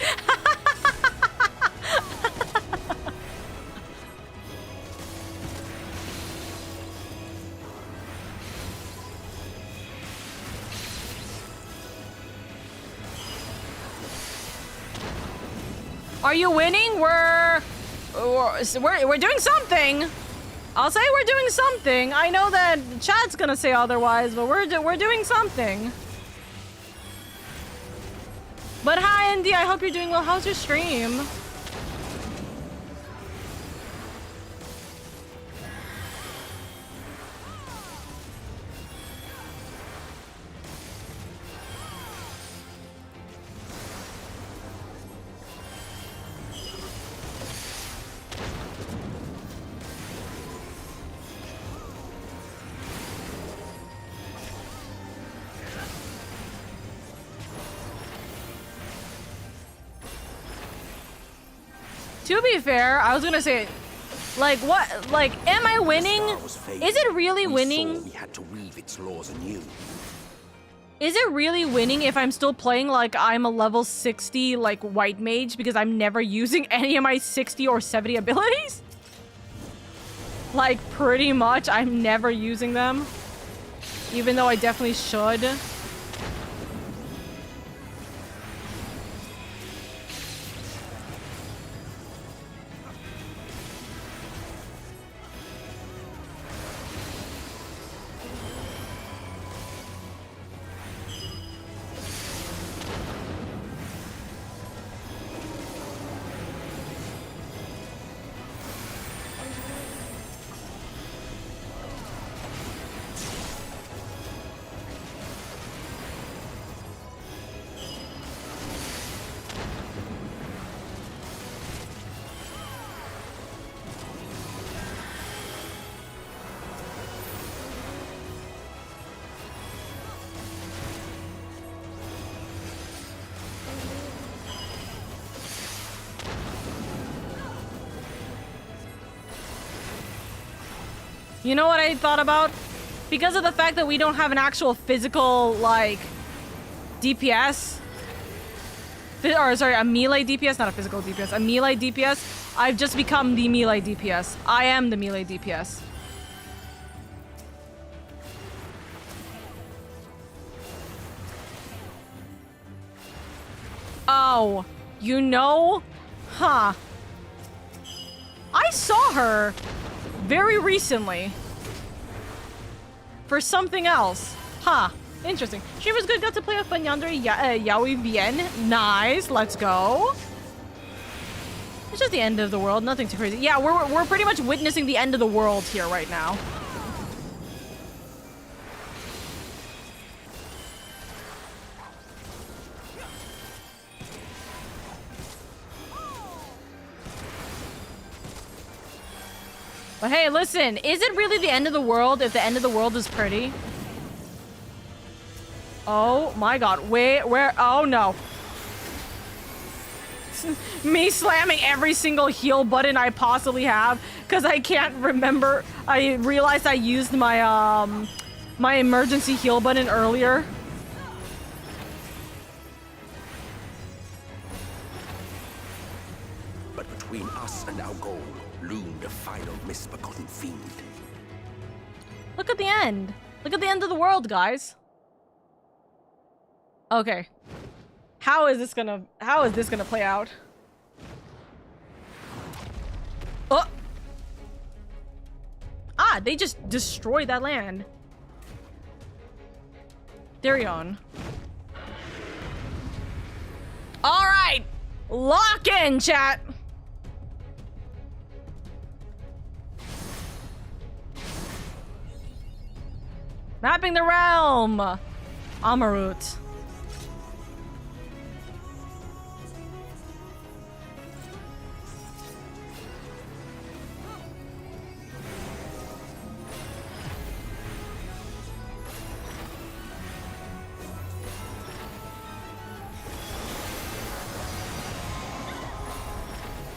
Are you winning? We're doing something. I'll say we're doing something. I know that chat's gonna say otherwise, but we're doing something. But hi, Andy. I hope you're doing well. How's your stream? To be fair, I was gonna say, like, what? Like, am I winning? Is it really winning? We had to weave its laws anew. Is it really winning if I'm still playing like I'm a level 60 like white mage because I'm never using any of my 60 or 70 abilities? Like, pretty much I'm never using them, even though I definitely should. You know what I thought about? Because of the fact that we don't have an actual physical, like, DPS. Or, sorry, a melee DPS, not a physical DPS. A melee DPS. I've just become the melee DPS. I am the melee DPS. Oh, you know? Huh. I saw her very recently for something else. Huh. Interesting. She was good. Got to play with Fanyandre Yaoi Bien. Nice. Let's go. It's just the end of the world. Nothing too crazy. Yeah, we're pretty much witnessing the end of the world here right now. But hey, listen, is it really the end of the world if the end of the world is pretty? Oh my god, where, oh no. Me slamming every single heal button I possibly have, because I can't remember. I realized I used my, my emergency heal button earlier. But between us and our goal loomed a final misbegotten fiend. Look at the end. Look at the end of the world, guys. Okay. How is this gonna play out? Oh! Ah, they just destroyed that land. Darion. Alright! Lock in, chat! Mapping the realm! Amarut.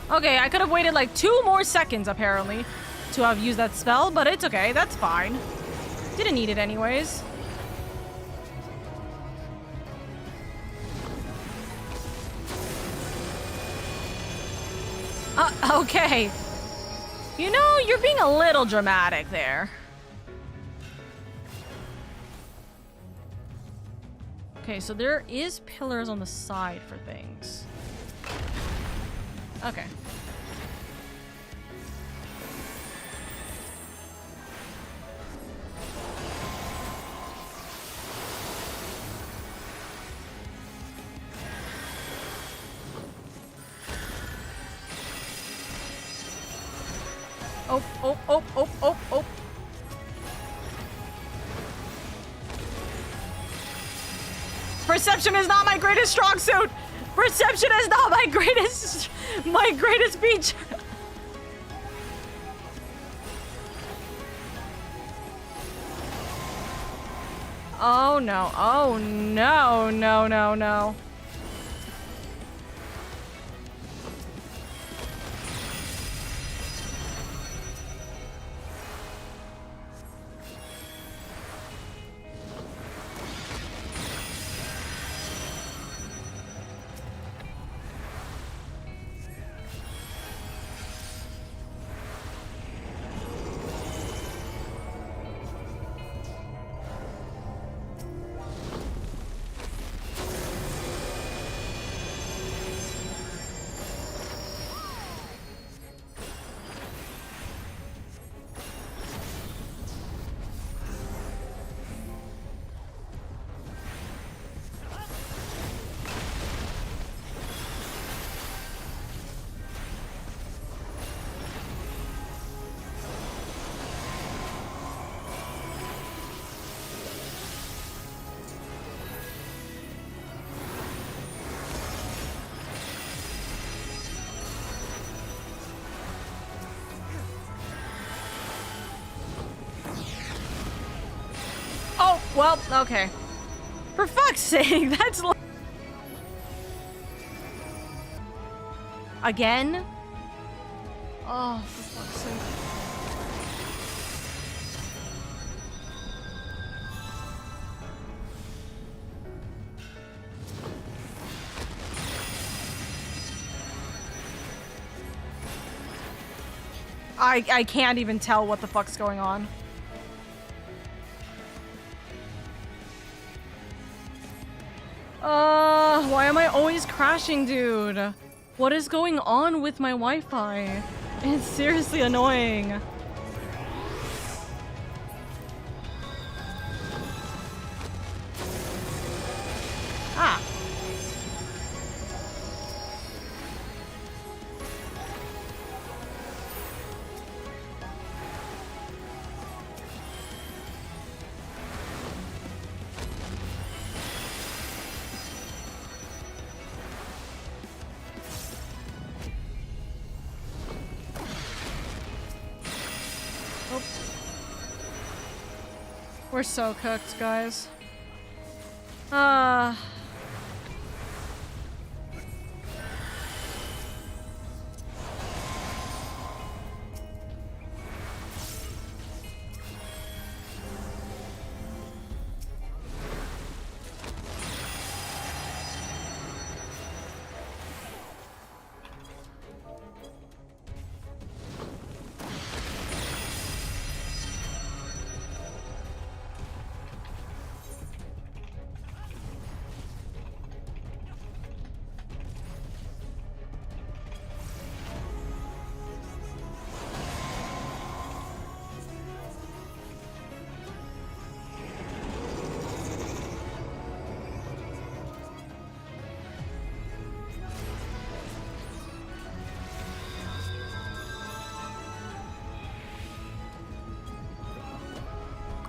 Okay, I could have waited like 2 more seconds, apparently, to have used that spell, but it's okay. That's fine. Didn't need it anyways. Okay. You know, you're being a little dramatic there. Okay, so there is pillars on the side for things. Okay. Oh, oh, oh, oh, oh, oh. Perception is not my greatest strong suit. Perception is not my greatest feature. Oh no. Oh no, no, no, no. Oh, well, okay. For fuck's sake, that's again? Oh, for fuck's sake. I can't even tell what the fuck's going on. Why am I always crashing, dude? What is going on with my Wi-Fi? It's seriously annoying. Ah. We're so cooked, guys.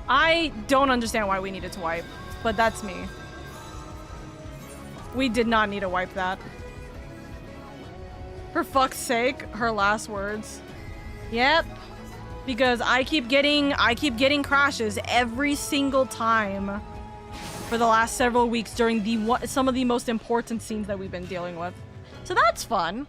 I don't understand why we needed to wipe, but that's me. We did not need to wipe that. For fuck's sake, her last words. Yep. Because I keep getting crashes every single time for the last several weeks during some of the most important scenes that we've been dealing with. So that's fun.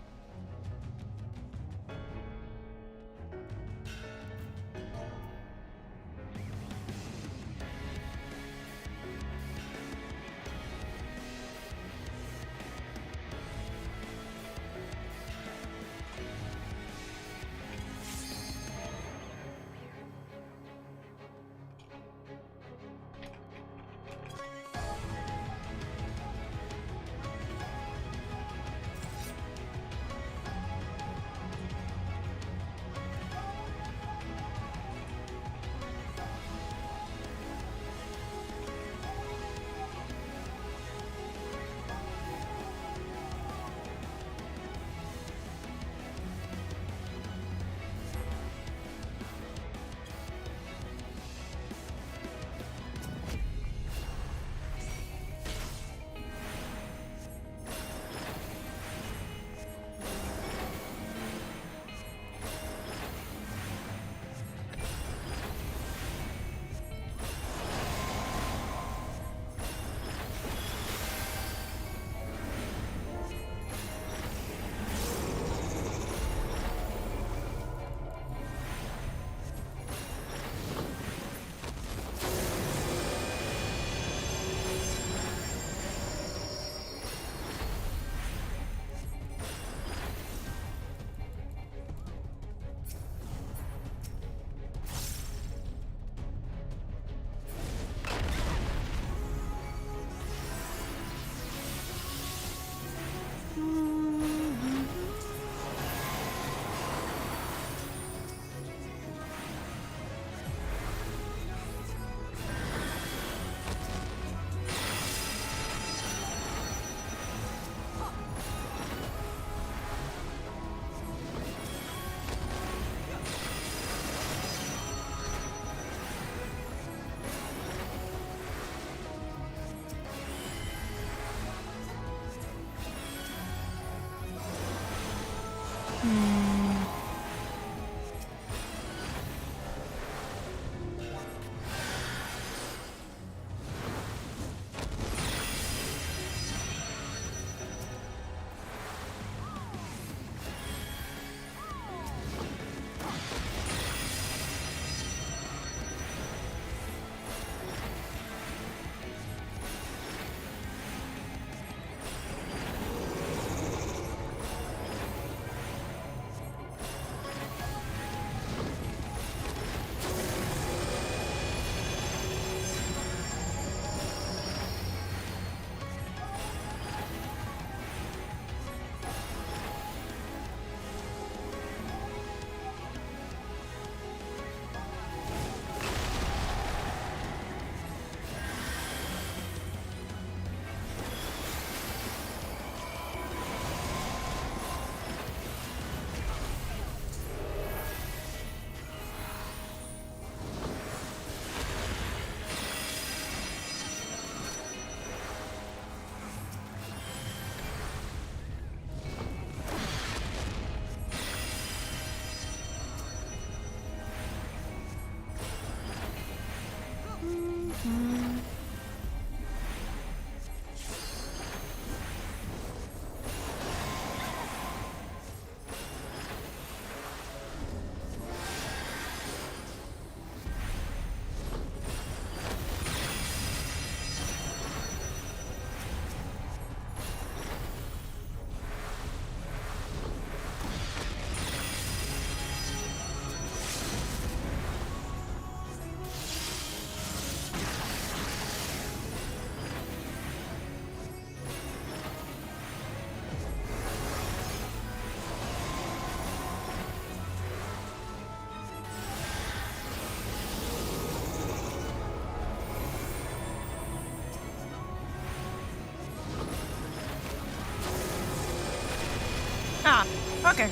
Ah, okay.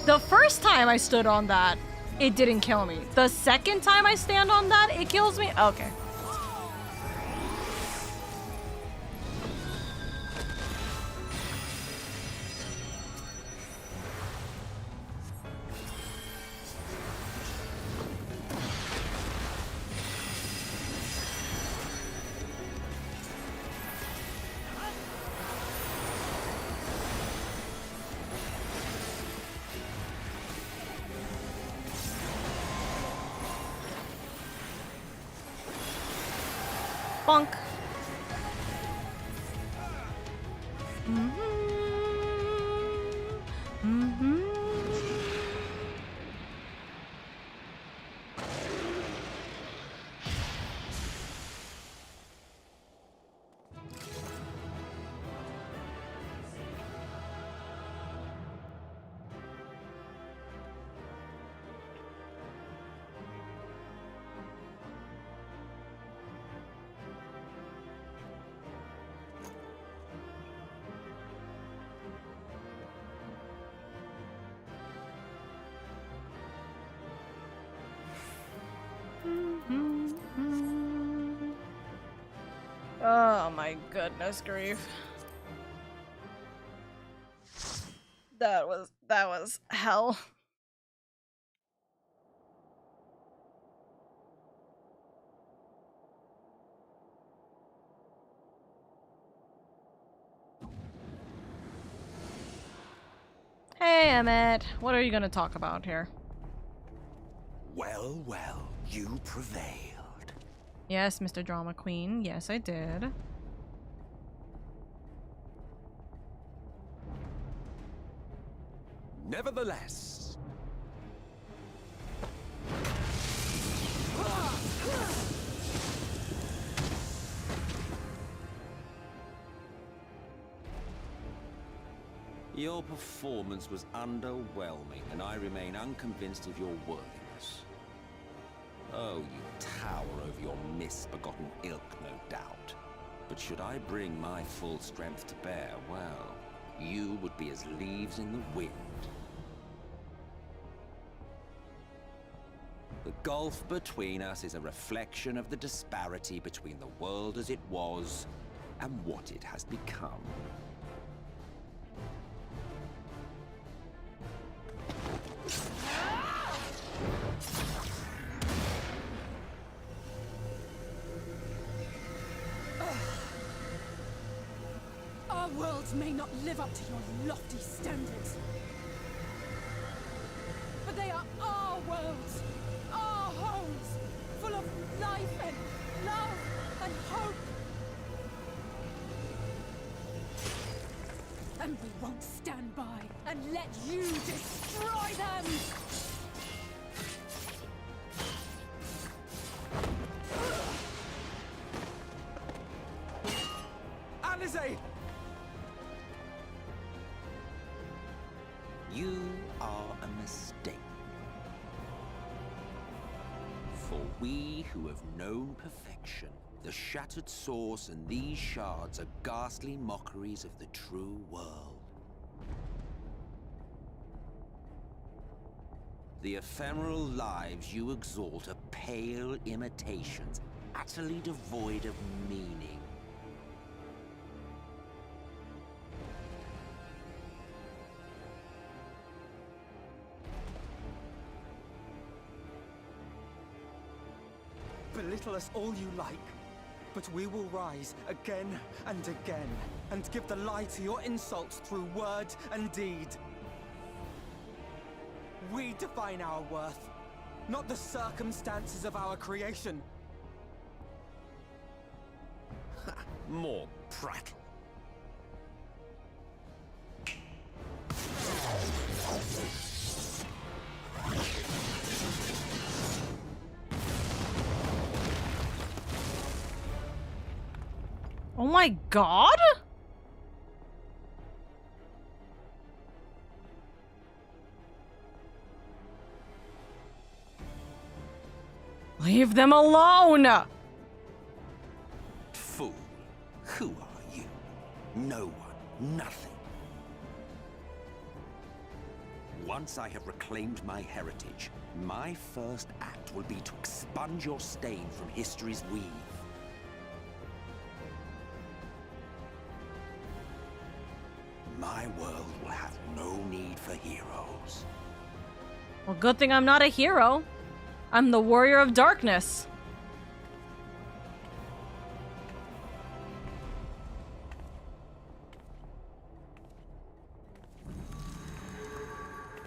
The first time I stood on that, it didn't kill me. The second time I stand on that, it kills me? Okay. Bonk. Oh my goodness grief. That was hell. Hey Emmett, what are you gonna talk about here? Well, well, you prevailed. Yes, Mr. Drama Queen. Yes, I did. Nevertheless, your performance was underwhelming, and I remain unconvinced of your worthiness. Oh, you tower over your misbegotten ilk, no doubt. But should I bring my full strength to bear, well, you would be as leaves in the wind. The gulf between us is a reflection of the disparity between the world as it was and what it has become. Our worlds may not live up to your lofty standards, but they are our worlds, our homes, full of life and love and hope. And we won't stand by and let you destroy them! Alizé! You are a mistake. For we who have known perfection, the shattered source and these shards are ghastly mockeries of the true world. The ephemeral lives you exalt are pale imitations, utterly devoid of meaning. Belittle us all you like, but we will rise again and again, and give the lie to your insults through word and deed. We define our worth, not the circumstances of our creation. More prattle. Oh my god? Leave them alone! Fool, who are you? No one, nothing. Once I have reclaimed my heritage, my first act will be to expunge your stain from history's weave. My world will have no need for heroes. Well, good thing I'm not a hero. I'm the warrior of darkness.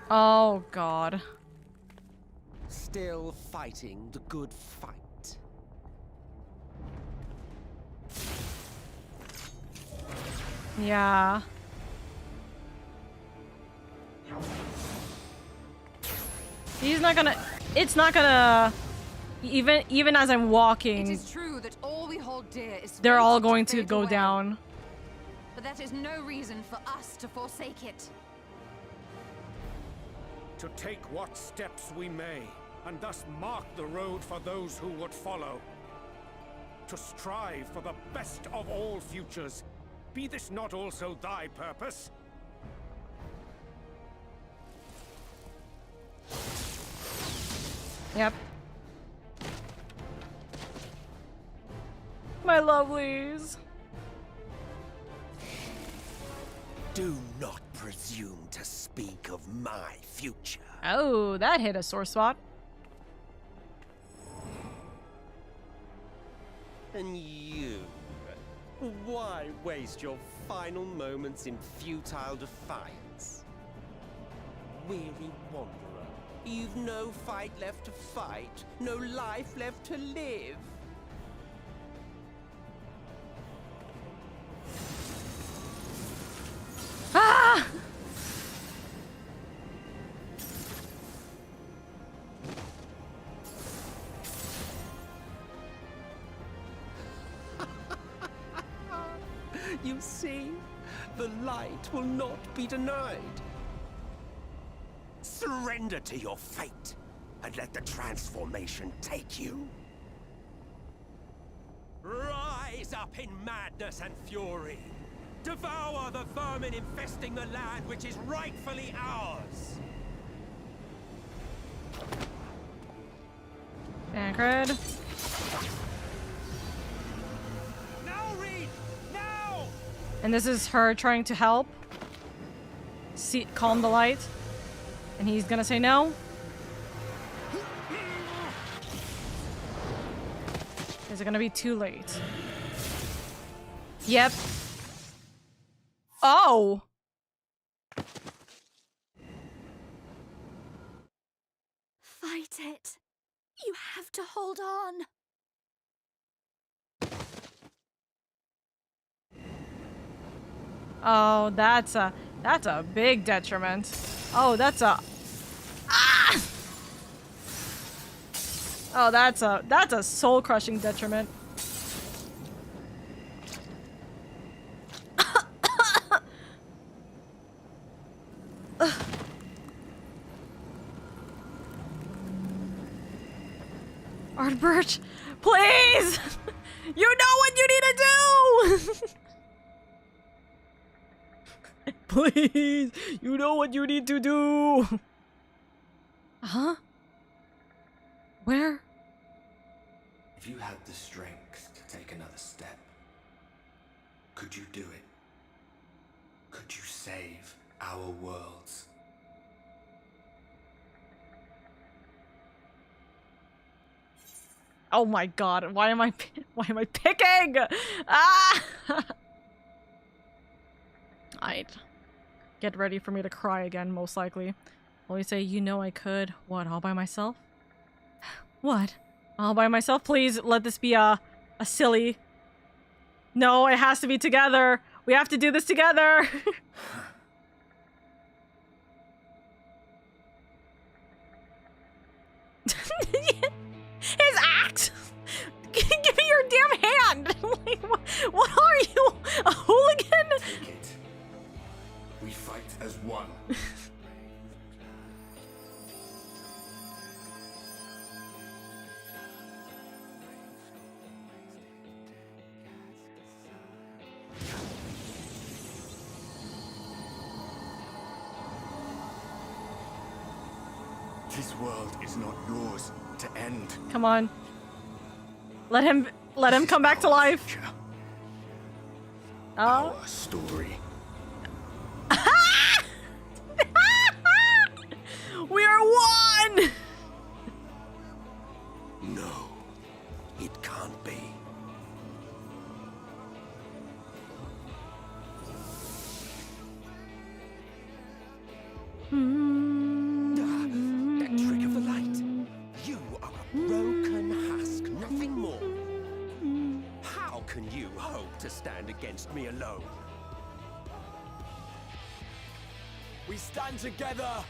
Oh, God. Still fighting the good fight. Yeah. He's not gonna... It's not gonna... Even as I'm walking... It is true that all we hold dear is they're all fated going to fade go away. down. But that is no reason for us to forsake it. To take what steps we may, and thus mark the road for those who would follow. To strive for the best of all futures. Be this not also thy purpose? Yep. My lovelies. Do not presume to speak of my future. Oh, that hit a sore spot. And you? Why waste your final moments in futile defiance? Weary wanderer, you've no fight left to fight, no life left to live. Ah! You see, the light will not be denied. Surrender to your fate, and let the transformation take you. Rise up in madness and fury. Devour the vermin infesting the land which is rightfully ours. Bankred. Now, Reed! Now! And this is her trying to help. See, calm the light. And he's gonna say no. Is it gonna be too late? Yep. Oh! Fight it. You have to hold on. Oh, that's a big detriment. Oh, that's a... Ah! Oh, that's a soul-crushing detriment. Ardbert, please! You know what you need to do! Please! You know what you need to do! Huh? Where? If you had the strength to take another step, could you do it? Could you save our worlds? Oh my god, why am I picking? Ah! I'd get ready for me to cry again, most likely. Always say, you know I could. What, all by myself? What? All by myself? Please let this be a silly... No, it has to be together. We have to do this together. His act! Give me your damn hand! Like, what are you? A hooligan? Take it. We fight as one. This world is not yours to end. Come on. Let him come back to life. Our story. We are one! No, it can't be. That trick of the light. You are a broken husk, nothing more. How can you hope to stand against me alone? We stand together.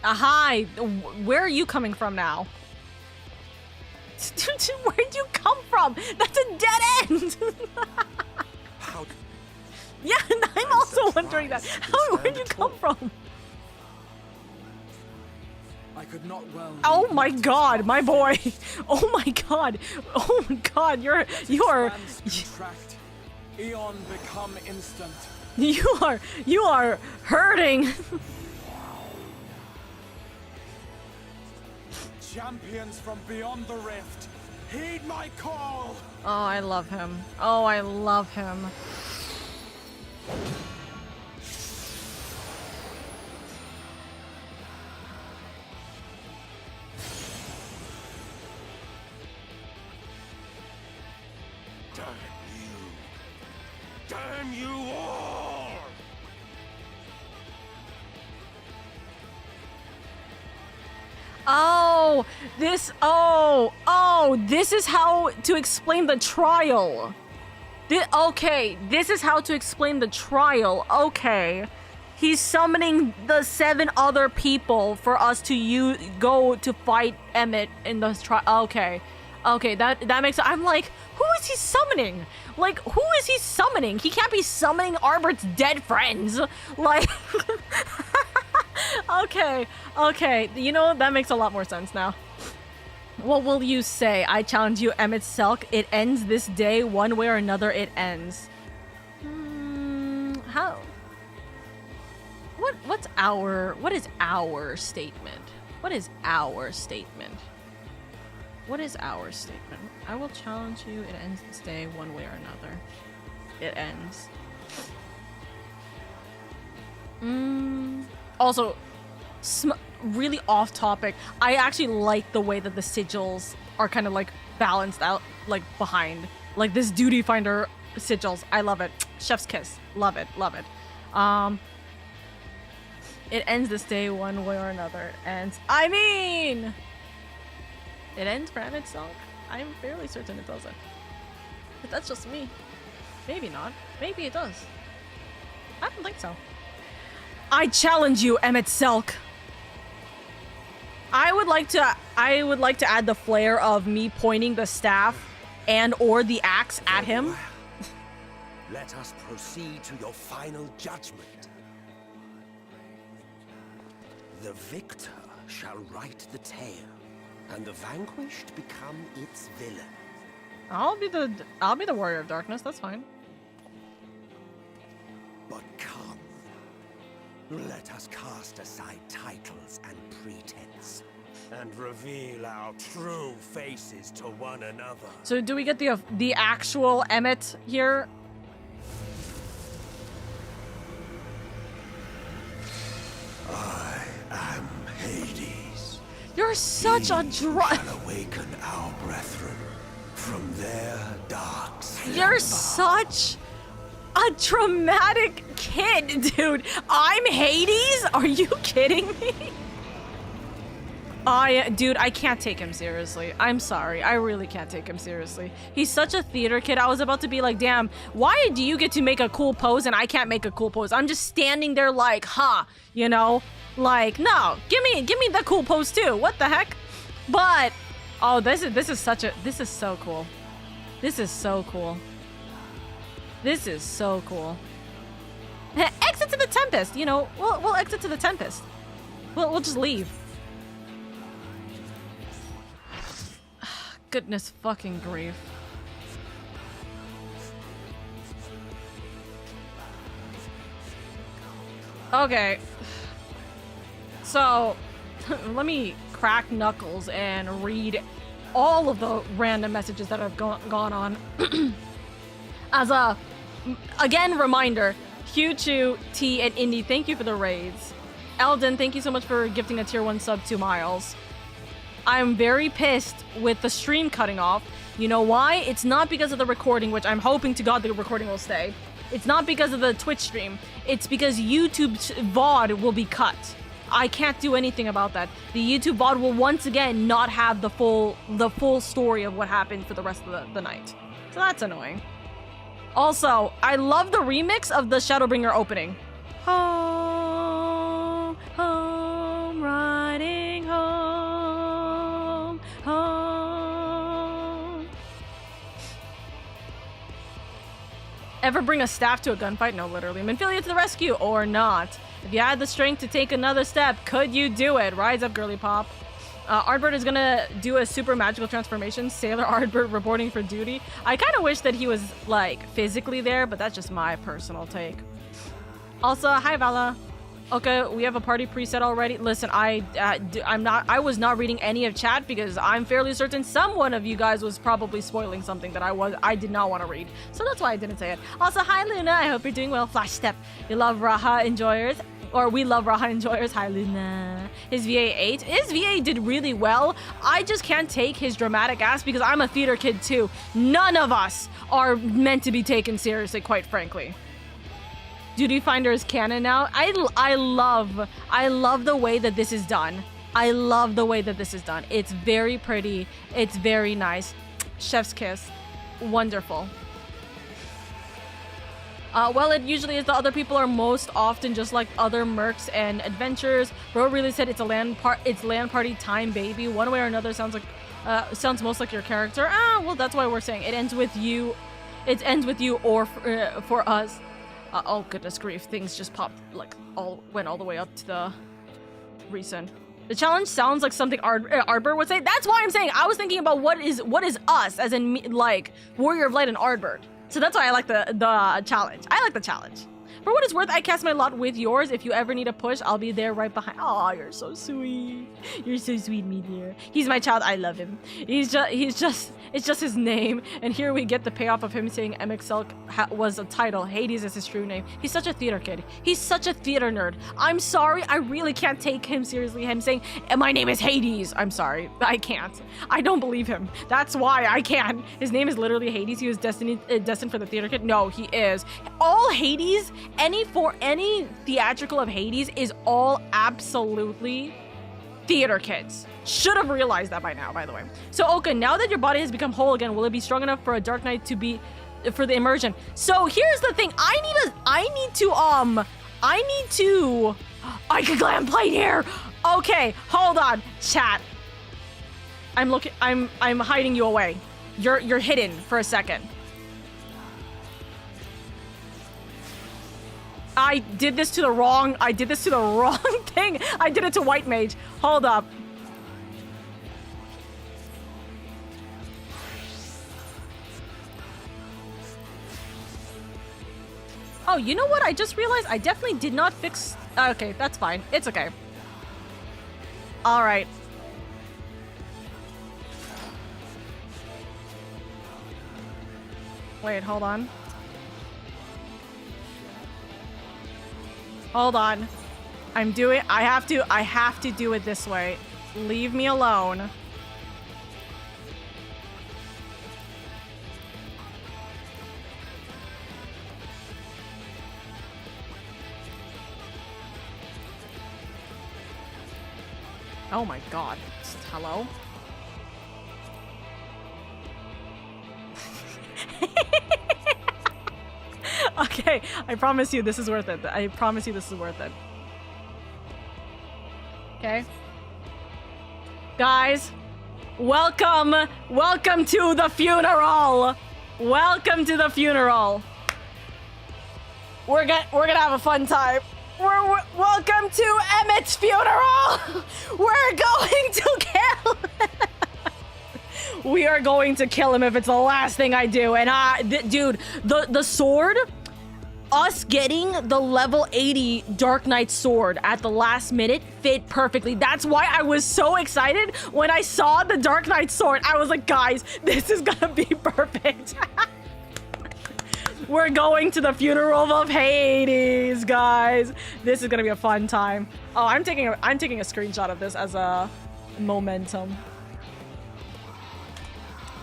Hi, where are you coming from now? Where'd you come from? That's a dead end! How? Yeah, and I'm also wondering that. Where'd you come from? I could not well. Oh my god, my boy! Oh my god! Oh my god, you are Contract. Eon become instant. you are hurting. Champions from beyond the rift, heed my call. Oh, I love him. Oh, I love him. Damn you all! Oh, this is how to explain the trial. Okay, this is how to explain the trial. Okay. He's summoning the 7 other people for us to go to fight Emmett in the trial. Okay. Okay, that makes... I'm like, who is he summoning? Like, who is he summoning? He can't be summoning Arbert's dead friends. Like... Okay, you know, that makes a lot more sense now. What will you say? I challenge you, Emmett Selk. It ends this day, one way or another it ends. How? What is our statement? What is our statement? What is our statement? I will challenge you, it ends this day, one way or another. It ends. Also, really off topic. I actually like the way that the sigils are kind of like balanced out, like behind, like this duty finder sigils. I love it. Chef's kiss. Love it. Love it. It ends this day one way or another. And I mean, it ends for Emmett Selk. I'm fairly certain it doesn't. But that's just me. Maybe not. Maybe it does. I don't think so. I challenge you, Emmett Selk. I would like to add the flair of me pointing the staff and or the axe at him. Let us proceed to your final judgment. The victor shall write the tale, and the vanquished become its villain. I'll be the warrior of darkness. That's fine. But come, let us cast aside titles and pretense, and reveal our true faces to one another. So do we get the actual Emmett here? I am Hades. You're such a shall awaken our brethren from their dark slumber. You're such a dramatic kid, dude. I'm Hades? Are you kidding me? Dude, I can't take him seriously. I'm sorry. I really can't take him seriously. He's such a theater kid. I was about to be like, damn, why do you get to make a cool pose and I can't make a cool pose? I'm just standing there like, huh, you know? Like, no, give me the cool pose too. What the heck? But, oh, this is so cool. This is so cool. This is so cool. Exit to the Tempest, you know, we'll exit to the Tempest. We'll just leave. Goodness fucking grief. Okay. So, let me crack knuckles and read all of the random messages that have gone on. As a, again, reminder, Hugh, T, and Indy, thank you for the raids. Eldon, thank you so much for gifting a tier 1 sub 2 miles. I'm very pissed with the stream cutting off. You know why? It's not because of the recording, which I'm hoping to God the recording will stay. It's not because of the Twitch stream. It's because YouTube's VOD will be cut. I can't do anything about that. The YouTube VOD will once again not have the full story of what happened for the rest of the night. So that's annoying. Also, I love the remix of the Shadowbringer opening. Home, home, riding home, home. Ever bring a staff to a gunfight? No, literally. Minfilia to the rescue or not. If you had the strength to take another step, could you do it? Rise up, girly pop. Ardbert is gonna do a super magical transformation. Sailor Ardbert reporting for duty. I kind of wish that he was, like, physically there, but that's just my personal take. Also, hi, Vala. Okay, we have a party preset already. Listen, I was not reading any of chat because I'm fairly certain someone of you guys was probably spoiling something that I did not want to read. So that's why I didn't say it. Also, hi, Luna. I hope you're doing well. Flash Step. You love Raha enjoyers. Or we love Raha enjoyers. Hi, Luna. His VA 8. His VA did really well. I just can't take his dramatic ass because I'm a theater kid too. None of us are meant to be taken seriously, quite frankly. Duty Finder is canon now. I love the way that this is done. I love the way that this is done. It's very pretty. It's very nice. Chef's kiss. Wonderful. Well, it usually is. The other people are most often just like other mercs and adventures. Bro really said it's LAN party time, baby. One way or another sounds like most like your character. Ah, well, that's why we're saying it ends with you. It ends with you or for us. Oh goodness grief! Things just popped like went all the way up to the recent. The challenge sounds like something Ardbert would say. That's why I'm saying I was thinking about what is us, as in me, like Warrior of Light and Ardbert. So that's why I like the challenge. I like the challenge. For what it's worth, I cast my lot with yours. If you ever need a push, I'll be there right behind. Oh, you're so sweet. You're so sweet, Meteor. He's my child. I love him. It's just his name. And here we get the payoff of him saying MXL was a title. Hades is his true name. He's such a theater kid. He's such a theater nerd. I'm sorry. I really can't take him seriously. Him saying, my name is Hades. I'm sorry. I can't. I don't believe him. That's why I can't. His name is literally Hades. He was destined for the theater kid. No, he is. All Hades, any theatrical of Hades is all absolutely theater kids. Should have realized that by now, by the way. So Oka, now that your body has become whole again, will it be strong enough for a Dark Knight to be for the immersion? So here's the thing. I can glam plate here. Okay, hold on, chat. I'm hiding you away. You're hidden for a second. I did this to the wrong thing. I did it to White Mage. Hold up. Oh, you know what? I just realized I definitely did not fix... Okay, that's fine. It's okay. All right. Wait, hold on. Hold on. I have to do it this way. Leave me alone. Oh my god. Hello? Okay, I promise you this is worth it. I promise you this is worth it. Okay. Guys, welcome to the funeral. Welcome to the funeral. We're gonna have a fun time. Welcome to Emmett's funeral. We're going to kill him. We are going to kill him if it's the last thing I do. And dude, the sword, us getting the level 80 Dark Knight sword at the last minute fit perfectly. That's why I was so excited when I saw the Dark Knight sword. I was like, guys, this is gonna be perfect. We're going to the funeral of Hades, guys. This is gonna be a fun time. Oh, I'm taking a screenshot of this as a momentum.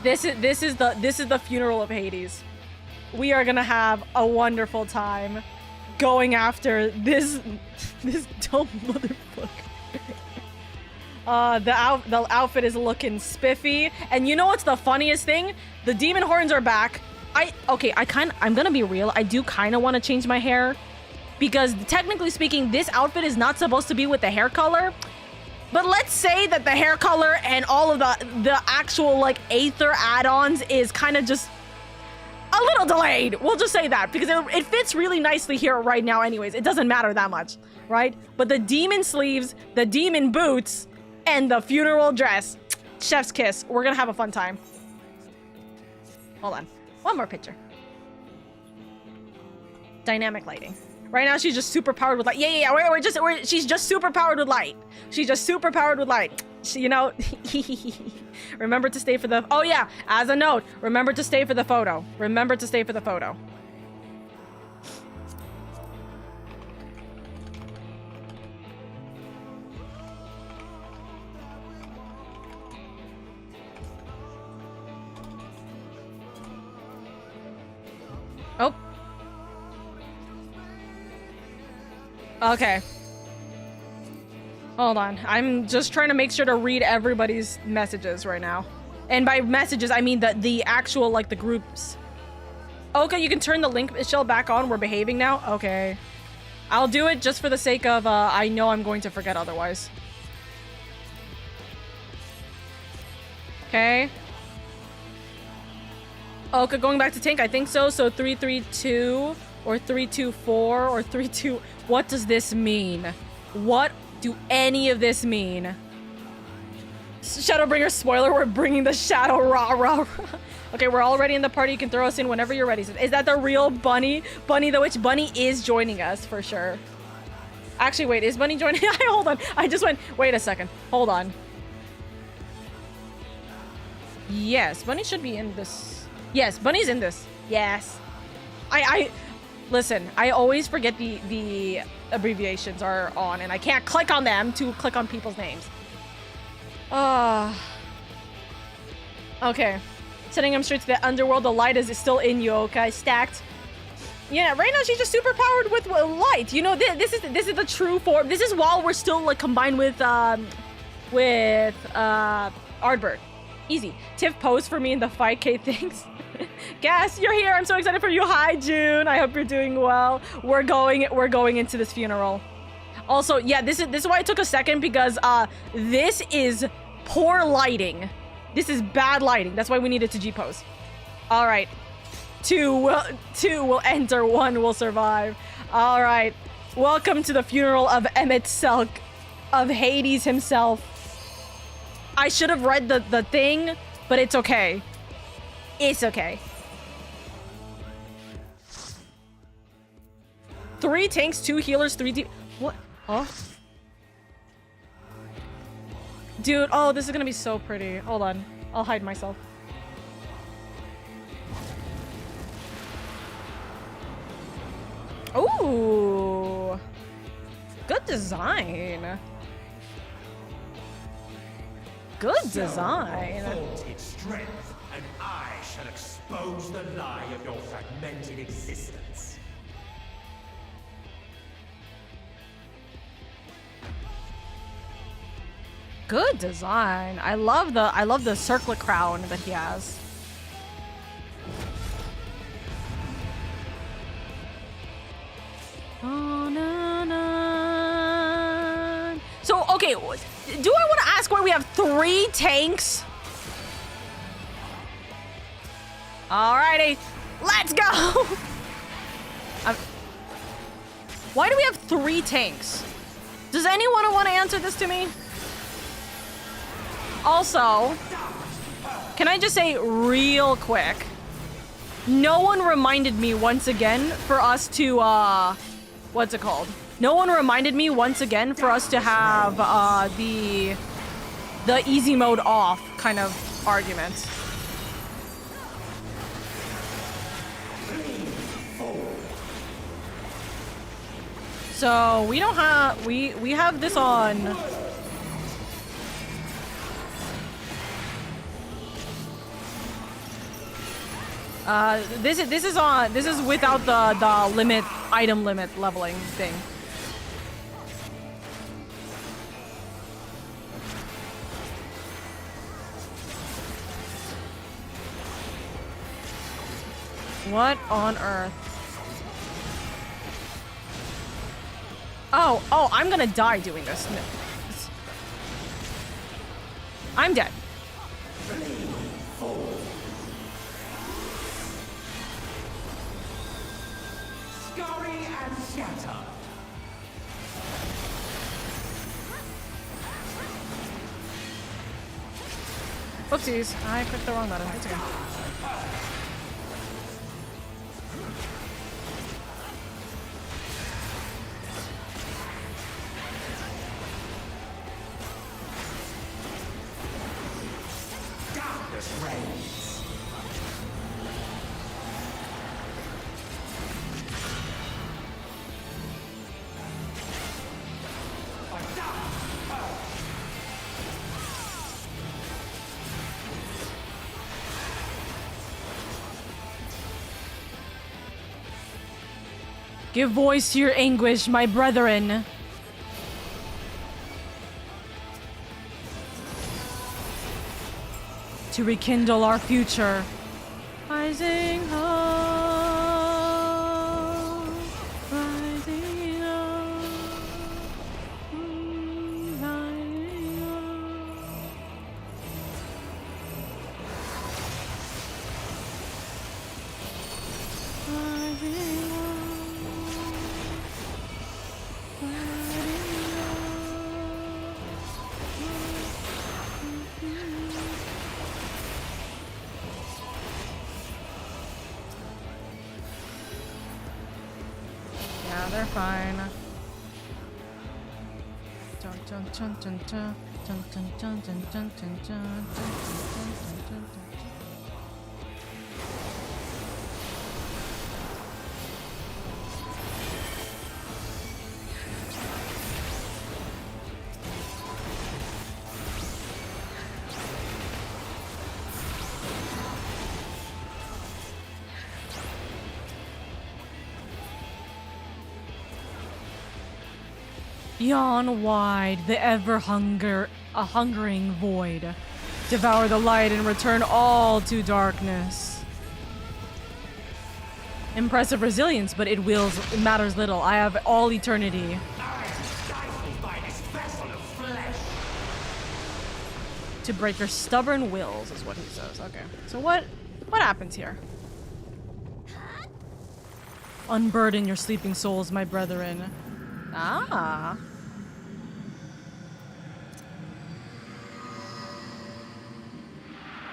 This is the funeral of Hades. We are gonna have a wonderful time going after this dumb motherfucker. The outfit is looking spiffy, and you know what's the funniest thing? The demon horns are back. I'm gonna be real. I do kind of want to change my hair because technically speaking, this outfit is not supposed to be with the hair color. But let's say that the hair color and all of the actual like Aether add-ons is kind of just a little delayed. We'll just say that because it fits really nicely here right now anyways. It doesn't matter that much, right? But the demon sleeves, the demon boots, and the funeral dress, chef's kiss. We're gonna have a fun time. Hold on. One more picture. Dynamic lighting. Right now she's just super powered with light. Yeah. She's just super powered with light. She's just super powered with light. You know, remember to stay for the, oh yeah, as a note, remember to stay for the photo. Remember to stay for the photo. Oh. Okay. Hold on. I'm just trying to make sure to read everybody's messages right now. And by messages, I mean the actual, like, the groups. Okay, you can turn the link shell back on. We're behaving now? Okay. I'll do it just for the sake of, I know I'm going to forget otherwise. Okay. Okay, going back to tank, I think so. So 332 or 324 or 32. What does this mean? What do any of this mean? Shadowbringer spoiler, we're bringing the shadow rah. Okay, we're already in the party. You can throw us in whenever you're ready. Is that the real Bunny? Bunny the Witch? Bunny is joining us for sure. Actually, wait, is Bunny joining? Hold on. I just went, wait a second. Hold on. Yes, Bunny should be in this. Yes, Bunny's in this. Yes. Listen, I always forget the abbreviations are on, and I can't click on them to click on people's names. Okay. Sending him straight to the underworld. The light is still in you, okay? Stacked. Yeah, right now she's just super powered with light. You know, this is the true form. This is while we're still like combined with Ardbird. Easy. Tiff posed for me in the 5K things. Gas, you're here. I'm so excited for you. Hi, June. I hope you're doing well. We're going into this funeral. Also, yeah, this is why it took a second, because this is poor lighting. This is bad lighting. That's why we needed to G-pose. All right. Two will enter, one will survive. All right. Welcome to the funeral of Emmett Selk, of Hades himself. I should have read the thing, but it's okay. It's okay. 3 tanks, 2 healers, 3 deep. What? Oh. Dude, oh, this is gonna be so pretty. Hold on. I'll hide myself. Ooh. Good design. Good design. Its strength, and I shall expose the lie of your fragmented existence. Good design. I love the circlet crown that he has. Oh, no, no. So, okay, do I want to ask why we have 3 tanks? Alrighty, let's go! Why do we have 3 tanks? Does anyone want to answer this to me? Also, can I just say real quick, No one reminded me once again for us to, what's it called? No one reminded me once again for us to have, the easy mode off kind of argument. So we don't have, we have this on. This is without the limit, item limit leveling thing. What on earth? Oh, I'm gonna die doing this. No. I'm dead. Scurry and scatter. Oopsies, I clicked the wrong button. It's okay. Darkness reigns. Give voice to your anguish, my brethren. To rekindle our future. Rising up, rising up, rising up, rising up. Yeah, they're fine. Dun, dun, dun, dun, dun, dun, dun, dun, dun, dun, dun, dun, dun. Yawn wide, the hungering void. Devour the light and return all to darkness. Impressive resilience, but it matters little. I have all eternity. To break your stubborn wills is what he says. Okay. So what happens here? Unburden your sleeping souls, my brethren. Ah.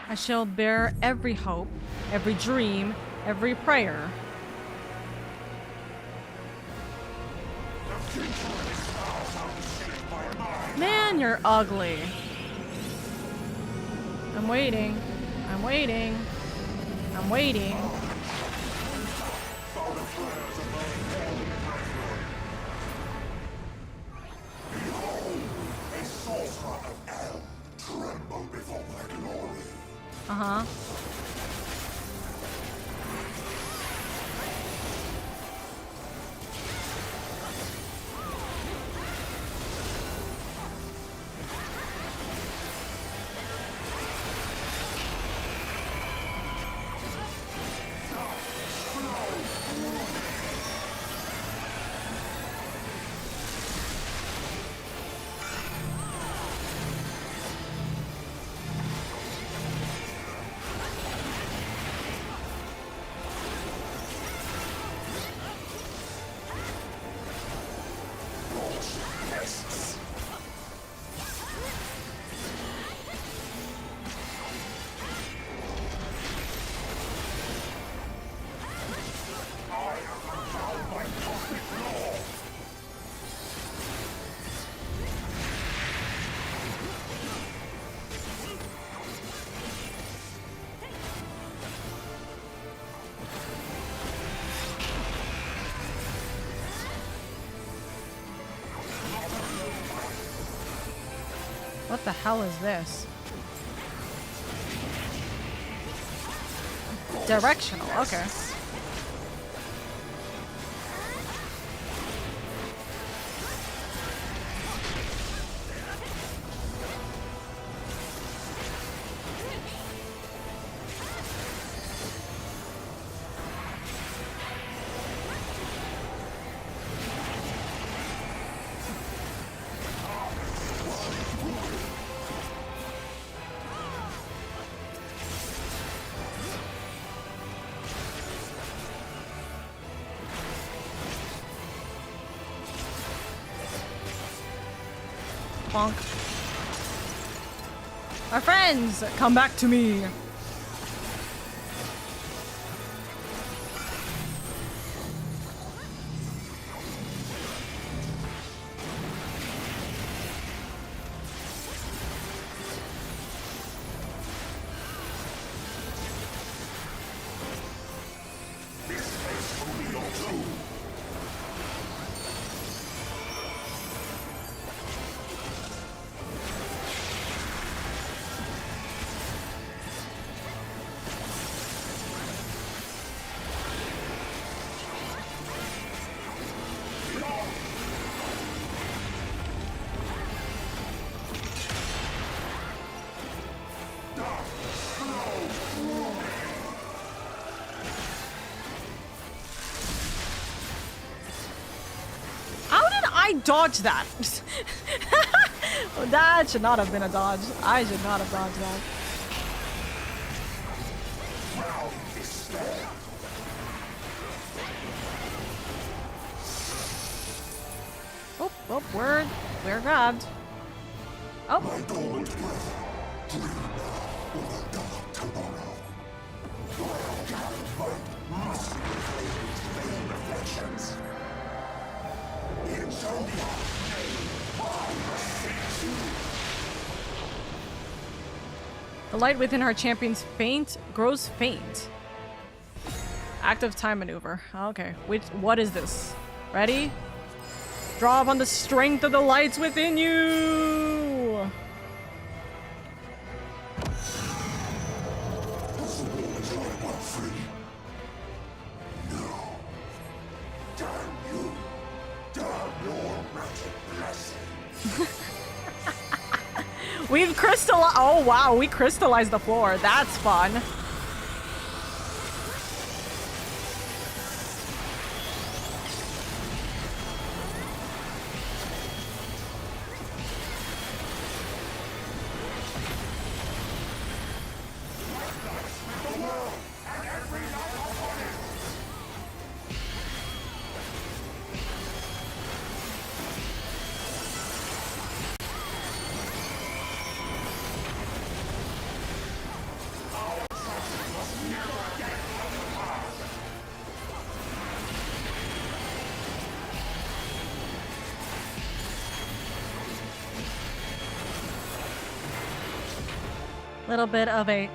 I shall bear every hope, every dream, every prayer. Man, you're ugly. I'm waiting. I'm waiting. I'm waiting. Uh-huh. What the hell is this? Directional, okay. Bonk. Our friends, come back to me. I dodged that. That should not have been a dodge. I should not have dodged that. Oh, oh, we're grabbed. Oh. My dormant breath, dream of a dark tomorrow. Light must reclaim its vain reflections. The light within our champion's faint grows faint. Active time maneuver. Okay, what is this? Ready? Draw upon the strength of the lights within you! We've crystallized. Oh wow, we crystallized the floor. That's fun. Little bit of a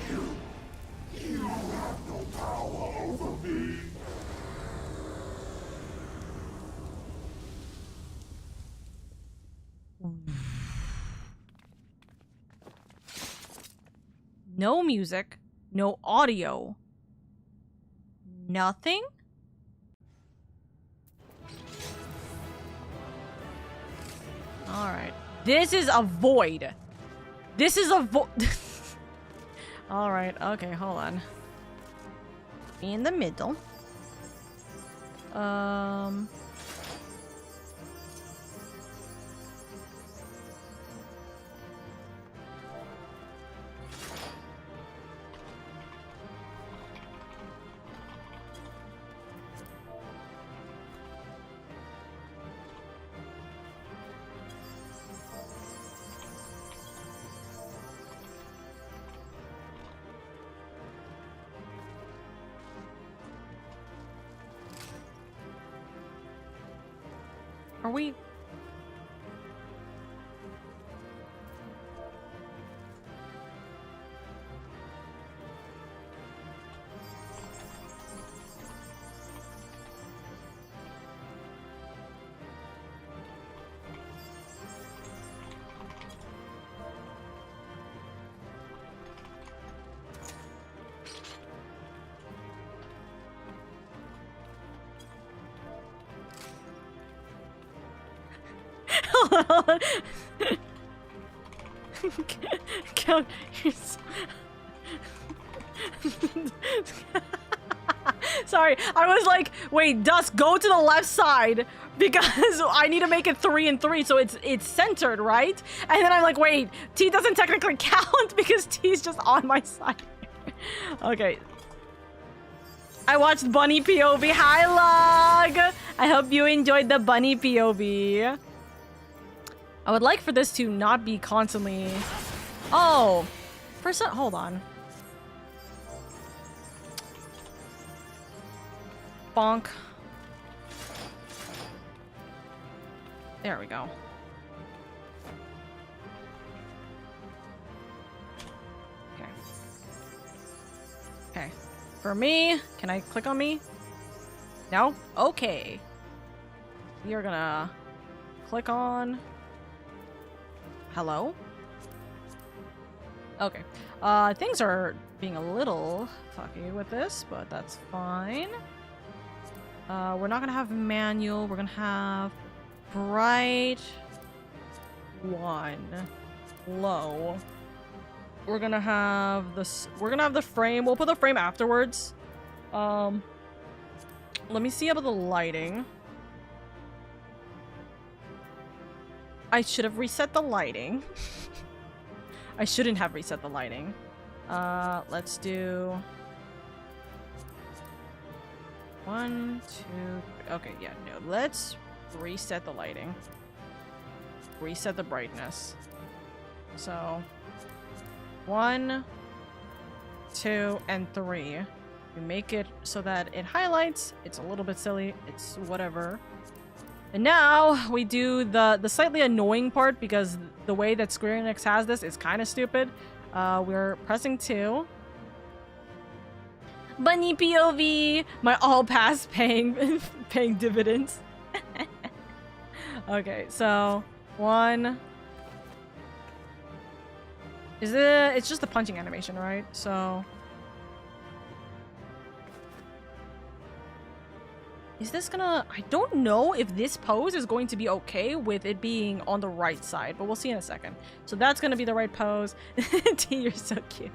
you have no power over me. No music, no audio. Nothing? All right. This is a void. This is a void. All right. Okay, hold on. In the middle. Are we? Count. Sorry, I was like, wait, Dusk, go to the left side because I need to make it 3 and 3, so it's centered, right? And then I'm like, wait, T doesn't technically count because T's just on my side. Okay. I watched Bunny POV. Hi, Log! I hope you enjoyed the Bunny POV. I would like for this to not be constantly... Oh! Hold on. Bonk. There we go. Okay. Okay. For me, can I click on me? No? Okay. You're gonna click on... Hello? Okay. Things are being a little fucky with this, but that's fine. We're not gonna have manual. We're gonna have bright 1, low. We're gonna have this. We're gonna have the frame. We'll put the frame afterwards. Let me see about the lighting. I should have reset the lighting. I shouldn't have reset the lighting. Let's do 1, 2, 3. Okay, yeah, no. Let's reset the lighting. Reset the brightness. So 1, 2, and 3. We make it so that it highlights. It's a little bit silly. It's whatever. And now we do the slightly annoying part because the way that Square Enix has this is kind of stupid. We're pressing 2. Bunny POV! My all pass paying dividends. Okay, so 1. It's just the punching animation, right? So is this gonna... I don't know if this pose is going to be okay with it being on the right side, but we'll see in a second. So that's gonna be the right pose. T, you're so cute.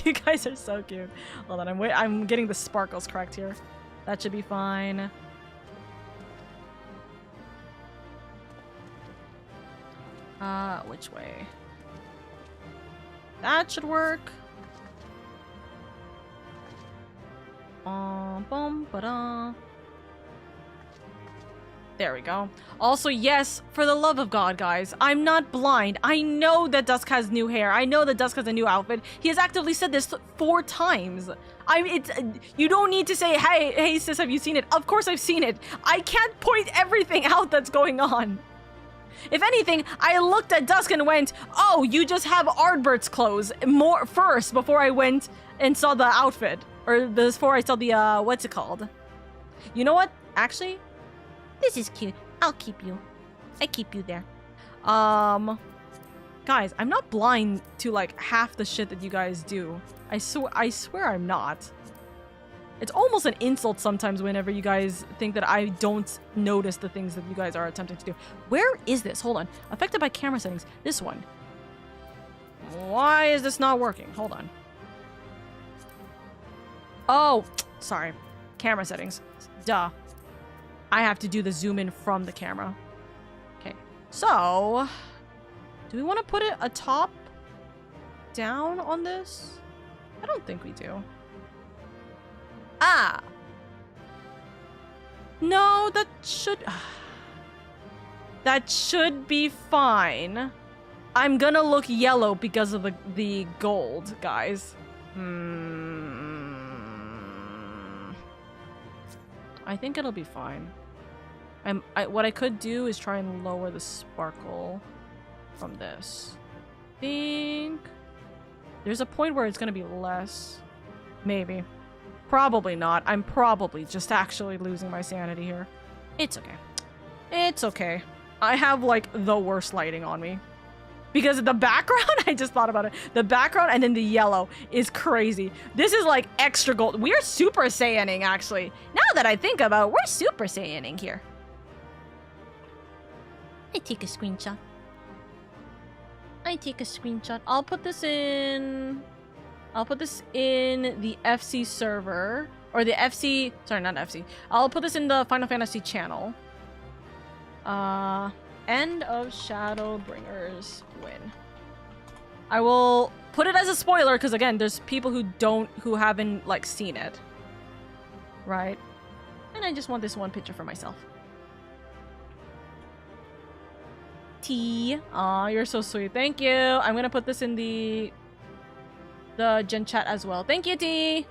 You guys are so cute. Hold on, I'm getting the sparkles correct here. That should be fine. Which way? That should work. Bum, ba-da. There we go. Also, yes, for the love of God, guys, I'm not blind. I know that Dusk has new hair. I know that Dusk has a new outfit. He has actively said this 4 times. You don't need to say, hey, sis, have you seen it? Of course I've seen it. I can't point everything out that's going on. If anything, I looked at Dusk and went, oh, you just have Ardbert's clothes first before I went and saw the outfit. Or before I saw the, what's it called? You know what? Actually, this is cute. I'll keep you. I keep you there. Guys, I'm not blind to, like, half the shit that you guys do. I swear I'm not. It's almost an insult sometimes whenever you guys think that I don't notice the things that you guys are attempting to do. Where is this? Hold on. Affected by camera settings. This one. Why is this not working? Hold on. Oh, sorry. Camera settings. Duh. I have to do the zoom in from the camera. Okay. So, do we want to put it a top down on this? I don't think we do. Ah! No, that should... That should be fine. I'm gonna look yellow because of the gold, guys. I think it'll be fine. What I could do is try and lower the sparkle from this. I think there's a point where it's gonna be less. Maybe. Probably not. I'm probably just actually losing my sanity here. It's okay. It's okay. I have, like, the worst lighting on me. Because the background, I just thought about it. The background and then the yellow is crazy. This is, like, extra gold. We're Super Saiyaning, actually. Now that I think about it, we're Super Saiyaning here. I take a screenshot. I take a screenshot. I'll put this in the FC server. Or the FC... Sorry, not FC. I'll put this in the Final Fantasy channel. End of Shadowbringers win. I will put it as a spoiler, because again, there's people who haven't, like, seen it. Right? And I just want this one picture for myself. T. Aw, you're so sweet. Thank you. I'm gonna put this in the gen chat as well. Thank you, T.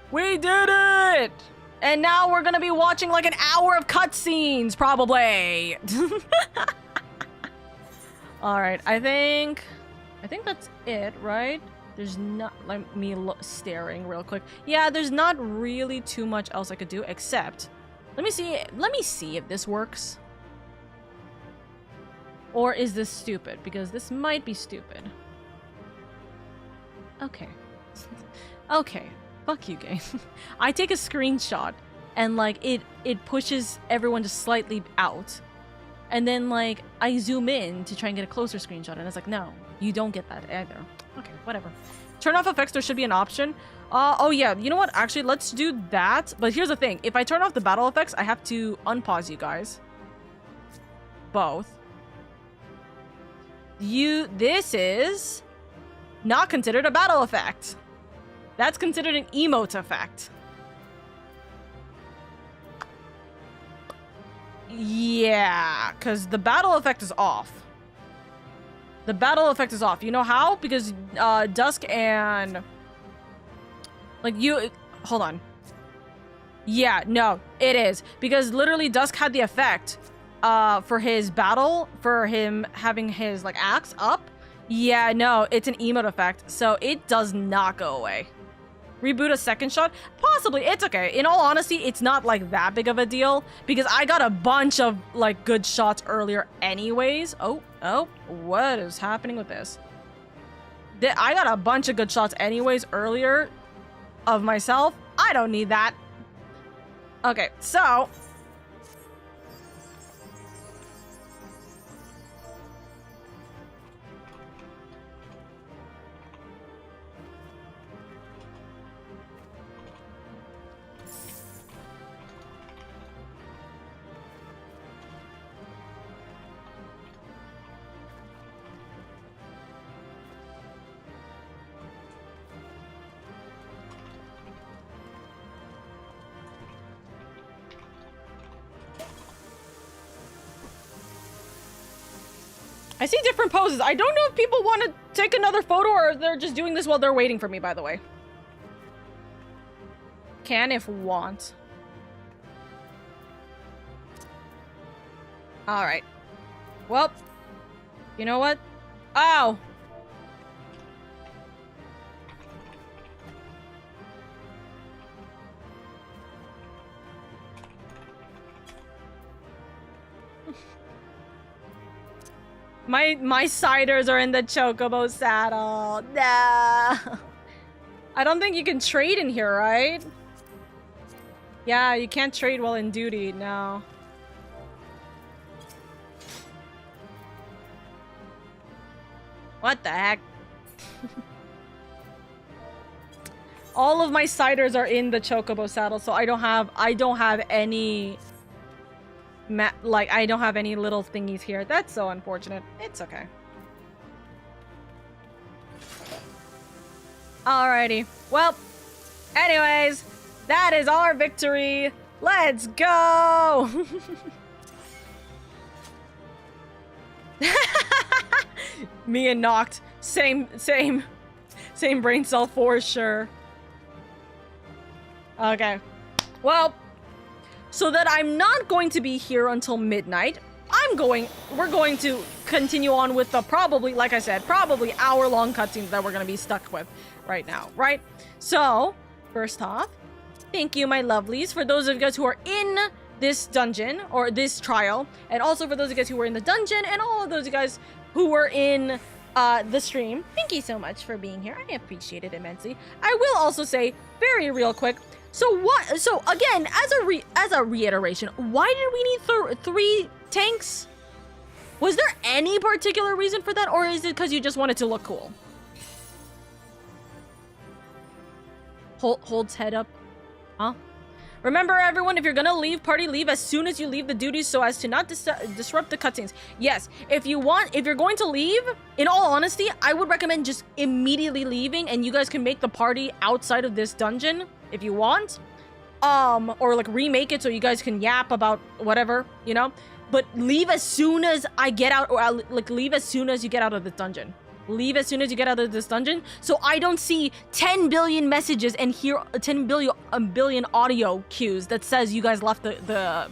We did it! And now we're gonna be watching like an hour of cutscenes, probably. Alright, I think that's it, right? There's not, like, me staring real quick. Yeah, there's not really too much else I could do, except... Let me see if this works. Or is this stupid? Because this might be stupid. Okay. Okay. Fuck you, game. I take a screenshot, and, like, it pushes everyone just slightly out. And then, like, I zoom in to try and get a closer screenshot, and it's like, no, you don't get that either. Okay, whatever. Turn off effects, there should be an option. Oh yeah, you know what? Actually, let's do that. But here's the thing. If I turn off the battle effects, I have to unpause you guys. Both. This is not considered a battle effect. That's considered an emote effect. Yeah, because the battle effect is off. The battle effect is off. You know how? Because Dusk and... Like, hold on. Yeah, no, it is. Because literally Dusk had the effect for his battle, for him having his, like, axe up. Yeah, no, it's an emote effect. So it does not go away. Reboot a second shot? Possibly. It's okay. In all honesty, it's not like that big of a deal because I got a bunch of like good shots earlier anyways. Oh, what is happening with this? I got a bunch of good shots anyways earlier of myself. I don't need that. Okay, so... I see different poses. I don't know if people want to take another photo or if they're just doing this while they're waiting for me, by the way. Can if want. Alright. Well, you know what? Ow! My ciders are in the chocobo saddle. No. I don't think you can trade in here, right? Yeah, you can't trade while in duty. No. What the heck? All of my ciders are in the chocobo saddle, so I don't have any I don't have any little thingies here. That's so unfortunate. It's okay. Alrighty. Well, anyways, that is our victory. Let's go! Me and Noct. Same brain cell for sure. Okay. Well, so that I'm not going to be here until midnight, we're going to continue on with the probably, like I said, probably hour-long cutscenes that we're going to be stuck with right now, right? So, first off, thank you, my lovelies, for those of you guys who are in this dungeon, or this trial, and also for those of you guys who were in the dungeon, and all of those of you guys who were in the stream. Thank you so much for being here. I appreciate it immensely. I will also say, very real quick, So what? So again, as a reiteration, why did we need 3 tanks? Was there any particular reason for that, or is it because you just wanted to look cool? Holds head up. Huh? Remember, everyone, if you're gonna leave party, leave as soon as you leave the duties so as to not disrupt the cutscenes. Yes, if you're going to leave, in all honesty, I would recommend just immediately leaving, and you guys can make the party outside of this dungeon if you want. Or like remake it so you guys can yap about whatever, you know? But leave as soon as I get out, or like leave as soon as you get out of the dungeon. Leave as soon as you get out of this dungeon, so I don't see 10 billion messages and hear 10 billion audio cues that says you guys left the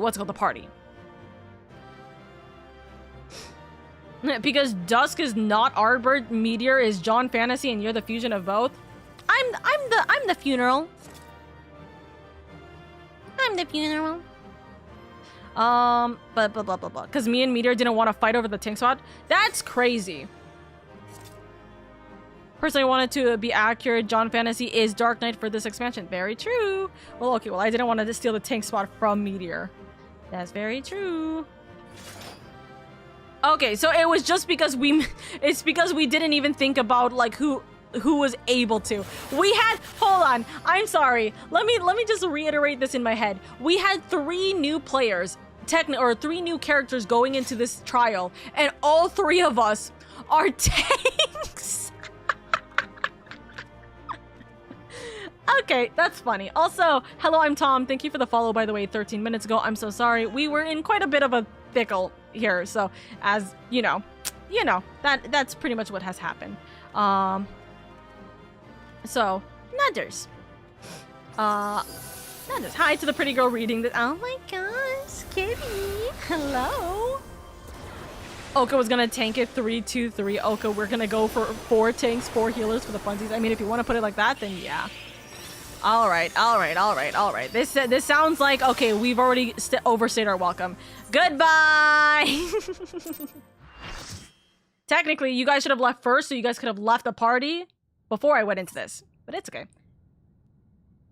what's it called, the party. Because Dusk is not Ardbird, Meteor is John Fantasy, and you're the fusion of both. I'm the funeral. I'm the funeral. But blah blah blah blah. Because me and Meteor didn't want to fight over the tank spot. That's crazy. Personally wanted to be accurate. John Fantasy is Dark Knight for this expansion. Very true. Well, okay. Well, I didn't want to steal the tank spot from Meteor. That's very true. Okay, so it was just because it's because we didn't even think about like who was able to. We had, hold on, I'm sorry. Let me just reiterate this in my head. We had 3 new players, 3 new characters going into this trial, and all 3 of us are tanks. Okay, that's funny. Also, hello, I'm Tom. Thank you for the follow, by the way, 13 minutes ago. I'm so sorry. We were in quite a bit of a pickle here, so as you know, that's pretty much what has happened. So, Nudders. Nudders. Hi to the pretty girl reading this. Oh my gosh, Kitty. Hello. Oka was gonna tank it 3-2-3. Oka, we're gonna go for 4 tanks, 4 healers for the funsies. I mean, if you want to put it like that, then yeah. All right. This sounds like, okay, we've already overstayed our welcome. Goodbye. Technically, you guys should have left first, so you guys could have left the party before I went into this, but it's okay.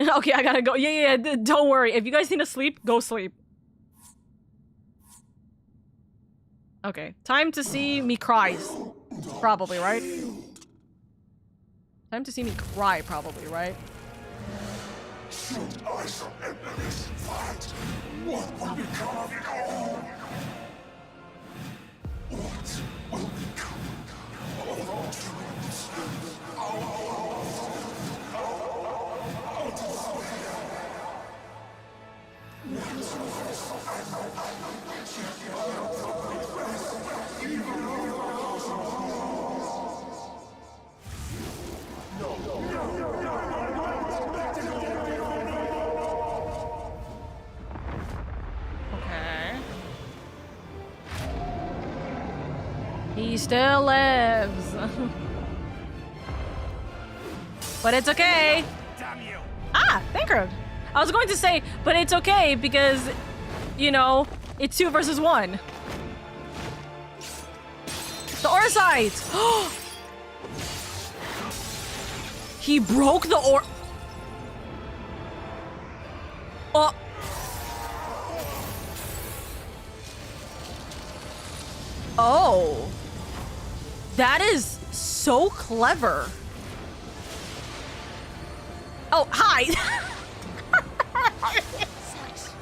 Okay, I gotta go. Yeah, don't worry. If you guys need to sleep, go sleep. Okay, time to see me cry. Probably, right? Time to see me cry, probably, right? Should I surrender this fight, what will become of it all? What will become of all dreams? Okay. He still lives. But it's okay. Damn you. Ah, Bankroad. I was going to say, but it's okay because, you know, it's 2 versus 1. The Orsites! He broke the Oh. Oh. That is so clever. Oh, hi. Such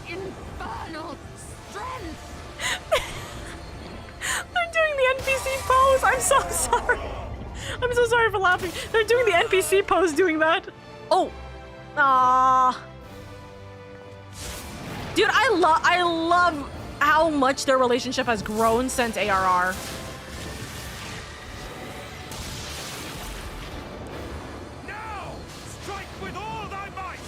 infernal strength. They're doing the NPC pose. I'm so sorry. I'm so sorry for laughing. They're doing the NPC pose doing that. Oh. Dude, I love how much their relationship has grown since ARR. Now, strike with all thy might.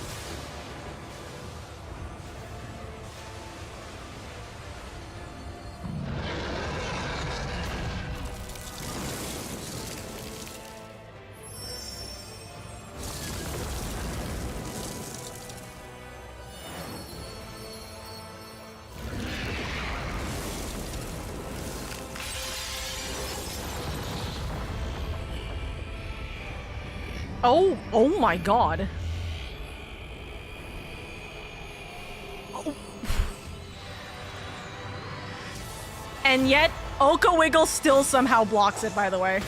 Oh my god. And yet, Oka Wiggle still somehow blocks it, by the way.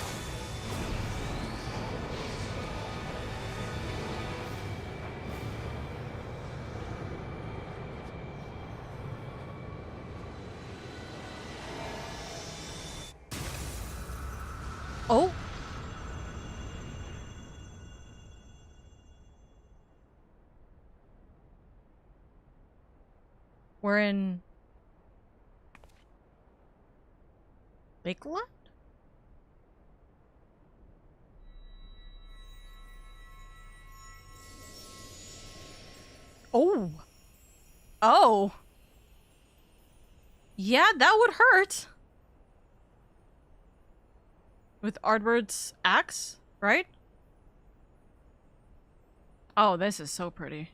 Oh. We're in Lakeland? Oh. Oh. Yeah, that would hurt. With Ardward's axe, right? Oh, this is so pretty.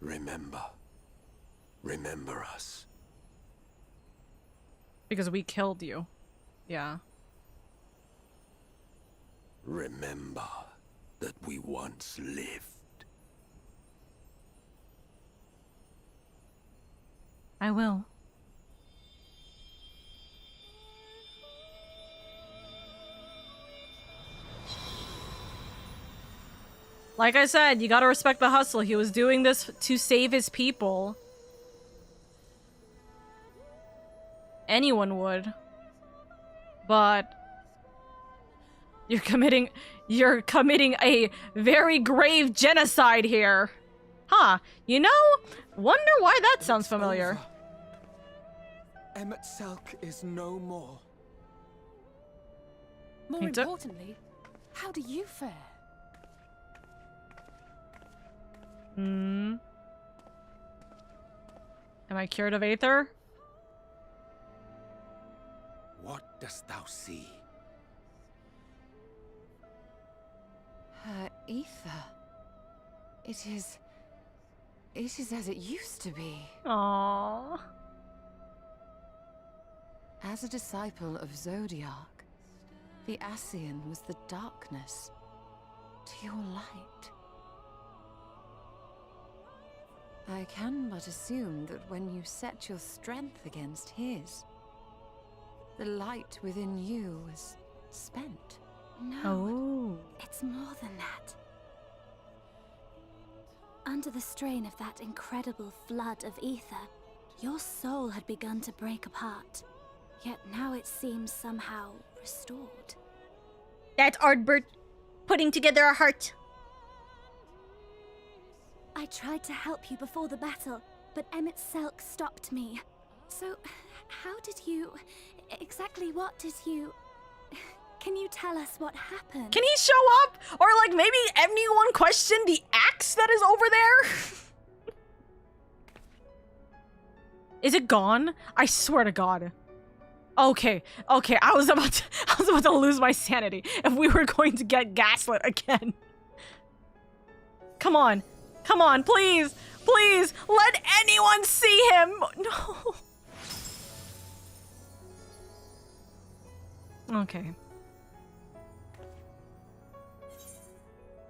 Remember. Remember us. Because we killed you. Yeah. Remember that we once lived. I will. Like I said, you gotta respect the hustle. He was doing this to save his people. Anyone would. But you're committing a very grave genocide here. Huh, you know, wonder why that sounds familiar. Emmett Selk is no more. More importantly, how do you fare? Am I cured of Aether? What dost thou see? Her ether. It is as it used to be. Aww. As a disciple of Zodiac, the Ascian was the darkness to your light. I can but assume that when you set your strength against his, the light within you was spent. No, it's more than that. Under the strain of that incredible flood of ether, your soul had begun to break apart. Yet now it seems somehow restored. That's Ardbert putting together a heart. I tried to help you before the battle, but Emmett Selk stopped me. So, how did you... exactly what did you... Can you tell us what happened? Can he show up? Or like maybe anyone question the axe that is over there? Is it gone? I swear to God. Okay, I was about to lose my sanity if we were going to get gaslit again. Come on, please, let anyone see him. No. Okay.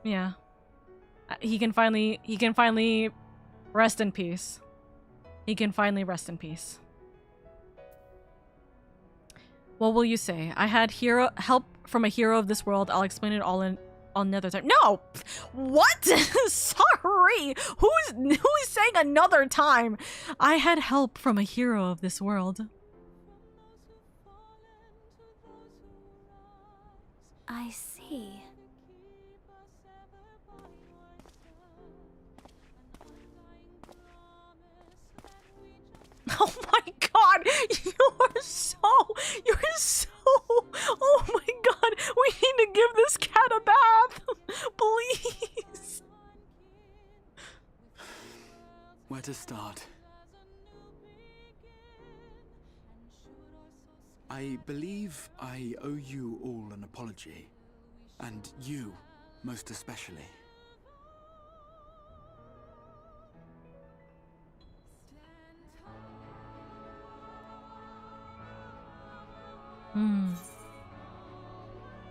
Yeah. He can finally rest in peace. He can finally rest in peace. What will you say? I had help from a hero of this world. I'll explain it all in another time. No! What? Sorry! Who's saying another time? I had help from a hero of this world. I see. Oh my God! You're so... Oh my God! We need to give this cat a bath! Please! Where to start? I believe I owe you all an apology. And you, most especially.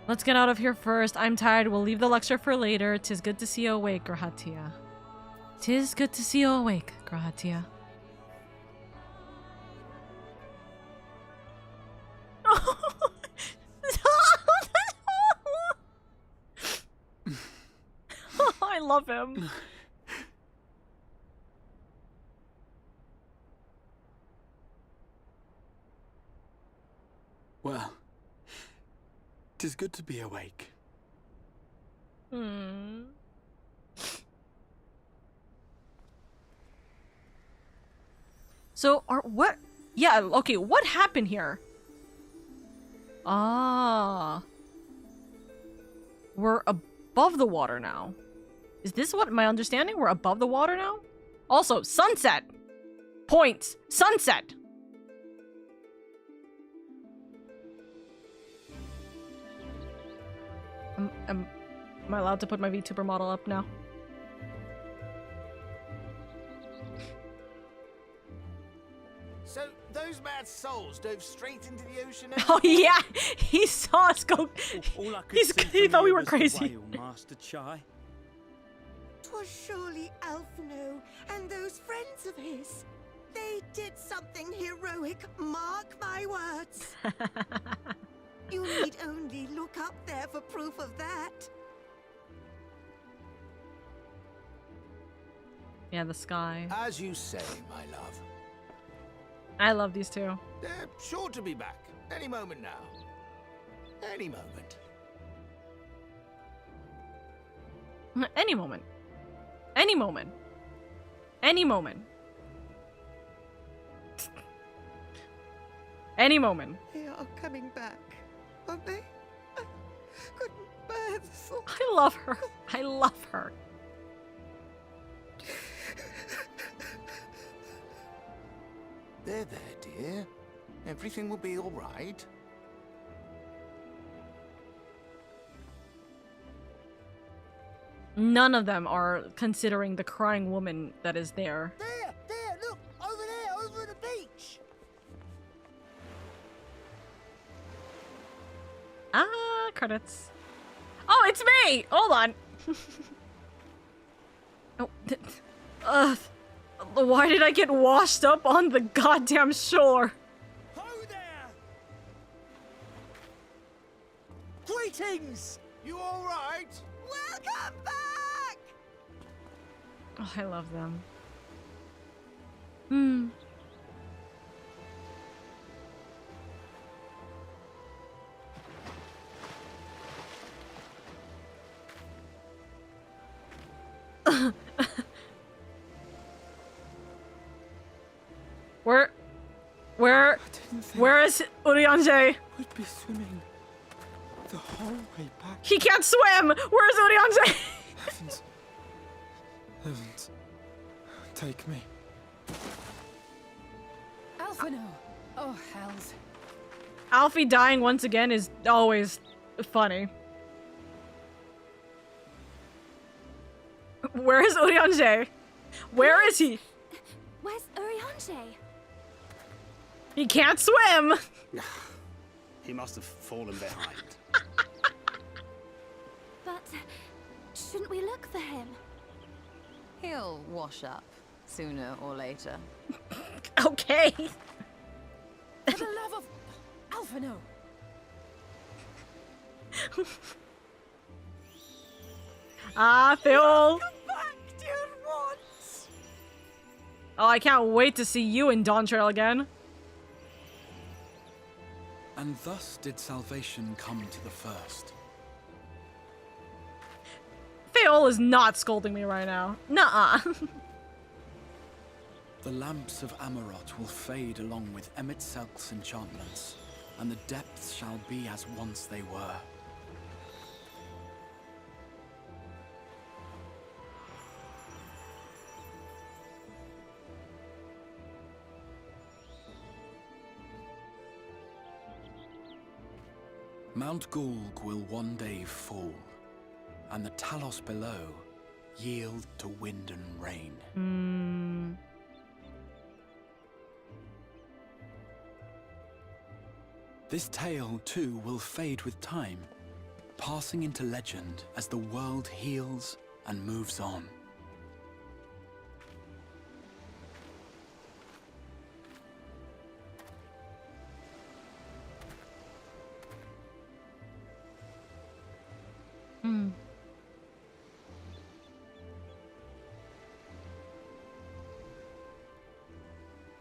Let's get out of here first. I'm tired. We'll leave the lecture for later. 'Tis good to see you awake, Grahatia. 'Tis good to see you awake, Grahatia. I love him. Well, 'tis good to be awake. So, what? Yeah, okay, what happened here? Ah. We're above the water now. Is this what my understanding? We're above the water now? Also, sunset! Points! Sunset! Am I allowed to put my VTuber model up now? So, those mad souls dove straight into the ocean. Oh yeah! He saw us go. He thought we were crazy. Master Chai. 'Twas surely Alphino and those friends of his. They did something heroic, mark my words. You need only look up there for proof of that. Yeah, the sky. As you say, my love. I love these two. They're sure to be back. Any moment now. Any moment. Any moment. Any moment. Any moment. Any moment. They are coming back, aren't they? I couldn't bear the thought. I love her. I love her. There, dear. Everything will be all right. None of them are considering the crying woman that is there. There, look! Over the beach! Ah, credits. Oh, it's me! Hold on. Oh, why did I get washed up on the goddamn shore? Ho there! Greetings! You all right? Welcome back! Oh, I love them. Where is Urianger? We'd be swimming the whole way back. He can't swim! Where's Urianger? Heavens. Take me. Alphino! Oh, hells. Alfie dying once again is always funny. Where is Urianger? Where is he? Where's Urianger? He can't swim! He must have fallen behind. But shouldn't we look for him? He'll wash up sooner or later. Okay. For the love of Alphino! Ah, Phil! Come back, dear ones! Oh, I can't wait to see you in Dawn Trail again. And thus did salvation come to the first. Phil is not scolding me right now. Nuh-uh. The lamps of Amarot will fade along with Emmett Selk's enchantments, and the depths shall be as once they were. Mount Gulg will one day fall, and the Talos below yield to wind and rain. This tale, too, will fade with time, passing into legend as the world heals and moves on.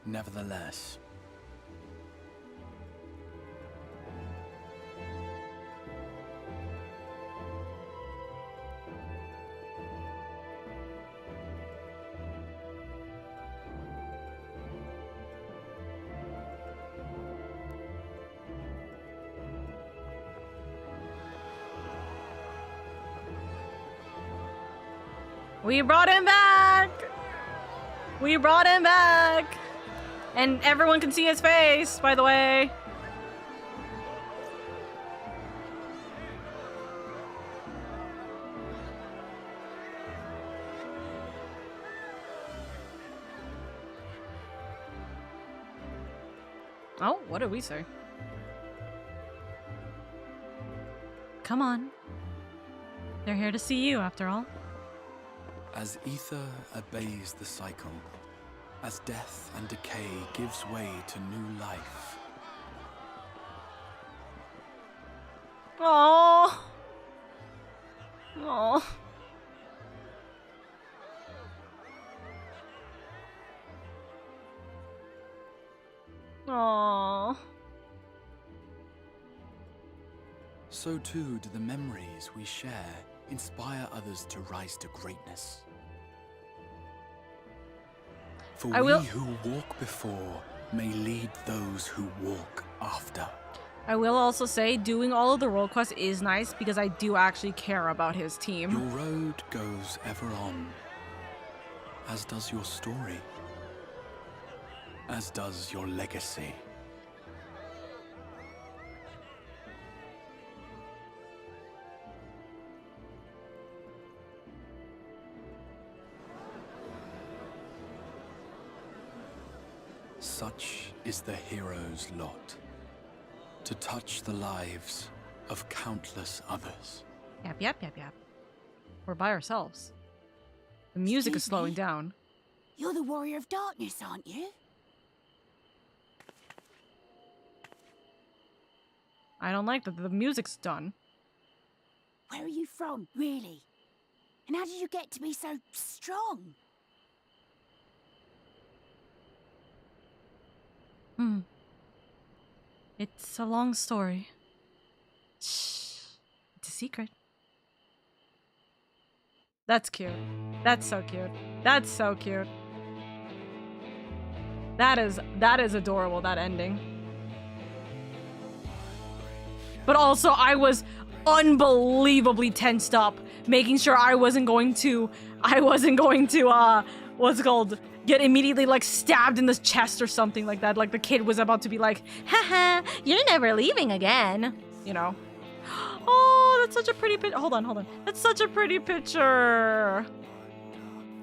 Nevertheless, we brought him back! We brought him back! And everyone can see his face, by the way. Oh, what did we say? Come on. They're here to see you, after all. as Aether obeys the cycle, as death and decay gives way to new life. Aww. Aww. Aww. So too do the memories we share inspire others to rise to greatness. For we who walk before may lead those who walk after. I will also say, doing all of the role quests is nice because I do actually care about his team. Your road goes ever on, as does your story, as does your legacy. Such is the hero's lot, to touch the lives of countless others. Yap, yap, yap, yap. We're by ourselves. The music is slowing down. You're the Warrior of Darkness, aren't you? I don't like that the music's done. Where are you from, really? And how did you get to be so strong? It's a long story. Shh. It's a secret. That's cute. That's so cute. That's so cute. That is adorable, that ending. But also, I was unbelievably tensed up, making sure I wasn't going to, what's it called? Get immediately, like, stabbed in the chest or something like that. Like, the kid was about to be like, haha, you're never leaving again. You know? Oh, that's such a pretty picture. Hold on. That's such a pretty picture.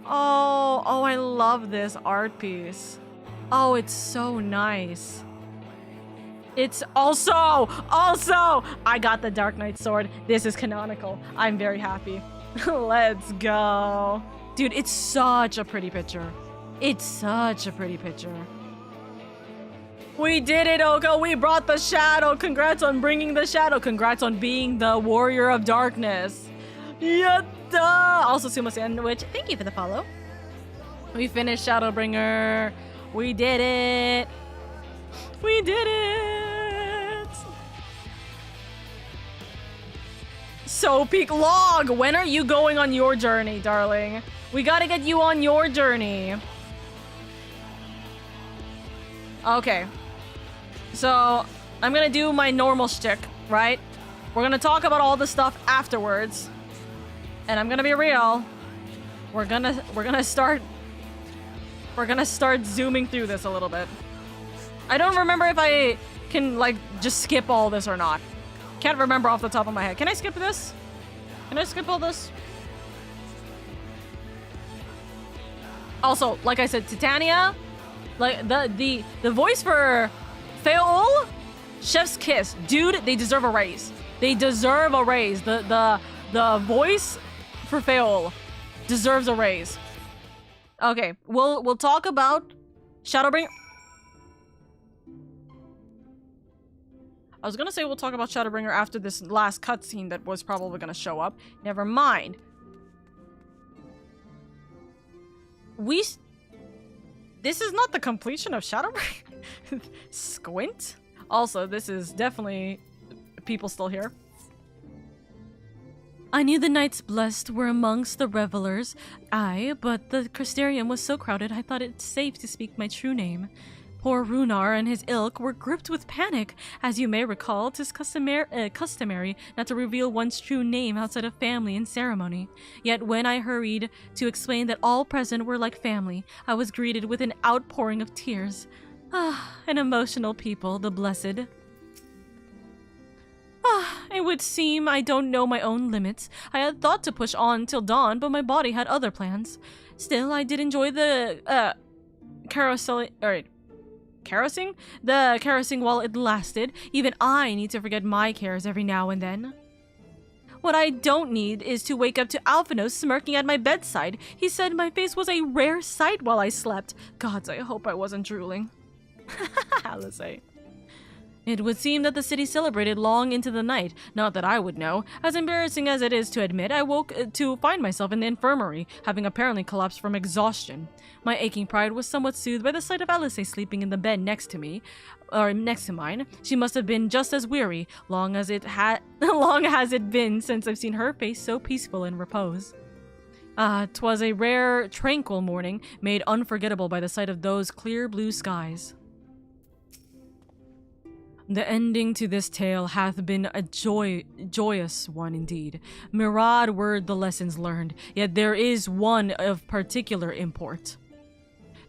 Oh, I love this art piece. Oh, it's so nice. It's also, I got the Dark Knight sword. This is canonical. I'm very happy. Let's go. Dude, it's such a pretty picture. It's such a pretty picture. We did it, Oka. We brought the shadow. Congrats on bringing the shadow. Congrats on being the Warrior of Darkness. Yatta! Also, Sumo Sandwich, thank you for the follow. We finished Shadowbringer. We did it. We did it. So, Peak Log, when are you going on your journey, darling? We gotta get you on your journey. Okay. So, I'm gonna do my normal shtick, right? We're gonna talk about all this stuff afterwards. And I'm gonna be real. We're gonna start zooming through this a little bit. I don't remember if I can, like, just skip all this or not. Can't remember off the top of my head. Can I skip this? Can I skip all this? Also, like I said, Titania, like, the voice for Feol, Chef's Kiss. Dude, they deserve a raise. They deserve a raise. The voice for Feol deserves a raise. Okay, we'll talk about Shadowbringer. I was gonna say we'll talk about Shadowbringer after this last cutscene that was probably gonna show up. Never mind. This is not the completion of Shadowbringer. Squint. Also, this is definitely people still here. I knew the knights blessed were amongst the revelers. But the Crystarium was so crowded I thought it safe to speak my true name. Poor Runar and his ilk were gripped with panic. As you may recall, 'tis customary not to reveal one's true name outside of family and ceremony. Yet when I hurried to explain that all present were like family, I was greeted with an outpouring of tears. An emotional people, the blessed. It would seem I don't know my own limits. I had thought to push on till dawn, but my body had other plans. Still, I did enjoy the carousing while it lasted. Even I need to forget my cares every now and then. What I don't need is to wake up to Alphonse smirking at my bedside. He said my face was a rare sight while I slept. Gods, I hope I wasn't drooling. Let's say. It would seem that the city celebrated long into the night. Not that I would know. As embarrassing as it is to admit, I woke to find myself in the infirmary, having apparently collapsed from exhaustion. My aching pride was somewhat soothed by the sight of Alice sleeping in the bed next to mine. She must have been just as weary, long has it been since I've seen her face so peaceful in repose. 'Twas a rare, tranquil morning, made unforgettable by the sight of those clear blue skies. The ending to this tale hath been a joyous one indeed. Myriad were the lessons learned, yet there is one of particular import.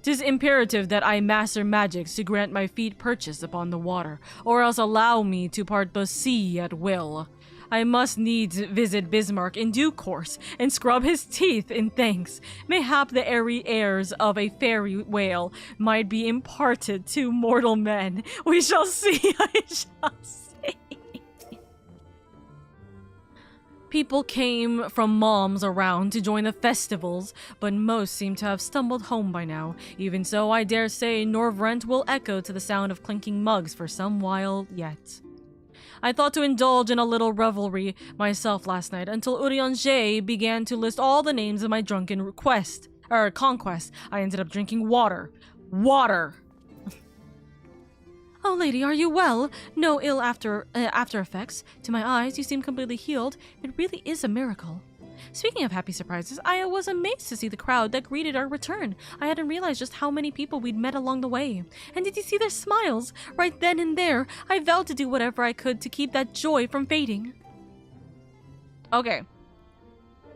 'Tis imperative that I master magics to grant my feet purchase upon the water, or else allow me to part the sea at will. I must needs visit Bismarck in due course, and scrub his teeth in thanks. Mayhap the airy airs of a fairy whale might be imparted to mortal men. We shall see, I shall see. People came from moms around to join the festivals, but most seem to have stumbled home by now. Even so, I dare say Norvrent will echo to the sound of clinking mugs for some while yet. I thought to indulge in a little revelry myself last night until Urianger began to list all the names of my drunken conquest. I ended up drinking water. Water! Oh, lady, are you well? No ill after effects. To my eyes, you seem completely healed. It really is a miracle. Speaking of happy surprises, I was amazed to see the crowd that greeted our return. I hadn't realized just how many people we'd met along the way. And did you see their smiles? Right then and there, I vowed to do whatever I could to keep that joy from fading. Okay.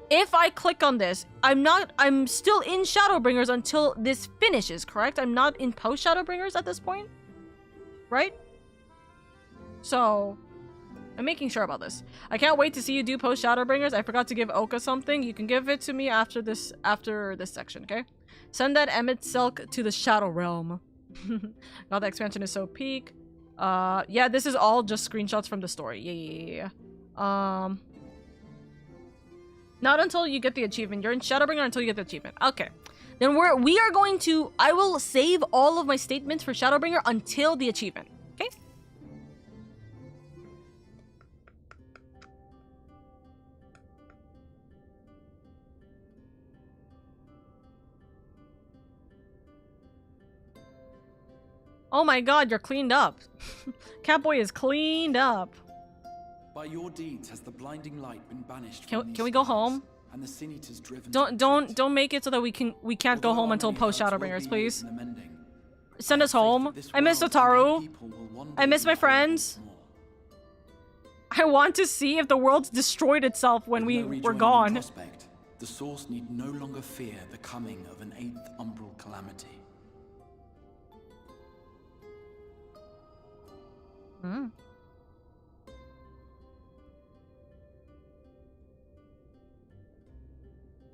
If I click on this, I'm still in Shadowbringers until this finishes, correct? I'm not in post Shadowbringers at this point? Right? So, I'm making sure about this. I can't wait to see you do post Shadowbringers. I forgot to give Oka something. You can give it to me after this section, okay? Send that Emmett Silk to the Shadow Realm. God, the expansion is so peak. Yeah, this is all just screenshots from the story. Yeah. Not until you get the achievement. You're in Shadowbringer until you get the achievement. Okay. Then we are going to... I will save all of my statements for Shadowbringer until the achievement. Okay? Oh my god, you're cleaned up. Catboy is cleaned up. By your deeds has the blinding light been banished. Can we go home? And the Sin Eaters driven. Don't make it so that we can't go home until post Shadowbringers, please. Send us home. I miss Otaru. I miss my friends. I want to see if the world's destroyed itself when we were gone. The Source need no longer fear the coming of an 8th umbral calamity.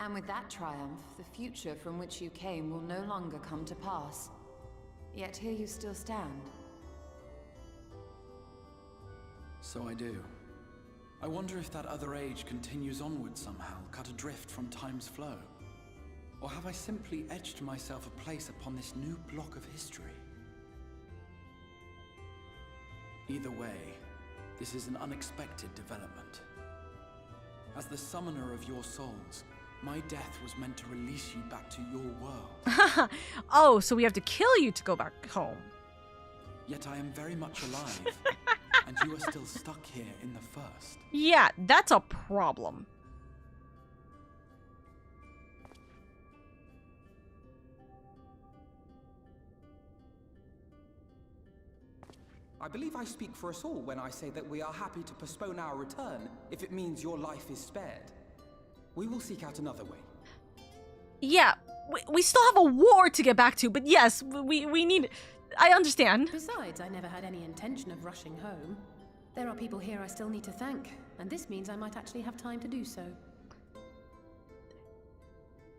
And with that triumph, the future from which you came will no longer come to pass. Yet here you still stand. So I do. I wonder if that other age continues onward somehow, cut adrift from time's flow. Or have I simply etched myself a place upon this new block of history? Either way, this is an unexpected development. As the summoner of your souls, my death was meant to release you back to your world. Oh, so we have to kill you to go back home. Yet I am very much alive, and you are still stuck here in the first. Yeah, that's a problem. I believe I speak for us all when I say that we are happy to postpone our return if it means your life is spared. We will seek out another way. Yeah, we still have a war to get back to, but yes, we need... I understand. Besides, I never had any intention of rushing home. There are people here I still need to thank, and this means I might actually have time to do so.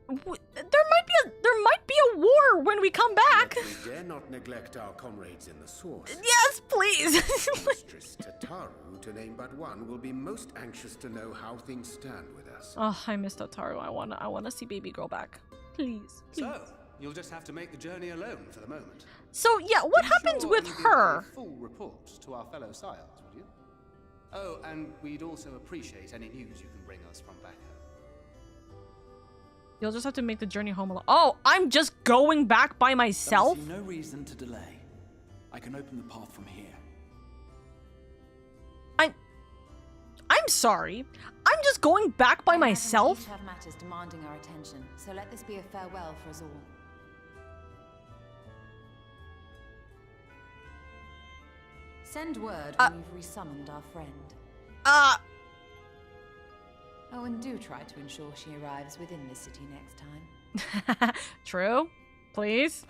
There might be a war when we come back. Yet we dare not neglect our comrades in the source. Yes, please. Mistress Tataru, to name but one, will be most anxious to know how things stand with us. Oh, I miss Tataru. I wanna see baby girl back. Please. So, you'll just have to make the journey alone for the moment. So yeah, what Be happens sure with you give her? a full report to our fellow sires, would you? Oh, and we'd also appreciate any news you can bring us from back home. You'll just have to make the journey home alone. Oh, I'm just going back by myself? I see no reason to delay. I can open the path from here. I'm sorry. I'm just going back by myself? We each have matters demanding our attention, so let this be a farewell for us all. Send word when you've resummoned our friend. Oh, and do try to ensure she arrives within the city next time. True. Please.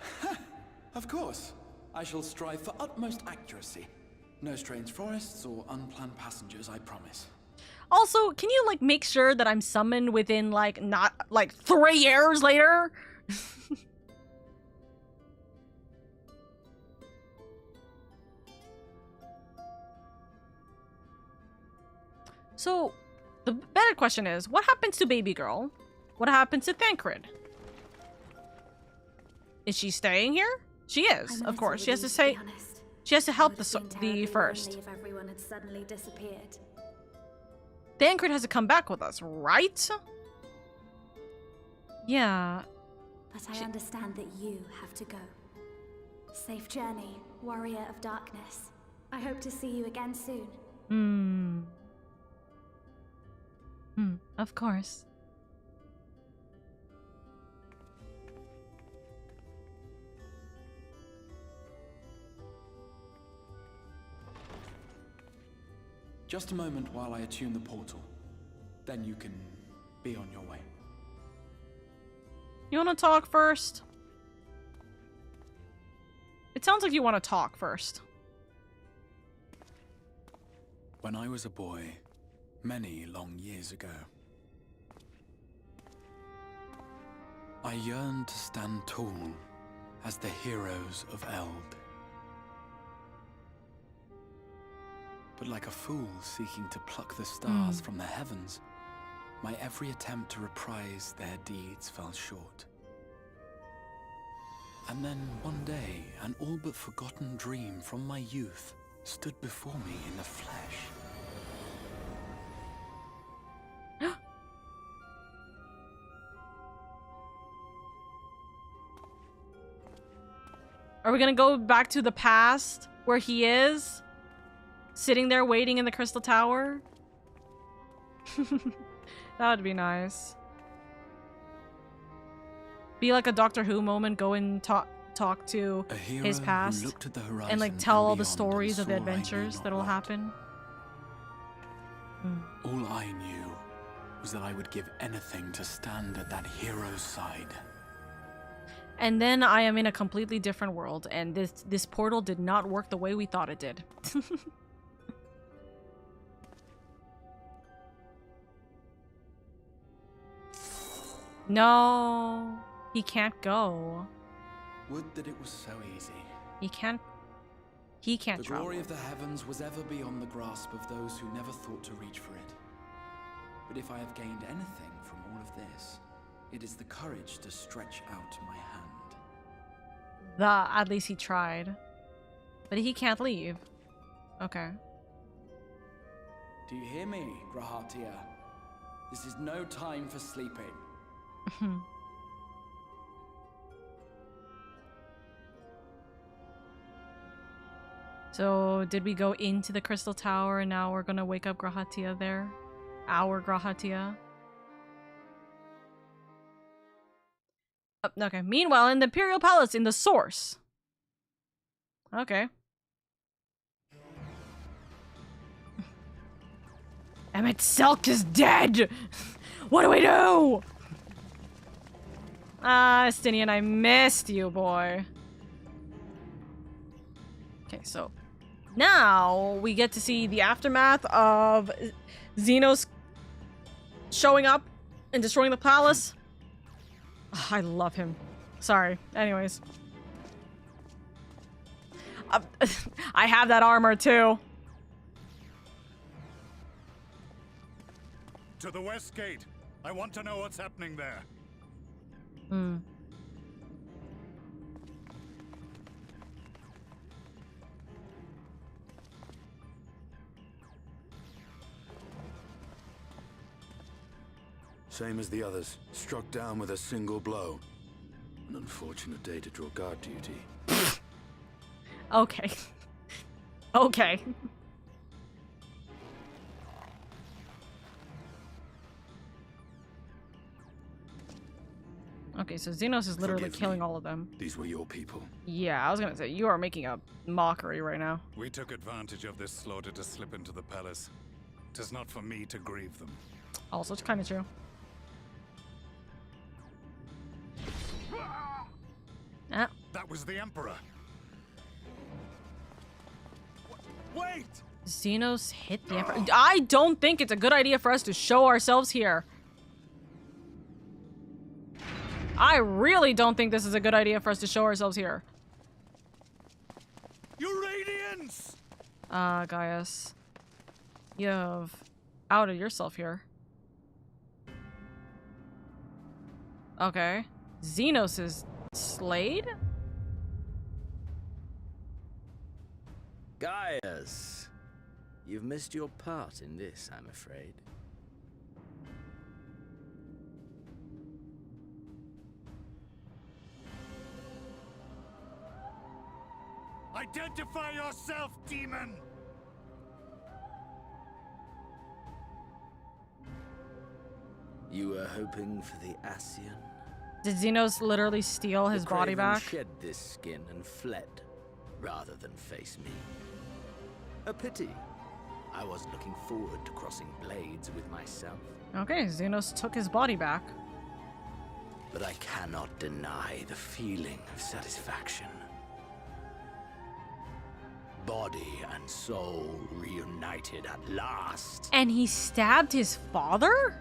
Of course. I shall strive for utmost accuracy. No strange forests or unplanned passengers, I promise. Also, can you, like, make sure that I'm summoned within, like, not, like, 3 years later? So, the better question is, what happens to baby girl? What happens to Thancred? Is she staying here? She is, of course. She has to say... She has to help the first. If everyone had suddenly disappeared. Thancred has to come back with us, right? Yeah. But I understand that you have to go. Safe journey, warrior of darkness. I hope to see you again soon. Of course. Just a moment while I attune the portal. Then you can be on your way. You want to talk first? It sounds like you want to talk first. When I was a boy, many long years ago, I yearned to stand tall as the heroes of Eld. But like a fool seeking to pluck the stars from the heavens, my every attempt to reprise their deeds fell short. And then one day, an all but forgotten dream from my youth stood before me in the flesh. Are we gonna go back to the past where he is? Sitting there waiting in the Crystal Tower? That would be nice. Be like a Doctor Who moment, go and talk to his past and like tell all the stories of the adventures that'll happen. All I knew was that I would give anything to stand at that hero's side. And then I am in a completely different world, and this portal did not work the way we thought it did. No, he can't go. Would that it was so easy. He He can't The travel. glory of the heavens was ever beyond the grasp of those who never thought to reach for it. But if I have gained anything from all of this, it is the courage to stretch out my hand. At least he tried. But he can't leave. Okay. Do you hear me, Grahatia? This is no time for sleeping. So, did we go into the Crystal Tower and now we're gonna wake up Grahatia there? Our Grahatia? Okay. Meanwhile, in the Imperial Palace in the Source. Okay. Emmett Selk is dead! What do we do? Ah, Stinian, I missed you, boy. Okay, so now we get to see the aftermath of Xenos showing up and destroying the palace. Oh, I love him. Sorry. Anyways. I have that armor too. To the west gate. I want to know what's happening there. Hmm. Same as the others. Struck down with a single blow. An unfortunate day to draw guard duty. Okay. Okay. Okay, so Xenos is literally Forgive killing me. all of them. These were your people. Yeah, I was gonna say, you are making a mockery right now. We took advantage of this slaughter to slip into the palace. 'Tis not for me to grieve them. Also, it's kind of true. Ah. That was the Emperor. Wait! Xenos hit the Emperor. I don't think it's a good idea for us to show ourselves here. I really don't think this is a good idea for us to show ourselves here. You Radiants! Gaius. You have outed yourself here. Okay. Xenos is slayed? Gaius, you've missed your part in this, I'm afraid. Identify yourself, demon! You were hoping for the Ascian? Did Xenos literally steal his body Craven back? shed this skin and fled, rather than face me. A pity. I was looking forward to crossing blades with myself. Okay, Xenos took his body back. But I cannot deny the feeling of satisfaction. Body and soul reunited at last. And he stabbed his father?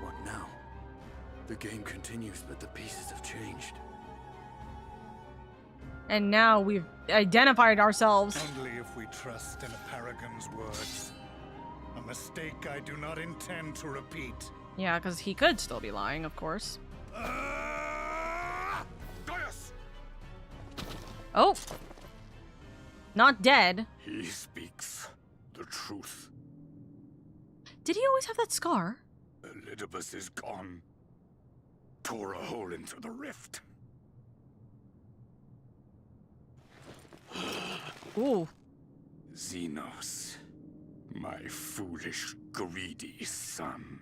What now? The game continues, but the pieces have changed. And now we've identified ourselves. Only if we trust in a paragon's words. A mistake I do not intend to repeat. Yeah, because he could still be lying, of course. Gaius! Oh! Not dead. He speaks the truth. Did he always have that scar? Elidibus is gone. Tore a hole into the rift. Ooh. Xenos, my foolish, greedy son.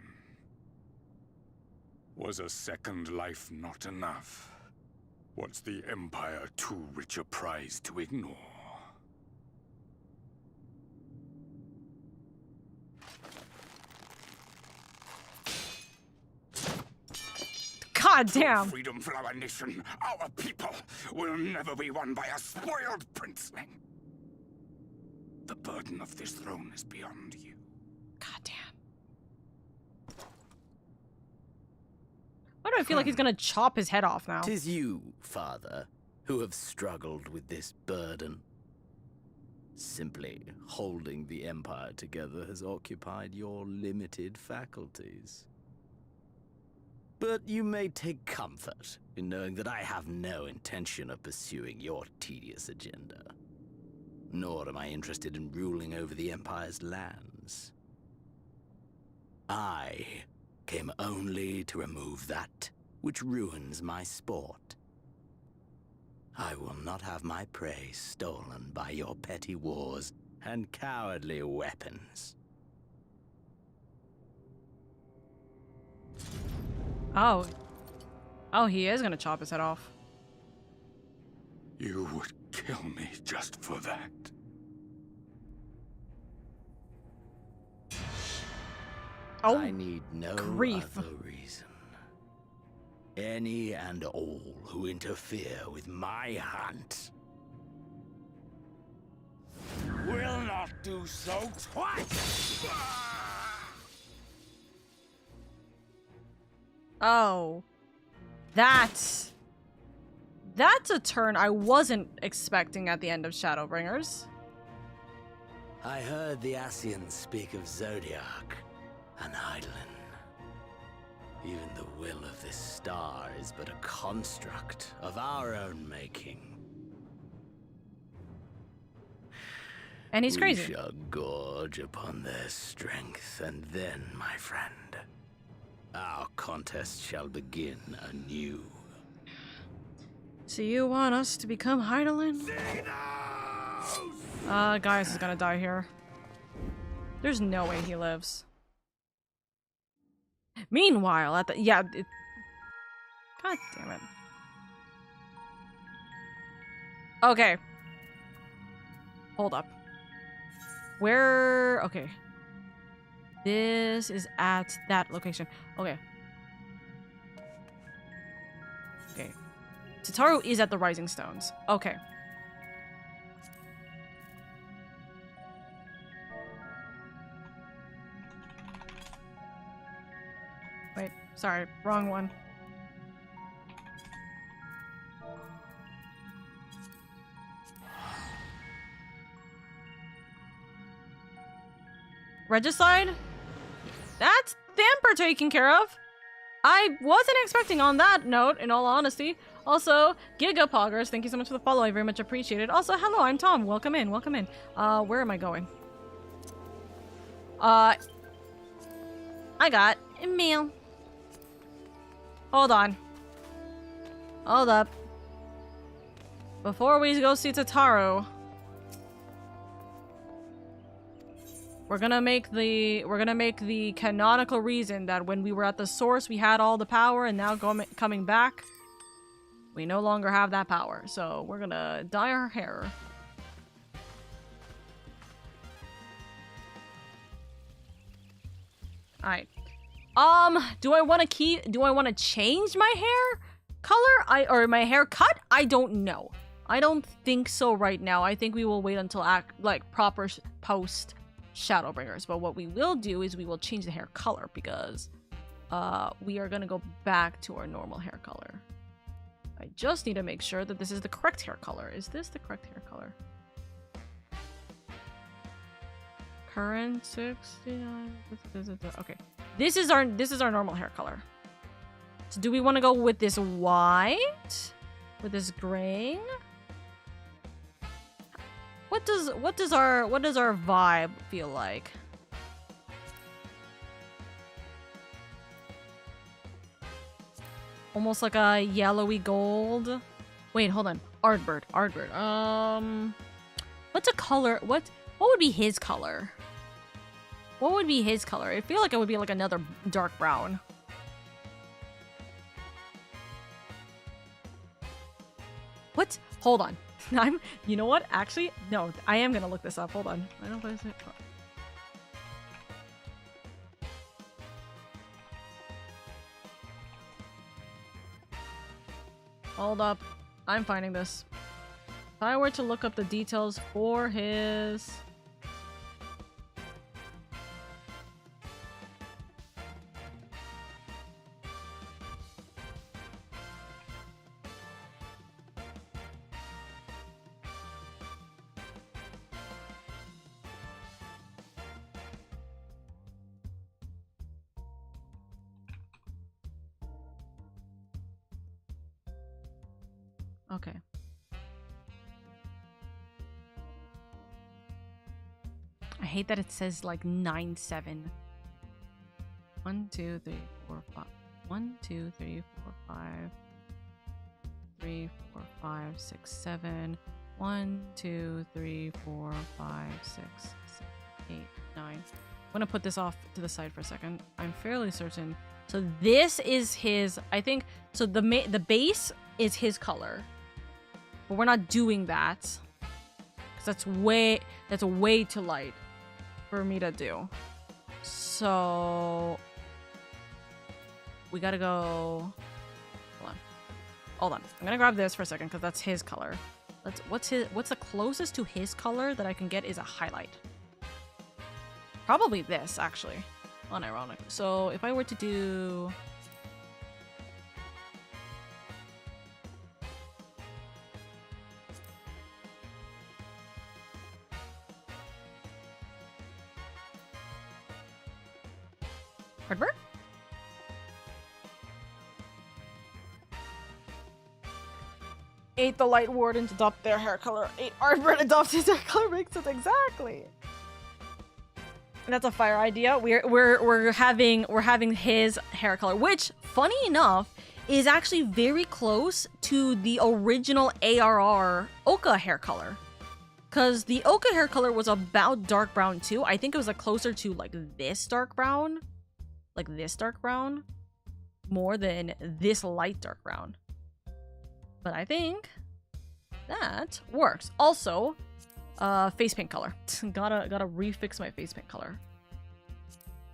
Was a second life not enough? Was the Empire too rich a prize to ignore? God damn. Freedom for our nation, our people, will never be won by a spoiled princeling. The burden of this throne is beyond you. God damn. Why do I feel like he's gonna chop his head off now? 'Tis you, father, who have struggled with this burden. Simply holding the Empire together has occupied your limited faculties. But you may take comfort in knowing that I have no intention of pursuing your tedious agenda. Nor am I interested in ruling over the Empire's lands. I came only to remove that which ruins my sport. I will not have my prey stolen by your petty wars and cowardly weapons. Oh. Oh, he is gonna chop his head off. You would kill me just for that. Oh, I need no grief. other reason. Any and all who interfere with my hunt will not do so twice! Oh. That's a turn I wasn't expecting at the end of Shadowbringers. I heard the Ascians speak of Zodiac and Eidolon. Even the will of this star is but a construct of our own making. And he's crazy. We shall gorge upon their strength, and then, my friend, our contest shall begin anew. So you want us to become Eidolon? Gaius is gonna die here. There's no way he lives. Meanwhile, at the God damn it. Okay. Hold up. Where? Okay. This is at that location. Okay. Okay. Tataru is at the Rising Stones. Okay. Wait, sorry, wrong one. Regicide? That's Thamper taken care of. I wasn't expecting on that note, in all honesty. Also, Gigapoggers, thank you so much for the follow. I very much appreciate it. Also, hello, I'm Tom. Welcome in, welcome in. Where am I going? I got a mail. Hold on. Hold up. Before we go see Tataru, we're gonna make the canonical reason that when we were at the source we had all the power, and now coming back we no longer have that power. So we're gonna dye our hair. Alright. Do I want to change my hair color? Or my hair cut? I don't know. I don't think so right now. I think we will wait until proper post Shadowbringers. But what we will do is we will change the hair color, because we are going to go back to our normal hair color. I just need to make sure that this is the correct hair color. Is this the correct hair color? Current 69. Okay. This is our normal hair color. So do we want to go with this white? With this graying? What does our vibe feel like? Almost like a yellowy gold. Wait, hold on. Ardbird. What's a color? What would be his color? What would be his color? I feel like it would be like another dark brown. What? Hold on. You know what? Actually, no. I am gonna look this up. Hold on. I don't know what is it. Hold up. I'm finding this. If I were to look up the details for his... Okay. I hate that it says like 9-7. 1, 2, 3, 4, 5. 1, 2, 3, 4, 5. 3, 4, 5, 6, 7. 1, 2, 3, 4, 5, 6, 7, 8, 9. I'm gonna put this off to the side for a second. I'm fairly certain. So this is his, I think, so the base is his color. But we're not doing that. Because that's way too light for me to do. So we gotta go. Hold on. I'm gonna grab this for a second because that's his color. What's the closest to his color that I can get is a highlight. Probably this, actually. Unironic. So if I were to do Hardbird? Eight the Light Wardens adopt their hair color. 8 Artbird adopts his hair color. Makes it exactly. That's a fire idea. We're having his hair color, which, funny enough, is actually very close to the original ARR Oka hair color. Cause the Oka hair color was about dark brown too. I think it was like closer to like this dark brown. Like this dark brown. More than this light dark brown. But I think that works. Also, face paint color. gotta refix my face paint color.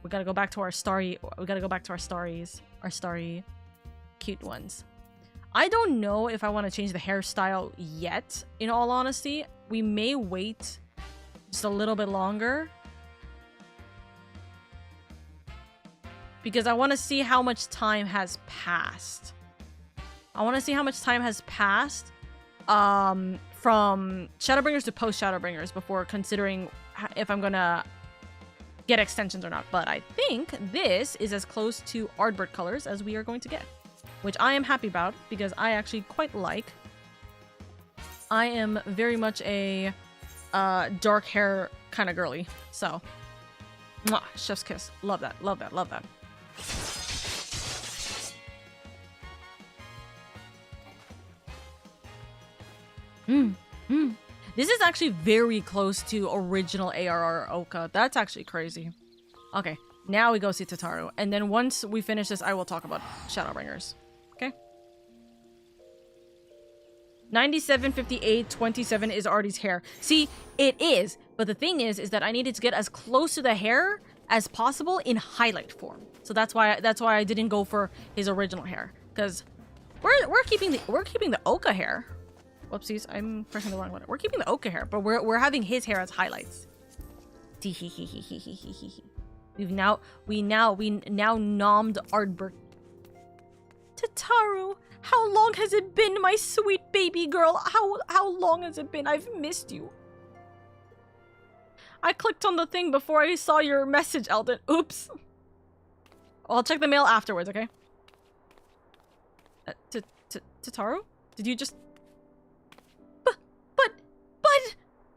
We gotta go back to our starry. We gotta go back to our starry, cute ones. I don't know if I want to change the hairstyle yet. In all honesty, we may wait just a little bit longer because I want to see how much time has passed. I want to see how much time has passed from Shadowbringers to post Shadowbringers before considering if I'm gonna get extensions or not. But I think this is as close to Ardbird colors as we are going to get, which I am happy about because I actually quite like. I am very much a dark hair kind of girly. So, mwah, chef's kiss. Love that. Love that. Love that. This is actually very close to original ARR Oka. That's actually crazy. Okay, now we go see Tataru. And then once we finish this, I will talk about Shadowbringers. Okay? 97, 58, 27 is Artie's hair. See, it is. But the thing is that I needed to get as close to the hair as possible in highlight form. So that's why I didn't go for his original hair. Because we're keeping the Oka hair. Whoopsies, I'm pressing the wrong one. We're keeping the Oka hair, but we're having his hair as highlights. We now nommed Ardbird. Tataru, how long has it been, my sweet baby girl? How long has it been? I've missed you. I clicked on the thing before I saw your message, Eldon. Oops. I'll check the mail afterwards, okay? Tataru? Did you just... But,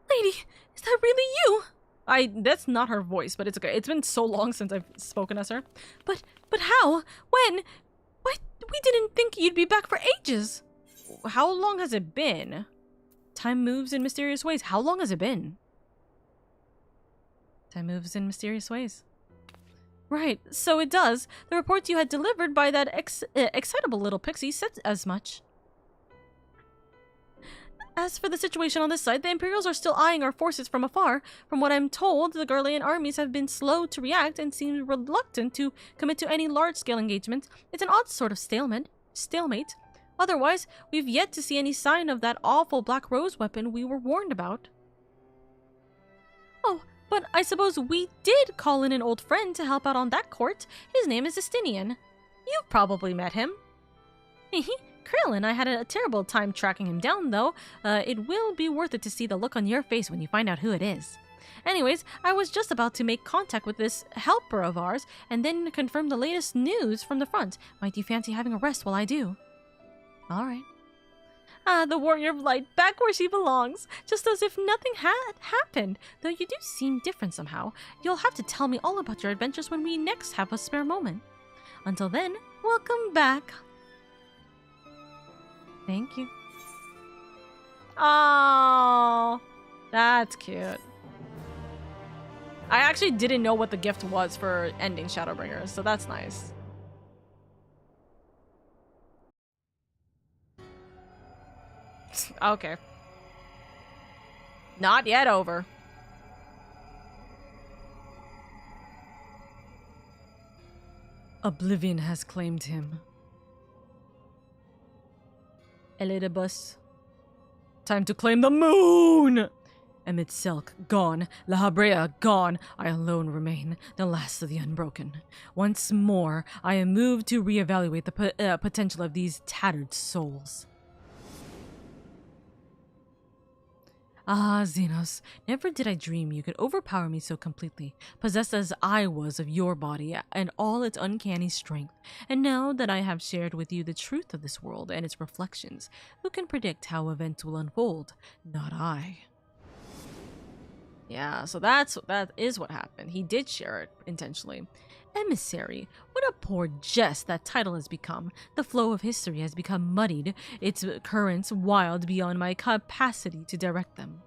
lady, is that really you? That's not her voice, but it's okay. It's been so long since I've spoken as her. But how? When? What? We didn't think you'd be back for ages. How long has it been? Time moves in mysterious ways. How long has it been? Time moves in mysterious ways. Right, so it does. The reports you had delivered by that excitable little pixie said as much. As for the situation on this side, the Imperials are still eyeing our forces from afar. From what I'm told, the Gurlian armies have been slow to react and seem reluctant to commit to any large-scale engagement. It's an odd sort of stalemate. Otherwise, we've yet to see any sign of that awful Black Rose weapon we were warned about. Oh, but I suppose we did call in an old friend to help out on that court. His name is Justinian. You've probably met him. Krill and I had a terrible time tracking him down, though. It will be worth it to see the look on your face when you find out who it is. Anyways, I was just about to make contact with this helper of ours, and then confirm the latest news from the front. Might you fancy having a rest while I do? Alright. Ah, the Warrior of Light, back where she belongs, just as if nothing had happened. Though you do seem different somehow. You'll have to tell me all about your adventures when we next have a spare moment. Until then, welcome back. Thank you. Oh, that's cute. I actually didn't know what the gift was for ending Shadowbringers, so that's nice. Okay. Not yet over. Oblivion has claimed him. Elidibus. Time to claim the moon! Emmett Selk, gone. La Habrea, gone. I alone remain, the last of the unbroken. Once more, I am moved to reevaluate the potential of these tattered souls. Ah, Xenos, never did I dream you could overpower me so completely, possessed as I was of your body and all its uncanny strength. And now that I have shared with you the truth of this world and its reflections, who can predict how events will unfold? Not I. Yeah, so that is what happened. He did share it intentionally. Emissary, what a poor jest that title has become. The flow of history has become muddied, its currents wild beyond my capacity to direct them.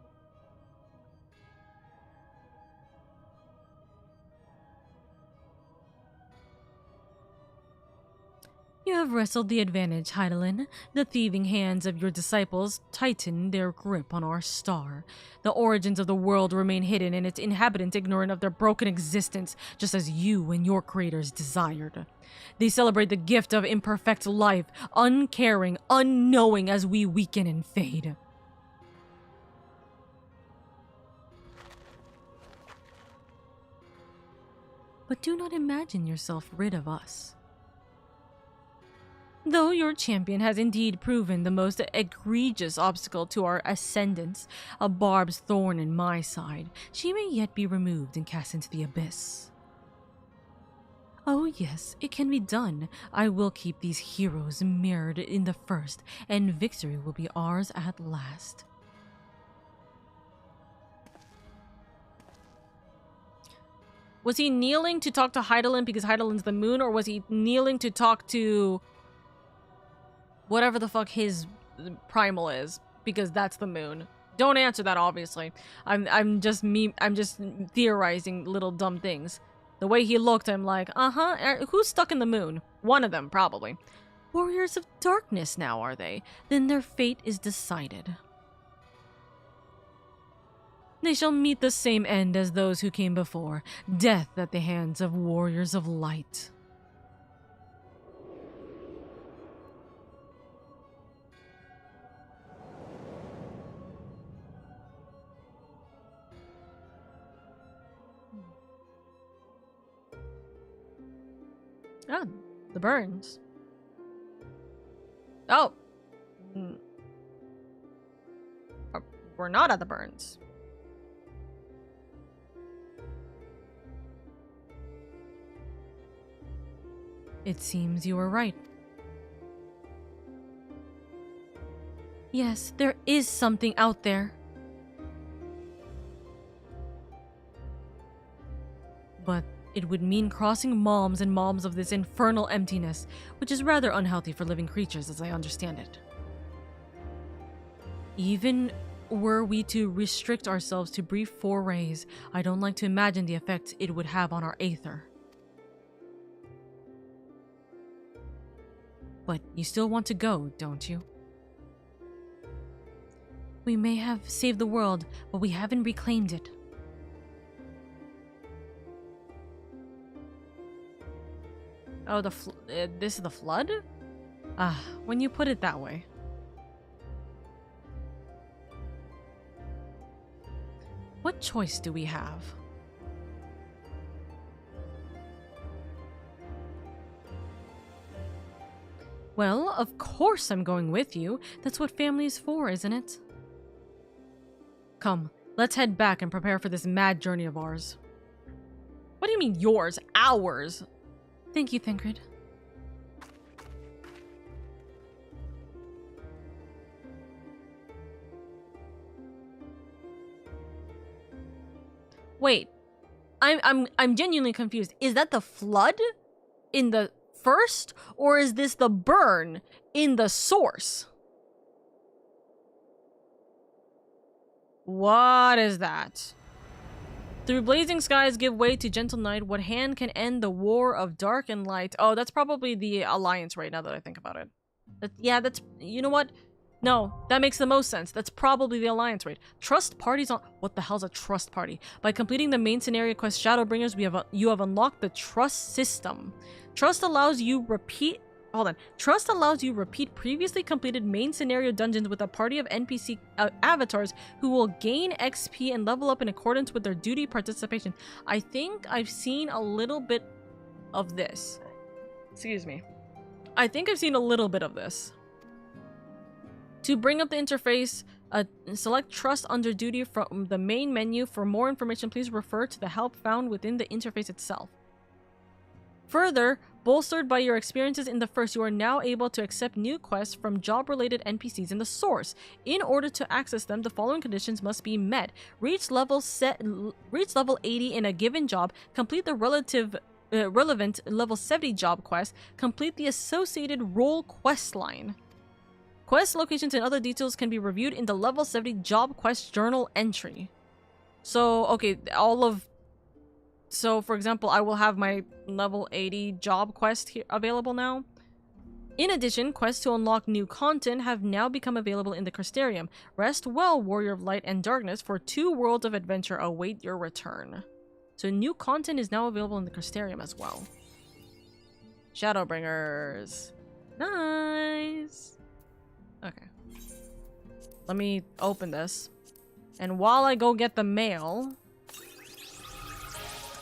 You have wrestled the advantage, Heidelin. The thieving hands of your disciples tighten their grip on our star. The origins of the world remain hidden and its inhabitants ignorant of their broken existence, just as you and your creators desired. They celebrate the gift of imperfect life, uncaring, unknowing as we weaken and fade. But do not imagine yourself rid of us. Though your champion has indeed proven the most egregious obstacle to our ascendance, a barbed thorn in my side, she may yet be removed and cast into the abyss. Oh yes, it can be done. I will keep these heroes mirrored in the first, and victory will be ours at last. Was he kneeling to talk to Heidelin because Heidelin's the moon, or was he kneeling to talk to whatever the fuck his primal is, because that's the moon? Don't answer that, obviously. I'm just theorizing little dumb things. The way he looked, I'm like, who's stuck in the moon? One of them, probably. Warriors of darkness now, are they? Then their fate is decided. They shall meet the same end as those who came before, death at the hands of warriors of light. Ah, the burns. Oh. We're not at the burns. It seems you were right. Yes, there is something out there. But it would mean crossing malms and malms of this infernal emptiness, which is rather unhealthy for living creatures as I understand it. Even were we to restrict ourselves to brief forays, I don't like to imagine the effect it would have on our Aether. But you still want to go, don't you? We may have saved the world, but we haven't reclaimed it. Oh, this is the flood? Ah, when you put it that way. What choice do we have? Well, of course I'm going with you. That's what family is for, isn't it? Come, let's head back and prepare for this mad journey of ours. What do you mean yours? Ours? Thank you, Thancred. Wait. I'm genuinely confused. Is that the flood in the first, or is this the burn in the source? What is that? Through blazing skies give way to gentle night. What hand can end the war of dark and light? Oh, that's probably the Alliance right now that I think about it. Yeah, that's... You know what? No, that makes the most sense. That's probably the Alliance raid. Trust parties on... What the hell's a trust party? By completing the main scenario quest Shadowbringers, you have unlocked the trust system. Trust allows you repeat... Hold on. Trust allows you repeat previously completed main scenario dungeons with a party of NPC avatars who will gain XP and level up in accordance with their duty participation. I think I've seen a little bit of this. Excuse me. I think I've seen a little bit of this. To bring up the interface, select Trust under Duty from the main menu. For more information, please refer to the help found within the interface itself. Further, bolstered by your experiences in the first, you are now able to accept new quests from job-related NPCs in the source. In order to access them, the following conditions must be met. Reach level 80 in a given job, complete the relevant level 70 job quest, complete the associated role quest line. Quest locations and other details can be reviewed in the level 70 job quest journal entry. So, okay, So, for example, I will have my level 80 job quest here available now. In addition, quests to unlock new content have now become available in the Crystarium. Rest well, Warrior of Light and Darkness, for 2 worlds of adventure await your return. So new content is now available in the Crystarium as well. Shadowbringers. Nice. Okay. Let me open this. And while I go get the mail...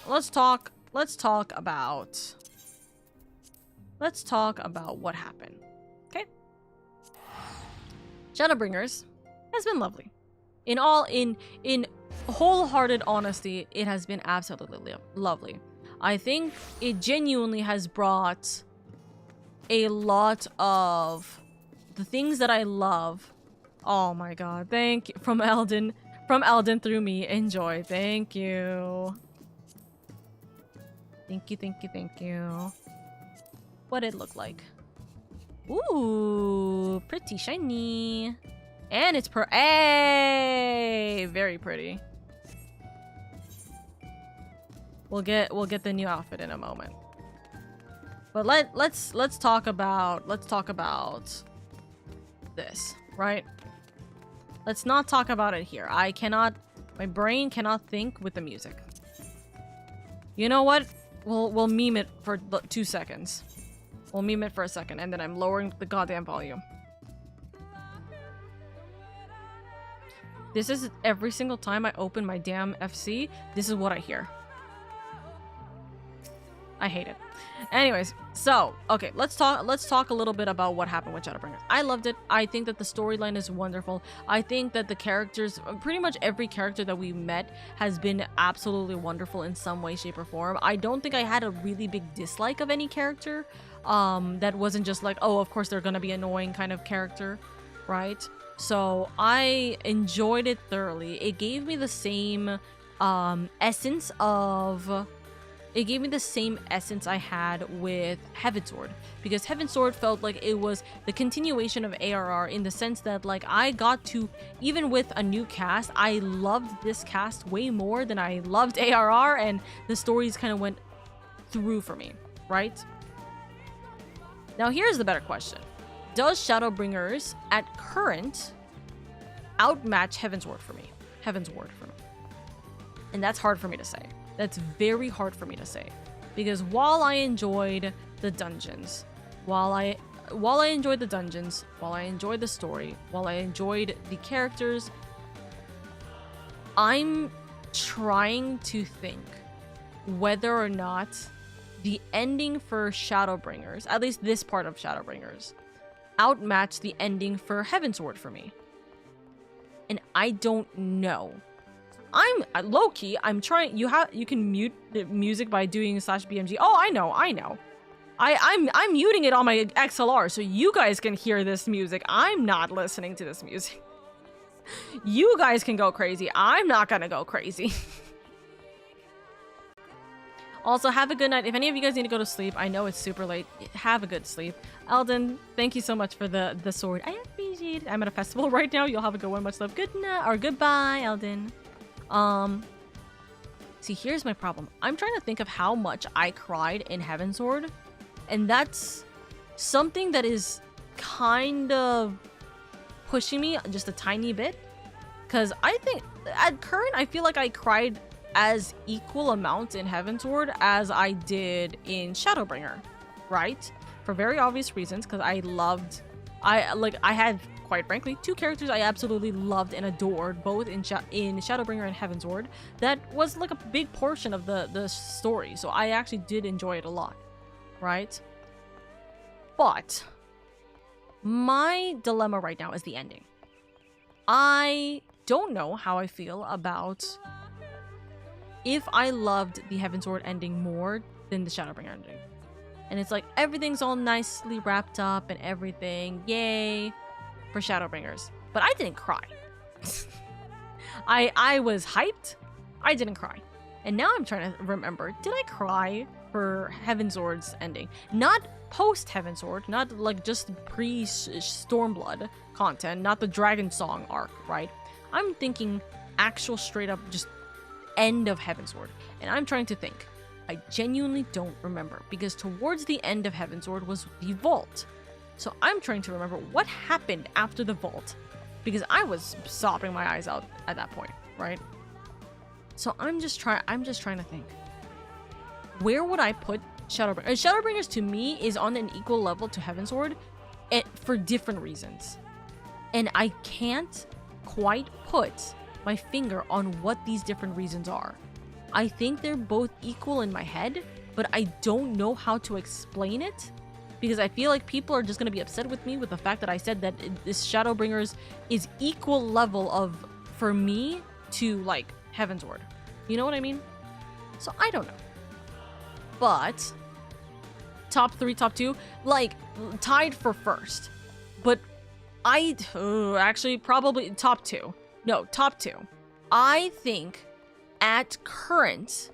Let's talk about what happened. Okay? Shadowbringers has been lovely. In wholehearted honesty, it has been absolutely lovely. I think it genuinely has brought a lot of the things that I love. Oh my god, thank you. From Eldon through me. Enjoy. Thank you. Thank you. What'd it look like? Ooh, pretty shiny. And it's very pretty. We'll get the new outfit in a moment. But let's talk about this, right? Let's not talk about it here. My brain cannot think with the music. You know what? We'll meme it for 2 seconds. We'll meme it for a second, and then I'm lowering the goddamn volume. This is every single time I open my damn FC, this is what I hear. I hate it. Anyways, so, okay, let's talk a little bit about what happened with Shadowbringers. I loved it. I think that the storyline is wonderful. I think that the characters, pretty much every character that we met has been absolutely wonderful in some way, shape, or form. I don't think I had a really big dislike of any character. That wasn't just like, oh, of course they're gonna be annoying kind of character, right? So I enjoyed it thoroughly. It gave me the same essence I had with Heavensward, because Heavensward felt like it was the continuation of ARR in the sense that, like, I got to, even with a new cast, I loved this cast way more than I loved ARR, and the stories kind of went through for me, right? Now here's the better question. Does Shadowbringers at current outmatch Heavensward for me? And that's hard for me to say. That's very hard for me to say, because while I enjoyed the dungeons, while I enjoyed the story, while I enjoyed the characters, I'm trying to think whether or not the ending for Shadowbringers, at least this part of Shadowbringers, outmatched the ending for Heavensward for me. And I don't know. I'm low-key, I'm trying. You can mute the music by doing /BMG. Oh, I know. I'm muting it on my XLR so you guys can hear this music. I'm not listening to this music. You guys can go crazy. I'm not gonna go crazy. Also, have a good night. If any of you guys need to go to sleep, I know it's super late. Have a good sleep. Eldon, thank you so much for the sword. I appreciate it. I'm at a festival right now. You'll have a good one. Much love. Good night or goodbye, Eldon. See, here's my problem. I'm trying to think of how much I cried in Heavensward, and that's something that is kind of pushing me just a tiny bit. Because I think at current, I feel like I cried as equal amounts in Heavensward as I did in Shadowbringer, right? For very obvious reasons, because I had, quite frankly, 2 characters I absolutely loved and adored, both in Shadowbringer and Heavensward. That was like a big portion of the story, so I actually did enjoy it a lot, right? But my dilemma right now is the ending. I don't know how I feel about if I loved the Heavensward ending more than the Shadowbringer ending. And it's like everything's all nicely wrapped up and everything. Yay for Shadowbringers. But I didn't cry. I was hyped. I didn't cry. And now I'm trying to remember, did I cry for Heavensward's ending? Not post Heavensward, not like just pre Stormblood content, not the Dragon Song arc, right? I'm thinking actual straight up just end of Heavensward. And I'm trying to think. I genuinely don't remember, because towards the end of Heavensward was the vault. So I'm trying to remember what happened after the vault, because I was sobbing my eyes out at that point, right? So I'm just trying to think. Where would I put Shadowbringers? Shadowbringers to me is on an equal level to Heavensward for different reasons. And I can't quite put my finger on what these different reasons are. I think they're both equal in my head, but I don't know how to explain it, because I feel like people are just going to be upset with me with the fact that I said that this Shadowbringers is equal level of, for me, to like Heavensward. You know what I mean? So I don't know. But top 3, top 2, like tied for first. But actually probably top 2. No, top 2. I think at current,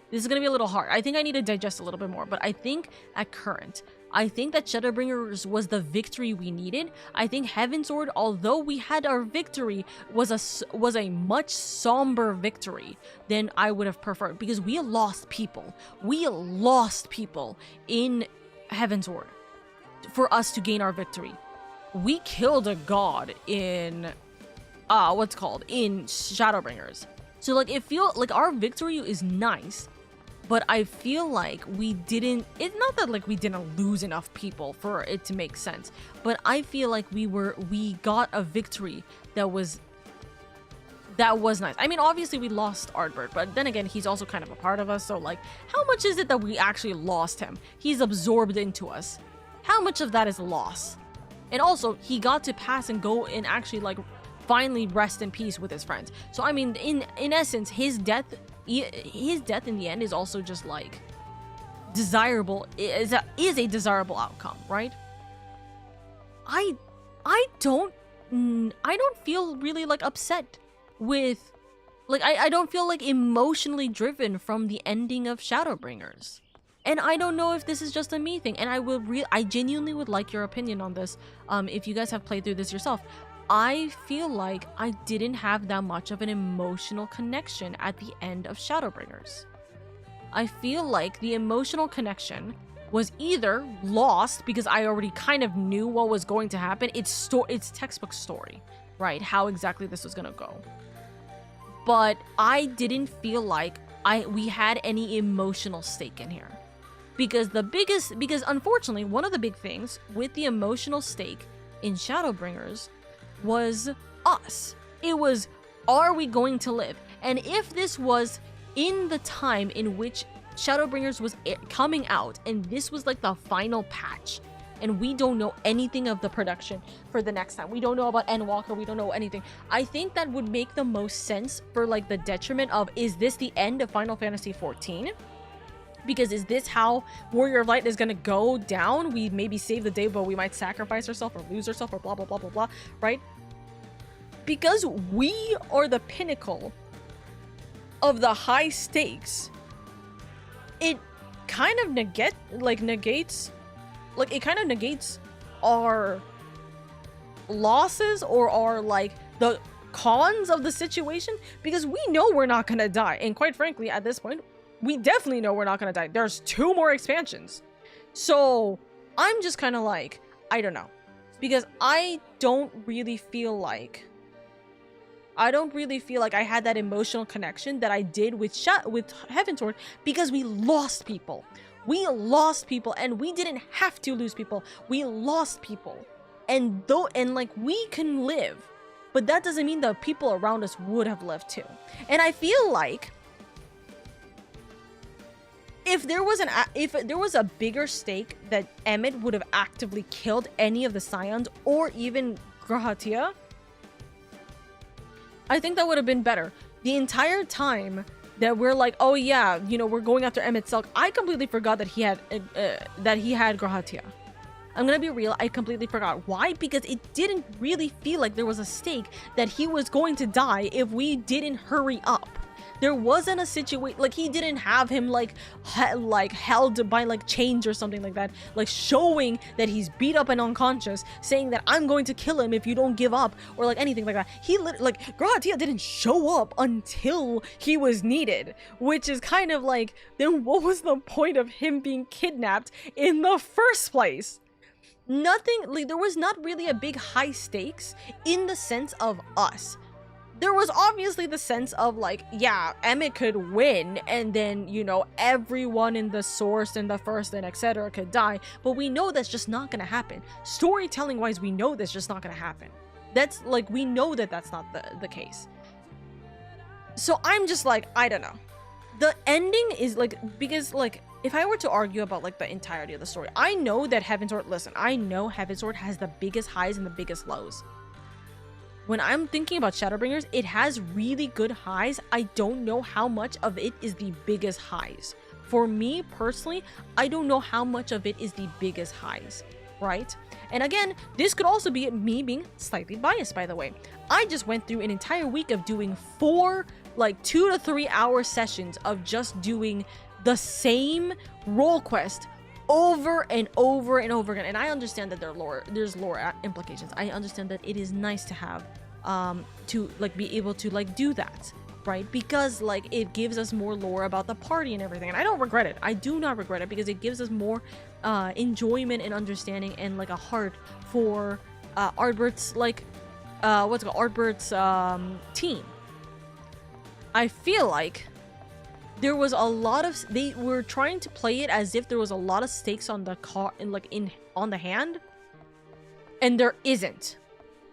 this is going to be a little hard. I think I need to digest a little bit more, but I think at current, I think that Shadowbringers was the victory we needed. I think Heavensward, although we had our victory, was a much somber victory than I would have preferred, because we lost people. We lost people in Heavensward for us to gain our victory. We killed a god in in Shadowbringers. So like it feels like our victory is nice, but I feel like we didn't, it's not that like we didn't lose enough people for it to make sense, but I feel like we got a victory that was nice. I mean, obviously we lost Ardbert, but then again, he's also kind of a part of us, so like, how much is it that we actually lost him? He's absorbed into us. How much of that is loss? And also, he got to pass and go and actually like finally rest in peace with his friends. So I mean, in essence, his death in the end is also just like desirable, is a desirable outcome, right? I don't feel really like upset with, like, I don't feel like emotionally driven from the ending of Shadowbringers. And I don't know if this is just a me thing, and I genuinely would like your opinion on this, if you guys have played through this yourself. I feel like I didn't have that much of an emotional connection at the end of Shadowbringers. I feel like the emotional connection was either lost because I already kind of knew what was going to happen. It's textbook story, right? How exactly this was gonna go. But I didn't feel like we had any emotional stake in here. Because unfortunately, one of the big things with the emotional stake in Shadowbringers was us. It was, are we going to live? And if this was in the time in which Shadowbringers was coming out, and this was like the final patch, and we don't know anything of the production for the next time, we don't know about Endwalker, we don't know anything, I think that would make the most sense for like the detriment of, is this the end of Final Fantasy XIV? Because is this how Warrior of Light is gonna go down? We maybe save the day, but we might sacrifice ourselves or lose ourselves or blah, blah, blah, blah, blah, right? Because we are the pinnacle of the high stakes, it kind of negates our losses or our like the cons of the situation, because we know we're not gonna die, and quite frankly at this point we definitely know we're not gonna die. There's 2 more expansions, so I'm just kind of like, I don't know, because I don't really feel like I had that emotional connection that I did with Heavensward, because we lost people. We lost people, and we didn't have to lose people. We lost people. And like we can live, but that doesn't mean the people around us would have lived too. And I feel like if there was a bigger stake that Emmett would have actively killed any of the Scions or even Grahatia, I think that would have been better. The entire time that we're like, oh yeah, you know, we're going after Emmett Selk, I completely forgot that he had Grahatia. I'm gonna be real, I completely forgot. Why? Because it didn't really feel like there was a stake that he was going to die if we didn't hurry up. There wasn't a situation, like he didn't have him like held by like chains or something like that, like showing that he's beat up and unconscious, saying that I'm going to kill him if you don't give up, or like anything like that. He like Grahatia didn't show up until he was needed, which is kind of like, then what was the point of him being kidnapped in the first place? Nothing, like there was not really a big high stakes in the sense of us. There was obviously the sense of like, yeah, Emmett could win, and then, you know, everyone in the source and the first and etc. could die, but we know that's just not gonna happen. Storytelling wise, we know that's just not gonna happen. That's like, we know that that's not the case. So I'm just like, I don't know. The ending is like, because like, if I were to argue about like the entirety of the story, I know that Heavensward, listen, I know Heavensward has the biggest highs and the biggest lows. When I'm thinking about Shadowbringers, it has really good highs. I don't know how much of it is the biggest highs. For me personally, I don't know how much of it is the biggest highs, right? And again, this could also be me being slightly biased, by the way. I just went through an entire week of doing 4 like 2 to 3 hour sessions of just doing the same role quest over and over and over again. And I understand that there's lore implications. I understand that it is nice to have to like be able to like do that, right? Because like it gives us more lore about the party and everything, and I don't regret it. I do not regret it, because it gives us more enjoyment and understanding and like a heart for Ardbert's like Ardbert's team. I feel like there was a lot of, they were trying to play it as if there was a lot of stakes on the on the hand, and there isn't.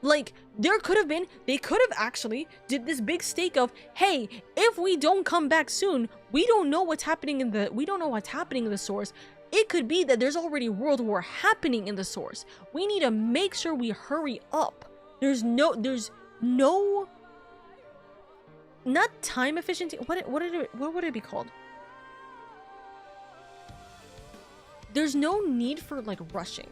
Like there could have been, they could have actually did this big stake of, hey, if we don't come back soon, we don't know what's happening in the source. It could be that there's already world war happening in the source. We need to make sure we hurry up. There's no not time efficiency. What would it be called? There's no need for like rushing.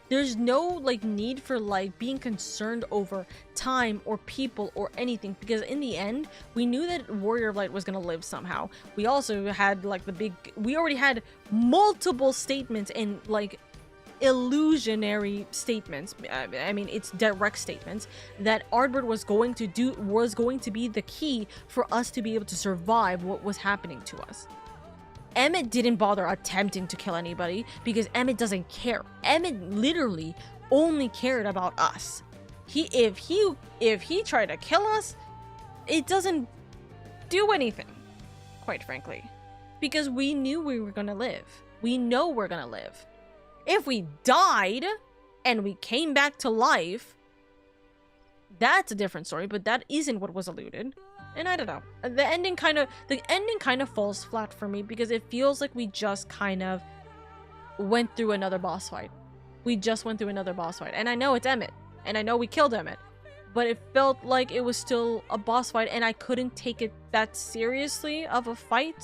There's no like need for like being concerned over time or people or anything, because in the end we knew that Warrior of Light was gonna live somehow. We also had like we already had multiple statements and like illusionary statements, I mean it's direct statements, that Ardbert was going to be the key for us to be able to survive what was happening to us. Emmett didn't bother attempting to kill anybody because Emmett doesn't care. Emmett literally only cared about us. If he tried to kill us, it doesn't do anything, quite frankly, because we knew we were gonna live. We know we're gonna live. If we died and we came back to life, that's a different story, but that isn't what was alluded. And I don't know. The ending kind of falls flat for me, because it feels like we just kind of went through another boss fight. And I know it's Emmett, and I know we killed Emmett, but it felt like it was still a boss fight, and I couldn't take it that seriously of a fight.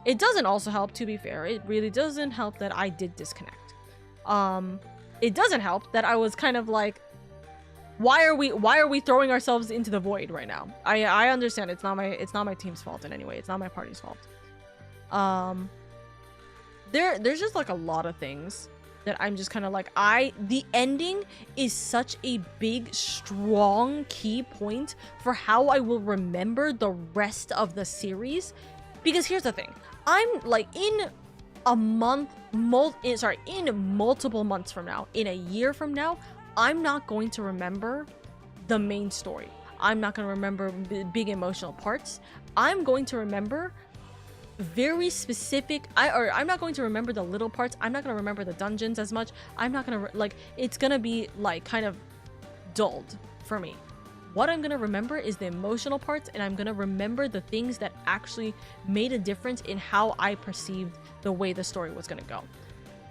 It doesn't also help, to be fair. It really doesn't help that I did disconnect. It doesn't help that I was kind of like, why are we throwing ourselves into the void right now? I understand it's not my team's fault in any way. It's not my party's fault. there's just like a lot of things that I'm just kind of like, the ending is such a big, strong key point for how I will remember the rest of the series. Because here's the thing, I'm like in a month, in multiple months from now, in a year from now, I'm not going to remember the main story. I'm not going to remember big emotional parts. I'm going to remember very specific, I'm not going to remember the little parts. I'm not going to remember the dungeons as much. I'm not going to, like, it's going to be like kind of dulled for me. What I'm going to remember is the emotional parts, and I'm going to remember the things that actually made a difference in how I perceived the way the story was going to go.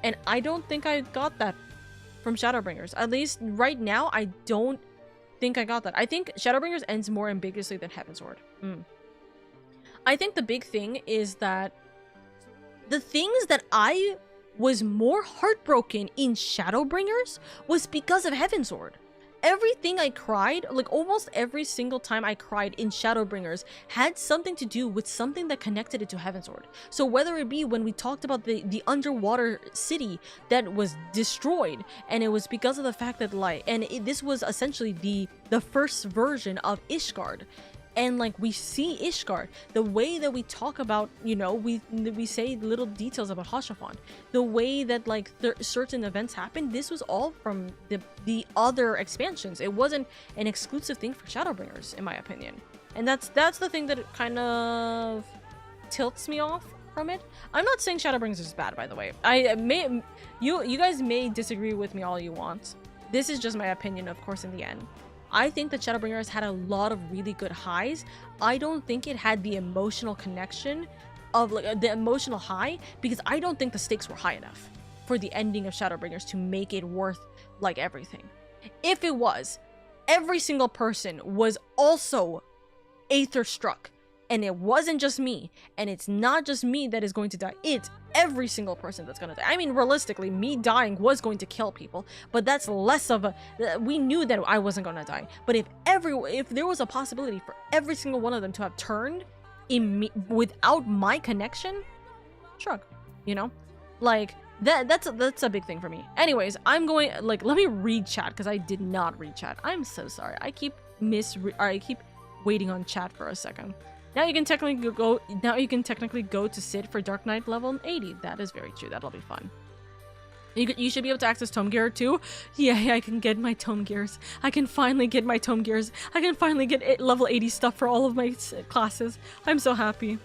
And I don't think I got that from Shadowbringers. At least right now, I don't think I got that. I think Shadowbringers ends more ambiguously than Heavensward. I think the big thing is that the things that I was more heartbroken in Shadowbringers was because of Heavensward. Everything I cried, like almost every single time I cried in Shadowbringers, had something to do with something that connected it to Heavensward. So whether it be when we talked about the underwater city that was destroyed, and it was because of the fact that this was essentially the first version of Ishgard. And like we see Ishgard, the way that we talk about, you know, we say little details about Hashafon, the way that like certain events happened, this was all from the other expansions. It wasn't an exclusive thing for Shadowbringers, in my opinion. And that's the thing that kind of tilts me off from it. I'm not saying Shadowbringers is bad, by the way. You guys may disagree with me all you want. This is just my opinion, of course, in the end. I think that Shadowbringers had a lot of really good highs. I don't think it had the emotional connection of like the emotional high, because I don't think the stakes were high enough for the ending of Shadowbringers to make it worth like everything. If it was, every single person was also Aether struck, and it wasn't just me, and it's not just me that is going to die, it's every single person that's gonna die. I mean, realistically, me dying was going to kill people, but that's less of a, we knew that I wasn't gonna die. But if there was a possibility for every single one of them to have turned without my connection, shrug, you know, like that's a big thing for me. Anyways, I'm going, like, let me read chat, because I did not read chat. I'm so sorry. I keep waiting on chat for a second. Now you can technically go to Sid for Dark Knight level 80. That is very true. That'll be fun. You should be able to access Tome Gear too. Yeah, I can get my Tome Gears. I can finally get my Tome Gears. I can finally get level 80 stuff for all of my classes. I'm so happy.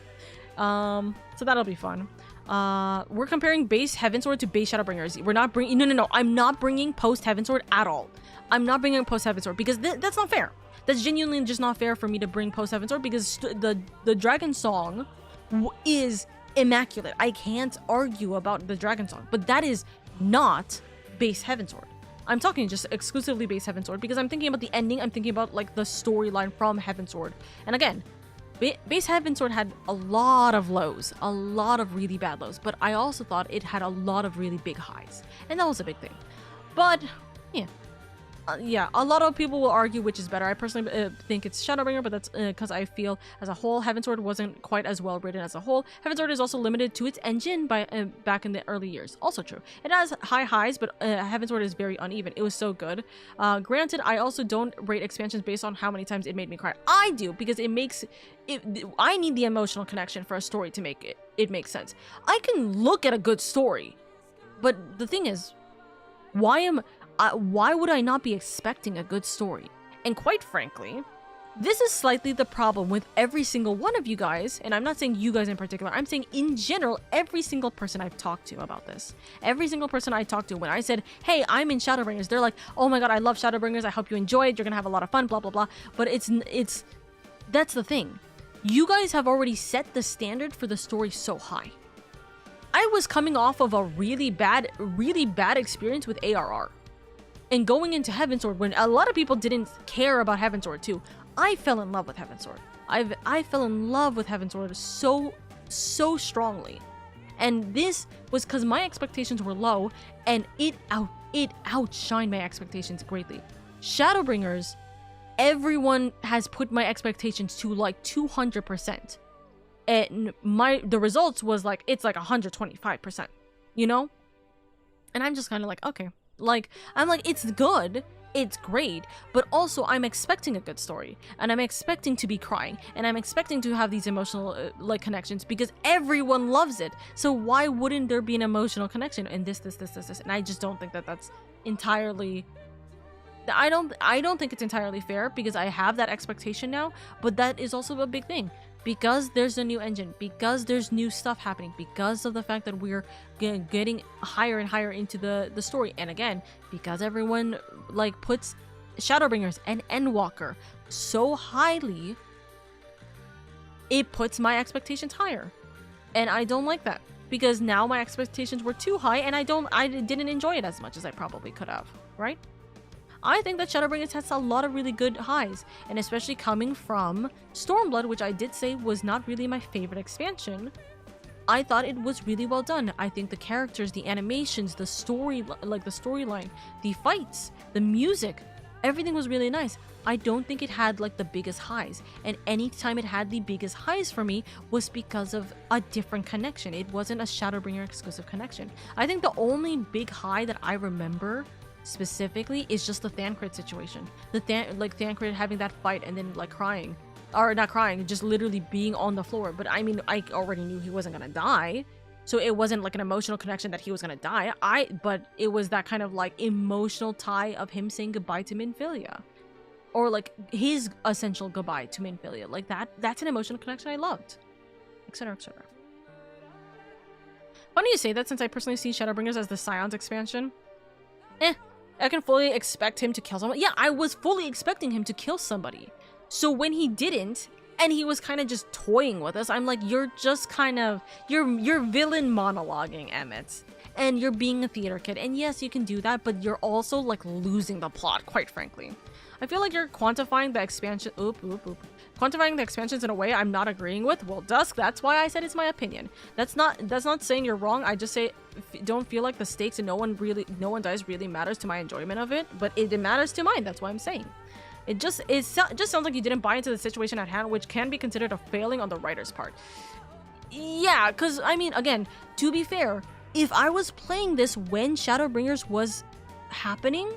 So that'll be fun. We're comparing base Heavensward to base Shadowbringers. We're not bringing... No. I'm not bringing post Heavensward at all. I'm not bringing post Heavensward because that's not fair. That's genuinely just not fair for me to bring post Heavensward, because the Dragon Song is immaculate. I can't argue about the Dragon Song, but that is not base Heavensward. I'm talking just exclusively base Heavensward because I'm thinking about the ending. I'm thinking about like the storyline from Heavensward. And again, base Heavensward had a lot of lows, a lot of really bad lows, but I also thought it had a lot of really big highs, and that was a big thing. But yeah. Yeah, a lot of people will argue which is better. I personally think it's Shadowbringer, but that's because I feel as a whole, Heavensward wasn't quite as well written as a whole. Heavensward is also limited to its engine by back in the early years. Also true. It has high highs, but Heavensward is very uneven. It was so good. Granted, I also don't rate expansions based on how many times it made me cry. I do, because it makes it. I need the emotional connection for a story to make it make sense. I can look at a good story, but the thing is, why would I not be expecting a good story? And quite frankly, this is slightly the problem with every single one of you guys, and I'm not saying you guys in particular, I'm saying in general, every single person I've talked to about this. Every single person I talked to, when I said, hey, I'm in Shadowbringers, they're like, oh my god, I love Shadowbringers, I hope you enjoy it, you're gonna have a lot of fun, blah, blah, blah. But that's the thing. You guys have already set the standard for the story so high. I was coming off of a really bad experience with ARR. And going into Heavensward, when a lot of people didn't care about Heavensward too, I fell in love with Heavensward. I fell in love with Heavensward so strongly. And this was because my expectations were low, and it outshined my expectations greatly. Shadowbringers, everyone has put my expectations to like 200%. And the results was like, it's like 125%. you know? And I'm just kind of like, okay. Like, I'm like, it's good, it's great, but also I'm expecting a good story, and I'm expecting to be crying, and I'm expecting to have these emotional like connections because everyone loves it. So why wouldn't there be an emotional connection in this? And I just don't think that that's entirely. I don't think it's entirely fair because I have that expectation now, but that is also a big thing. Because there's a new engine, because there's new stuff happening, because of the fact that we're getting higher and higher into the story, and again, because everyone like puts Shadowbringers and Endwalker so highly, it puts my expectations higher, and I don't like that because now my expectations were too high, and I didn't enjoy it as much as I probably could have, right? I think that Shadowbringers has a lot of really good highs, and especially coming from Stormblood, which I did say was not really my favorite expansion. I thought it was really well done. I think the characters, the animations, the story, like the storyline, the fights, the music, everything was really nice. I don't think it had like the biggest highs, and anytime it had the biggest highs for me was because of a different connection. It wasn't a Shadowbringer exclusive connection. I think the only big high that I remember specifically is just the Thancred situation. Thancred having that fight and then like crying, or not crying, just literally being on the floor. But I mean, I already knew he wasn't gonna die, so it wasn't like an emotional connection that he was gonna die. But it was that kind of like emotional tie of him saying goodbye to Minfilia, or like his essential goodbye to Minfilia. Like that's an emotional connection I loved, etc, etc. Funny you say that, since I personally see Shadowbringers as the Scions expansion. I can fully expect him to kill someone. Yeah, I was fully expecting him to kill somebody. So when he didn't, and he was kind of just toying with us, I'm like, you're just kind of, you're villain monologuing, Emmett. And you're being a theater kid. And yes, you can do that, but you're also like losing the plot, quite frankly. I feel like you're quantifying the expansion, quantifying the expansions in a way I'm not agreeing with. Well, Dusk, that's why I said it's my opinion. That's not saying you're wrong. I just say don't feel like the stakes and no one dies really matters to my enjoyment of it, but it matters to mine. That's why I'm saying. It just sounds like you didn't buy into the situation at hand, which can be considered a failing on the writer's part. Yeah, because I mean, again, to be fair, if I was playing this when Shadowbringers was happening,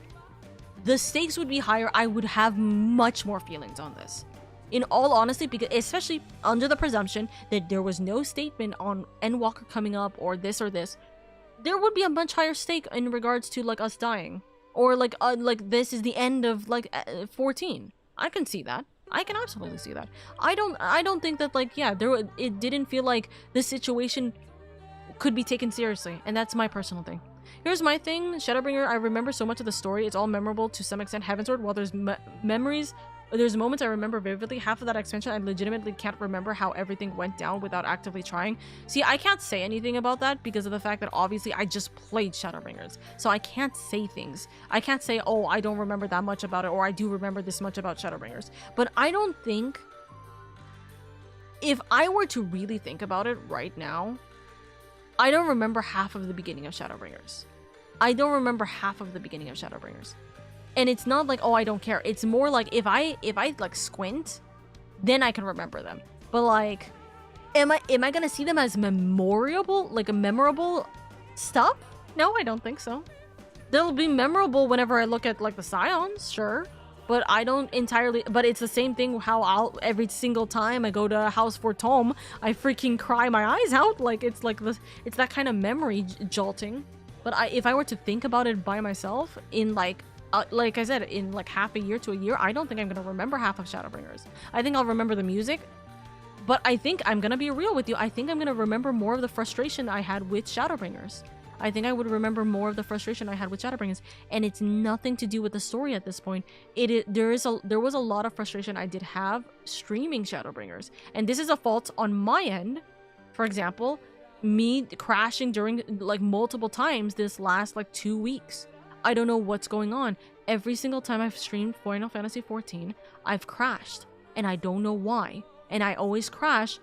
the stakes would be higher. I would have much more feelings on this. In all honesty, because especially under the presumption that there was no statement on Endwalker coming up or this, there would be a much higher stake in regards to like us dying, or like this is the end of like 14. I can see that. I can absolutely see that. I don't think that like, yeah, it didn't feel like the situation could be taken seriously, and that's my personal thing. Here's my thing, Shadowbringer, I remember so much of the story, it's all memorable to some extent. Heavensward, while there's there's moments I remember vividly, half of that expansion I legitimately can't remember how everything went down without actively trying. See, I can't say anything about that because of the fact that obviously I just played Shadowbringers, so I can't say things. I can't say, oh, I don't remember that much about it, or I do remember this much about Shadowbringers. But I don't think, if I were to really think about it right now, I don't remember half of the beginning of Shadowbringers. I don't remember half of the beginning of Shadowbringers. And it's not like, oh, I don't care. It's more like if I like squint, then I can remember them. But like, am I gonna see them as memorable, like a memorable stuff? No, I don't think so. They'll be memorable whenever I look at like the Scions, sure. But I don't entirely, but it's the same thing how every single time I go to House for Tom, I freaking cry my eyes out. Like it's that kind of memory jolting. But if I were to think about it by myself in like I said, in like half a year to a year, I don't think I'm gonna remember half of Shadowbringers. I think I'll remember the music, but I think I'm gonna be real with you. I think I'm gonna remember more of the frustration I had with Shadowbringers. I think I would remember more of the frustration I had with Shadowbringers, and it's nothing to do with the story at this point. There was a lot of frustration I did have streaming Shadowbringers, and this is a fault on my end. For example, me crashing during like multiple times this last like 2 weeks. I don't know what's going on. Every single time I've streamed Final Fantasy XIV, I've crashed, and I don't know why. And I always crash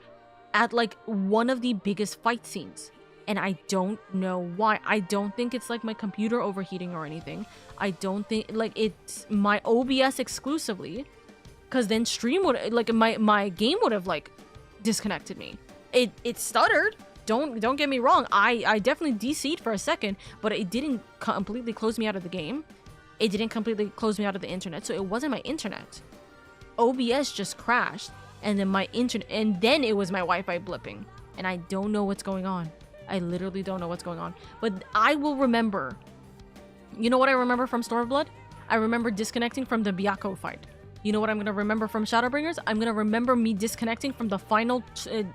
at like one of the biggest fight scenes, and I don't know why. I don't think it's like my computer overheating or anything. I don't think like it's my OBS exclusively, because then stream would like my game would have like disconnected me. It stuttered, don't get me wrong. I definitely DC'd for a second, but it didn't completely close me out of the game. It didn't completely close me out of the internet, so it wasn't my internet. OBS just crashed, and then it was my Wi-Fi blipping, and I don't know what's going on. I literally don't know what's going on. But I will remember. You know what I remember from Stormblood? I remember disconnecting from the Byakko fight. You know what I'm gonna remember from Shadowbringers? I'm gonna remember me disconnecting from the final dungeon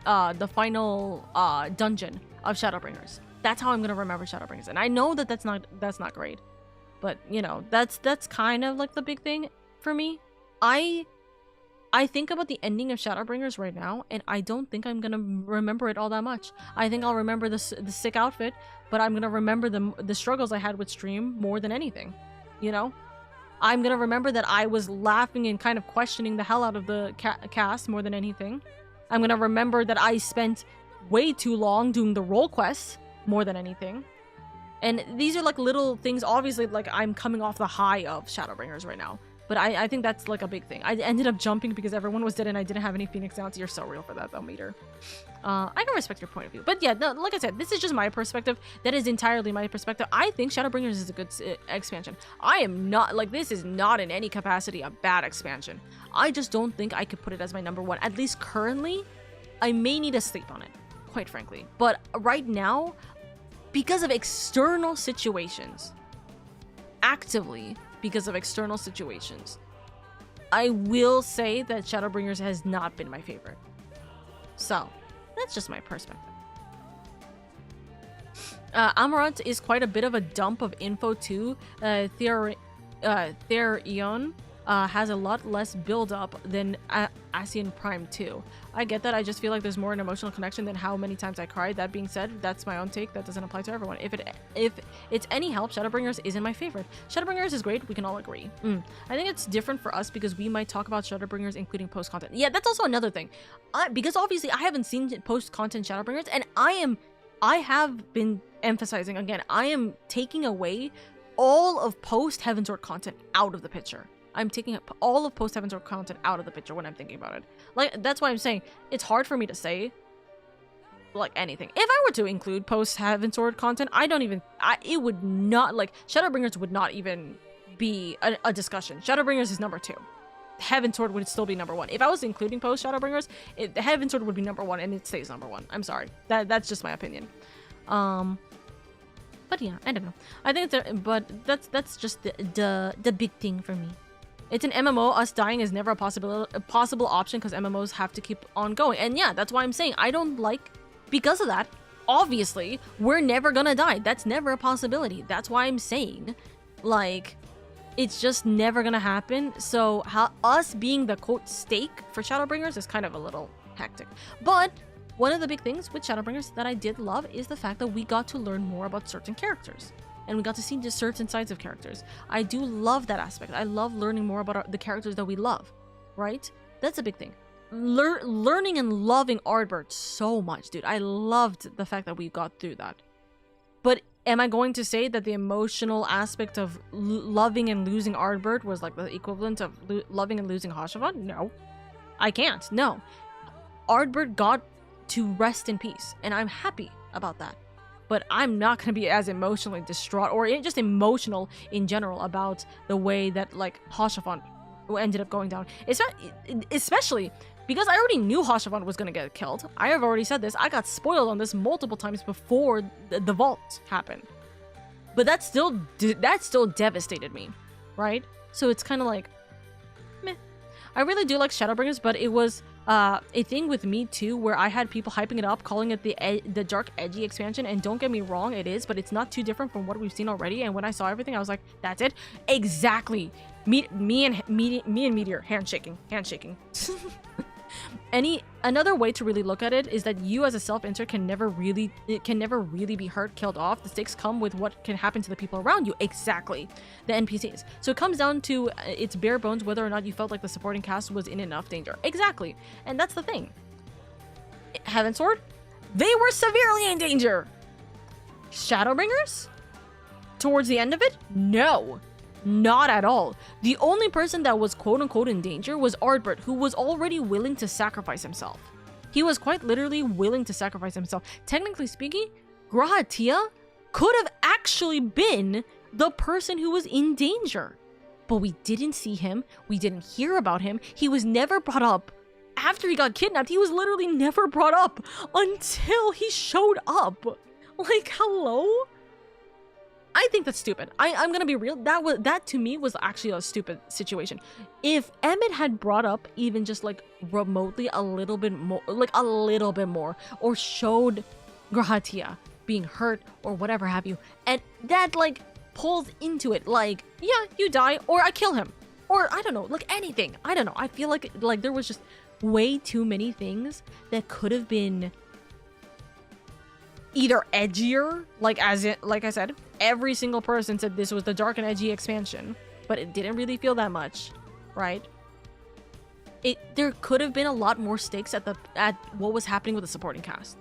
of Shadowbringers. That's how I'm gonna remember Shadowbringers. And I know that that's not great, but you know, that's kind of like the big thing for me. I think about the ending of Shadowbringers right now, and I don't think I'm gonna remember it all that much. I think I'll remember the sick outfit, but I'm gonna remember the struggles I had with stream more than anything. You know, I'm gonna remember that I was laughing and kind of questioning the hell out of the cast more than anything. I'm gonna remember that I spent way too long doing the role quests more than anything. And these are like little things. Obviously, like I'm coming off the high of Shadowbringers right now. But I think that's like a big thing. I ended up jumping because everyone was dead and I didn't have any Phoenix Downs. You're so real for that though, Meter. I can respect your point of view. But yeah, no, like I said, this is just my perspective. That is entirely my perspective. I think Shadowbringers is a good expansion. I am not, like, this is not in any capacity a bad expansion. I just don't think I could put it as my number one. At least currently, I may need to sleep on it, quite frankly. But right now, because of external situations, actively, because of external situations, I will say that Shadowbringers has not been my favorite. So, that's just my perspective. Amaranth is quite a bit of a dump of info too. Therion has a lot less build-up than Ascian Prime 2. I get that. I just feel like there's more an emotional connection than how many times I cried. That being said, that's my own take. That doesn't apply to everyone. If it's any help, Shadowbringers isn't my favorite. Shadowbringers is great. We can all agree. I think it's different for us because we might talk about Shadowbringers including post-content. Yeah, that's also another thing. Because obviously I haven't seen post-content Shadowbringers, and I have been emphasizing again, I am taking away all of post-Heavensward content out of the picture. I'm taking all of post-Heavensward content out of the picture when I'm thinking about it. Like, that's why I'm saying it's hard for me to say, like, anything. If I were to include post-Heavensward content, it would not, like, Shadowbringers would not even be a discussion. Shadowbringers is number 2. Heavensward would still be number 1. If I was including post-Shadowbringers, Heavensward would be number 1, and it stays number 1. I'm sorry. That's just my opinion. But yeah, I don't know. I think that's just the big thing for me. It's an MMO. Us dying is never a possible option because MMOs have to keep on going. And yeah, that's why I'm saying I don't like, because of that, obviously, we're never gonna die. That's never a possibility. That's why I'm saying, like, it's just never gonna happen. So us being the quote stake for Shadowbringers is kind of a little hectic. But one of the big things with Shadowbringers that I did love is the fact that we got to learn more about certain characters. And we got to see just certain sides of characters. I do love that aspect. I love learning more about the characters that we love, right? That's a big thing. Learning and loving Ardbert so much, dude. I loved the fact that we got through that. But am I going to say that the emotional aspect of loving and losing Ardbert was like the equivalent of loving and losing Hashavan? No. I can't. No. Ardbert got to rest in peace, and I'm happy about that. But I'm not going to be as emotionally distraught or just emotional in general about the way that, like, Hashavan ended up going down. Especially because I already knew Hashavan was going to get killed. I have already said this. I got spoiled on this multiple times before the vault happened. But that still devastated me, right? So it's kind of like, meh. I really do like Shadowbringers, but it was a thing with me too, where I had people hyping it up, calling it the dark edgy expansion, and don't get me wrong, it is, but it's not too different from what we've seen already. And when I saw everything, I was like, that's it, exactly. Me and Meteor handshaking. Another way to really look at it is that you as a self-insert can never really be hurt, killed off. The stakes come with what can happen to the people around you. Exactly, the NPCs. So it comes down to its bare bones whether or not you felt like the supporting cast was in enough danger. Exactly, and that's the thing. Heavensward, they were severely in danger. Shadowbringers, towards the end of it, no. Not at all. The only person that was quote-unquote in danger was Ardbert, who was already willing to sacrifice himself. He was quite literally willing to sacrifice himself. Technically speaking, Grahatia could have actually been the person who was in danger. But we didn't see him. We didn't hear about him. He was never brought up. After he got kidnapped, he was literally never brought up until he showed up. Like, hello? I think that's stupid. I'm gonna be real. That to me was actually a stupid situation. If Emmett had brought up even just like remotely a little bit more, or showed Grahatia being hurt or whatever have you, and that like pulls into it, like, yeah, you die or I kill him, or I don't know, like anything. I don't know. I feel like there was just way too many things that could have been either edgier, like I said, every single person said this was the dark and edgy expansion, but it didn't really feel that much, right? There could have been a lot more stakes at what was happening with the supporting cast.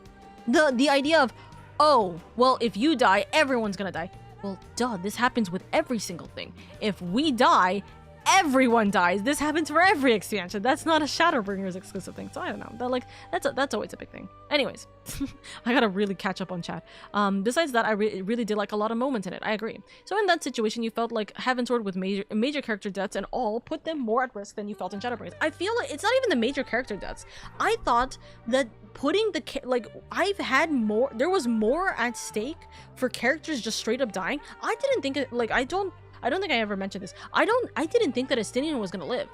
The idea of, oh, well, if you die, everyone's gonna die. Well, duh, this happens with every single thing. If we die, everyone dies. This happens for every expansion. That's not a Shadowbringers exclusive thing. So I don't know. That's always a big thing. Anyways, I gotta really catch up on chat. Besides that, I really did like a lot of moments in it. I agree. So in that situation, you felt like Heavensward with major character deaths and all put them more at risk than you felt in Shadowbringers. I feel like it's not even the major character deaths. I thought that putting I've had more. There was more at stake for characters just straight up dying. I didn't think it. Like, I don't think I ever mentioned this. I didn't think that Estinian was gonna live.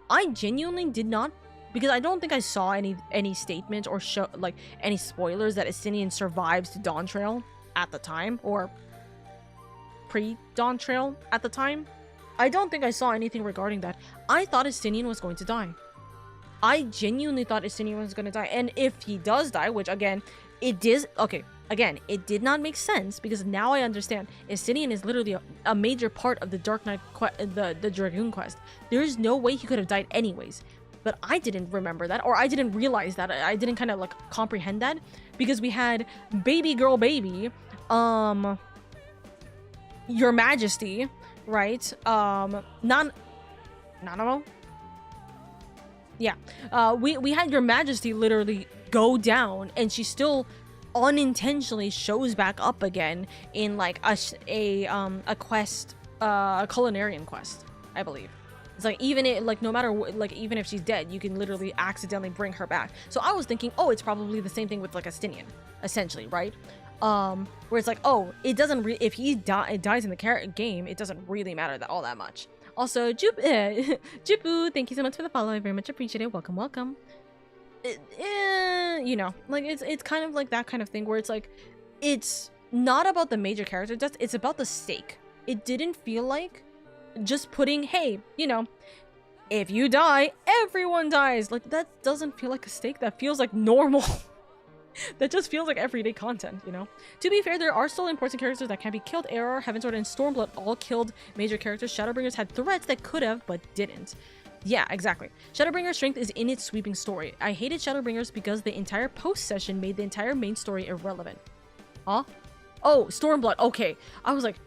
I genuinely did not, because I don't think I saw any statement or show like any spoilers that Estinian survives to Dawn Trail at the time, or pre-Dawn Trail at the time. I don't think I saw anything regarding that. I thought Estinian was going to die. I genuinely thought Estinian was going to die, and if he does die, which again, it is okay. Again, it did not make sense, because now I understand Estinian is literally a major part of the Dark Knight the Dragoon quest. There is no way he could have died anyways. But I didn't remember that, or I didn't realize that. I didn't kind of like comprehend that, because we had baby, Your Majesty, right? Nanamo? Yeah. We had Your Majesty literally go down, and she still unintentionally shows back up again in like a quest, a culinarian quest, I believe. It's like, even no matter what, like even if she's dead, you can literally accidentally bring her back. So I was thinking, oh, it's probably the same thing with like Estinian, essentially, right? Where it's like, oh, it doesn't if he dies in the game, it doesn't really matter all that much. Also, Jipu, thank you so much for the follow. I very much appreciate it. Welcome. You know, like it's kind of like that kind of thing where it's like, it's not about the major character deaths, it's about the stake. It didn't feel like just putting, hey, you know, if you die, everyone dies. Like, that doesn't feel like a stake. That feels like normal. That just feels like everyday content, you know? To be fair, there are still important characters that can be killed. Error, Heavensward, and Stormblood all killed major characters. Shadowbringers had threats that could have, but didn't. Yeah, exactly. Shadowbringer's strength is in its sweeping story. I hated Shadowbringers because the entire post-session made the entire main story irrelevant. Huh? Oh, Stormblood. Okay. I was like,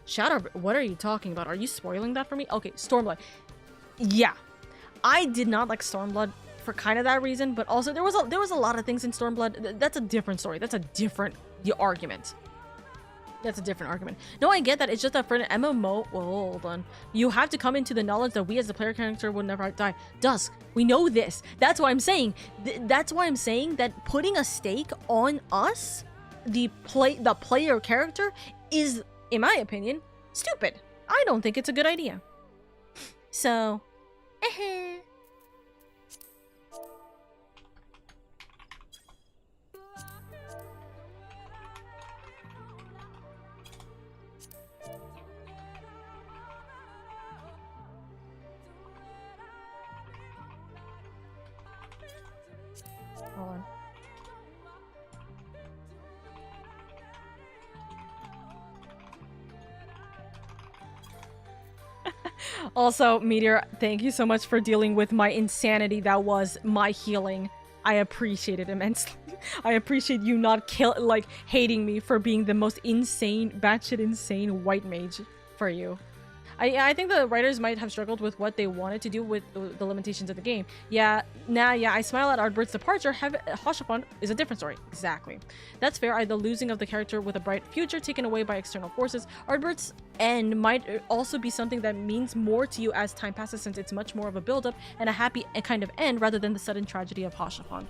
what are you talking about? Are you spoiling that for me? Okay, Stormblood. Yeah. I did not like Stormblood for kind of that reason, but also there was a lot of things in Stormblood. That's a different story. That's a different argument. That's a different argument. No, I get that. It's just that for an MMO, well, hold on. You have to come into the knowledge that we as the player character will never die. Dusk, we know this. That's why I'm saying. That's why I'm saying that putting a stake on us, the player character, is, in my opinion, stupid. I don't think it's a good idea. So, hold on. Also, Meteor, thank you so much for dealing with my insanity that was my healing. I appreciate it immensely. I appreciate you not hating me for being the most insane, batshit insane white mage for you. I think the writers might have struggled with what they wanted to do with the limitations of the game. Yeah, I smile at Ardbert's departure. Hashapon is a different story. Exactly. That's fair. The losing of the character with a bright future taken away by external forces. Ardbert's end might also be something that means more to you as time passes, since it's much more of a build-up and a happy kind of end rather than the sudden tragedy of Hashapon.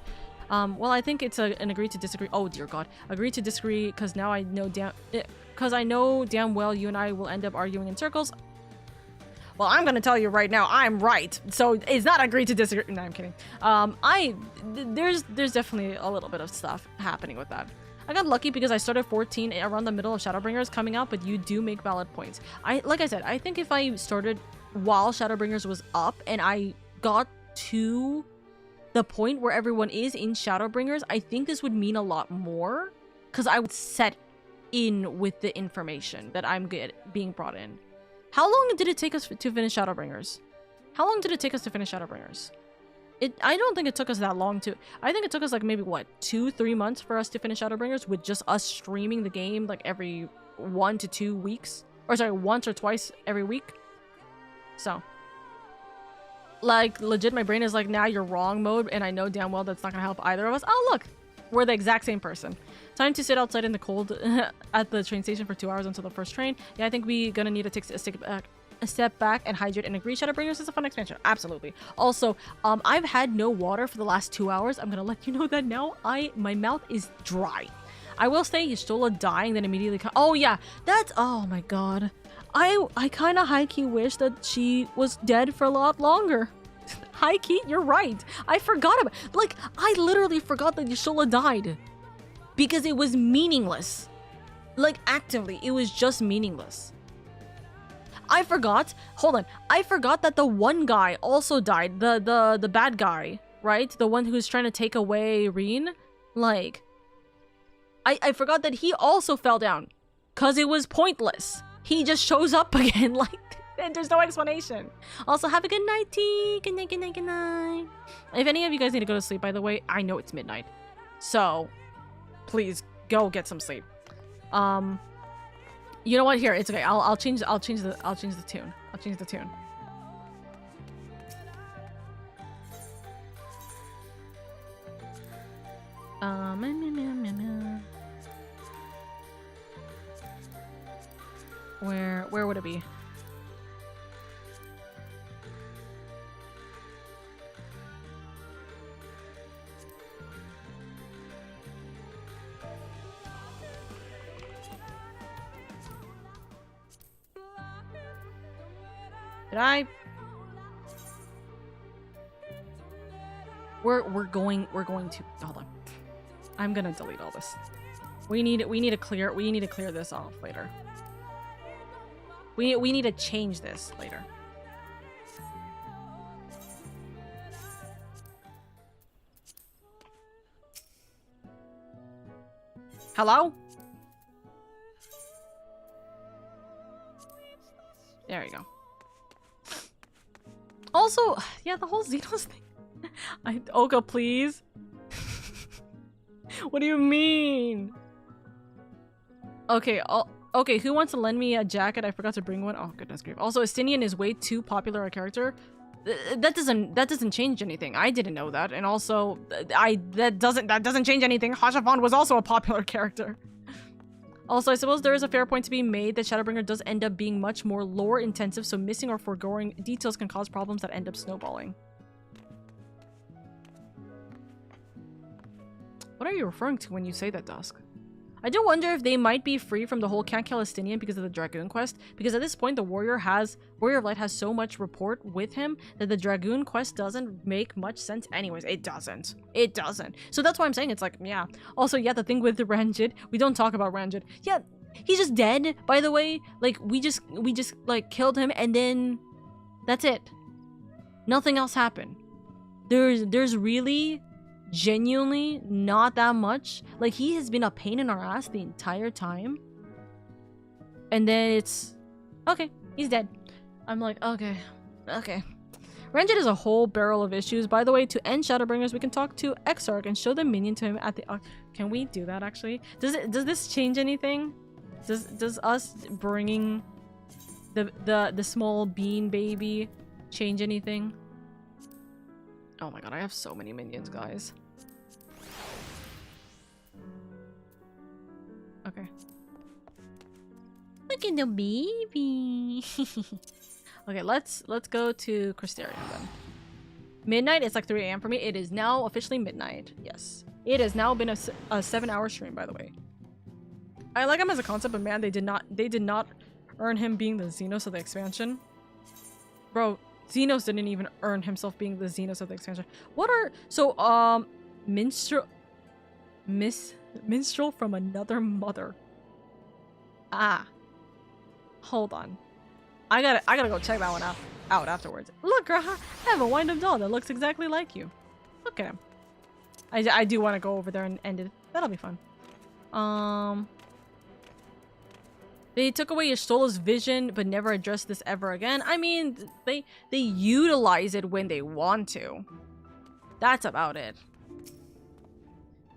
Well, I think it's an agree to disagree. Oh dear God, agree to disagree, because now I know damn well you and I will end up arguing in circles. Well, I'm gonna tell you right now, I'm right. So it's not agree to disagree. No, I'm kidding. There's definitely a little bit of stuff happening with that. I got lucky because I started 14 around the middle of Shadowbringers coming out, but you do make valid points. Like I said, I think if I started while Shadowbringers was up and I got to the point where everyone is in Shadowbringers, I think this would mean a lot more, because I would set in with the information that I'm being brought in. How long did it take us to finish Shadowbringers? How long did it take us to finish Shadowbringers? I don't think it took us that long to... I think it took us like maybe, what, 2-3 months for us to finish Shadowbringers with just us streaming the game like every 1 to 2 weeks. Or sorry, once or twice every week. So. Like, legit, my brain is like, nah, you're wrong mode, and I know damn well that's not gonna help either of us. Oh, look! We're the exact same person. Time to sit outside in the cold at the train station for 2 hours until the first train. Yeah, I think we gonna need to take a step back and hydrate and agree. Shadowbringers is a fun expansion. Absolutely. Also, I've had no water for the last 2 hours. I'm gonna let you know that now. My mouth is dry. I will say Y'shtola dying, then immediately... Oh, yeah. That's... Oh, my God. I kind of high-key wish that she was dead for a lot longer. High-key, you're right. I forgot about... Like, I literally forgot that Y'shtola died. Because it was meaningless. Like, actively, it was just meaningless. I forgot... Hold on. I forgot that the one guy also died. The bad guy, right? The one who's trying to take away Reen. Like... I forgot that he also fell down. Because it was pointless. He just shows up again, like... And there's no explanation. Also, have a good night, T. Good night, good night, good night. If any of you guys need to go to sleep, by the way, I know it's midnight. So, please go get some sleep. You know what? Here, it's okay. I'll change the tune. I'll change the tune. Where would it be? Did I? We're going to hold on. I'm gonna delete all this. We need to clear this off later. We need to change this later. Hello? There you go. Also, yeah, the whole Xenos thing. Oka, please. What do you mean? Okay, okay, who wants to lend me a jacket? I forgot to bring one. Oh, goodness grief. Also, Estinian is way too popular a character. That doesn't change anything. I didn't know that. And also, that doesn't change anything. Hashapon was also a popular character. Also, I suppose there is a fair point to be made that Shadowbringer does end up being much more lore intensive, so missing or foregoing details can cause problems that end up snowballing. What are you referring to when you say that, Dusk? I do wonder if they might be free from the whole can't kill Estinian because of the Dragoon quest, because at this point the Warrior of Light has so much rapport with him that the Dragoon quest doesn't make much sense anyways. It doesn't. So that's why I'm saying it's like, yeah. Also, yeah, the thing with the Ranjit, we don't talk about Ranjit. Yeah, he's just dead, by the way. Like, we just like killed him and then that's it. Nothing else happened. There's really genuinely not that much. Like, he has been a pain in our ass the entire time, and then it's okay, he's dead. I'm like, okay. Ranjit is a whole barrel of issues. By the way, to end Shadowbringers, we can talk to Exarch and show the minion to him at the can we do that actually? Does this change anything? Does us bringing the small bean baby change anything? Oh my god, I have so many minions, guys. Okay. Look at the baby. Okay, let's go to Crystarium then. Midnight, it's like 3 AM for me. It is now officially midnight. Yes. It has now been a 7-hour stream, by the way. I like him as a concept, but man, they did not earn him being the Xenos of the expansion. Bro, Xenos didn't even earn himself being the Xenos of the expansion. What are... So, minstrel from another mother. Ah. Hold on. I gotta go check that one out afterwards. Look, girl, I have a wind-up doll that looks exactly like you. Look at him. I do want to go over there and end it. That'll be fun. They took away Yshtola's vision, but never addressed this ever again. I mean, they utilize it when they want to. That's about it.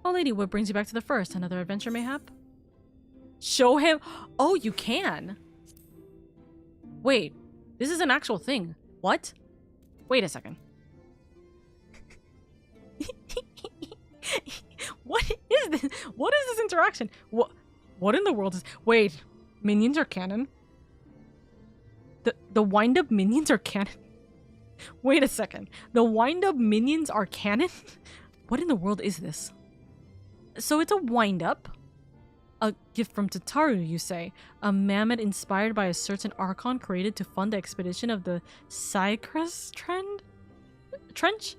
Oh, lady, what brings you back to the first? Another adventure, mayhap? Show him. Oh, you can. Wait, this is an actual thing. What? Wait a second. What is this? What is this interaction? What in the world is... Wait, minions are canon? The wind-up minions are canon? Wait a second. The wind-up minions are canon? What in the world is this? So it's a wind-up? A gift from Tataru, you say? A mammoth inspired by a certain Archon created to fund the expedition of the Cycrus Trench?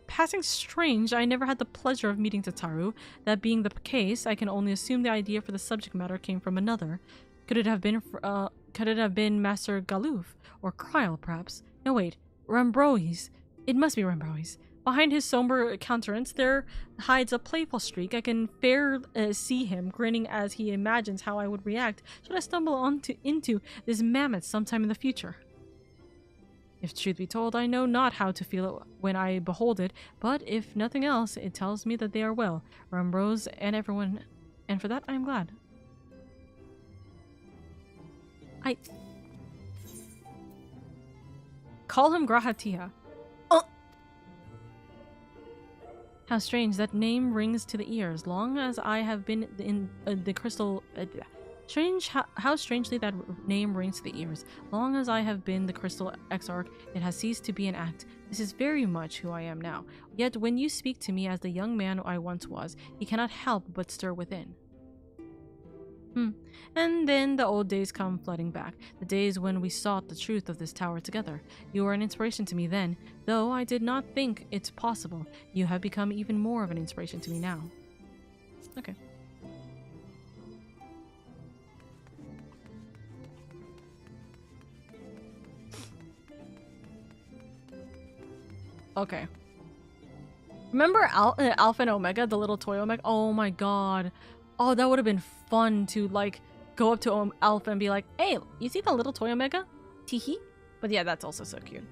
Passing strange, I never had the pleasure of meeting Tataru. That being the case, I can only assume the idea for the subject matter came from another. Could it have been Master Galuf? Or Kryl, perhaps? No, wait. Rambrois. It must be Rambrois. Behind his somber countenance, there hides a playful streak. I can fair see him grinning as he imagines how I would react should I stumble into this mammoth sometime in the future. If truth be told, I know not how to feel it when I behold it, but if nothing else, it tells me that they are well, Rambros and everyone, and for that I am glad. Call him Grahatia. How strange, that name rings to the ears. Long as I have been in the crystal... how strangely that name rings to the ears. Long as I have been the Crystal Exarch, it has ceased to be an act. This is very much who I am now. Yet when you speak to me as the young man I once was, he cannot help but stir within. And then the old days come flooding back. The days when we sought the truth of this tower together. You were an inspiration to me then, though I did not think it possible. You have become even more of an inspiration to me now. Okay. Okay. Remember Alpha and Omega, the little toy Omega? Oh my god. Oh, that would have been fun to, like, go up to Alpha and be like, hey, you see the little toy Omega? Teehee? But yeah, that's also so cute.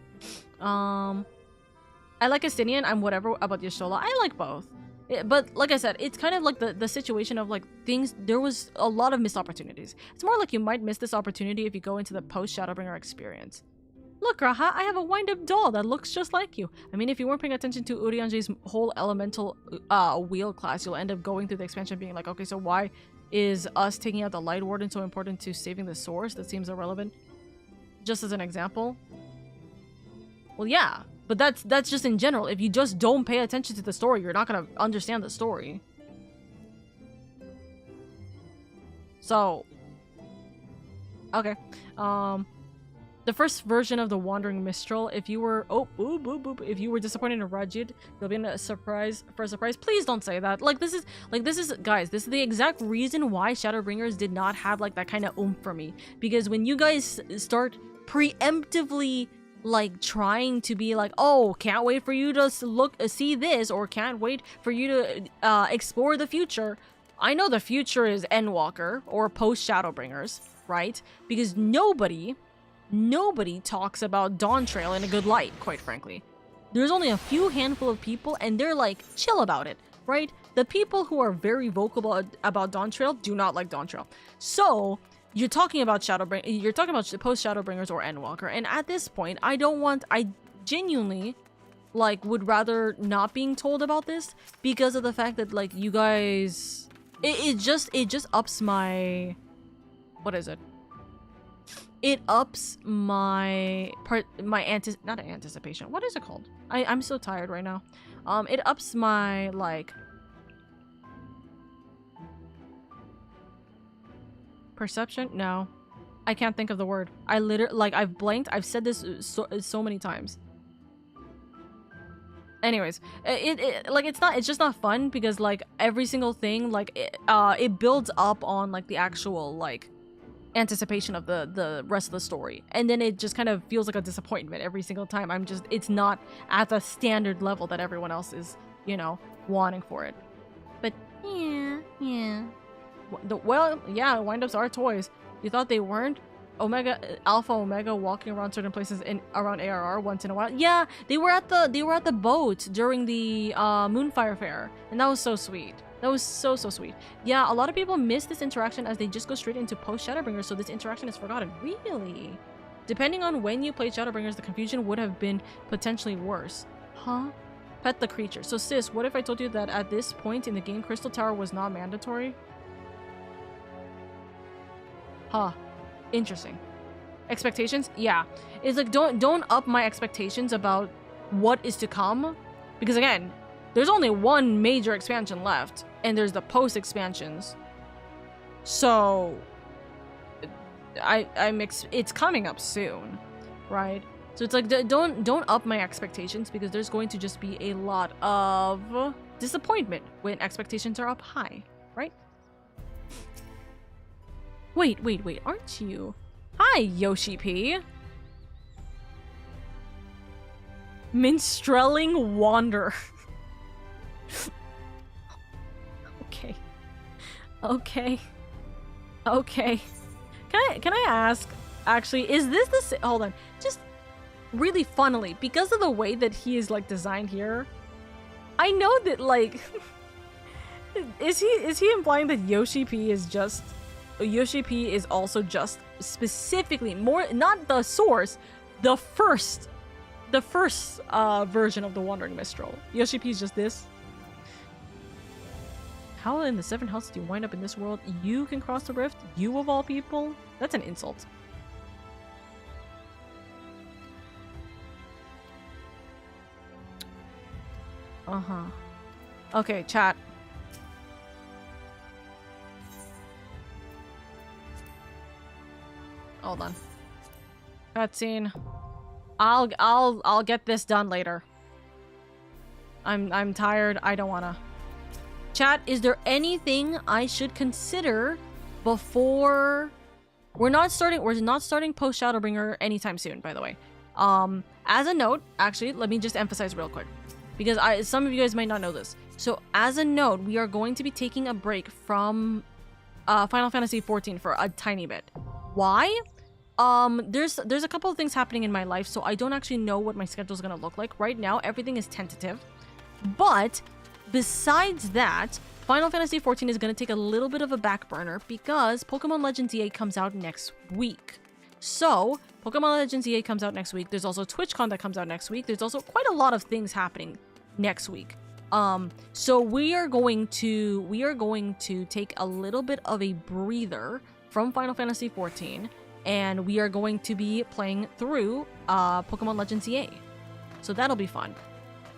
I like Estinian. I'm whatever about Yshola. I like both. But like I said, it's kind of like the situation of, like, things... There was a lot of missed opportunities. It's more like you might miss this opportunity if you go into the post-Shadowbringer experience. Look, Raha, I have a wind-up doll that looks just like you. I mean, if you weren't paying attention to Urianji's whole elemental wheel class, you'll end up going through the expansion being like, okay, so why is us taking out the Light Warden so important to saving the source? That seems irrelevant. Just as an example. Well, yeah, but that's just in general. If you just don't pay attention to the story, you're not gonna understand the story. So, okay. The first version of the Wandering Mistral, if you were if you were disappointed in Rajid, you'll be in a surprise for a surprise. Please don't say that. This is guys, this is the exact reason why Shadowbringers did not have like that kind of oomph for me. Because when you guys start preemptively like trying to be like, oh, can't wait for you to see this, or can't wait for you to explore the future. I know the future is Endwalker or post Shadowbringers, right? Because nobody talks about Dawntrail in a good light, quite frankly. There's only a few handful of people, and they're like chill about it, right? The people who are very vocal about Dawntrail do not like Dawntrail. So you're talking about you're talking about post Shadowbringers or Endwalker, and at this point, I genuinely like would rather not being told about this because of the fact that like you guys, it just ups my, what is it? It ups my not anticipation. What is it called? I'm so tired right now. It ups my like perception. No, I can't think of the word. I literally like I've blanked. I've said this so many times. Anyways, it's just not fun because like every single thing like it builds up on like the actual like anticipation of the rest of the story, and then it just kind of feels like a disappointment every single time. It's not at the standard level that everyone else is, you know, wanting for it. But yeah. Well, yeah, windups are toys. You thought they weren't? Alpha Omega walking around certain places around ARR once in a while. Yeah, they were at the boat during the Moonfire Fair, and that was so sweet. That was so sweet. Yeah, a lot of people miss this interaction as they just go straight into post Shadowbringers, so this interaction is forgotten. Really? Depending on when you played Shadowbringers, the confusion would have been potentially worse. Huh? Pet the creature. So sis, what if I told you that at this point in the game, Crystal Tower was not mandatory? Huh. Interesting. Expectations? Yeah. It's like don't up my expectations about what is to come, because again, there's only one major expansion left, and there's the post expansions. So it's coming up soon, right? So it's like don't up my expectations, because there's going to just be a lot of disappointment when expectations are up high, right? Wait, aren't you? Hi, Yoshi P. Minstrelling Wander. Okay. Can I ask, actually, is this the hold on, just really funnily, because of the way that he is like designed here, I know that like is he implying that Yoshi P is also just specifically more, not the source, the first version of the Wandering Mistral. Yoshi P is just this. How in the 7th house did you wind up in this world? You can cross the rift? You of all people? That's an insult. Okay, chat. Hold on. Cutscene. I'll get this done later. I'm tired. I don't wanna. Chat, is there anything I should consider before we're not starting post Shadowbringer anytime soon, by the way. As a note, actually, let me just emphasize real quick, because some of you guys might not know this. So as a note, we are going to be taking a break from Final Fantasy XIV for a tiny bit. Why? There's a couple of things happening in my life, so I don't actually know what my schedule is going to look like. Right now, everything is tentative. But besides that, Final Fantasy XIV is going to take a little bit of a back burner because Pokemon Legends EA comes out next week. So, Pokemon Legends EA comes out next week. There's also TwitchCon that comes out next week. There's also quite a lot of things happening next week. So we are going to take a little bit of a breather from Final Fantasy XIV, and we are going to be playing through Pokemon Legends EA. So that'll be fun,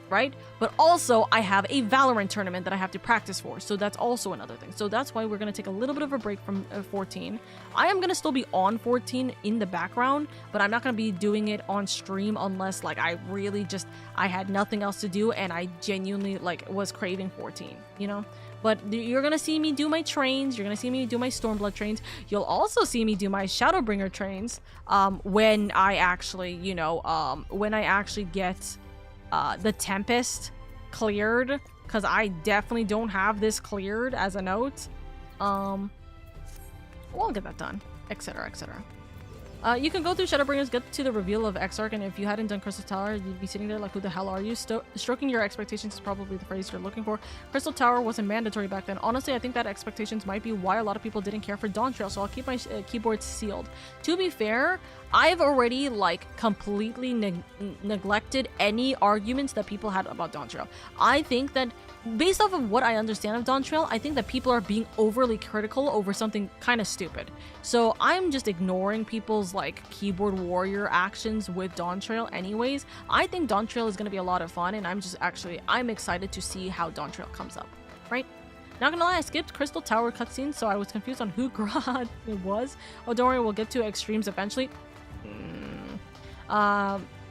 right? But also, I have a Valorant tournament that I have to practice for, so that's also another thing. So that's why we're going to take a little bit of a break from 14. I am going to still be on 14 in the background, but I'm not going to be doing it on stream unless, like, I had nothing else to do and I genuinely, like, was craving 14, you know? But you're going to see me do my trains. You're going to see me do my Stormblood trains. You'll also see me do my Shadowbringer trains when I actually, get the Tempest cleared, because I definitely don't have this cleared as a note. We'll get that done, etc., etc. You can go through Shadowbringers, get to the reveal of Exarch, and if you hadn't done Crystal Tower, you'd be sitting there like, who the hell are you? Stroking your expectations is probably the phrase you're looking for. Crystal Tower wasn't mandatory back then. Honestly, I think that expectations might be why a lot of people didn't care for Dawntrail, so I'll keep my keyboard sealed. To be fair, I've already like completely neglected any arguments that people had about Dawntrail. I think that based off of what I understand of Dawntrail, I think that people are being overly critical over something kind of stupid. So I'm just ignoring people's like keyboard warrior actions with Dawntrail anyways. I think Dawntrail is going to be a lot of fun, and I'm excited to see how Dawntrail comes up, right? Not gonna lie, I skipped Crystal Tower cutscenes, so I was confused on who Grodd it was. Oh, don't worry, we'll get to extremes eventually.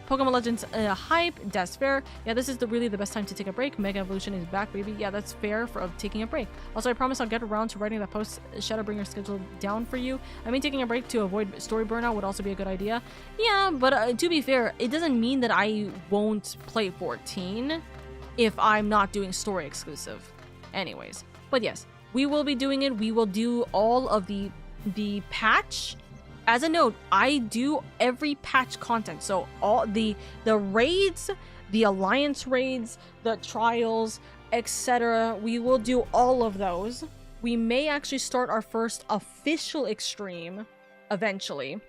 Pokemon Legends hype, that's fair. Yeah, this is really the best time to take a break. Mega Evolution is back, baby. Yeah, that's fair for taking a break. Also, I promise I'll get around to writing that post Shadowbringer schedule down for you. I mean, taking a break to avoid story burnout would also be a good idea. Yeah, but to be fair, it doesn't mean that I won't play 14 if I'm not doing story exclusive. Anyways, but yes, we will be doing it. We will do all of the patch. As a note, I do every patch content, so all the raids, the alliance raids, the trials, etc. We will do all of those. We may actually start our first official extreme eventually,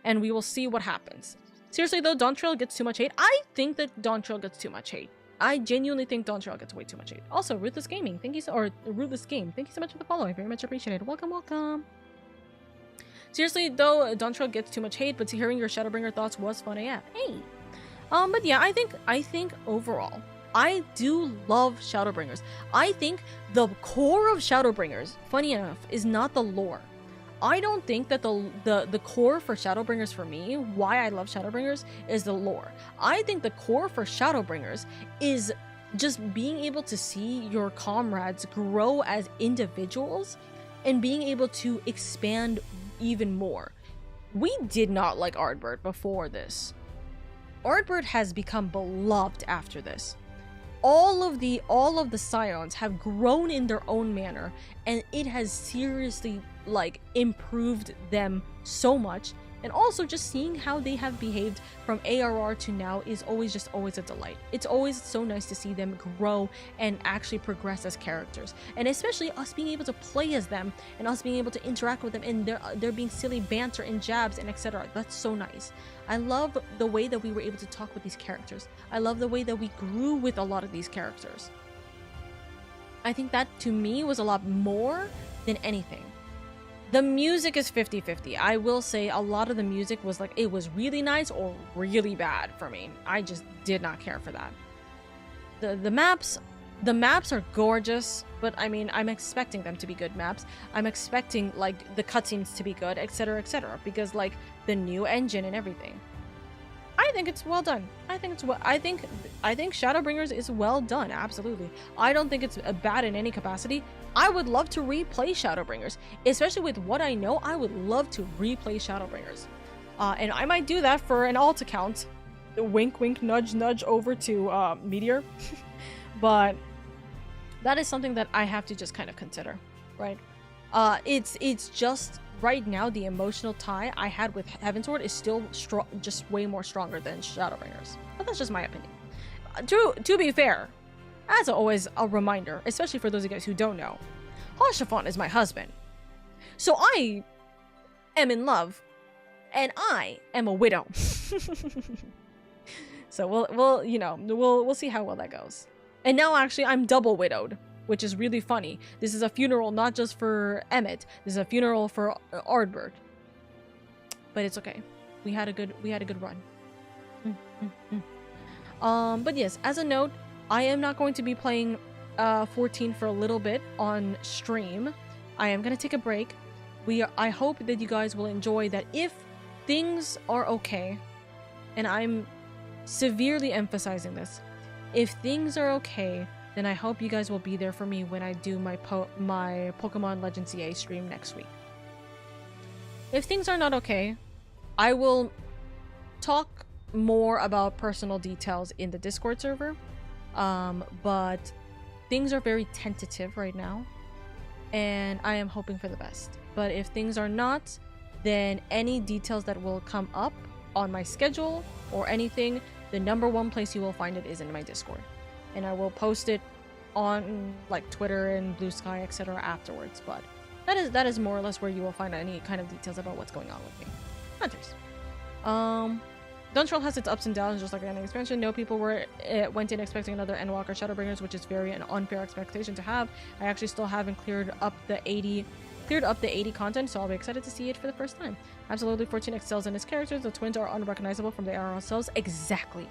and we will see what happens. Seriously though, Dawntrail gets too much hate. I think that Dawntrail gets too much hate. I genuinely think Dawntrail gets way too much hate. Also, Ruthless Gaming, thank you Ruthless Game, thank you so much for the follow. I very much appreciate it. Welcome, welcome. Seriously though, Dawntrail gets too much hate, but hearing your Shadowbringer thoughts was fun AF. Hey! But yeah, I think overall, I do love Shadowbringers. I think the core of Shadowbringers, funny enough, is not the lore. I don't think that the core for Shadowbringers for me, why I love Shadowbringers, is the lore. I think the core for Shadowbringers is just being able to see your comrades grow as individuals and being able to expand even more. We did not like Ardbert before this. Ardbert has become beloved after this. All of the Scions have grown in their own manner, and it has seriously like improved them so much. And also just seeing how they have behaved from ARR to now is always a delight. It's always so nice to see them grow and actually progress as characters. And especially us being able to play as them and us being able to interact with them and there being silly banter and jabs and etc. That's so nice. I love the way that we were able to talk with these characters. I love the way that we grew with a lot of these characters. I think that to me was a lot more than anything. The music is 50-50. I will say a lot of the music was like, it was really nice or really bad for me. I just did not care for that. The maps are gorgeous, but I mean, I'm expecting them to be good maps. I'm expecting like the cutscenes to be good, etc, because like the new engine and everything. I think it's well done. I think Shadowbringers is well done, absolutely. I don't think it's bad in any capacity. I would love to replay Shadowbringers, especially with what I know. I would love to replay Shadowbringers, and I might do that for an alt account. Wink, wink, nudge, nudge over to Meteor. But that is something that I have to just kind of consider, right? It's just right now the emotional tie I had with Heavensward is still just way more stronger than Shadowbringers. But that's just my opinion. To be fair, as always, a reminder, especially for those of you guys who don't know, Hoshafon is my husband. So I am in love, and I am a widow. So we'll see how well that goes. And now actually I'm double widowed, which is really funny. This is a funeral not just for Emmett. This is a funeral for Ardbert. But it's okay. We had a good run. But yes, as a note, I am not going to be playing 14 for a little bit on stream. I am going to take a break. I hope that you guys will enjoy that. If things are okay, and I'm severely emphasizing this, if things are okay, then I hope you guys will be there for me when I do my Pokemon Legends EA stream next week. If things are not okay, I will talk more about personal details in the Discord server. But things are very tentative right now, and I am hoping for the best. But if things are not, then any details that will come up on my schedule or anything, the #1 place you will find it is in my Discord. And I will post it on like Twitter and Blue Sky, etc. afterwards. But that is more or less where you will find any kind of details about what's going on with me. Hunters. Duntrell has its ups and downs, just like any expansion. No people went in expecting another Endwalker Shadowbringers, which is very an unfair expectation to have. I actually still haven't cleared up the 80 content, so I'll be excited to see it for the first time. Absolutely, 14 excels in its characters. The twins are unrecognizable from the IRL selves. Exactly.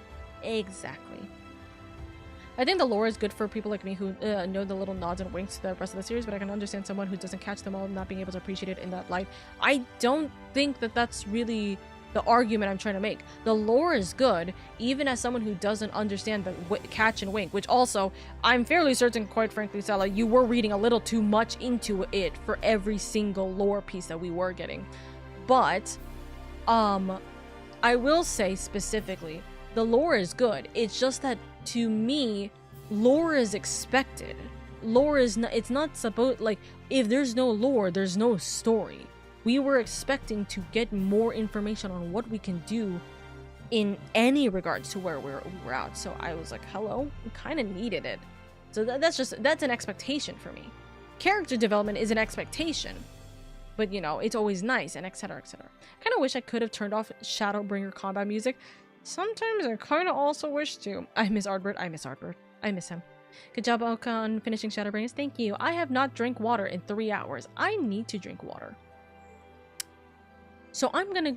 I think the lore is good for people like me who know the little nods and winks to the rest of the series, but I can understand someone who doesn't catch them all not being able to appreciate it in that light. I don't think that that's really the argument I'm trying to make. The lore is good, even as someone who doesn't understand the catch and wink, which also, I'm fairly certain, quite frankly, Sala, you were reading a little too much into it for every single lore piece that we were getting. But, I will say specifically, the lore is good. It's just that, to me, lore is expected. Lore is not, it's not supposed, like, if there's no lore, there's no story. We were expecting to get more information on what we can do in any regards to where we were at. So I was like, hello, we kind of needed it. So that's an expectation for me. Character development is an expectation, but you know, it's always nice and etc, etc. Kind of wish I could have turned off Shadowbringer combat music. Sometimes I kind of also wish to. I miss Ardbert. I miss him. Good job, Oka, on finishing Shadowbringers. Thank you. I have not drank water in 3 hours. I need to drink water. So I'm gonna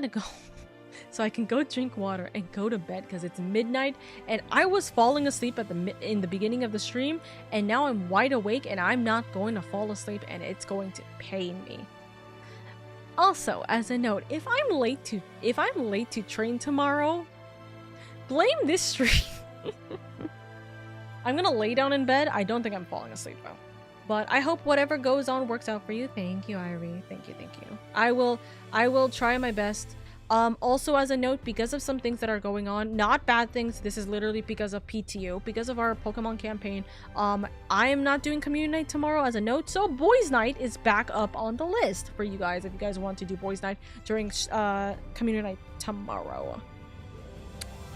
go so I can go drink water and go to bed because it's midnight and I was falling asleep in the beginning of the stream and now I'm wide awake and I'm not going to fall asleep and it's going to pain me. Also, as a note, if I'm late to train tomorrow, blame this stream. I'm gonna lay down in bed. I don't think I'm falling asleep though. But I hope whatever goes on works out for you. Thank you, Irie. Thank you. I will try my best. Also as a note, because of some things that are going on, not bad things, this is literally because of PTO, because of our Pokemon campaign, I am not doing community night tomorrow as a note, so boys night is back up on the list for you guys if you guys want to do boys night during community night tomorrow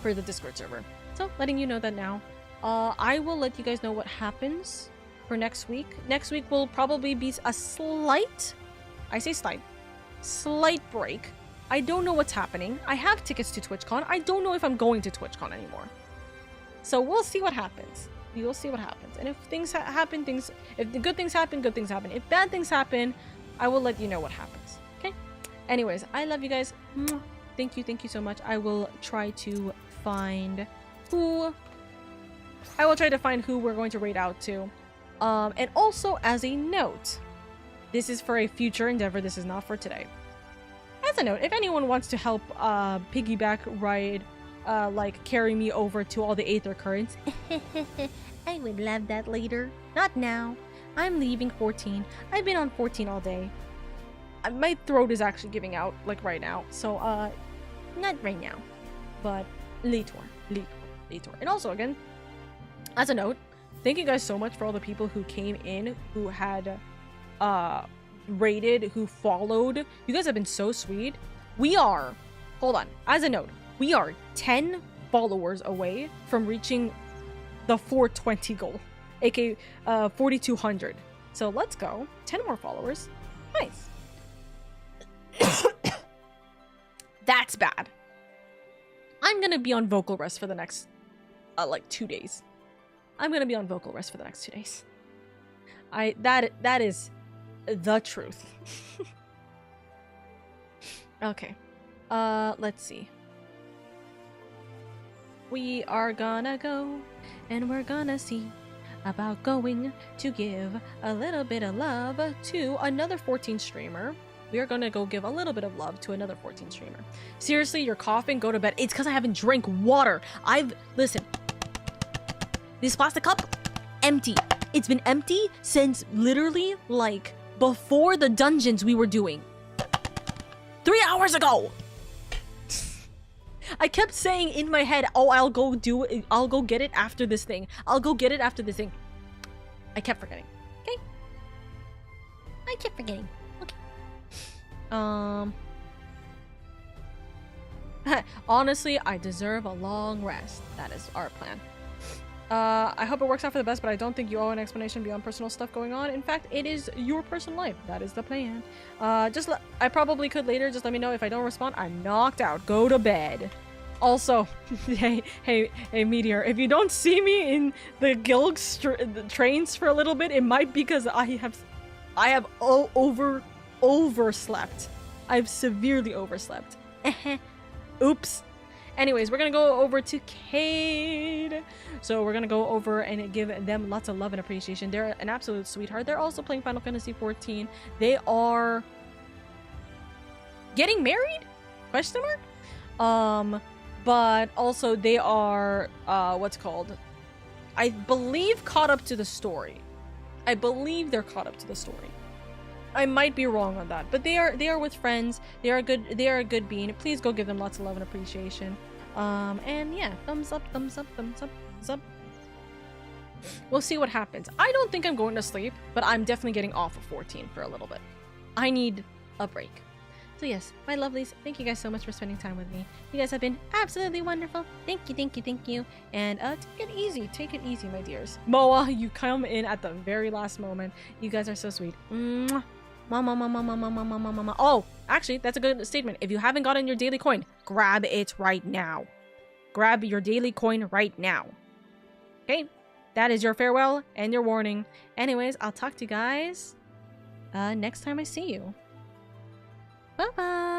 for the Discord server. So letting you know that now. I will let you guys know what happens for next week. Next week will probably be a slight break. I don't know what's happening. I have tickets to TwitchCon. I don't know if I'm going to TwitchCon anymore. So we'll see what happens. We will see what happens. And if things happen, if the good things happen, good things happen. If bad things happen, I will let you know what happens. Okay? Anyways, I love you guys. Thank you so much. I will try to find who we're going to raid out to. And also, as a note, this is for a future endeavor. This is not for today. As a note, if anyone wants to help piggyback ride, like carry me over to all the Aether currents, I would love that later. Not now. I'm leaving 14. I've been on 14 all day. My throat is actually giving out, like right now. So, not right now, but later. And also, again, as a note, thank you guys so much for all the people who came in, who had rated, who followed. You guys have been so sweet. Hold on, as a note, we are 10 followers away from reaching the 420 goal, aka 4,200. So let's go. 10 more followers. Nice. That's bad. I'm gonna be on vocal rest for the next like 2 days. I'm gonna be on vocal rest for the next 2 days. That is the truth. Okay. Let's see. We are gonna go and we're gonna see about going to give a little bit of love to another 14 streamer. We are gonna go give a little bit of love to another 14 streamer. Seriously, you're coughing, go to bed. It's because I haven't drank water. Listen. This plastic cup, empty. It's been empty since literally, like, before the dungeons we were doing. 3 hours ago! I kept saying in my head, oh, I'll go get it after this thing. I kept forgetting. Okay? I kept forgetting. Okay. Honestly, I deserve a long rest. That is our plan. I hope it works out for the best, but I don't think you owe an explanation beyond personal stuff going on. In fact, it is your personal life. That is the plan. I probably could later. Just let me know if I don't respond. I'm knocked out. Go to bed. Also, hey, Meteor, if you don't see me in the Gilg trains for a little bit, it might be because I have overslept. I've severely overslept. Oops. Anyways, we're gonna go over to Cade. So we're gonna go over and give them lots of love and appreciation. They're an absolute sweetheart. They're also playing Final Fantasy XIV. They are getting married? Question mark? But also they are, I believe caught up to the story. I believe they're caught up to the story. I might be wrong on that, but they are with friends. They are a good being. Please go give them lots of love and appreciation. And yeah, thumbs up, thumbs up, thumbs up, thumbs up. We'll see what happens. I don't think I'm going to sleep, but I'm definitely getting off of 14 for a little bit. I need a break. So yes, my lovelies, thank you guys so much for spending time with me. You guys have been absolutely wonderful. Thank you, thank you, thank you. And take it easy, my dears. Moa, you come in at the very last moment. You guys are so sweet. Mwah. Mama. Oh, actually, that's a good statement. If you haven't gotten your daily coin, grab it right now. Grab your daily coin right now. Okay, that is your farewell and your warning. Anyways, I'll talk to you guys next time I see you. Bye-bye.